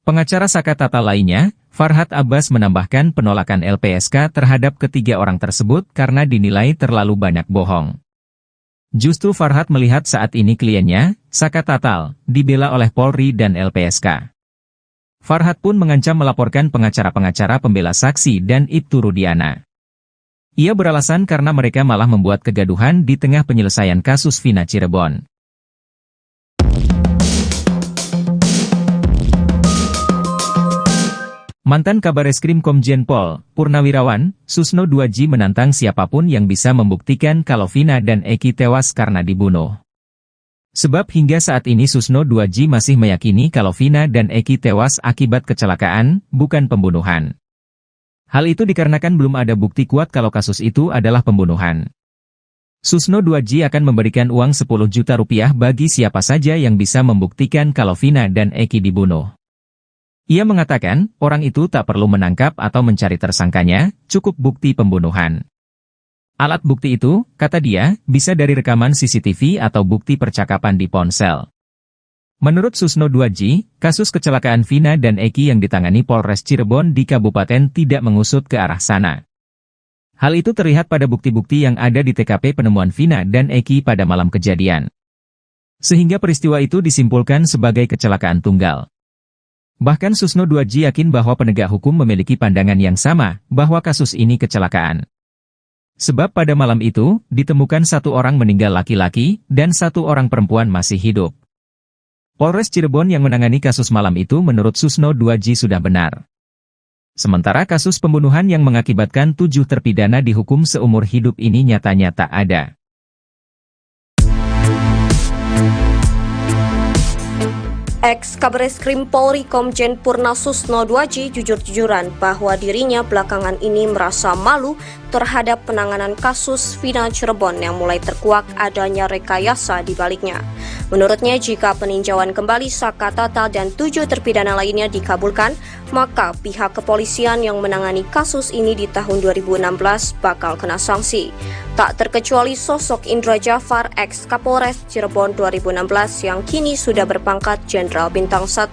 Pengacara Saka Tatal lainnya, Farhad Abbas menambahkan penolakan LPSK terhadap ketiga orang tersebut karena dinilai terlalu banyak bohong. Justru Farhad melihat saat ini kliennya, Saka Tatal, dibela oleh Polri dan LPSK. Farhad pun mengancam melaporkan pengacara-pengacara pembela saksi dan Ibtu Rudiana. Ia beralasan karena mereka malah membuat kegaduhan di tengah penyelesaian kasus Vina Cirebon. Mantan Kabareskrim Komjen Pol Purnawirawan Susno 2J menantang siapapun yang bisa membuktikan kalau Vina dan Eki tewas karena dibunuh. Sebab hingga saat ini Susno 2J masih meyakini kalau Vina dan Eki tewas akibat kecelakaan, bukan pembunuhan. Hal itu dikarenakan belum ada bukti kuat kalau kasus itu adalah pembunuhan. Susno 2J akan memberikan uang 10 juta rupiah bagi siapa saja yang bisa membuktikan kalau Vina dan Eki dibunuh. Ia mengatakan, orang itu tak perlu menangkap atau mencari tersangkanya, cukup bukti pembunuhan. Alat bukti itu, kata dia, bisa dari rekaman CCTV atau bukti percakapan di ponsel. Menurut Susno 2J, kasus kecelakaan Vina dan Eki yang ditangani Polres Cirebon di Kabupaten tidak mengusut ke arah sana. Hal itu terlihat pada bukti-bukti yang ada di TKP penemuan Vina dan Eki pada malam kejadian. Sehingga peristiwa itu disimpulkan sebagai kecelakaan tunggal. Bahkan Susno 2J yakin bahwa penegak hukum memiliki pandangan yang sama, bahwa kasus ini kecelakaan. Sebab pada malam itu, ditemukan 1 orang meninggal laki-laki, dan 1 orang perempuan masih hidup. Polres Cirebon yang menangani kasus malam itu menurut Susno 2J sudah benar. Sementara kasus pembunuhan yang mengakibatkan 7 terpidana dihukum seumur hidup ini nyatanya tak ada. Ex-Kabareskrim Polri Komjen Purna Susno 2J jujur-jujuran bahwa dirinya belakangan ini merasa malu terhadap penanganan kasus Vina Cirebon yang mulai terkuak adanya rekayasa di baliknya. Menurutnya, jika peninjauan kembali Saka Tatal dan 7 terpidana lainnya dikabulkan, maka pihak kepolisian yang menangani kasus ini di tahun 2016 bakal kena sanksi. Tak terkecuali sosok Indra Jafar, ex-Kapolres Cirebon 2016 yang kini sudah berpangkat Jenderal Bintang 1.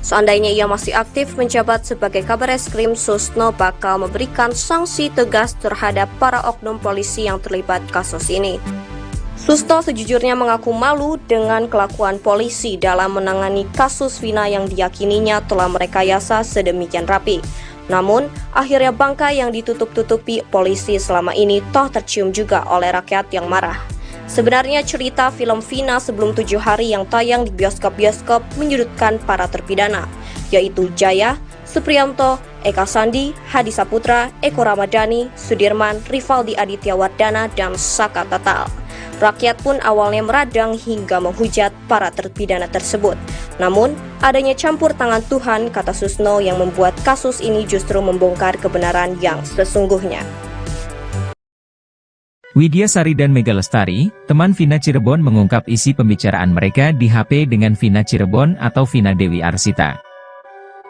Seandainya ia masih aktif menjabat sebagai Kabareskrim, Susno bakal memberikan sanksi tegas terhadap para oknum polisi yang terlibat kasus ini. Susno sejujurnya mengaku malu dengan kelakuan polisi dalam menangani kasus Vina yang diyakininya telah merekayasa sedemikian rapi. Namun, akhirnya bangkai yang ditutup-tutupi polisi selama ini toh tercium juga oleh rakyat yang marah. Sebenarnya cerita film Vina sebelum 7 hari yang tayang di bioskop-bioskop menyudutkan para terpidana, yaitu Jaya, Supriyanto, Eka Sandi, Hadi Saputra, Eko Ramadhani, Sudirman, Rivaldi Aditya Wardana, dan Saka Tatal. Rakyat pun awalnya meradang hingga menghujat para terpidana tersebut. Namun, adanya campur tangan Tuhan, kata Susno, yang membuat kasus ini justru membongkar kebenaran yang sesungguhnya. Widya Sari dan Mega Lestari, teman Vina Cirebon, mengungkap isi pembicaraan mereka di HP dengan Vina Cirebon atau Vina Dewi Arsita.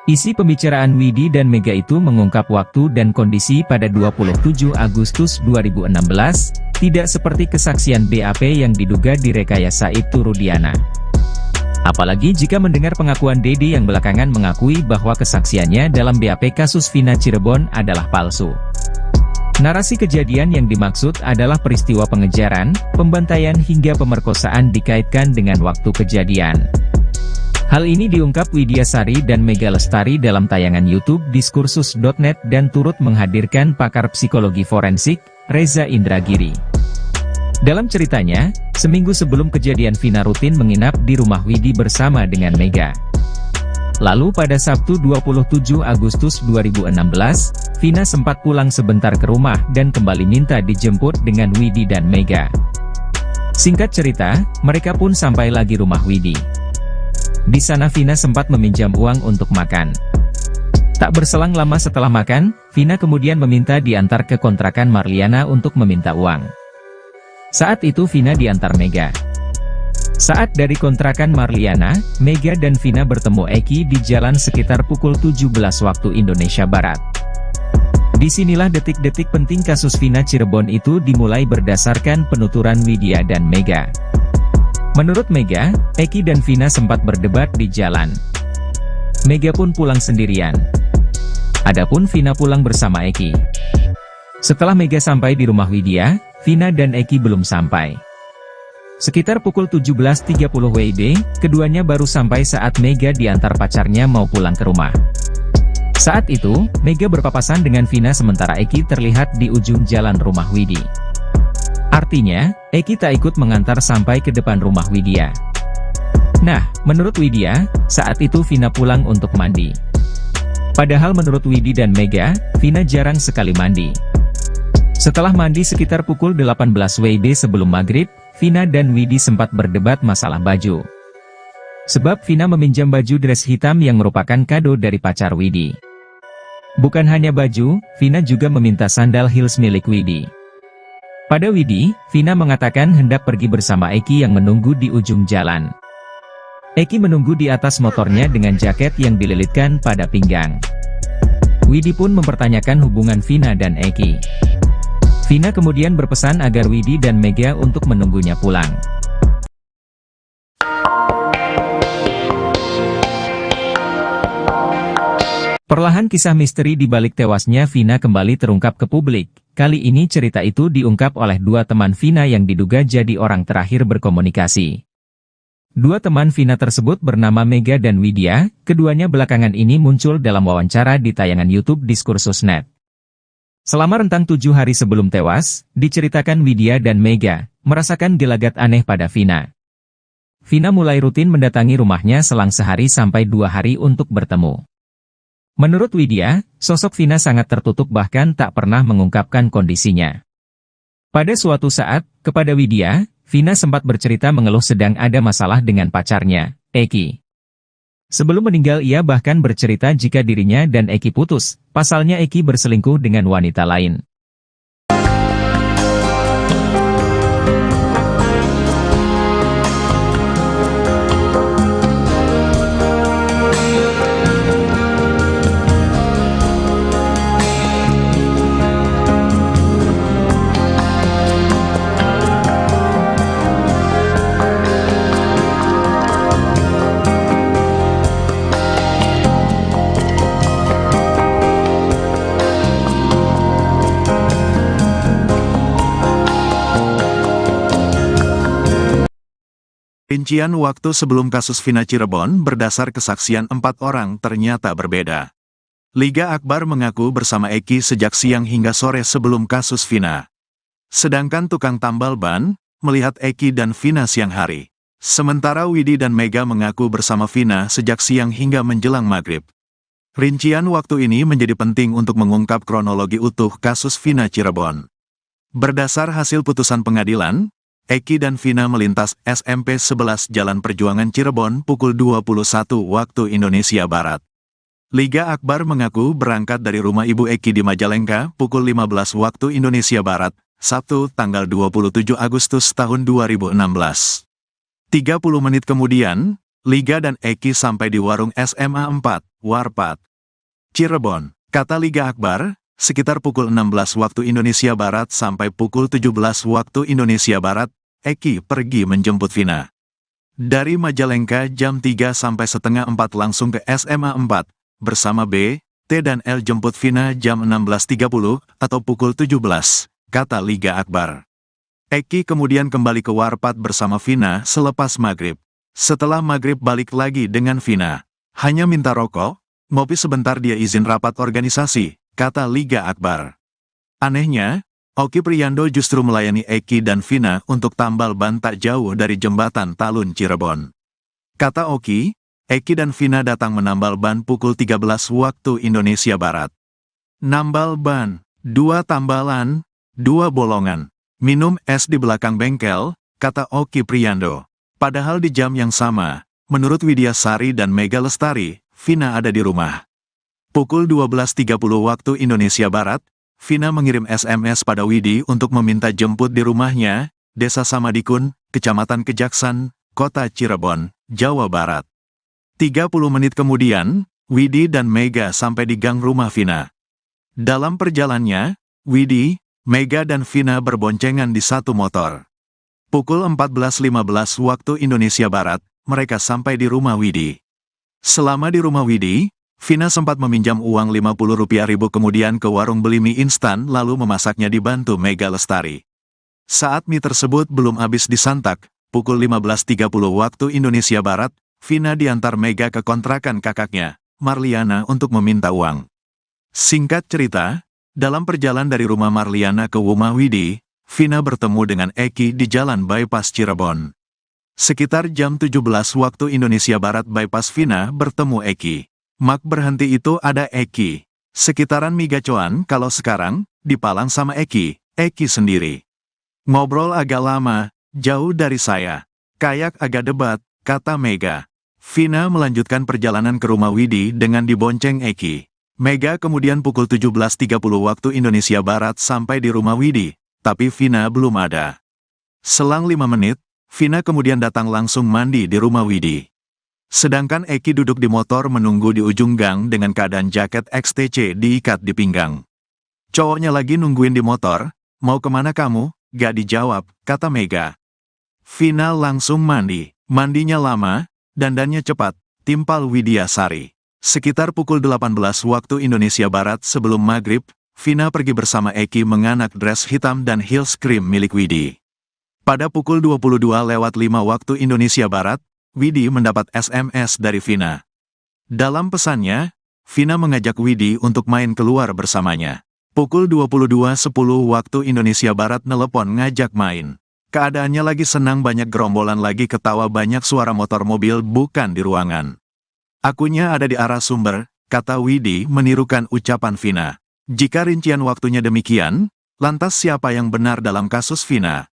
Isi pembicaraan Widi dan Mega itu mengungkap waktu dan kondisi pada 27 Agustus 2016, tidak seperti kesaksian BAP yang diduga direkayasa itu Rudiana. Apalagi jika mendengar pengakuan Dede yang belakangan mengakui bahwa kesaksiannya dalam BAP kasus Vina Cirebon adalah palsu. Narasi kejadian yang dimaksud adalah peristiwa pengejaran, pembantaian hingga pemerkosaan dikaitkan dengan waktu kejadian. Hal ini diungkap Widya Sari dan Mega Lestari dalam tayangan YouTube Diskursus.net dan turut menghadirkan pakar psikologi forensik, Reza Indragiri. Dalam ceritanya, seminggu sebelum kejadian Vina rutin menginap di rumah Widi bersama dengan Mega. Lalu pada Sabtu 27 Agustus 2016, Vina sempat pulang sebentar ke rumah dan kembali minta dijemput dengan Widi dan Mega. Singkat cerita, mereka pun sampai lagi rumah Widi. Di sana Vina sempat meminjam uang untuk makan. Tak berselang lama setelah makan, Vina kemudian meminta diantar ke kontrakan Marliana untuk meminta uang. Saat itu Vina diantar Mega. Saat dari kontrakan Marliana, Mega dan Vina bertemu Eki di jalan sekitar pukul 17 waktu Indonesia Barat. Disinilah detik-detik penting kasus Vina Cirebon itu dimulai berdasarkan penuturan Widya dan Mega. Menurut Mega, Eki dan Vina sempat berdebat di jalan. Mega pun pulang sendirian. Adapun Vina pulang bersama Eki. Setelah Mega sampai di rumah Widya, Vina dan Eki belum sampai. Sekitar pukul 17.30 WIB, keduanya baru sampai saat Mega diantar pacarnya mau pulang ke rumah. Saat itu, Mega berpapasan dengan Vina sementara Eki terlihat di ujung jalan rumah Widi. Artinya, Eki tak ikut mengantar sampai ke depan rumah Widya. Nah, menurut Widya, saat itu Vina pulang untuk mandi. Padahal menurut Widi dan Mega, Vina jarang sekali mandi. Setelah mandi sekitar pukul 18 WIB sebelum maghrib, Vina dan Widi sempat berdebat masalah baju. Sebab Vina meminjam baju dress hitam yang merupakan kado dari pacar Widi. Bukan hanya baju, Vina juga meminta sandal heels milik Widi. Pada Widi, Vina mengatakan hendak pergi bersama Eki yang menunggu di ujung jalan. Eki menunggu di atas motornya dengan jaket yang dililitkan pada pinggang. Widi pun mempertanyakan hubungan Vina dan Eki. Vina kemudian berpesan agar Widi dan Mega untuk menunggunya pulang. Perlahan kisah misteri di balik tewasnya Vina kembali terungkap ke publik. Kali ini cerita itu diungkap oleh dua teman Vina yang diduga jadi orang terakhir berkomunikasi. Dua teman Vina tersebut bernama Mega dan Widya, keduanya belakangan ini muncul dalam wawancara di tayangan YouTube Diskursus.net. Selama rentang 7 hari sebelum tewas, diceritakan Widya dan Mega merasakan gelagat aneh pada Vina. Vina mulai rutin mendatangi rumahnya selang sehari sampai 2 hari untuk bertemu. Menurut Widya, sosok Vina sangat tertutup bahkan tak pernah mengungkapkan kondisinya. Pada suatu saat, kepada Widya, Vina sempat bercerita mengeluh sedang ada masalah dengan pacarnya, Eki. Sebelum meninggal ia bahkan bercerita jika dirinya dan Eki putus, pasalnya Eki berselingkuh dengan wanita lain. Rincian waktu sebelum kasus Vina Cirebon berdasar kesaksian 4 orang ternyata berbeda. Liga Akbar mengaku bersama Eki sejak siang hingga sore sebelum kasus Vina. Sedangkan tukang tambal ban melihat Eki dan Vina siang hari. Sementara Widi dan Mega mengaku bersama Vina sejak siang hingga menjelang maghrib. Rincian waktu ini menjadi penting untuk mengungkap kronologi utuh kasus Vina Cirebon. Berdasar hasil putusan pengadilan, Eki dan Vina melintas SMP 11 Jalan Perjuangan Cirebon pukul 21 waktu Indonesia Barat. Liga Akbar mengaku berangkat dari rumah ibu Eki di Majalengka pukul 15 waktu Indonesia Barat, Sabtu tanggal 27 Agustus tahun 2016. 30 menit kemudian, Liga dan Eki sampai di warung SMA 4, Warpat, Cirebon. Kata Liga Akbar, sekitar pukul 16 waktu Indonesia Barat sampai pukul 17 waktu Indonesia Barat, Eki pergi menjemput Vina. Dari Majalengka jam 3 sampai setengah 4 langsung ke SMA 4, bersama B, T dan L jemput Vina jam 16.30 atau pukul 17, kata Liga Akbar. Eki kemudian kembali ke Warpat bersama Vina selepas maghrib. Setelah maghrib balik lagi dengan Vina. Hanya minta rokok, ngopi sebentar dia izin rapat organisasi, kata Liga Akbar. Anehnya, Oki Priando justru melayani Eki dan Vina untuk tambal ban tak jauh dari jembatan Talun Cirebon. Kata Oki, Eki dan Vina datang menambal ban pukul 13 waktu Indonesia Barat. Nambal ban, 2 tambalan, 2 bolongan. Minum es di belakang bengkel, kata Oki Priando. Padahal di jam yang sama, menurut Widya Sari dan Mega Lestari, Vina ada di rumah. Pukul 12.30 waktu Indonesia Barat, Vina mengirim SMS pada Widi untuk meminta jemput di rumahnya, Desa Samadikun, Kecamatan Kejaksan, Kota Cirebon, Jawa Barat. 30 menit kemudian, Widi dan Mega sampai di gang rumah Vina. Dalam perjalanannya, Widi, Mega dan Vina berboncengan di satu motor. Pukul 14.15 waktu Indonesia Barat, mereka sampai di rumah Widi. Selama di rumah Widi, Vina sempat meminjam uang Rp50.000 kemudian ke warung beli mie instan lalu memasaknya dibantu Mega Lestari. Saat mie tersebut belum habis disantap, pukul 15.30 waktu Indonesia Barat, Vina diantar Mega ke kontrakan kakaknya, Marliana untuk meminta uang. Singkat cerita, dalam perjalanan dari rumah Marliana ke rumah Widi, Vina bertemu dengan Eki di Jalan Bypass Cirebon. Sekitar jam 17 waktu Indonesia Barat bypass Vina bertemu Eki. Mak berhenti itu ada Eki. Sekitaran Migacoan kalau sekarang, dipalang sama Eki sendiri. Ngobrol agak lama, jauh dari saya. Kayak agak debat, kata Mega. Vina melanjutkan perjalanan ke rumah Widi dengan dibonceng Eki. Mega kemudian pukul 17.30 waktu Indonesia Barat sampai di rumah Widi, tapi Vina belum ada. Selang 5 menit, Vina kemudian datang langsung mandi di rumah Widi. Sedangkan Eki duduk di motor menunggu di ujung gang dengan keadaan jaket XTC diikat di pinggang. Cowoknya lagi nungguin di motor, mau kemana kamu? Gak dijawab, kata Mega. Vina langsung mandi, mandinya lama, dandannya cepat, timpal Widya Sari. Sekitar pukul 18 waktu Indonesia Barat sebelum maghrib, Vina pergi bersama Eki menganak dress hitam dan heels krim milik Widi. Pada pukul 22:05 waktu Indonesia Barat, Widi mendapat SMS dari Vina. Dalam pesannya, Vina mengajak Widi untuk main keluar bersamanya. Pukul 22:10 waktu Indonesia Barat nelepon ngajak main. Keadaannya lagi senang banyak gerombolan lagi ketawa banyak suara motor mobil bukan di ruangan. Akunya ada di arah sumber, kata Widi menirukan ucapan Vina. Jika rincian waktunya demikian, lantas siapa yang benar dalam kasus Vina?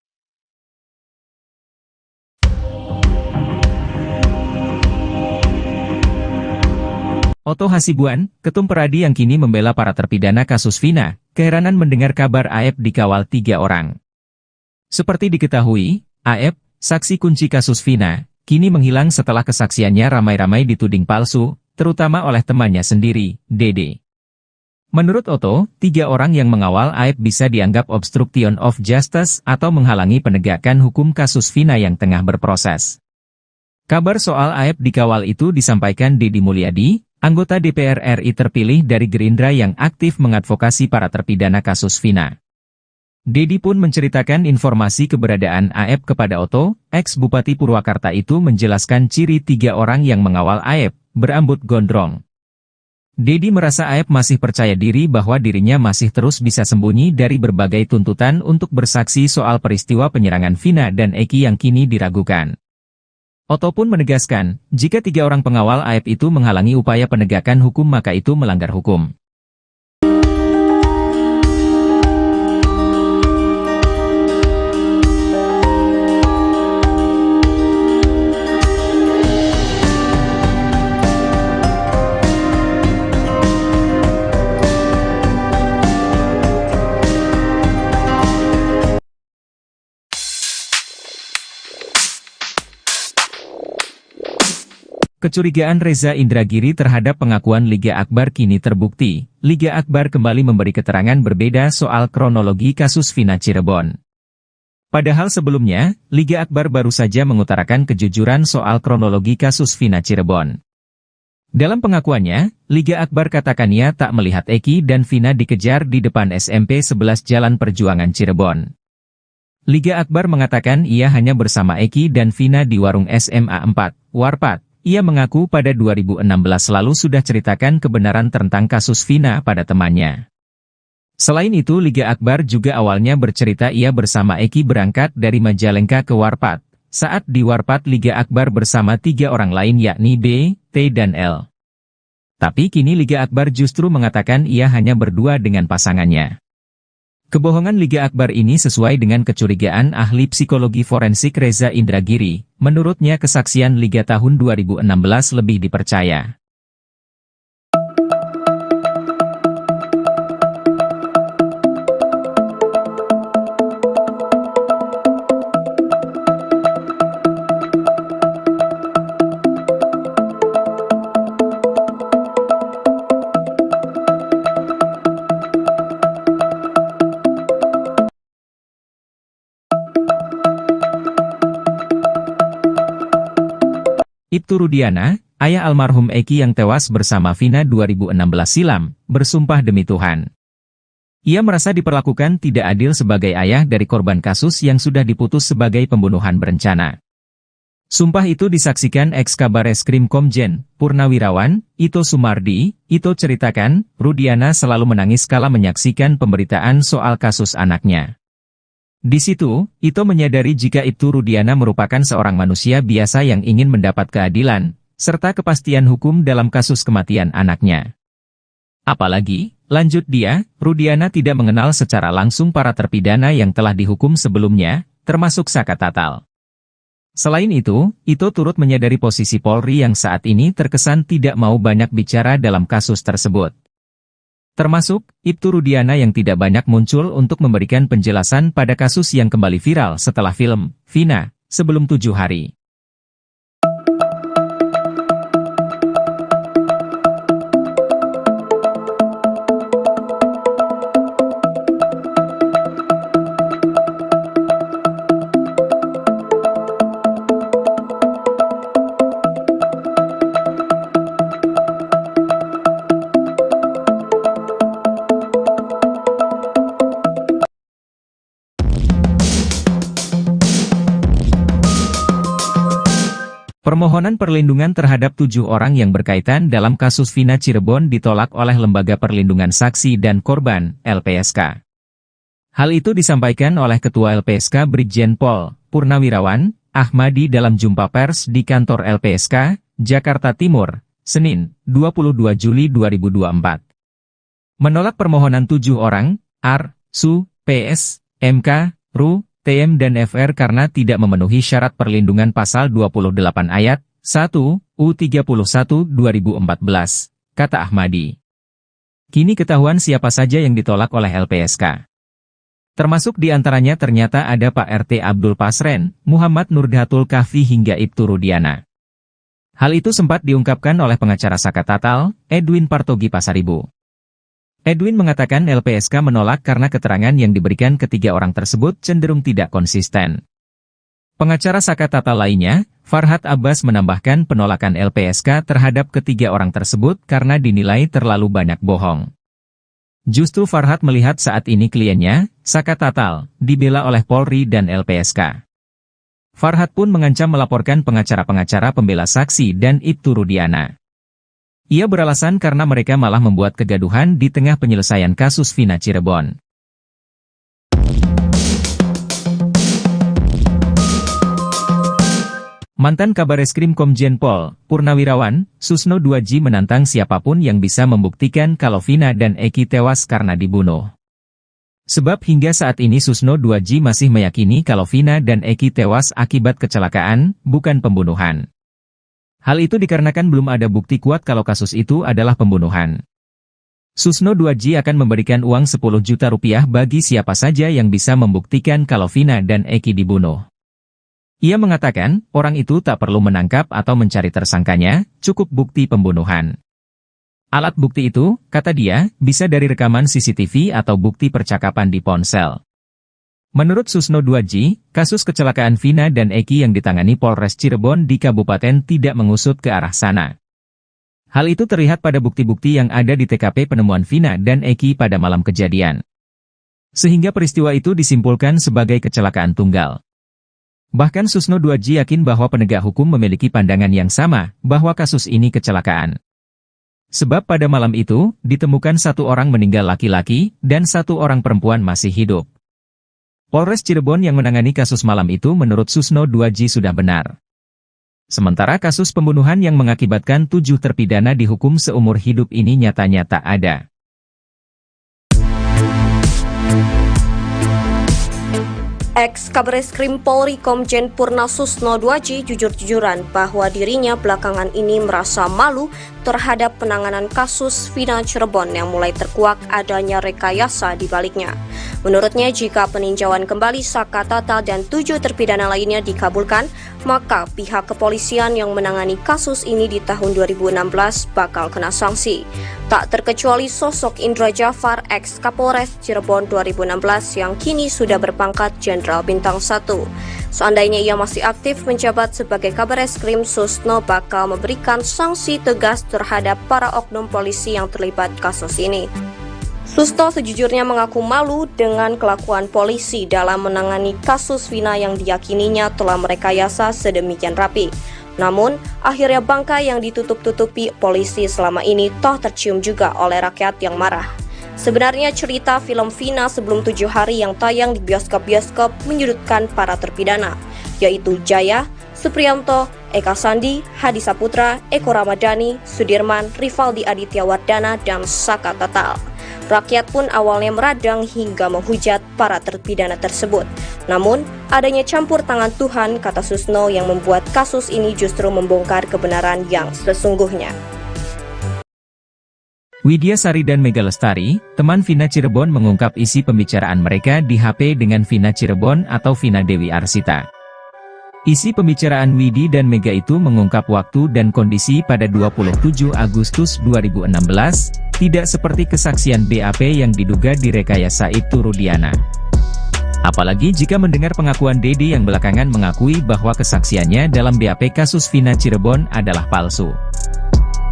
Otto Hasibuan, ketum Peradi yang kini membela para terpidana kasus Vina, keheranan mendengar kabar Aep dikawal 3 orang. Seperti diketahui, Aep, saksi kunci kasus Vina, kini menghilang setelah kesaksiannya ramai-ramai dituding palsu, terutama oleh temannya sendiri, Dede. Menurut Otto, 3 orang yang mengawal Aep bisa dianggap obstruction of justice atau menghalangi penegakan hukum kasus Vina yang tengah berproses. Kabar soal Aep dikawal itu disampaikan Deddy Mulyadi, anggota DPR RI terpilih dari Gerindra yang aktif mengadvokasi para terpidana kasus Vina. Dedi pun menceritakan informasi keberadaan Aep kepada Oto. Ex-Bupati Purwakarta itu menjelaskan ciri 3 orang yang mengawal Aep, berambut gondrong. Dedi merasa Aep masih percaya diri bahwa dirinya masih terus bisa sembunyi dari berbagai tuntutan untuk bersaksi soal peristiwa penyerangan Vina dan Eki yang kini diragukan. Oto pun menegaskan, jika 3 orang pengawal Aep itu menghalangi upaya penegakan hukum maka itu melanggar hukum. Kecurigaan Reza Indragiri terhadap pengakuan Liga Akbar kini terbukti. Liga Akbar kembali memberi keterangan berbeda soal kronologi kasus Vina Cirebon. Padahal sebelumnya, Liga Akbar baru saja mengutarakan kejujuran soal kronologi kasus Vina Cirebon. Dalam pengakuannya, Liga Akbar katakan ia tak melihat Eki dan Vina dikejar di depan SMP 11 Jalan Perjuangan Cirebon. Liga Akbar mengatakan ia hanya bersama Eki dan Vina di warung SMA 4, Warpat. Ia mengaku pada 2016 lalu sudah ceritakan kebenaran tentang kasus Vina pada temannya. Selain itu Liga Akbar juga awalnya bercerita ia bersama Eki berangkat dari Majalengka ke Warpat. Saat di Warpat Liga Akbar bersama 3 orang lain yakni B, T dan L. Tapi kini Liga Akbar justru mengatakan ia hanya berdua dengan pasangannya. Kebohongan Liga Akbar ini sesuai dengan kecurigaan ahli psikologi forensik Reza Indragiri. Menurutnya kesaksian Liga tahun 2016 lebih dipercaya. Ibtu Rudiana, ayah almarhum Eki yang tewas bersama Vina 2016 silam, bersumpah demi Tuhan. Ia merasa diperlakukan tidak adil sebagai ayah dari korban kasus yang sudah diputus sebagai pembunuhan berencana. Sumpah itu disaksikan ex-Kabareskrim Komjen Purnawirawan, Ito Sumardi. Ito ceritakan, Rudiana selalu menangis kala menyaksikan pemberitaan soal kasus anaknya. Di situ, Ito menyadari jika Ibtu Rudiana merupakan seorang manusia biasa yang ingin mendapat keadilan, serta kepastian hukum dalam kasus kematian anaknya. Apalagi, lanjut dia, Rudiana tidak mengenal secara langsung para terpidana yang telah dihukum sebelumnya, termasuk Saka Tatal. Selain itu, Ito turut menyadari posisi Polri yang saat ini terkesan tidak mau banyak bicara dalam kasus tersebut. Termasuk, Ibtu Rudiana yang tidak banyak muncul untuk memberikan penjelasan pada kasus yang kembali viral setelah film Vina, sebelum 7 hari. Permohonan perlindungan terhadap 7 orang yang berkaitan dalam kasus Vina Cirebon ditolak oleh Lembaga Perlindungan Saksi dan Korban, LPSK. Hal itu disampaikan oleh Ketua LPSK Brigjen Pol Purnawirawan Ahmadi dalam jumpa pers di kantor LPSK, Jakarta Timur, Senin, 22 Juli 2024. Menolak permohonan 7 orang, AR, SU, PS, MK, RU, TM dan FR karena tidak memenuhi syarat perlindungan pasal 28 ayat 1 U31 2014, kata Ahmadi. Kini ketahuan siapa saja yang ditolak oleh LPSK. Termasuk di antaranya ternyata ada Pak RT Abdul Pasren, Muhammad Nurdhatul Kahfi hingga Ibtu Rudiana. Hal itu sempat diungkapkan oleh pengacara Saka Tatal, Edwin Partogi Pasaribu. Edwin mengatakan LPSK menolak karena keterangan yang diberikan ketiga orang tersebut cenderung tidak konsisten. Pengacara Saka Tatal lainnya, Farhad Abbas menambahkan penolakan LPSK terhadap ketiga orang tersebut karena dinilai terlalu banyak bohong. Justru Farhat melihat saat ini kliennya, Saka Tatal, dibela oleh Polri dan LPSK. Farhat pun mengancam melaporkan pengacara-pengacara pembela saksi dan Ibtu Rudiana. Ia beralasan karena mereka malah membuat kegaduhan di tengah penyelesaian kasus Vina Cirebon. Mantan Kabareskrim Komjen Pol, Purnawirawan, Susno 2J menantang siapapun yang bisa membuktikan kalau Vina dan Eki tewas karena dibunuh. Sebab hingga saat ini Susno 2J masih meyakini kalau Vina dan Eki tewas akibat kecelakaan, bukan pembunuhan. Hal itu dikarenakan belum ada bukti kuat kalau kasus itu adalah pembunuhan. Susno 2J akan memberikan uang 10 juta rupiah bagi siapa saja yang bisa membuktikan kalau Vina dan Eki dibunuh. Ia mengatakan, orang itu tak perlu menangkap atau mencari tersangkanya, cukup bukti pembunuhan. Alat bukti itu, kata dia, bisa dari rekaman CCTV atau bukti percakapan di ponsel. Menurut Susno 2J, kasus kecelakaan Vina dan Eki yang ditangani Polres Cirebon di Kabupaten tidak mengusut ke arah sana. Hal itu terlihat pada bukti-bukti yang ada di TKP penemuan Vina dan Eki pada malam kejadian. Sehingga peristiwa itu disimpulkan sebagai kecelakaan tunggal. Bahkan Susno 2J yakin bahwa penegak hukum memiliki pandangan yang sama, bahwa kasus ini kecelakaan. Sebab pada malam itu, ditemukan 1 orang meninggal laki-laki, dan 1 orang perempuan masih hidup. Polres Cirebon yang menangani kasus malam itu menurut Susno 2J sudah benar. Sementara kasus pembunuhan yang mengakibatkan 7 terpidana dihukum seumur hidup ini nyata-nyata ada. Ex-Kabareskrim Polri Komjen Purna Susno 2J jujur-jujuran bahwa dirinya belakangan ini merasa malu terhadap penanganan kasus Vina Cirebon yang mulai terkuak adanya rekayasa di baliknya. Menurutnya, jika peninjauan kembali Saka Tatal dan 7 terpidana lainnya dikabulkan, maka pihak kepolisian yang menangani kasus ini di tahun 2016 bakal kena sanksi. Tak terkecuali sosok Indra Jafar, ex-Kapolres Cirebon 2016 yang kini sudah berpangkat Jenderal Bintang 1. Seandainya ia masih aktif menjabat sebagai Kabareskrim, Susno bakal memberikan sanksi tegas terhadap para oknum polisi yang terlibat kasus ini. Susno sejujurnya mengaku malu dengan kelakuan polisi dalam menangani kasus Vina yang diyakininya telah merekayasa sedemikian rapi. Namun, akhirnya bangkai yang ditutup-tutupi polisi selama ini toh tercium juga oleh rakyat yang marah. Sebenarnya cerita film Vina sebelum 7 hari yang tayang di bioskop-bioskop menyudutkan para terpidana, yaitu Jaya, Supriyanto, Eka Sandi, Hadi Saputra, Eko Ramadhani, Sudirman, Rivaldi Aditya Wardana, dan Saka Tatal. Rakyat pun awalnya meradang hingga menghujat para terpidana tersebut. Namun, adanya campur tangan Tuhan, kata Susno, yang membuat kasus ini justru membongkar kebenaran yang sesungguhnya. Widya Sari dan Mega Lestari, teman Vina Cirebon mengungkap isi pembicaraan mereka di HP dengan Vina Cirebon atau Vina Dewi Arsita. Isi pembicaraan Widi dan Mega itu mengungkap waktu dan kondisi pada 27 Agustus 2016, tidak seperti kesaksian BAP yang diduga direkayasa Ibtu Rudiana. Apalagi jika mendengar pengakuan Dedi yang belakangan mengakui bahwa kesaksiannya dalam BAP kasus Vina Cirebon adalah palsu.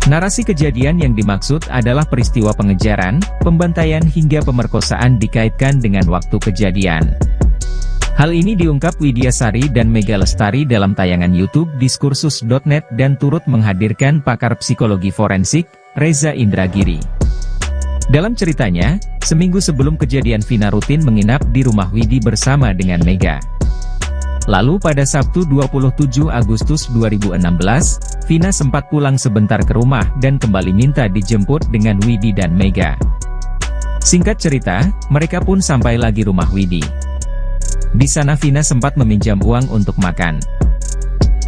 Narasi kejadian yang dimaksud adalah peristiwa pengejaran, pembantaian hingga pemerkosaan dikaitkan dengan waktu kejadian. Hal ini diungkap Widya Sari dan Mega Lestari dalam tayangan YouTube Diskursus.net dan turut menghadirkan pakar psikologi forensik, Reza Indragiri. Dalam ceritanya, seminggu sebelum kejadian Vina rutin menginap di rumah Widi bersama dengan Mega. Lalu pada Sabtu 27 Agustus 2016, Vina sempat pulang sebentar ke rumah dan kembali minta dijemput dengan Widi dan Mega. Singkat cerita, mereka pun sampai lagi rumah Widi. Di sana Vina sempat meminjam uang untuk makan.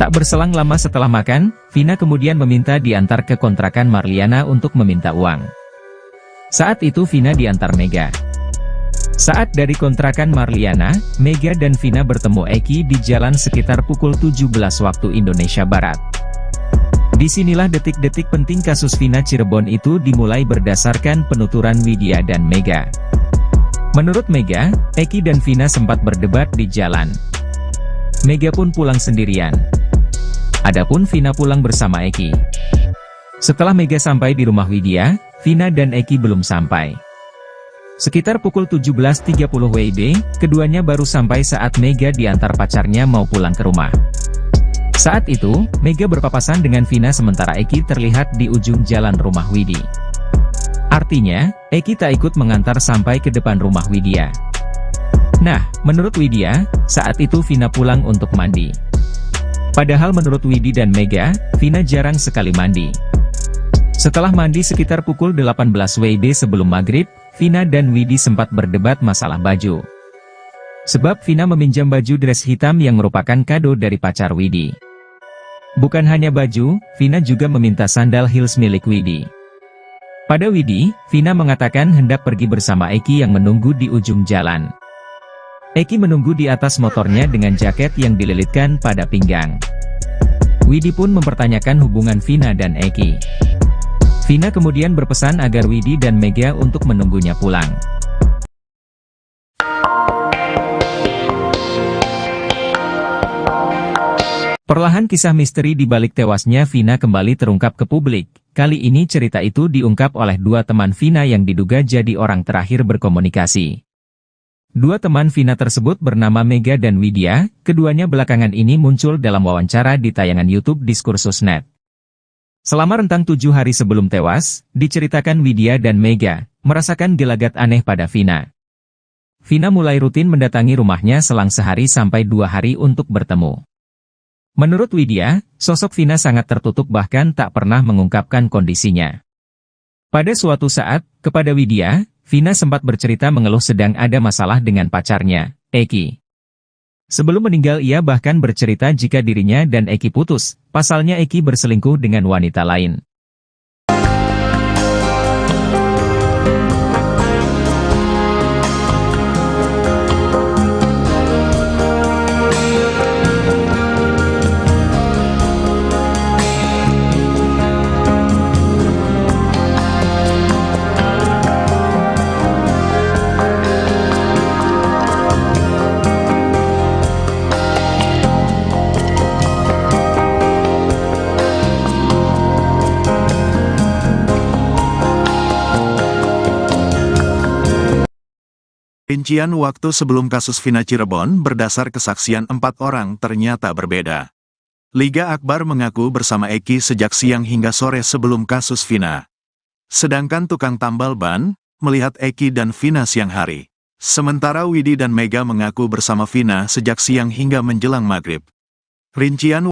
Tak berselang lama setelah makan, Vina kemudian meminta diantar ke kontrakan Marliana untuk meminta uang. Saat itu Vina diantar Mega. Saat dari kontrakan Marliana, Mega dan Vina bertemu Eki di jalan sekitar pukul 17 waktu Indonesia Barat. Disinilah detik-detik penting kasus Vina Cirebon itu dimulai berdasarkan penuturan Widya dan Mega. Menurut Mega, Eki dan Vina sempat berdebat di jalan. Mega pun pulang sendirian. Adapun Vina pulang bersama Eki. Setelah Mega sampai di rumah Widya, Vina dan Eki belum sampai. Sekitar pukul 17.30 WIB, keduanya baru sampai saat Mega diantar pacarnya mau pulang ke rumah. Saat itu, Mega berpapasan dengan Vina sementara Eki terlihat di ujung jalan rumah Widi. Artinya, Eki tak ikut mengantar sampai ke depan rumah Widya. Nah, menurut Widya, saat itu Vina pulang untuk mandi. Padahal menurut Widi dan Mega, Vina jarang sekali mandi. Setelah mandi sekitar pukul 18 WIB sebelum maghrib, Vina dan Widi sempat berdebat masalah baju. Sebab Vina meminjam baju dress hitam yang merupakan kado dari pacar Widi. Bukan hanya baju, Vina juga meminta sandal heels milik Widi. Pada Widi, Vina mengatakan hendak pergi bersama Eki yang menunggu di ujung jalan. Eki menunggu di atas motornya dengan jaket yang dililitkan pada pinggang. Widi pun mempertanyakan hubungan Vina dan Eki. Vina kemudian berpesan agar Widi dan Mega untuk menunggunya pulang. Perlahan kisah misteri di balik tewasnya Vina kembali terungkap ke publik. Kali ini cerita itu diungkap oleh dua teman Vina yang diduga jadi orang terakhir berkomunikasi. Dua teman Vina tersebut bernama Mega dan Widya, keduanya belakangan ini muncul dalam wawancara di tayangan YouTube Diskursus.net. Selama rentang 7 hari sebelum tewas, diceritakan Widya dan Mega merasakan gelagat aneh pada Vina. Vina mulai rutin mendatangi rumahnya selang sehari sampai 2 hari untuk bertemu. Menurut Widya, sosok Vina sangat tertutup bahkan tak pernah mengungkapkan kondisinya. Pada suatu saat, kepada Widya, Vina sempat bercerita mengeluh sedang ada masalah dengan pacarnya, Eki. Sebelum meninggal ia bahkan bercerita jika dirinya dan Eki putus, pasalnya Eki berselingkuh dengan wanita lain. Rincian waktu sebelum kasus Vina Cirebon berdasar kesaksian 4 orang ternyata berbeda. Liga Akbar mengaku bersama Eki sejak siang hingga sore sebelum kasus Vina. Sedangkan tukang tambal ban melihat Eki dan Vina siang hari. Sementara Widi dan Mega mengaku bersama Vina sejak siang hingga menjelang maghrib. Rincian